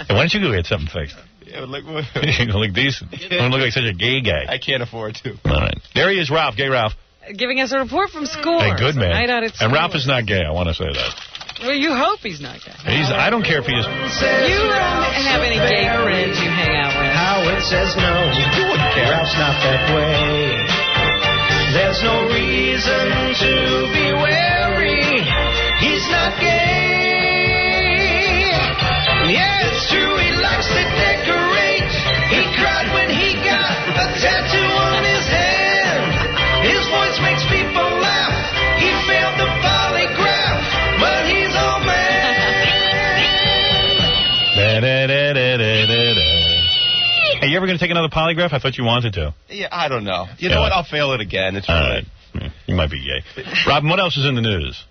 S1: why don't you go get something fixed?
S9: Yeah, look
S1: decent. You don't look like such a gay guy.
S9: I can't afford to.
S1: All right. There he is, Ralph. Gay Ralph.
S4: Giving us a report from Scores.
S1: Hey, good man.
S4: Night out at
S1: and Ralph is not gay. I want to say that.
S4: Well, you hope he's not gay.
S1: I don't care if he is.
S4: You have any gay friends you hang out with?
S3: Howard says no.
S1: You wouldn't care.
S3: Ralph's not that way. There's no reason to be wary. He's not gay. Yeah, it's true. He likes to decorate. He cried when he got a tattoo on his hand. His voice makes people laugh. He failed the polygraph, but he's all man.
S1: Hey, you ever going to take another polygraph? I thought you wanted to.
S9: Yeah, I don't know. You know what? I'll fail it again. It's
S1: all right. You might be gay. Robin, what else is in the news?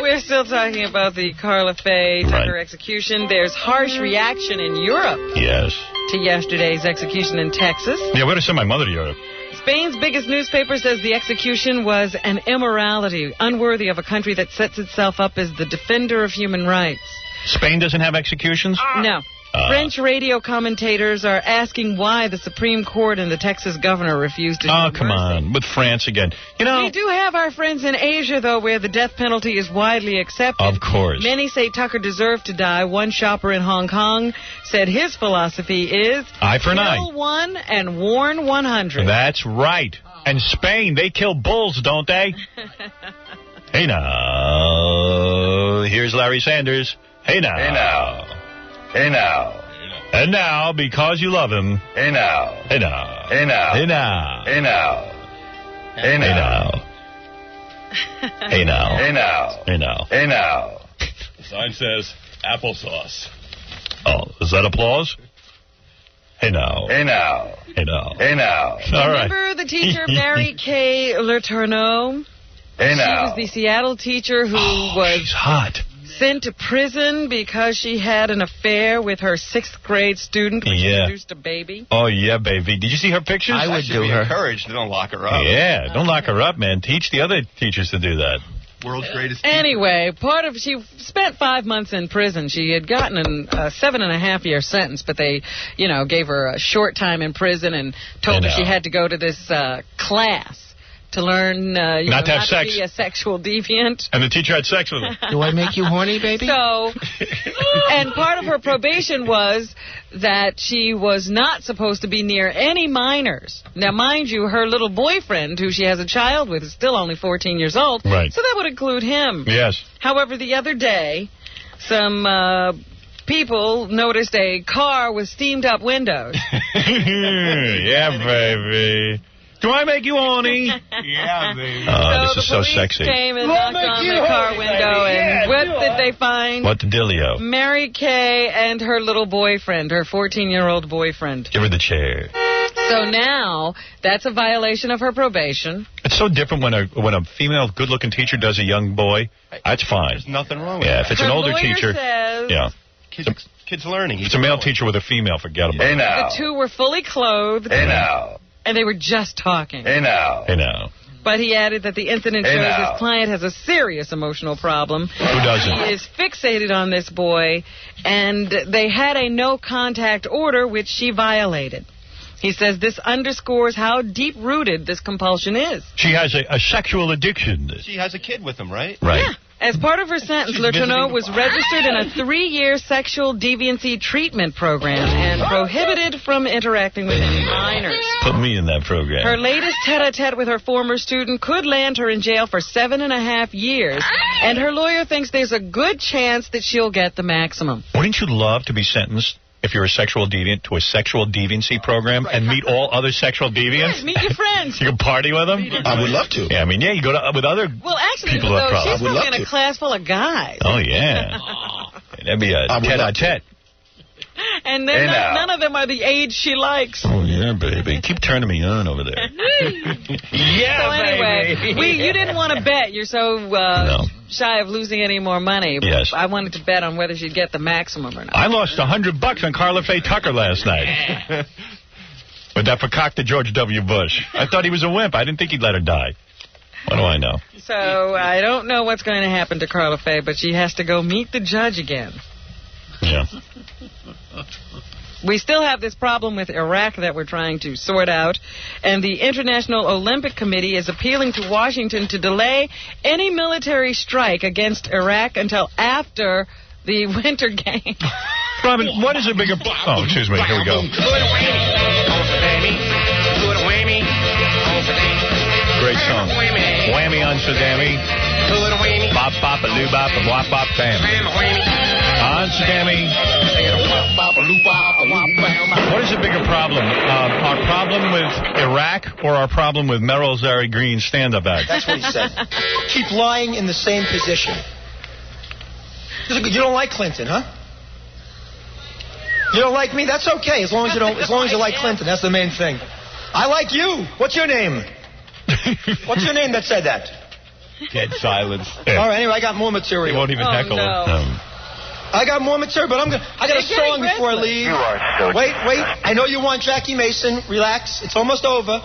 S4: We're still talking about the Karla Faye Tucker execution. There's harsh reaction in Europe.
S1: Yes.
S4: To yesterday's execution in Texas.
S1: Yeah, we're going to send my mother to Europe.
S4: Spain's biggest newspaper says the execution was an immorality, unworthy of a country that sets itself up as the defender of human rights.
S1: Spain doesn't have executions?
S4: No. French radio commentators are asking why the Supreme Court and the Texas governor refused to do mercy.
S1: Come on, with France again. You know,
S4: we do have our friends in Asia, though, where the death penalty is widely accepted.
S1: Of course.
S4: Many say Tucker deserved to die. One shopper in Hong Kong said his philosophy is
S1: eye for an eye.
S4: Kill 1 and warn 100.
S1: That's right. And Spain, they kill bulls, don't they? Hey now, here's Larry Sanders. Hey now.
S6: Hey now. Hey now.
S1: And now, because you love him.
S6: Hey now.
S1: Hey now.
S6: Hey now.
S1: Hey now.
S6: Hey now. Hey now.
S1: Hey now.
S6: Hey now.
S1: Hey now.
S6: Hey now.
S1: The sign says applesauce. Oh, is that applause? Hey now.
S6: Hey now.
S1: Hey now.
S6: Hey now.
S1: All right.
S4: Remember the teacher, Marie Letourneau?
S6: Hey now.
S4: She was the Seattle teacher who was
S1: she's hot.
S4: Sent to prison because she had an affair with her 6th grade student when she produced a baby.
S1: Oh, yeah, baby. Did you see her pictures?
S9: I would do her. Encouraged. Don't lock her up.
S1: Yeah, don't lock her up, man. Teach the other teachers to do that.
S9: World's greatest teacher.
S4: Anyway, she spent 5 months in prison. She had gotten a 7.5-year sentence, but they, gave her a short time in prison and told her she had to go to this class to learn not to be a sexual deviant.
S1: And the teacher had sex with her.
S8: Do I make you horny, baby?
S4: So, and part of her probation was that she was not supposed to be near any minors. Now, mind you, her little boyfriend, who she has a child with, is still only 14 years old.
S1: Right.
S4: So that would include him.
S1: Yes.
S4: However, the other day, some people noticed a car with steamed-up windows.
S1: Yeah, baby. Do I make you horny?
S9: Yeah, baby.
S1: Oh, this is so sexy.
S4: The police came and knocked on the car window, and what did they find?
S1: What the dealio?
S4: Mary Kay and her little boyfriend, her 14-year-old boyfriend.
S1: Give her the chair.
S4: So now, that's a violation of her probation.
S1: It's so different when a female good-looking teacher does a young boy. That's fine.
S9: There's nothing wrong with
S1: that.
S9: that.
S1: If it's an older teacher,
S4: says,
S9: Kids learning.
S1: If it's a male teacher with a female, forget about it.
S6: Hey now.
S4: The two were fully clothed.
S6: Hey now.
S4: And they were just talking.
S6: Hey now.
S1: Hey now.
S4: But he added that the incident shows his client has a serious emotional problem.
S1: Who doesn't?
S4: He is fixated on this boy, and they had a no-contact order, which she violated. He says this underscores how deep-rooted this compulsion is.
S1: She has a sexual addiction.
S9: She has a kid with him, right?
S1: Right.
S4: Yeah. As part of her sentence, Letourneau was registered in a 3-year sexual deviancy treatment program and prohibited from interacting with any minors.
S1: Put me in that program.
S4: Her latest tete-a-tete with her former student could land her in jail for 7.5 years, and her lawyer thinks there's a good chance that she'll get the maximum.
S1: Wouldn't you love to be sentenced, if you're a sexual deviant, to a sexual deviancy program and meet all other sexual deviants?
S4: Yes, meet your friends.
S1: You can party with them?
S6: I would love to.
S1: Yeah, you go with other people who have problems.
S4: She's probably in a class full of guys.
S1: Oh, yeah. That'd be a tete-a-tete.
S4: And then none of them are the age she likes.
S1: Oh, yeah, baby. Keep turning me on over there.
S4: Yeah, so anyway,
S1: baby.
S4: You didn't want to bet. You're so shy of losing any more money.
S1: Yes.
S4: I wanted to bet on whether she'd get the maximum or not.
S1: I lost $100 on Karla Faye Tucker last night. With that fakakta to George W. Bush. I thought he was a wimp. I didn't think he'd let her die. What do I know?
S4: So I don't know what's going to happen to Karla Faye, but she has to go meet the judge again.
S1: Yeah.
S4: We still have this problem with Iraq that we're trying to sort out, and the International Olympic Committee is appealing to Washington to delay any military strike against Iraq until after the Winter Games.
S1: Robin, what is a bigger... Oh, excuse me. Here we go. Great song. Whammy on Shazammy. Bop, bop, a loo, bop, a wop, bop, bam. On Shazammy. What is a bigger problem? Our problem with Iraq or our problem with Merrill Zary Green's stand-up act?
S5: That's what he said. Keep lying in the same position. You don't like Clinton, huh? You don't like me? That's okay. As long as you don't. As long as you like Clinton, that's the main thing. I like you. What's your name? What's your name that said that?
S9: Dead silence.
S5: Yeah. All right. Anyway, I got more material.
S9: He won't even heckle him.
S1: No.
S5: I got more material, but I got a song before I leave.
S22: You are so
S5: Wait. I know you want Jackie Mason. Relax. It's almost over.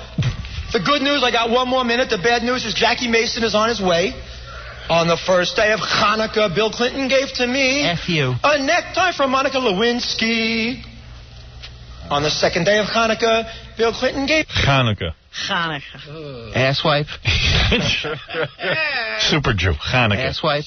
S5: The good news, I got one more minute. The bad news is Jackie Mason is on his way. On the first day of Hanukkah, Bill Clinton gave to me
S9: F you.
S5: a necktie from Monica Lewinsky. On the second day of Hanukkah, Bill Clinton gave...
S1: Hanukkah.
S9: Asswipe.
S1: Super Jew. Hanukkah.
S9: Asswipe.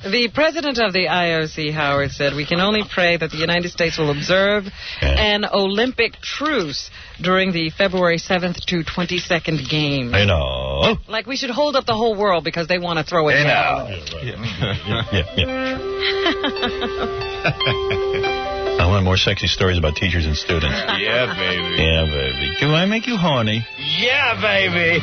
S4: The president of the IOC, Howard, said, we can only pray that the United States will observe an Olympic truce during the February 7th to 22nd game.
S1: I know.
S4: Like we should hold up the whole world because they want to throw it down.
S1: I want more sexy stories about teachers and students.
S9: Yeah, baby.
S1: Yeah, baby. Do I make you horny?
S9: Yeah, baby.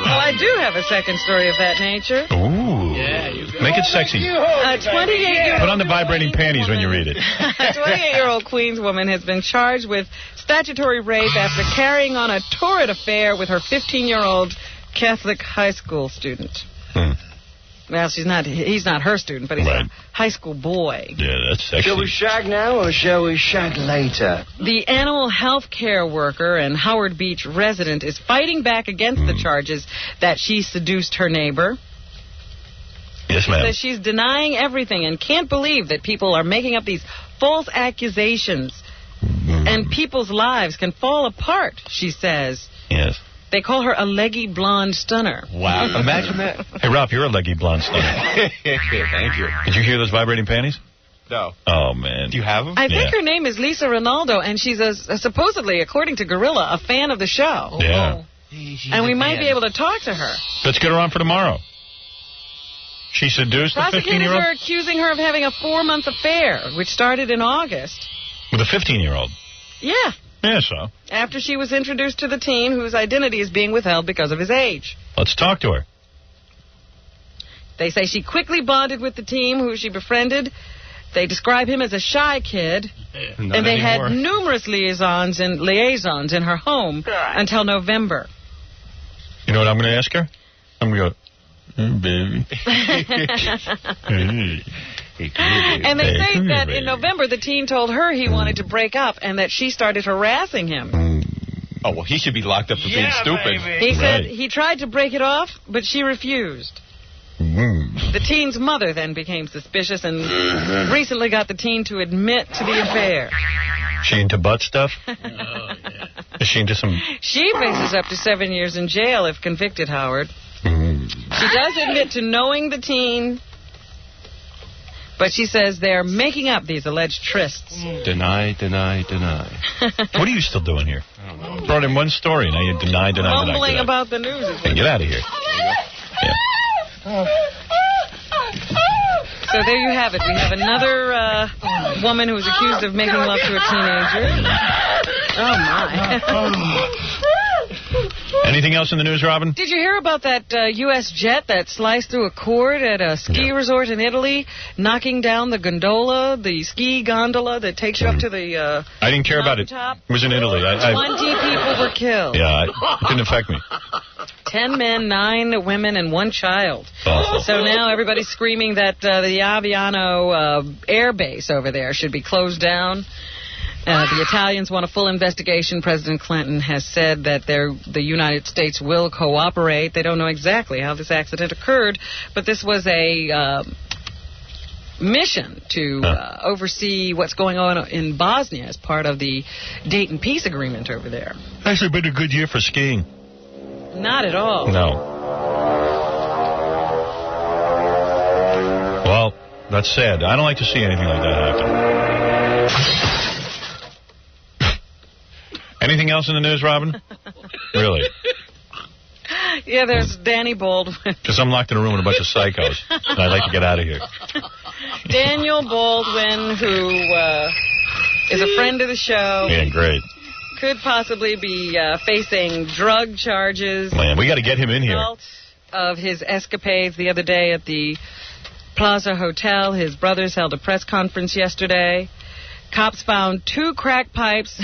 S4: Well, I do have a second story of that nature.
S1: Ooh.
S16: Yeah,
S1: make it sexy.
S4: A 28-year-old...
S1: Put on the vibrating panties when you read it.
S4: A 28-year-old Queens woman has been charged with statutory rape after carrying on a torrid affair with her 15-year-old Catholic high school student. Well, he's not her student, but he's a high school boy.
S1: Yeah, that's sexy.
S6: Shall we shag now or shall we shag later?
S4: The animal health care worker and Howard Beach resident is fighting back against the charges that she seduced her neighbor.
S1: Yes, ma'am.
S4: She says she's denying everything and can't believe that people are making up these false accusations and people's lives can fall apart, she says.
S1: Yes.
S4: They call her a leggy blonde stunner.
S9: Wow. Imagine that.
S1: Hey, Ralph, you're a leggy blonde stunner.
S9: Thank you.
S1: Did you hear those vibrating panties?
S9: No.
S1: Oh, man.
S9: Do you have them?
S4: I think her name is Lisa Ronaldo, and she's supposedly, according to Gorilla, a fan of the show.
S1: Yeah.
S4: And we might be able to talk to her.
S1: Let's get her on for tomorrow. She seduced a 15-year-old?
S4: Prosecutors are accusing her of having a 4-month affair, which started in August.
S1: With a 15-year-old?
S4: Yeah.
S1: Yeah, so.
S4: After she was introduced to the teen whose identity is being withheld because of his age.
S1: Let's talk to her.
S4: They say she quickly bonded with the teen who she befriended. They describe him as a shy kid. And they had numerous liaisons in her home until November.
S1: You know what I'm going to ask her? I'm going to go, baby.
S4: And they say that in November, the teen told her he wanted to break up and that she started harassing him.
S9: Oh, well, he should be locked up for being stupid.
S4: Baby. He said he tried to break it off, but she refused. The teen's mother then became suspicious and recently got the teen to admit to the affair.
S1: She into butt stuff? Is she into some...
S4: She faces up to 7 years in jail if convicted, Howard. She does admit to knowing the teen, but she says they're making up these alleged trysts.
S9: Deny.
S1: What are you still doing here?
S9: I don't know.
S1: Brought in one story, now you deny.
S4: Mumbling about the news.
S1: Hey, get out of here. Yeah.
S4: So there you have it. We have another woman who was accused of making love to a teenager. Oh, my.
S1: Anything else in the news, Robin?
S4: Did you hear about that U.S. jet that sliced through a cord at a ski resort in Italy, knocking down the ski gondola that takes you up to the
S1: I didn't care about it.
S4: Top?
S1: It was in Italy.
S4: 20 people were killed.
S1: Yeah, it didn't affect me.
S4: 10 men, 9 women, and 1 child.
S1: Awful.
S4: So now everybody's screaming that the Aviano air base over there should be closed down. The Italians want a full investigation. President Clinton has said that the United States will cooperate. They don't know exactly how this accident occurred, but this was a mission to oversee what's going on in Bosnia as part of the Dayton Peace Agreement over there.
S1: Actually been a good year for skiing.
S4: Not at all.
S1: No. Well, that's sad. I don't like to see anything like that happen. Anything else in the news, Robin? Really?
S4: Yeah, there's Danny Baldwin.
S1: Because I'm locked in a room with a bunch of psychos, and I'd like to get out of here.
S4: Daniel Baldwin, who is a friend of the show.
S1: Yeah, great.
S4: Could possibly be facing drug charges.
S1: Man, we got to get him in here.
S4: Of his escapades the other day at the Plaza Hotel. His brothers held a press conference yesterday. Cops found 2 crack pipes.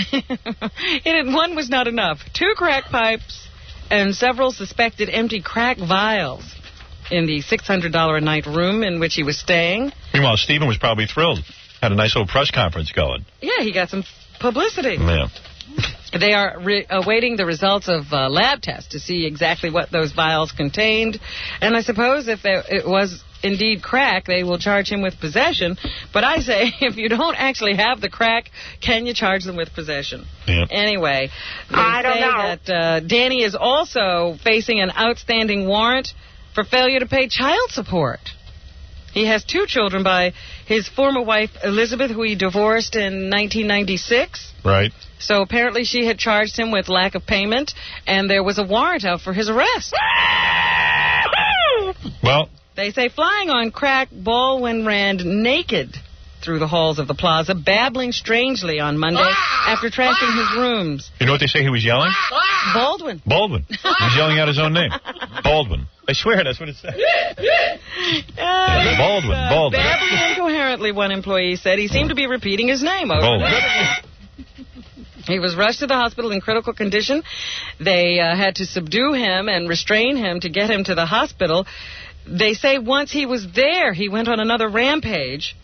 S4: One was not enough. 2 crack pipes and several suspected empty crack vials in the $600 a night room in which he was staying.
S1: Meanwhile, Stephen was probably thrilled. Had a nice little press conference going.
S4: Yeah, he got some publicity.
S1: Yeah.
S4: They are awaiting the results of lab tests to see exactly what those vials contained. And I suppose if it was indeed crack, they will charge him with possession. But I say, if you don't actually have the crack, can you charge them with possession?
S1: Yeah.
S4: Anyway,
S10: I don't know.
S4: that Danny is also facing an outstanding warrant for failure to pay child support. He has 2 children by his former wife, Elizabeth, who he divorced in 1996.
S1: Right.
S4: So apparently she had charged him with lack of payment, and there was a warrant out for his arrest.
S1: Well,
S4: they say flying on crack, Baldwin ran naked through the halls of the plaza, babbling strangely on Monday after trashing his rooms.
S1: You know what they say he was yelling?
S4: Baldwin.
S1: Baldwin. He was yelling out his own name. Baldwin. I swear that's what it said. Baldwin. Baldwin.
S4: Babbling incoherently, one employee said. He seemed to be repeating his name over and over again. He was rushed to the hospital in critical condition. They had to subdue him and restrain him to get him to the hospital. They say once he was there, he went on another rampage.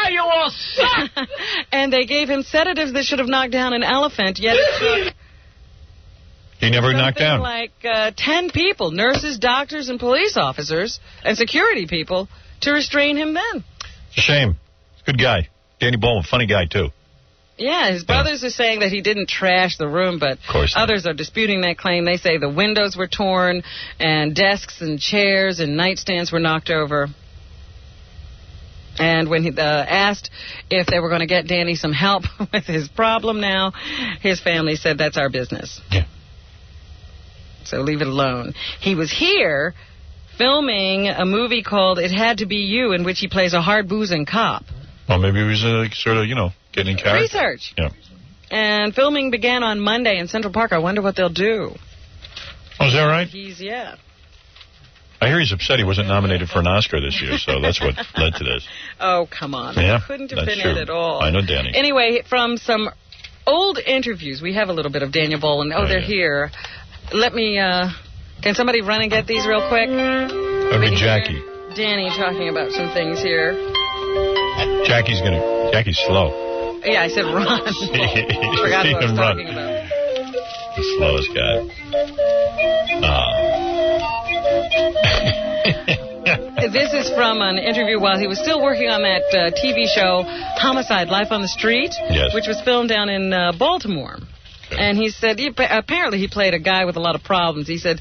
S16: You all suck!
S4: And they gave him sedatives that should have knocked down an elephant, yet it took...
S1: He never knocked down.
S4: Like 10 people, nurses, doctors, and police officers, and security people, to restrain him then.
S1: It's a shame. Good guy. Danny Baldwin, funny guy, too.
S4: Yeah, his brothers are saying that he didn't trash the room, but others are disputing that claim. They say the windows were torn, and desks and chairs and nightstands were knocked over. And when he asked if they were going to get Danny some help with his problem now, his family said, that's our business.
S1: Yeah.
S4: So leave it alone. He was here filming a movie called It Had to Be You, in which he plays a hard-boozing cop.
S1: Well, maybe he was sort of, getting in character.
S4: Research.
S1: Yeah.
S4: And filming began on Monday in Central Park. I wonder what they'll do.
S1: Oh, is that right?
S4: Yeah.
S1: I hear he's upset he wasn't nominated for an Oscar this year, so that's what led to this.
S4: Oh, come on.
S1: Yeah,
S4: couldn't have been it at all.
S1: I know Danny.
S4: Anyway, from some old interviews, we have a little bit of Daniel Baldwin. They're here. Let me, can somebody run and get these real quick?
S1: That'd be Jackie.
S4: Danny talking about some things here.
S1: Jackie's slow.
S4: Yeah, I said run. Forgot what I was talking about.
S1: The slowest guy.
S4: This is from an interview while he was still working on that TV show, Homicide, Life on the Street, which was filmed down in Baltimore. And he said, apparently he played a guy with a lot of problems. He said,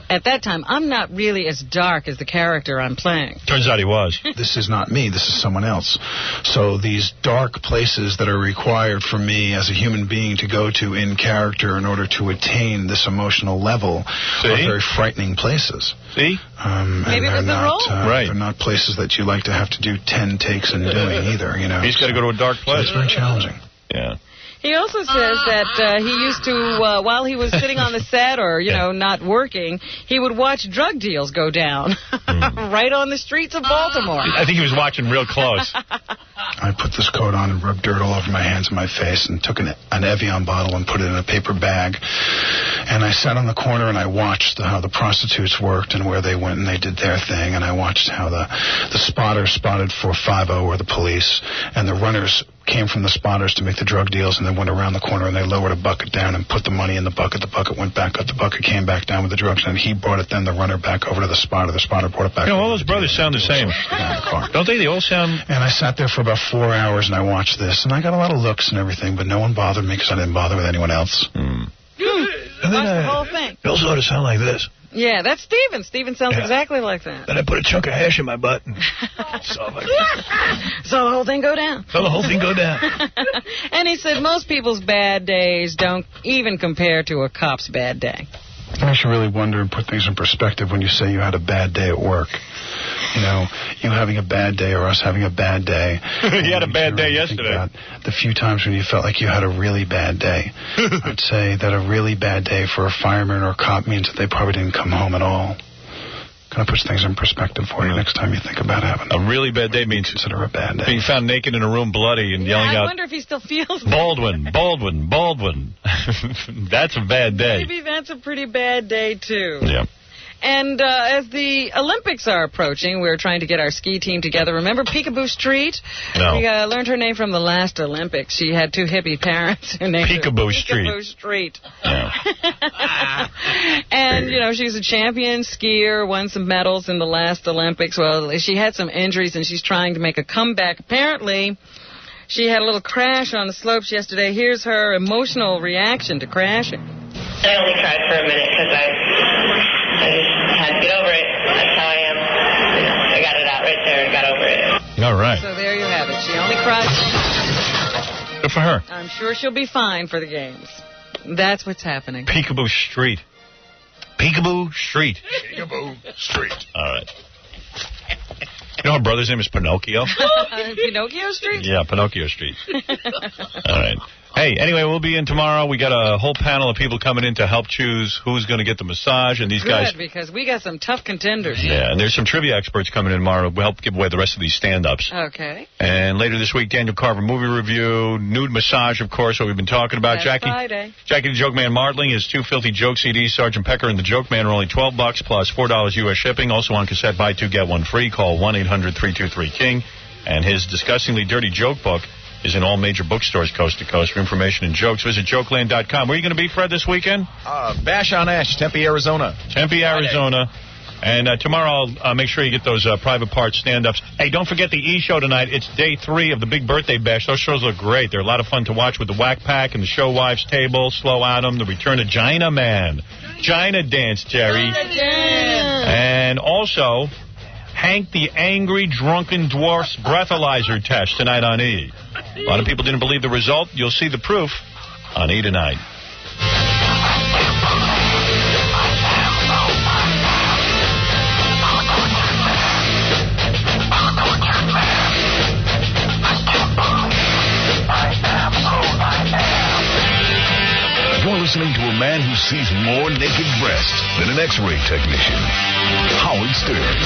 S4: at that time, I'm not really as dark as the character I'm playing.
S1: Turns out he was.
S11: This is not me. This is someone else. So these dark places that are required for me as a human being to go to in character in order to attain this emotional level are very frightening places.
S1: See?
S4: Maybe it was the role.
S11: They're not places that you like to have to do 10 takes in doing either,
S1: He's got to go to a dark place.
S11: So it's very challenging.
S1: Yeah.
S4: He also says that he used to, while he was sitting on the set or, not working, he would watch drug deals go down right on the streets of Baltimore.
S1: I think he was watching real close.
S11: I put this coat on and rubbed dirt all over my hands and my face and took an Evian bottle and put it in a paper bag. And I sat on the corner and I watched how the prostitutes worked and where they went and they did their thing. And I watched how the spotters spotted for 5-0 or the police and the runners came from the spotters to make the drug deals, and then went around the corner and they lowered a bucket down and put the money in the bucket went back up, the bucket came back down with the drugs, and he brought it, then the runner, back over to the spotter brought it back.
S1: All those brothers sound the same. Don't they? They all sound...
S11: And I sat there for about 4 hours and I watched this, and I got a lot of looks and everything, but no one bothered me because I didn't bother with anyone else.
S4: Watch the whole thing.
S14: It also ought to sound like this.
S4: Yeah, that's Steven. Steven sounds exactly like that.
S14: Then I put a chunk of hash in my butt. And
S4: saw the whole thing go down.
S14: Saw the whole thing go down.
S4: And he said most people's bad days don't even compare to a cop's bad day.
S11: I should really wonder and put things in perspective when you say you had a bad day at work. You having a bad day or us having a bad day.
S1: You had a bad day yesterday.
S11: The few times when you felt like you had a really bad day. I'd say that a really bad day for a fireman or a cop means that they probably didn't come home at all. Kind of puts things in perspective for you next time you think about having
S1: a really bad day means
S11: consider a bad day.
S1: Being found naked in a room bloody and yelling out.
S4: I wonder if he still feels
S1: Baldwin. That's a bad day.
S4: Maybe that's a pretty bad day too.
S1: Yeah.
S4: And as the Olympics are approaching, we're trying to get our ski team together. Remember Peekaboo Street?
S1: No.
S4: We learned her name from the last Olympics. She had 2 hippie parents who named
S1: Peekaboo
S4: her
S1: Street.
S4: Peekaboo Street.
S1: Yeah.
S4: And, she's a champion skier, won some medals in the last Olympics. Well, she had some injuries, and she's trying to make a comeback. Apparently, she had a little crash on the slopes yesterday. Here's her emotional reaction to crashing.
S15: I only cried for a minute because I just had to get over it. That's how I am. I got it out right there and got over it.
S1: All right.
S4: So there you have it. She only cried.
S1: Good for her.
S4: I'm sure she'll be fine for the games. That's what's happening.
S1: Peekaboo Street. Peekaboo Street.
S14: Peekaboo Street.
S1: All right. Her brother's name is Pinocchio?
S4: Pinocchio Street?
S1: Yeah, Pinocchio Street. All right. Hey, anyway, we'll be in tomorrow. We got a whole panel of people coming in to help choose who's going to get the massage, and these guys...
S4: Good, because we got some tough contenders.
S1: Yeah, and there's some trivia experts coming in tomorrow to help give away the rest of these stand-ups.
S4: Okay.
S1: And later this week, Daniel Carver movie review, nude massage, of course, what we've been talking about.
S4: That's Friday.
S1: Jackie the Joke Man Martling, his 2 Filthy Joke CDs, Sergeant Pecker and the Joke Man are only $12 plus $4 U.S. shipping. Also on cassette, buy 2, get 1 free. Call 1-800-323-KING. And his Disgustingly Dirty Joke book is in all major bookstores coast to coast. For information and jokes, visit jokeland.com. Where are you going to be, Fred, this weekend?
S17: Bash on Ash, Tempe, Arizona.
S1: Tempe, Arizona. And tomorrow, I'll make sure you get those private part stand-ups. Hey, don't forget the E-Show tonight. It's day 3 of the big birthday bash. Those shows look great. They're a lot of fun to watch with the Whack Pack and the Show Wives Table, Slow Adam, the return of Gina Man. Gina Dance, Jerry. And also, Hank the Angry Drunken Dwarf's breathalyzer test tonight on E! A lot of people didn't believe the result. You'll see the proof on E! tonight.
S14: You're listening to a man who sees more naked breasts than an X-ray technician. Howard Stern.